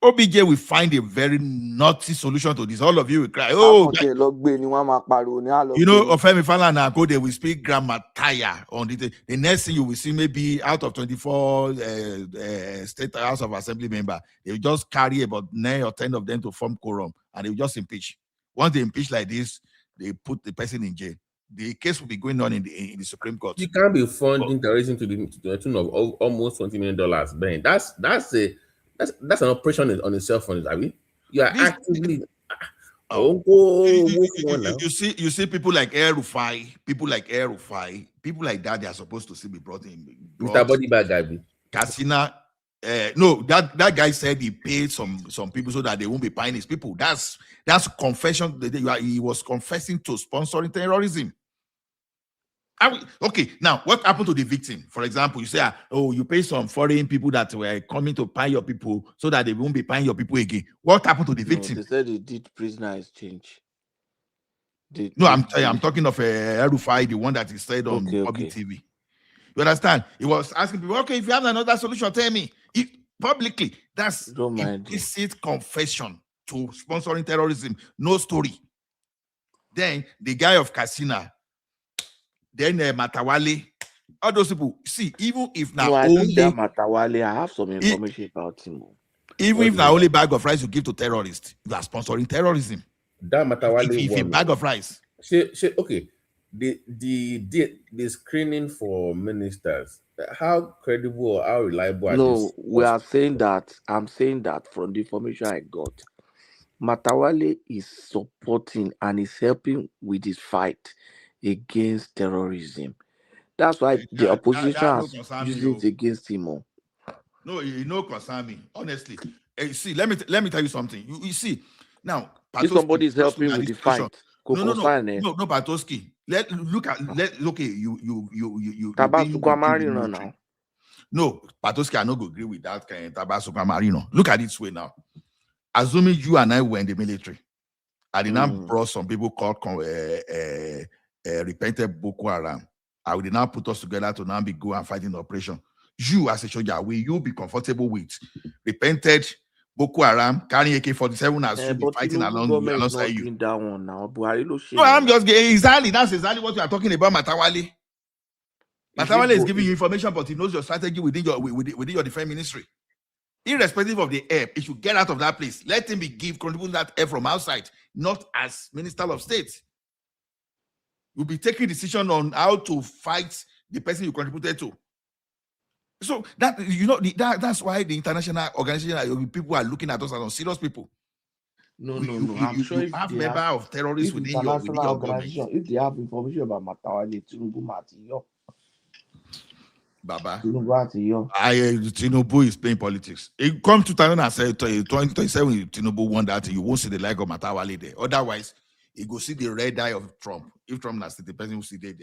OBJ will find a very naughty solution to this. All of you will cry. Oh, you know, Ofemi Falana go, they will speak grammar tire on the next thing you will see, maybe out of 24 state House of Assembly member, they will just carry about 9 or 10 of them to form quorum and they will just impeach. Once they impeach like this, they put the person in jail. The case will be going on in the Supreme Court. You can't be funding terrorism to the tune of almost $20 million. Ben, that's an operation on itself. You are actively. You see people like Rufai, people like that. They are supposed to still be brought in. Mr. Body Bag guy. Casina. No, that guy said he paid some people so that they won't be paying his people. That's confession. He was confessing to sponsoring terrorism. Okay, now what happened to the victim? For example, you say, you pay some foreign people that were coming to pay your people so that they won't be paying your people again. What happened to the victim? They said they did prisoner exchange. I'm talking of Rufai, the one that is said on public TV. You understand? He was asking people, okay, if you have another solution, tell me. Publicly, that's implicit confession to sponsoring terrorism. No story. Then the guy of Kasina, then Matawale, all those people. See, even if now only Matawale, I have some information about him. Even if now only bag of rice you give to terrorists, you are sponsoring terrorism. That Matawale, if a bag of rice. Okay, the screening for ministers, how credible or how reliable are these? We are saying that. I'm saying that from the information I got, Matawale is supporting and is helping with his fight against terrorism. That's why the opposition has used it against him. No, you concern me. Honestly. See, let me tell you something. You see, now if somebody is helping with the fight, no, Patoski. Look at you Tabasuka Marino now. No, Patoski, I not go agree with that kind of Tabasuka Marino. Look at it this way now. assuming you and I were in the military, I did not brought some people called repented Boko Haram. I would now put us together to now be go and fighting the operation. You as a soldier, will you be comfortable with repented Boko Haram carrying AK-47 as you be fighting alongside you? That one now. No, I'm just getting that's exactly what we are talking about, Matawale. Matawale is giving you information, but he knows your strategy within your defense ministry. Irrespective of the air, it should get out of that place. Let him be contributing that air from outside, not as Minister of State. You'll be taking decision on how to fight the person you contributed to. So that that's why the international organization people are looking at us as serious people. No. I'm sure if have member of terrorists within your government. If they have information about Matawale, Tinubu Matiyo. Baba, Tinubu is playing politics. It comes to 2027, Tinubu won that. You won't see the like of Matawale there. Otherwise, you go see the red eye of Trump. If Trump has the person who see there.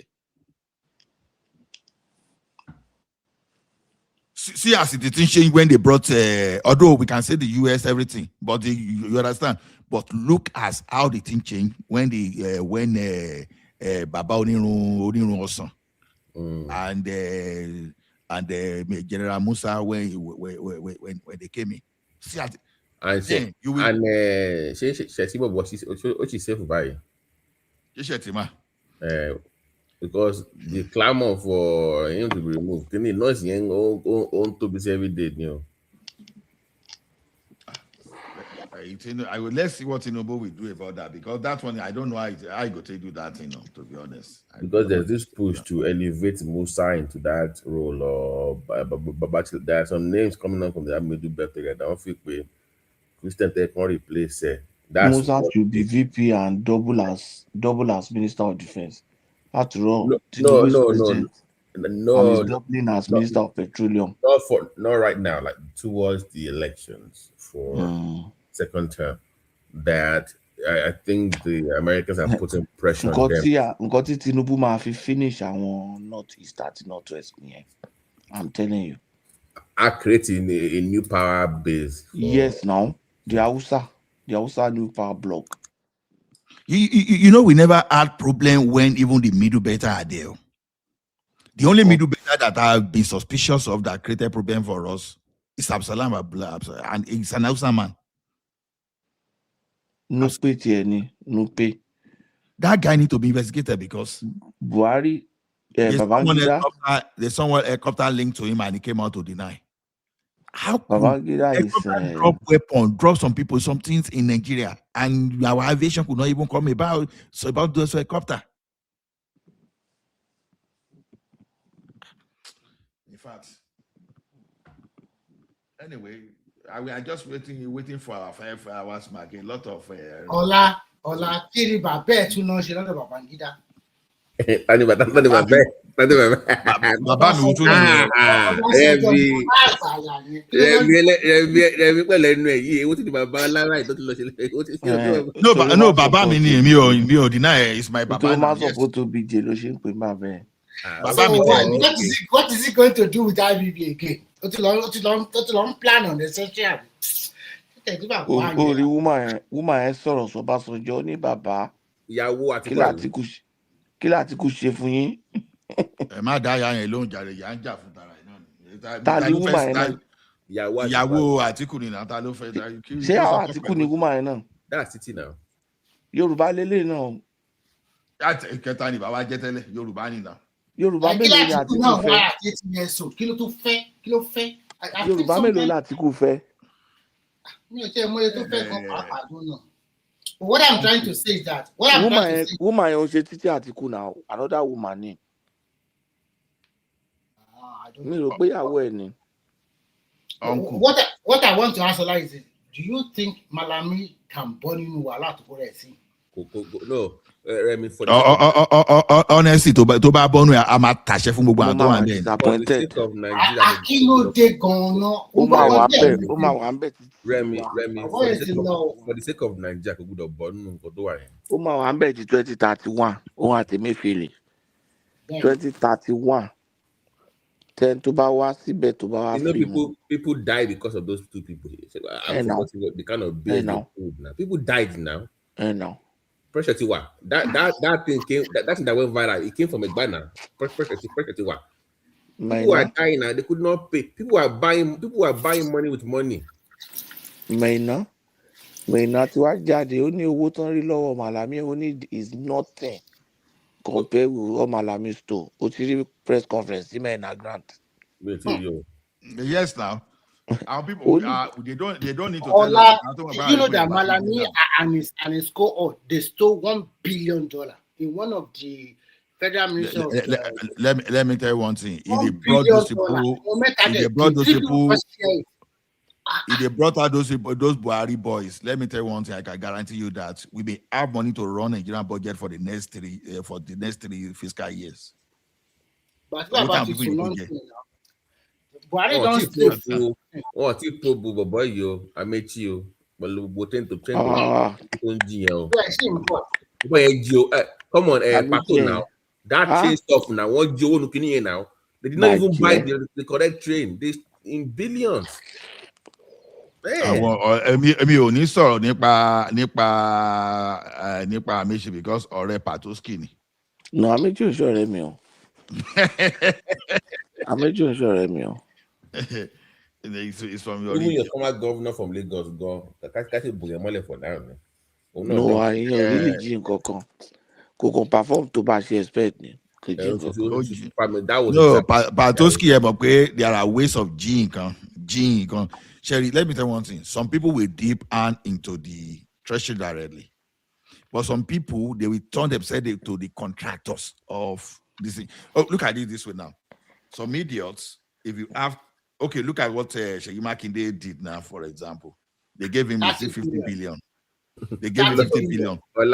See as it didn't change when they brought, although we can say the US, everything, but you understand. But look as how the thing changed when Baba Onirun also. And General Musa when they came in. See, and then you will. And Shetima what she said for buy. Because the clamor for him to be removed, can you not see on to be every day, you know? Let's see what Tinubu will do about that, because that one I don't know how I go to do that, to be honest. Because there's this push to elevate Musa into that role, or but there are some names coming up from the army do better. I don't think Christian they can replace Musa should be VP and double as Minister of Defense. After all, no, and he's doubling as Minister of Petroleum. Not right now, like towards the elections for second term, that I think the Americans are putting pressure on them. Tinubu ma fi finish àwọn Northeast àti Northwest. I'm telling you. Are creating a new power base. Yes, now the Hausa new power block. We never had problem when even the middle beta are there. The only middle beta that I've been suspicious of that created problem for us is Absalom, and it's an Hausa man. No pay. That guy need to be investigated because Buhari, there's someone helicopter linked to him and he came out to deny. How could drop some people, some things in Nigeria, and our aviation could not even come about those helicopter? In fact, anyway, we are just waiting for our 5 hours mark. A lot of Ola kiri babe tún lọ ṣe lọ́dọ̀ Babangida. Tani Baba mi tún Rẹmi pẹ̀lẹ́ nínú ẹ̀ yìí, ewu tí ni bàbá lára ìtọ́ ti lọ ṣe. No, Baba mi ni mi ò deny it's my Baba. Supposed to be jail, she pè bàbá. What is he going to do with IBB again? Ó ti lọ plan on the social. Orí woman ẹ sọ̀rọ̀ Ọbásanjọ́ ní bàbá. Ìyàwó àti kí Àtíkù ṣe fún yín. Ẹ má dá ya yẹn lóhùn jàre, yà ń jà fún tara ẹ̀ náà. Ta ni woman ẹ náà? Ìyàwó Àtíkù ni náà, ta ló fẹ́ dá. Ṣé àwọn Àtíkù ni woman ẹ náà? That's Titi now. Yorùbá lélẹ̀ náà. Kẹta ni bàbá jẹ́ tẹ́lẹ̀, Yorùbá ni náà. Yorùbá mélòó ni Àtíkù fẹ́? Kí ló fẹ́? Yorùbá mélòó ni Àtíkù fẹ́? What I'm trying to say is that woman ò ṣe Títí Àtíkù now, another woman ni. Mi rò pé ìyàwó ẹ̀ ni. What I want to ask Ola is, do you think Malami can burn in wàhálà tó kórè sí? No, Remi, for honestly, tó bá bọ́nú ẹ̀, a máa tàṣẹ fún gbogbo àwọn tó wà ní ẹ̀. Akínóde gan-an. Ó máa wà ń bẹ̀. Remi, for the sake of Nigeria, kò gbọ́dọ̀ bọ́nú nǹkan tó wà yẹn. Ó máa wà ń bẹ̀ di 2031, òun àti Emefiele. 2031. Then to bawa síbẹ̀ to bawa You know, free mu. people die because of those two people. I'm Now. forgetting what the kind of beers they pulled now. People died now. Now. Pressure Tiwa. That thing came. That thing that went viral. It came from a banner. Pressure Tiwa. People are dying now. They could not pay. People are buying money with money. Maina tí wàá jáde ó ní owó tán rí lọ́wọ́ Malami ó ní is nothing compared with what Malami store. Ó ti rí press conference sí Maina grant. Yes, now. Our people they don't need to tell us. You know that Malami and his cohort they stole $1 billion in one of the federal ministry of let me tell you one thing. If they brought those those Buhari boys, let me tell you one thing. I can guarantee you that we may have money to run a Nigerian budget for the next three fiscal years. But what about Buhari don't steal. Oh, tipo boy yo, I met you. But look, to come on, Paco now. That train stuff now. What Joe looking here now? They did not even buy the correct train. They in billions. Èmi ò ní sọ̀rọ̀ nípa Amechi because ọ̀rẹ́ Patoski ni. No, Amechi ò ṣọ̀rẹ́ mi o. Amechi ò ṣọ̀rẹ́ mi o. It's from even your former governor from Lagos go. That's a buyamole for now. No, I really didn't go. Kò perform to bá ṣe expect ni. No, Patoski ẹ mọ̀ pé there are ways of Gene. Sherry, let me tell you one thing. Some people will dip hand into the treasury directly. But some people, they will turn themselves to the contractors of this thing. Oh, look at it this way now. Some idiots, if you have, okay, look at what Seyi Makinde did now, for example. They gave him 50 billion. They gave him 50 billion. You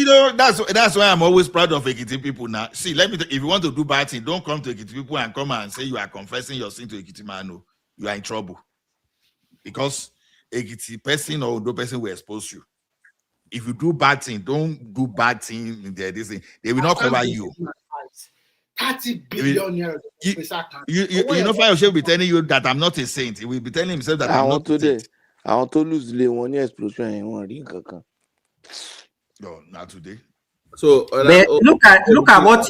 know, that's why I'm always proud of Ekiti people now. See, let me if you want to do bad thing, don't come to Ekiti people and come and say you are confessing your sin to Ekiti man. No, you are in trouble. Because Ekiti person or no person will expose you. If you do bad thing, don't do bad thing in there. This thing, they will not cover you. 30 billion euros. You know, Fire will be telling you that I'm not a saint. He will be telling himself that I'm not a saint. I want to lose the one explosion in one ring. No, not today. So look at what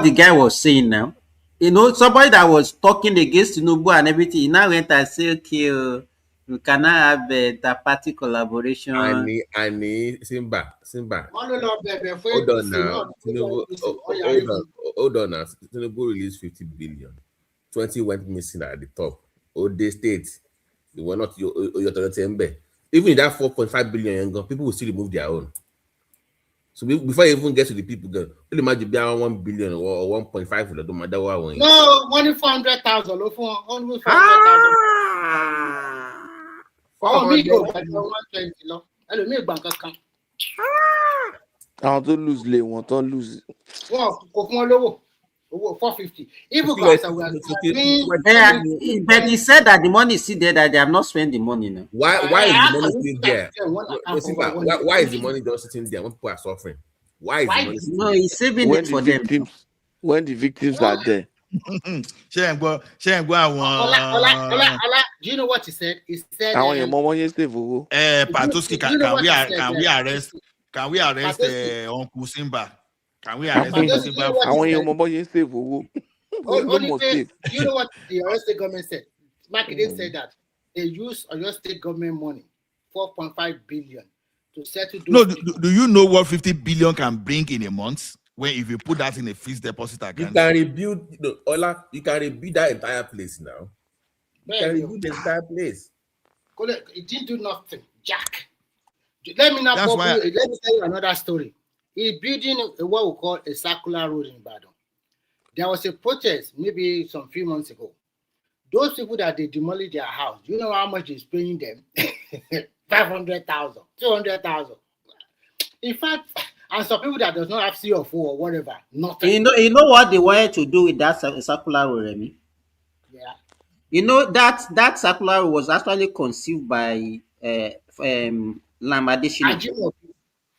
the guy was saying now. You know, somebody that was talking against Tinubu and everything, he now went and said, okay, we cannot have the party collaboration. Ani Simba. Hold on now. Hold on now. Tinubu released 50 billion. 20 went missing at the top. Ode State, they were not your even in that 4.5 billion, people will still remove their own. So before you even get to the people, only imagine beyond 1 billion or 1.5 don't matter what one. No, only 400,000. Only 400,000. For me, go 120. I want to lose lay, want to lose. Well, 450. Even guys are but he said that the money is still there, that they have not spent the money now. Why is the money still there? Why is the money just sitting there when people are suffering? Why is the money still there? No, he's saving it for them. When the victims are there. Do you know what he said? He said Patoski, can we arrest Uncle Simba? Can we arrest Uncle Simba? You know what the Oyo State government said? Makinde said that they use Oyo State government money, 4.5 billion, to settle. No, do you know what 50 billion can bring in a month? When if you put that in a fixed deposit account, you can rebuild you can rebuild that entire place now. You can rebuild the entire place. It didn't do nothing, Jack. Let me tell you another story. He's building what we call a circular road in Ibadan. There was a protest maybe some few months ago. Those people that they demolished their house, you know how much is paying them? 500,000, 200,000. In fact, and some people that does not have CFO or whatever, nothing. You know what they wanted to do with that circular road, Remy? Yeah. You know that circular road was actually conceived by Lamadeshino.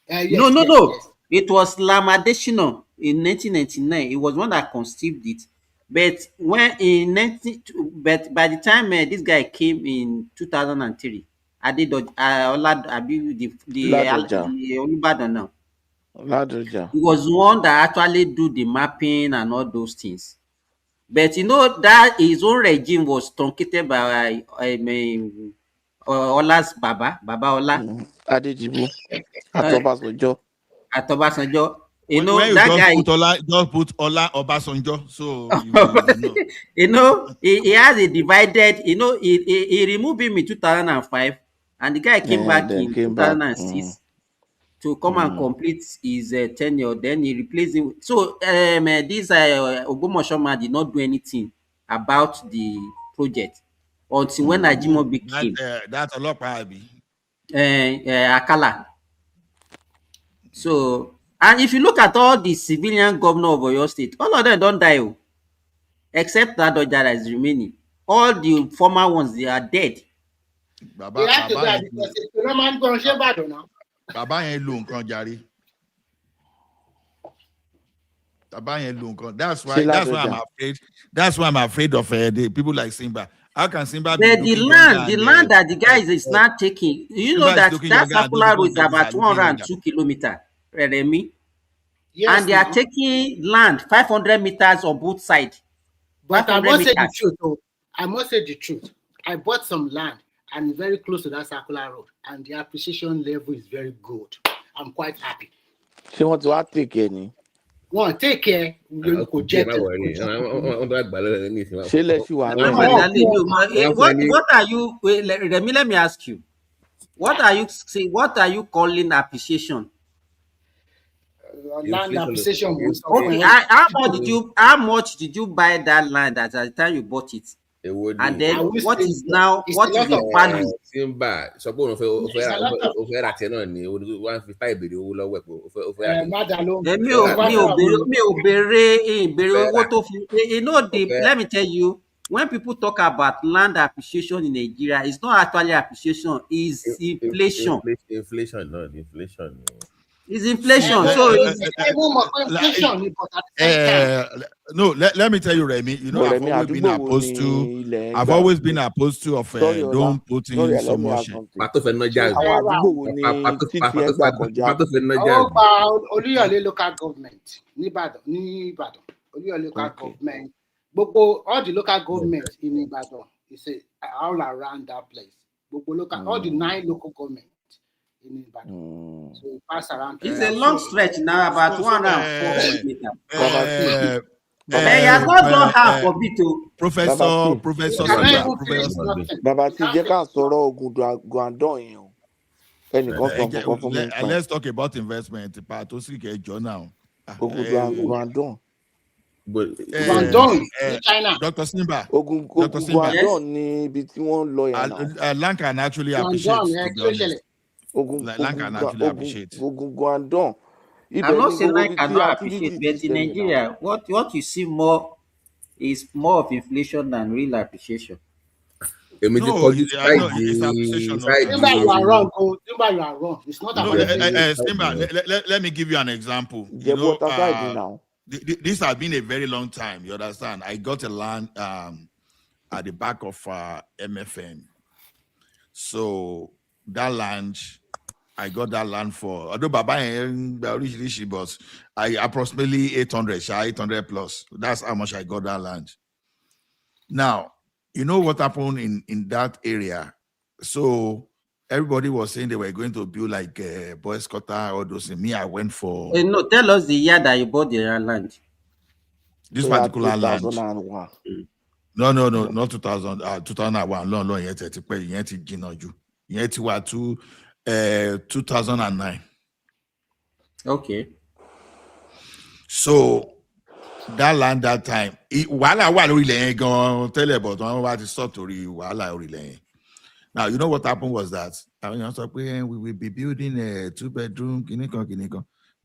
Yes, No. yes. It was Lamadeshino in 1999. It was one that conceived it. But but by the time this guy came in 2003, Ladoja. the Olubadan now. Ladoja. He was one that actually do the mapping and all those things. But you know that his own regime was truncated by Ola's Baba Ola. Adejibo. Uh, Atobasanjo. at Obasanjo. You When know, you that guy, just put Ola Obasanjo, so you know. you know, he has a divided, you know, he removed him in 2005 and the guy came back Then in came back. 2006 to come and complete his tenure. Then he replaced him. So this Ogbomoso man did not do anything about the project until when Ajimobi came. That's a lot, probably. Akala. So, and if you look at all the civilian governor of Oyo State, all of them don't die, except that Doja that is remaining. All the former ones, they are dead. They have to die because it's a Roman Gonshebado now. Baba yẹn lo nǹkan jàre. Baba yẹn lo nǹkan. That's why I'm afraid. That's why I'm afraid of the people like Simba. How can Simba be The land that the guy is not taking, you know that circular road is about 202 kilometers, Remi. Yes, and they are taking land 500 meters on both sides. But I must say the truth, though. I must say the truth. I bought some land and very close to that circular road, and the appreciation level is very good. I'm quite happy. She wants to take any. One, take care. You could jet. What are you? Let me ask you. What are you saying? What are you calling appreciation? Land appreciation. Okay, how much did you buy that land at the time you bought it? And then what is now the value? Simba, let me tell you, when people talk about land appreciation in Nigeria, it's not actually appreciation, it's inflation. Inflation. It's inflation. No, let me tell you, Remy. You know, I've always been opposed to. I've always been opposed to don't put in so much. Oluyole local government, Nìbàdàn, Oluyole local government. All the local governments in Ibadan is all around that place. All the 9 local governments in Ibadan. So it pass around. It's a long stretch now, about 104 meters. They are not half of it. Professor. Let's talk about investment. China. Dr. Simba. Land can actually appreciate. Land can actually appreciate. I'm not saying land cannot appreciate, but in Nigeria, what you see more is more of inflation than real appreciation. No, it's appreciation. Simba, you are wrong. Simba, you are wrong. It's not about Simba, let me give you an example. You know, this has been a very long time. You understand? I got a land at the back of MFM. So that land, I got that land for, although Baba but I approximately 800 plus. That's how much I got that land. Now, you know what happened in that area? So everybody was saying they were going to build like Boy Scotta or those. Me, I went for. No, tell us the year that you bought the land. This particular land. No, not 2000. 2001. Long yet. Yet 2009. Okay. So that land that time, while I was really going tell you about what is story while I really. Now you know what happened was that we will be building a 2-bedroom.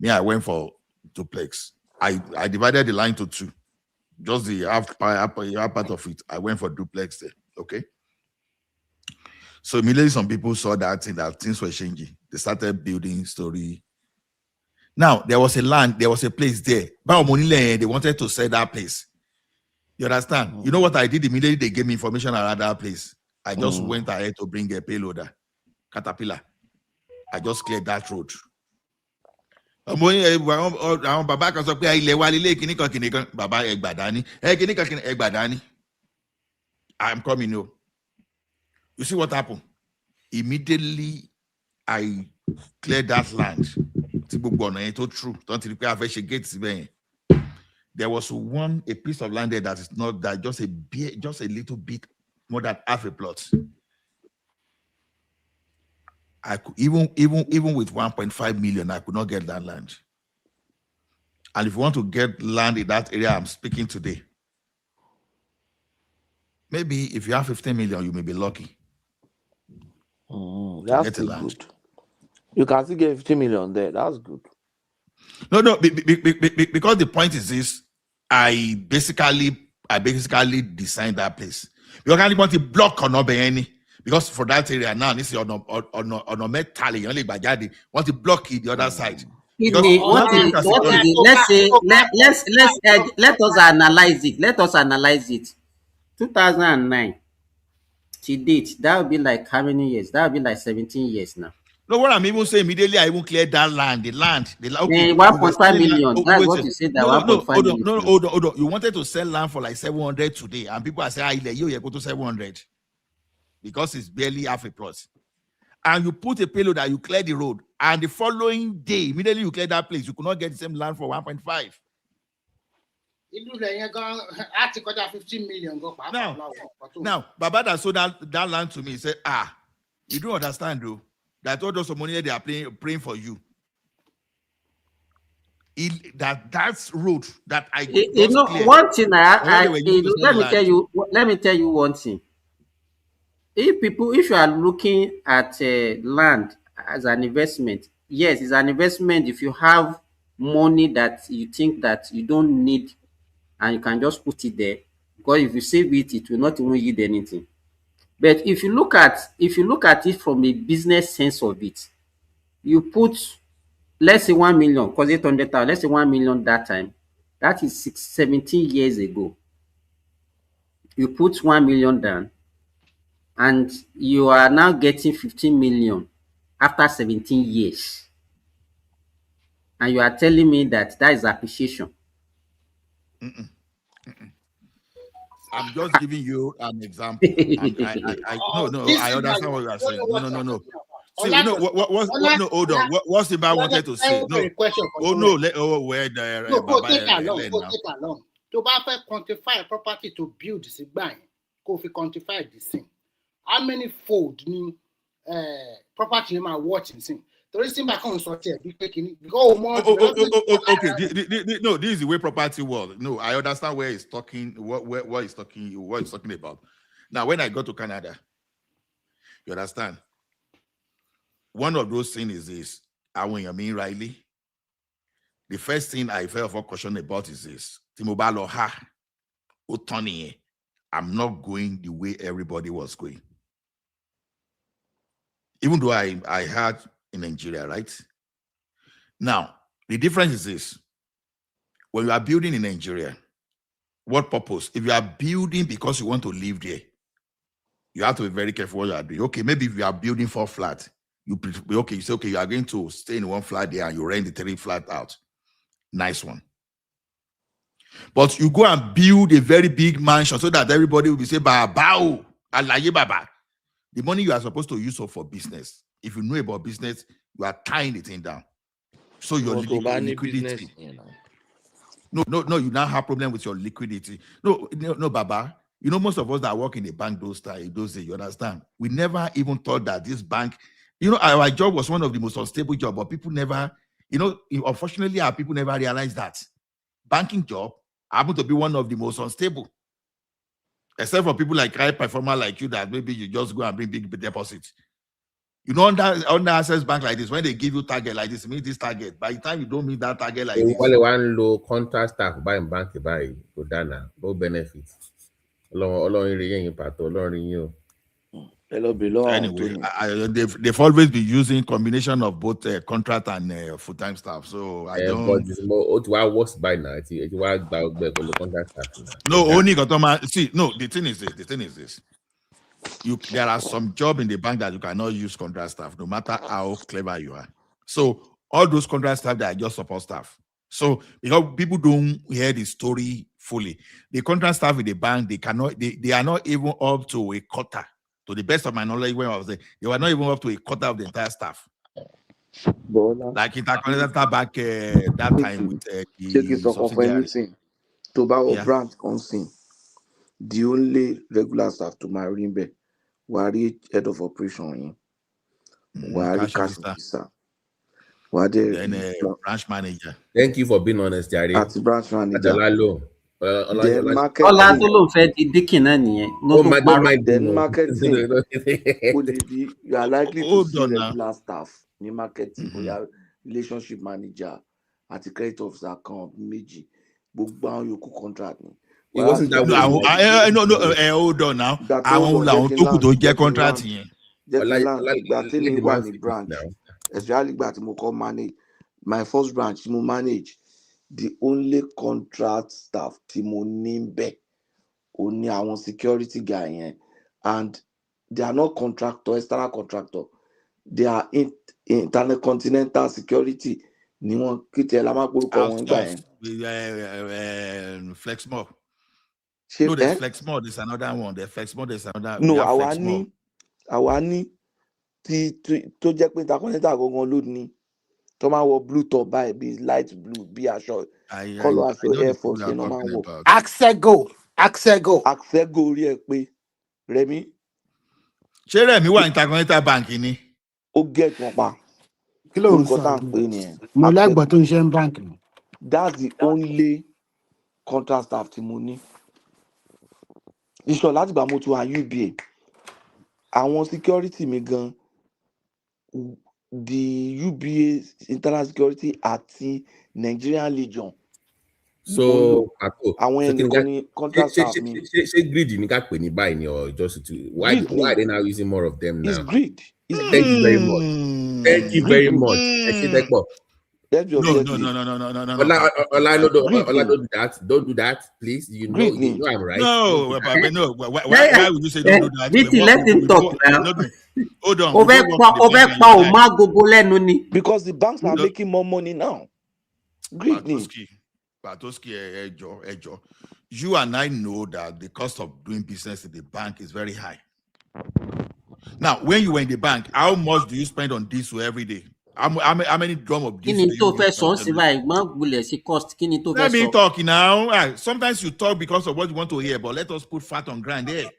Me, I went for duplex. I divided the line to 2. Just the half part of it. I went for duplex there. Okay. So immediately some people saw that things were changing. they started building story. Now, there was a place there. They wanted to sell that place. You understand? You know what I did immediately? They gave me information around that place. I just went ahead to bring a payloader, Caterpillar. I just cleared that road. I'm coming. You see what happened? Immediately, I cleared that land. There was a piece of land there that is not that, just a little bit more than half a plot. I could even with 1.5 million, I could not get that land. And if you want to get land in that area I'm speaking today, maybe if you have 15 million, you may be lucky. That's still good. You can still get 50 million there. That's good. No, because the point is this: I basically designed that place. You can't want to block or not any. Because for that area now, this is on a metal, you only want to block it the other side. Let us analyze it. Let us analyze it. 2009 to date, that would be like how many years? That would be like 17 years now. No, what I'm even saying, immediately I even cleared that land. Okay, 1.5 million. That's what you said. That 1.5 million. No, hold on. You wanted to sell land for like 700 today, and people are saying, you go to 700 because it's barely half a plot. And you put a payload that you clear the road, and the following day, immediately you clear that place, you could not get the same land for 1.5. Now, Baba that sold that land to me said, you don't understand though, that all those money they are praying for you. That's road that I one thing let me tell you one thing. If you are looking at land as an investment, yes, it's an investment if you have money that you think that you don't need and you can just put it there, because if you save it, it will not even yield anything. But if you look at it from a business sense of it, you put, let's say 1 million, because 800,000, let's say 1 million that time, that is 17 years ago. You put 1 million down, and you are now getting 15 million after 17 years. And you are telling me that is appreciation. I'm just giving you an example. I understand what you are saying. No. See, hold on. What's the man wanted to say? No. Where the go take along. To quantify property to build this bang, quantify this thing. How many fold new property am I watching? The reason I can't sort it because okay. No, this is the way property works. No, I understand where he's talking, what he's talking about. Now, when I go to Canada, you understand? One of those things is this. When you mean Riley, the first thing I felt for question about is this. I'm not going the way everybody was going. Even though I had in Nigeria, right? Now, the difference is this. When you are building in Nigeria, what purpose? If you are building because you want to live there, you have to be very careful what you are doing. Okay, maybe if you are building 4 flats, you say, okay, you are going to stay in 1 flat there and you rent the 3 flat out. Nice one. But you go and build a very big mansion so that everybody will be saying, Baba, alaye Baba. The money you are supposed to use for business, if you know about business, you are tying the thing down. So your liquidity. No, you now have problem with your liquidity. No, Baba. You know, most of us that work in the bank those days, you understand? We never even thought that this bank, our job was one of the most unstable jobs, but people never, unfortunately, our people never realized that banking job happened to be one of the most unstable. Except for people like high performer like you that maybe you just go and bring big deposits. Under Access Bank like this, when they give you target like this, meet this target. By the time you don't meet that target like this, one low contract staff buying bank buy to Dana, no benefits. Along you. Anyway, they've always been using combination of both contract and full-time staff. So I don't. But it's more what's by now. It's the contract staff now. No, only see. No, the thing is this. There are some job in the bank that you cannot use contract staff, no matter how clever you are. So all those contract staff that are just support staff. So because people don't hear the story fully, the contract staff in the bank they are not even up to a quarter. To the best of my knowledge, when I was there, they were not even up to a quarter of the entire staff. Like Intercontinental Bank that time with the subsidiary. To buy branch consing. The only regular staff to my rimbe, wari head of operation, wari cash officer, then branch manager. Thank you for being honest, Jerry. At branch manager. Then marketing. Then marketing. You are likely to see regular staff. New marketing, relationship manager, at the credit officer account, meji. Book contract. It wasn't that way. No, hold on now. I won't talk to get contract here. Branch. Especially manage. My first branch, manage the only contract staff, Timo Nimbe, only our security guy, and they are not contractor, external contractor. They are intercontinental security. Niwon Kitelama Flexmore. No, there's Flexmore. There's another one. There's Flexmore. There's another. No, our ni to jẹ́ pé intercontinental gangan ló ní. Tó máa wọ blue top báyìí bí light blue bí aṣọ color aṣọ Air Force yẹn náà máa wọ. Axego rí ẹ pé Rẹ̀mí. Ṣé Rẹ̀mí wà Intercontinental Bank ni? Ó get wọn pa. Kí ló ń sọ? Mo lágbà tó ń ṣe ń bank ni. That's the only contract staff tí mo ní. Ìṣọ̀ láti gbà mo tún wà UBA. Àwọn security mi gan. The UBA internal security àti Nigerian Legion. So, àwọn ẹnìkan ní contract staff mi. Ṣé greed ní ká pè ní báyìí ni or just to why are they now using more of them now? It's greed. Thank you very much. Thank you very much. No. Ola, don't do that. Don't do that, please. You know I'm right. No. Why would you say don't do that? Let him talk now. Hold on. Because the banks are making more money now. Greed. Patoski, Ejo. You and I know that the cost of doing business in the bank is very high. Now, when you were in the bank, how much do you spend on diesel every day? How many drum of diesel do you use? Let me talk now. Sometimes you talk because of what you want to hear, but let us put fat on ground there.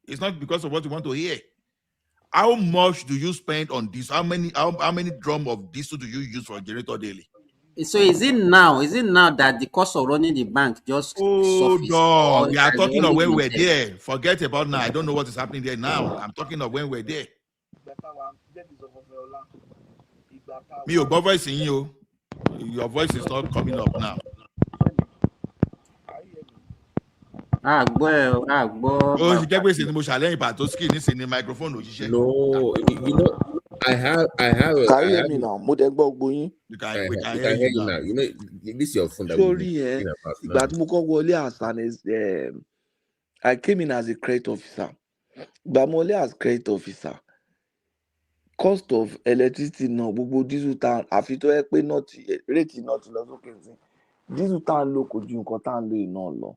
It's not because of what you want to hear. How much do you spend on diesel? How many drum of diesel do you use for a generator daily? So is it now that the cost of running the bank just hold on? We are talking of when we're there. Forget about now. I don't know what is happening there now. I'm talking of when we're there. Me, your voice in you. Your voice is not coming up now. Oh, you get wasting the challenge, but those skins in the microphone. No, you know, I have. Can you hear me now? We can hear you now. You know, this is your phone. Sorry, but I came in as a credit officer. But I'm only as credit officer. Cost of electricity now, gbogbo diesel tan àfi tó yẹ pé not rate not lọ sókè sí. Diesel tan ló kò ju nǹkan tan ló iná lọ.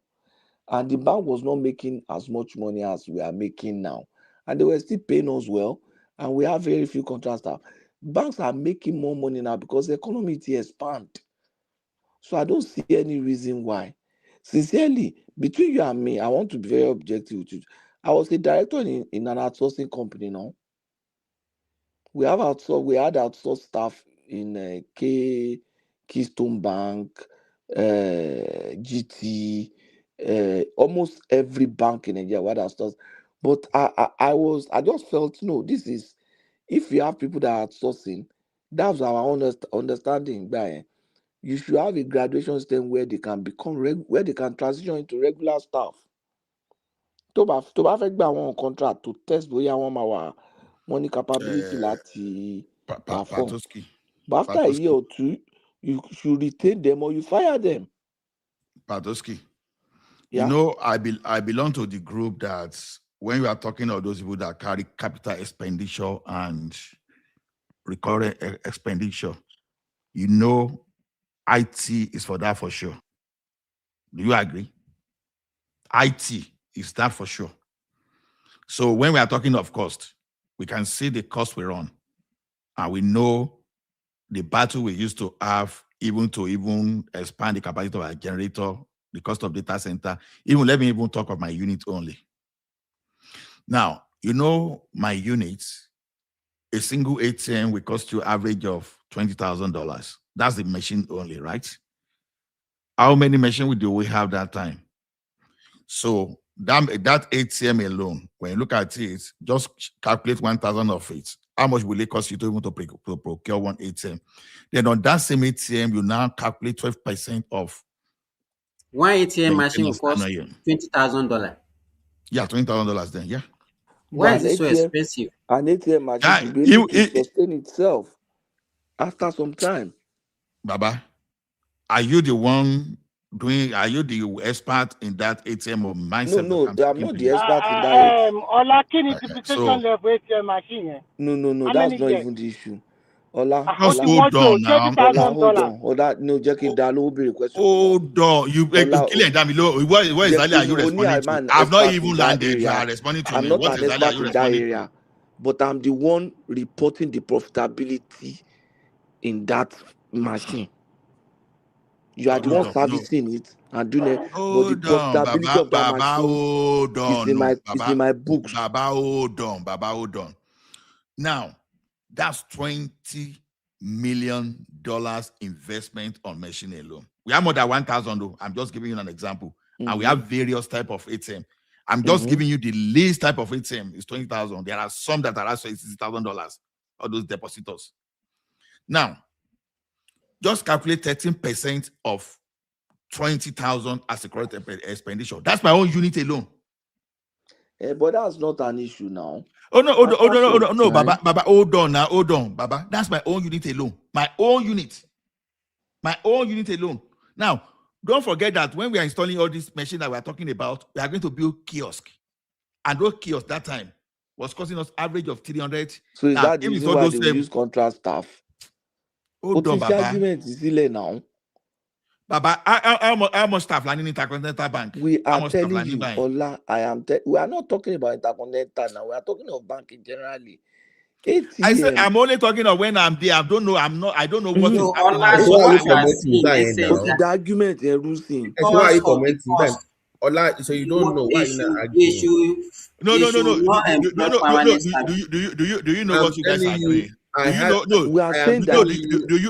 And the bank was not making as much money as we are making now. And they were still paying us well. And we have very few contract staff. Banks are making more money now because the economy is expand. So I don't see any reason why. Sincerely, between you and me, I want to be very objective with you. I was a director in an outsourcing company now. We had outsourced staff in Keystone Bank, GT, almost every bank in Nigeria. We had outsourced. But I just felt, no, this is, if you have people that are outsourcing, that's our understanding. You should have a graduation system where they can become where they can transition into regular staff. tó bá fẹ́ gba àwọn contract to test bóyá wọ́n máa wà wọ́n ní capability láti perform. But after a year or two, you should retain them or you fire them. Patoski, Yeah? you know, I belong to the group that when you are talking of those people that carry capital expenditure and recurrent expenditure, you know, IT is for that for sure. Do you agree? IT is that for sure. So when we are talking of cost, we can see the cost we run, and we know the battle we used to have even to expand the capacity of our generator, the cost of data center. Let me even talk of my unit only. Now, you know, my unit, a single ATM will cost you average of $20,000. That's the machine only, right? How many machines do we have that time? So that ATM alone, when you look at it, just calculate 1,000 of it. How much will it cost you to even to procure one ATM? Then on that same ATM, you now calculate 12% of one ATM machine will cost $20,000. Yeah, $20,000 then, yeah. Why is it so expensive? An ATM machine should be able to sustain itself after some time. Baba, are you the one doing, are you the expert in that ATM or myself? No, I'm not the expert in that. Ola, can interpretation level ATM machine? No, that's not even the issue. Ola, just hold on now. Ola, no, Jackie Dalo will be requesting. Hold on, you kill down below. What exactly are you responding to? I've not even landed. You are responding to me. I'm not an expert in that area, but I'm the one reporting the profitability in that machine. You are the one servicing it and doing it, but the profitability of that machine is in my books. Baba, hold on. Now, that's $20 million investment on machine alone. We have more than 1,000 though. I'm just giving you an example. And we have various type of ATM. I'm just giving you the least type of ATM is 20,000. There are some that are actually $60,000, all those depositors. Now, just calculate 13% of 20,000 as a correct expenditure. That's my own unit alone. But that's not an issue now. Oh no, Baba, hold on, Baba. That's my own unit alone. My own unit alone. Now, don't forget that when we are installing all these machines that we are talking about, we are going to build kiosk, and those kiosks that time was costing us average of 300. So is that the reason why they use contract staff? Hold on, Baba. Argument is still now. Baba, how much staff landing Intercontinental Bank? We are telling you, Ola, we are not talking about Intercontinental now. We are talking of banking generally. ATM. I said I'm only talking of when I'm there. I don't know what is happening. The argument they're losing. Why are you commenting then? Ola, so you don't know why you're not arguing. No. Do you know what you guys are doing? We are saying that.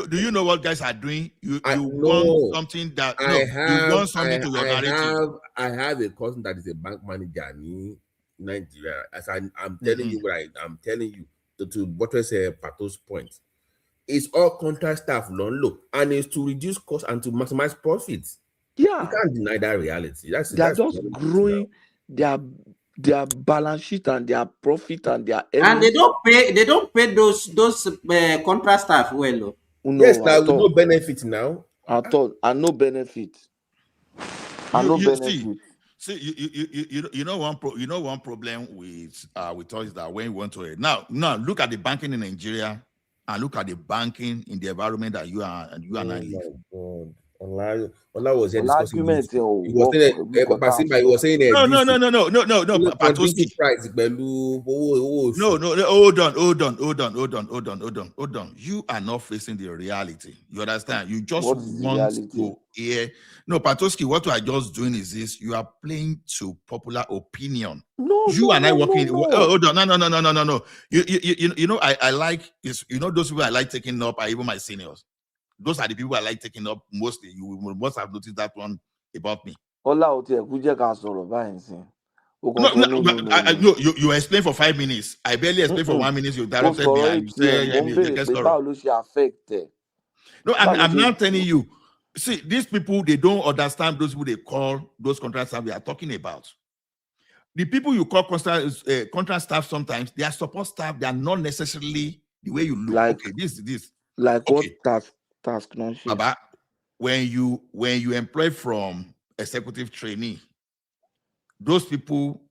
Do you know what guys are doing? You want something that you want something to your narrative. I have a cousin that is a bank manager in Nigeria. As I'm telling you what I'm telling you to what was Pato's point. It's all contract staff loan, and it's to reduce costs and to maximize profits. Yeah, you can't deny that reality. That's just growing their balance sheet and their profit and their earnings. And they don't pay those contract staff well. No, yes, now with no benefit now. At all, and no benefit. See, you know one problem with us is that when we want to now look at the banking in Nigeria and look at the banking in the environment that you and I live. Ola was here discussing this. He was saying no. Hold on. You are not facing the reality. You understand? You just want to hear. No, Patoski, what you are just doing is this. You are playing to popular opinion. Hold on. No. You know, I like is those people I like taking up are even my seniors. Those are the people I like taking up mostly. You must have noticed that one about me. No, you explain for 5 minutes. I barely explain for 1 minute. You directed me and you say, no, I'm not telling you. See, these people, they don't understand those people they call those contracts that we are talking about. the people you call contract staff sometimes, they are support staff. They are not necessarily the way you look. Like, okay, this. Like Okay, what task non shit? Baba, when you employ from executive trainee, those people,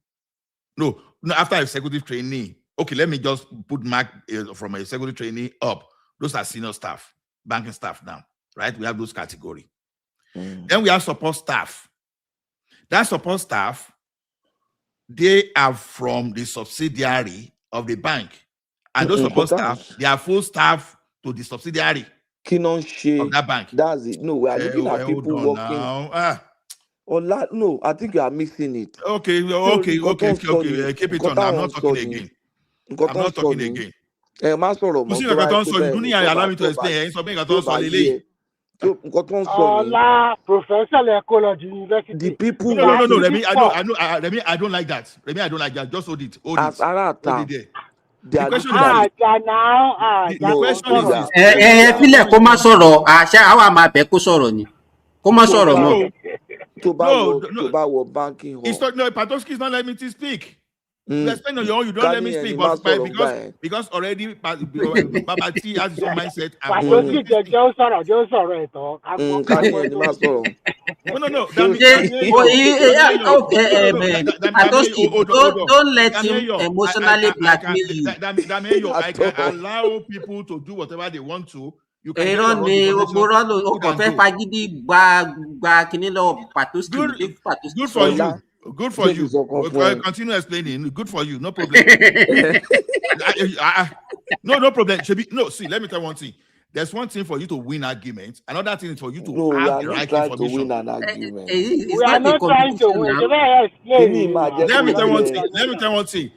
no, after executive trainee, okay, let me just put mark from a executive trainee up. Those are senior staff, banking staff now, right? We have those category. Then we have support staff. That support staff, they are from the subsidiary of the bank. And those support staff, they are full staff to the subsidiary of that bank. That's it. No, we are looking at people working. Now. No, I think you are missing it. Okay. Keep it on. I'm not talking again. I'm not talking again. You don't need to allow me to explain. Professor Ecology University. The people. No. Remy, I don't like that. Remy, I don't like that. Just hold it. Hold it there. The question is this. Fílẹ̀ kó má sọ̀rọ̀ àṣà àwa máa bẹ̀ kó sọ̀rọ̀ ni. Kó má sọ̀rọ̀ mọ́. To buy banking hall. It's not, no, Patoski is not letting me to speak. You explain on your own, you don't let me speak, but because already Babati has his own mindset. No. Don't let him emotionally blackmail you. I can allow people to do whatever they want to. You can Good for you. Continue explaining. Good for you. No problem. No problem. No, see, let me tell you one thing. There's one thing for you to win arguments. Another thing is for you to have the right information. To win an argument. We are not trying to win. Let me tell you one thing.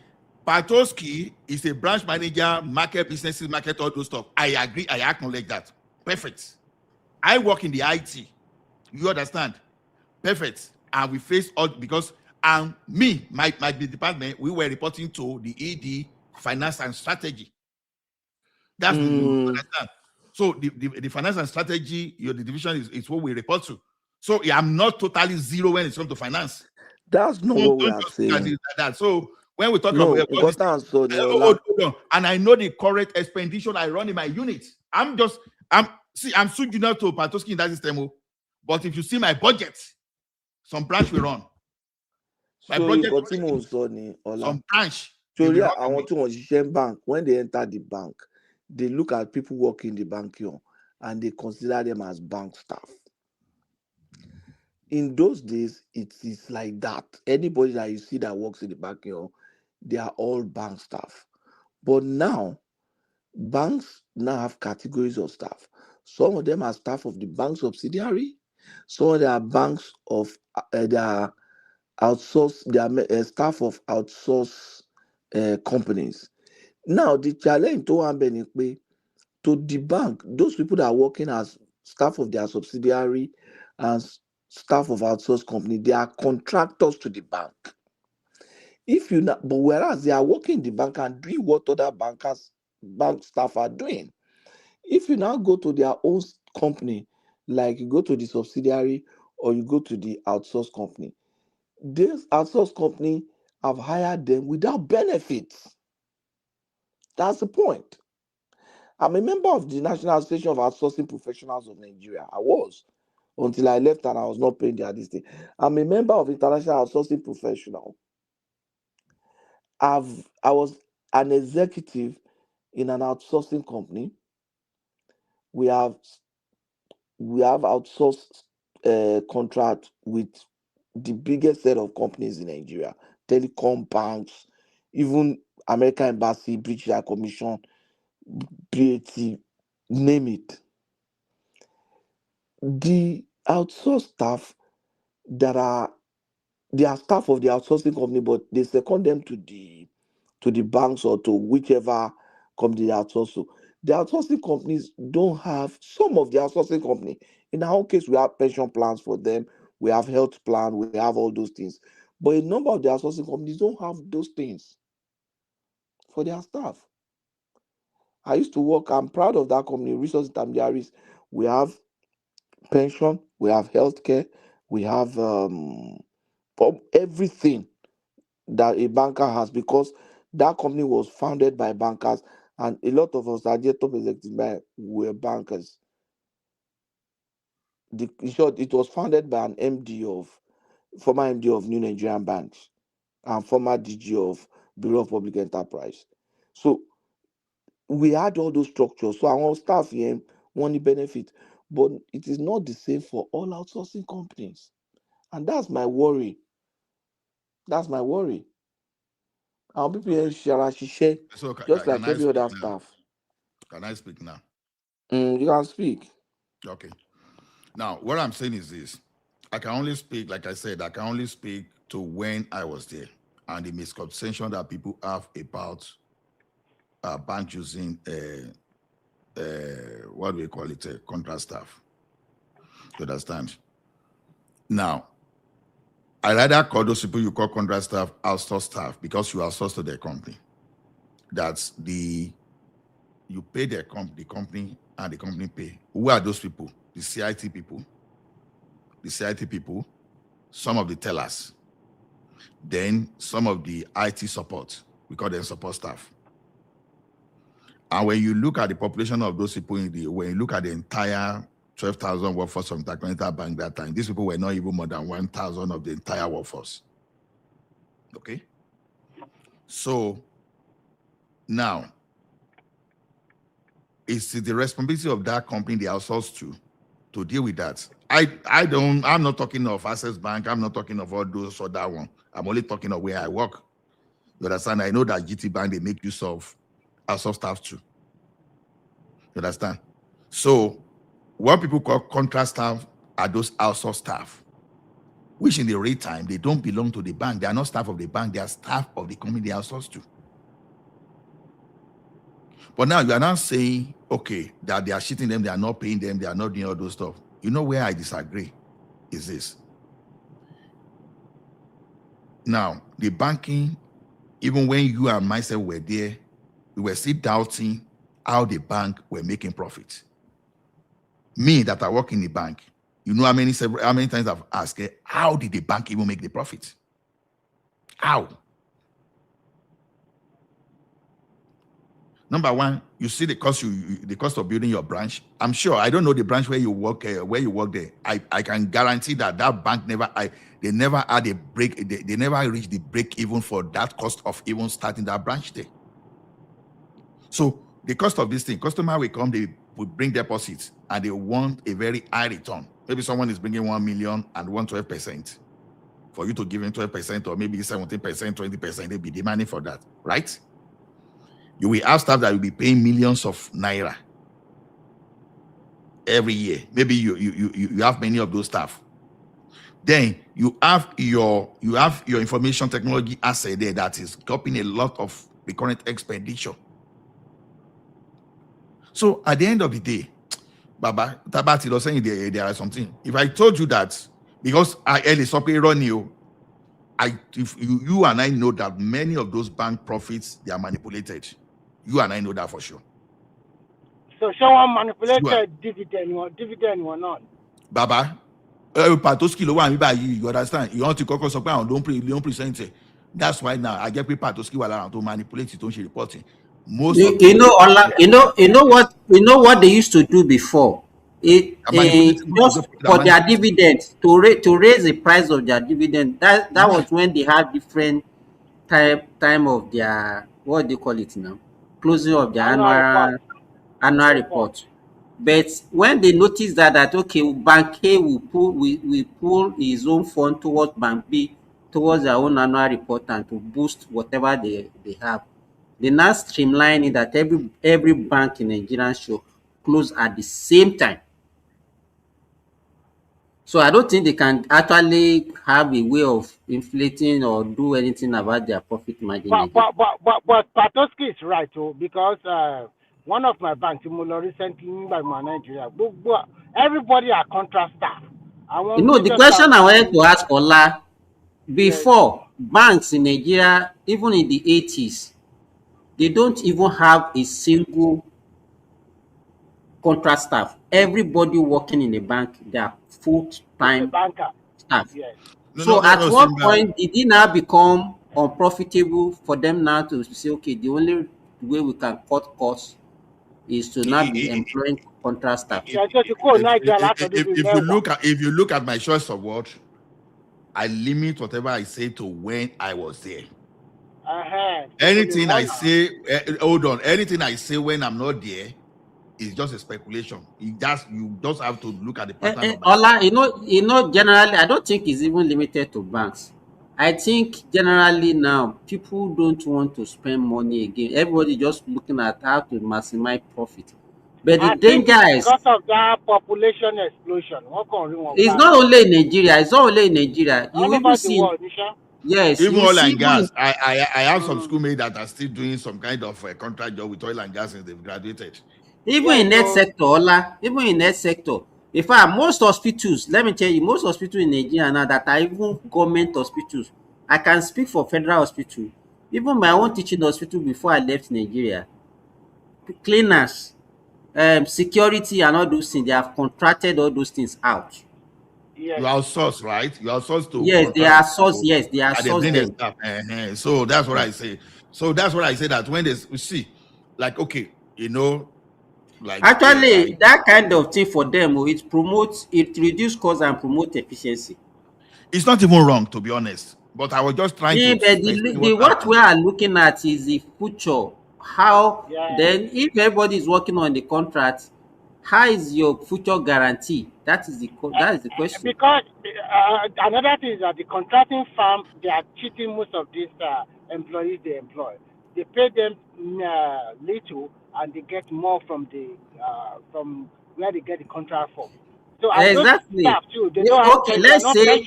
Patoski is a branch manager, market businesses, market all those stuff. I agree. I acknowledge that. Perfect. I work in the IT. You understand? Perfect. And we face all because my department, we were reporting to the ED finance and strategy. That's understand. So the finance and strategy, the division is what we report to. So I'm not totally zero when it comes to finance. That's not what we are saying. So when we talk about hold on, and I know the correct expenditure I run in my unit. I'm so junior to Patoski in that system. But if you see my budget, some branch we run. My budget, some branch. I want to understand bank. When they enter the bank, they look at people working in the bank here and they consider them as bank staff. In those days, it is like that. Anybody that you see that works in the bank here, they are all bank staff. But now, banks now have categories of staff. Some of them are staff of the bank subsidiary. Some of them are banks of they are outsourced. They are staff of outsourced companies. Now the challenge to the bank, those people that are working as staff of their subsidiary and staff of outsourced company, they are contractors to the bank. But whereas they are working in the bank and doing what other bank staff are doing, if you now go to their own company, like you go to the subsidiary or you go to the outsourced company, this outsourced company have hired them without benefits. That's the point. I'm a member of the National Association of Outsourcing Professionals of Nigeria. I was until I left and I was not paying their this thing. I'm a member of International Outsourcing Professional. I was an executive in an outsourcing company. We have outsourced contract with the biggest set of companies in Nigeria, telecom, banks, even American Embassy, British High Commission, BAT, name it. The outsourced staff they are staff of the outsourcing company, but they second them to the banks or to whichever company they outsource to. The outsourcing companies don't have some of the outsourcing company. In our case, we have pension plans for them, we have health plan, we have all those things. But a number of the outsourcing companies don't have those things for their staff. I used to work, I'm proud of that company, Resource Intermediaries. We have pension, we have healthcare, we have everything that a banker has, because that company was founded by bankers, and a lot of us are there top executives were bankers. In short, it was founded by an former MD of New Nigerian Banks and former DG of Bureau of Public Enterprise. So we had all those structures. So our staff here want the benefit, but it is not the same for all outsourcing companies, and that's my worry. That's my worry. Our people here share, So just can like I every speak other now? staff. Can I speak now? You can speak. Okay. Now, what I'm saying is this. I can only speak, like I said, I can only speak to when I was there and the misconception that people have about bank using, what do we call it, contract staff. You understand? Now, I rather call those people you call contract staff outsourced staff because you outsource to their company. That's you pay the company and the company pay. Who are those people? The CIT people. The CIT people, some of the tellers, then some of the IT support. We call them support staff. And when you look at the population of those people when you look at the entire 12,000 workforce of Intercontinental Bank that time, these people were not even more than 1,000 of the entire workforce. Okay? So now, it's the responsibility of that company they outsource to deal with that. I'm not talking of Access Bank, I'm not talking of all those or that one. I'm only talking of where I work. You understand? I know that GT Bank, they make use of outsourced staff too. You understand? So what people call contract staff are those outsourced staff, which in the real time, they don't belong to the bank. They are not staff of the bank. They are staff of the company they outsource to. But now you are not saying, okay, that they are cheating them, they are not paying them, they are not doing all those stuff. You know where I disagree is this. Now, the banking, even when you and myself were there, we were still doubting how the bank were making profit. Me that I work in the bank, you know how many times I've asked, how did the bank even make the profit? How? Number one, you see the cost the cost of building your branch. I'm sure, I don't know the branch where you work there. I can guarantee that bank they never had a break. They never reached the break even for that cost of even starting that branch there. So the cost of this thing, customer will come, they will bring deposits and they want a very high return. Maybe someone is bringing 1 million and want 12%. For you to give him 12% or maybe 17%, 20%, they'll be demanding for that, right? You will have staff that will be paying millions of naira every year. Maybe you have many of those staff. Then you have your information technology asset there that is copying a lot of the current expenditure. So at the end of the day, Baba, Tabati was saying there are something. If I told you that, because I run you, if you and I know that many of those bank profits, they are manipulated. You and I know that for sure. So someone manipulated dividend or not? Baba, Patoski lo wa mi bayi, you understand? You want to kọ́kọ́ sọ pé àwọn don't present it. That's why now I get people Patoski wà lára tó manipulate it, don't she reporting. You know what they used to do before. Just for their dividends to raise the price of their dividend. That was when they had different time of their, what do you call it now, closing of their annual report. But when they notice that okay, Bank A will pull his own fund towards Bank B, towards their own annual report, and to boost whatever they have, they now streamline it that every bank in Nigeria should close at the same time. So I don't think they can actually have a way of inflating or do anything about their profit margin. But Patoski is right, because one of my banks, recently by my Nigeria, everybody are contract staff. The question I wanted to ask Ola, before, banks in Nigeria, even in the 80s, they don't even have a single contract staff. Everybody working in the bank, they are full-time staff. Yes. So at what point did it now become unprofitable for them now to say, okay, the only way we can cut costs is to not be employing contract staff. If you look at my choice of word, I limit whatever I say to when I was there. Anything I say, hold on. Anything I say when I'm not there is just a speculation. You just have to look at the pattern of my Ola, generally, I don't think it's even limited to banks. I think generally now people don't want to spend money again. Everybody just looking at how to maximize profit. But the danger is because of that population explosion. it's not only in Nigeria. It's not only in Nigeria. You all even over the see, world, Nisha. yes, even you oil see and gas. I have some schoolmates that are still doing some kind of contract job with oil and gas since they've graduated. Even in that sector, Ola, even in that sector. In fact, most hospitals, let me tell you, most hospitals in Nigeria now that are even government hospitals. I can speak for federal hospital. Even my own teaching hospital before I left Nigeria, cleaners, security and all those things, they have contracted all those things out. Yes. You outsource, right? You outsource to yes, they are source. Yes, they are source them. So that's what I say. So that's what I say, that when they see, like, okay, like actually that kind of thing for them, it reduce cost and promote efficiency. It's not even wrong, to be honest. But I was just trying to. But what we are looking at is the future. How then, if everybody is working on the contract, how is your future guarantee? That is the question. Because another thing is that the contracting firm, they are cheating most of these employees they employ. They pay them little and they get more from where they get the contract from. So exactly. Staff too, they don't have, okay, let's say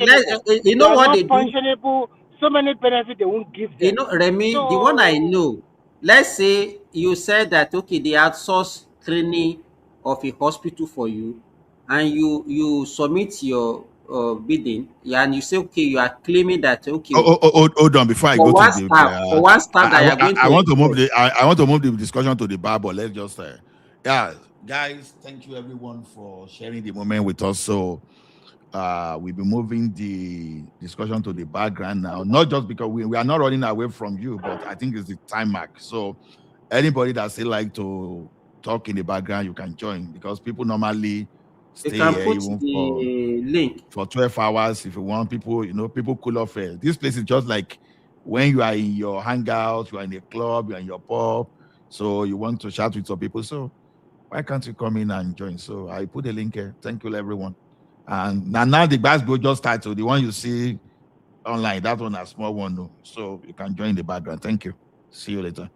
you know what they do. So many benefits they won't give them. Remy, the one I know, let's say you said that, okay, they outsource cleaning of a hospital for you, and you submit your bidding, and you say, okay, you are claiming that, okay, hold on before I go to the for one staff that you are going to I want to move the discussion to the bar, but let's just guys, thank you everyone for sharing the moment with us. So we'll be moving the discussion to the background now, not just because we are not running away from you, but I think it's the time mark. So anybody that still like to talk in the background, you can join, because people normally stay here even for 12 hours if you want. People, people cool off. This place is just like when you are in your hangout, you are in a club, you are in your pub, so you want to chat with some people. So why can't you come in and join? So I put a link here. Thank you, everyone. And now the basketball just started. So the one you see online, that one a small one, no. So you can join the background. Thank you. See you later.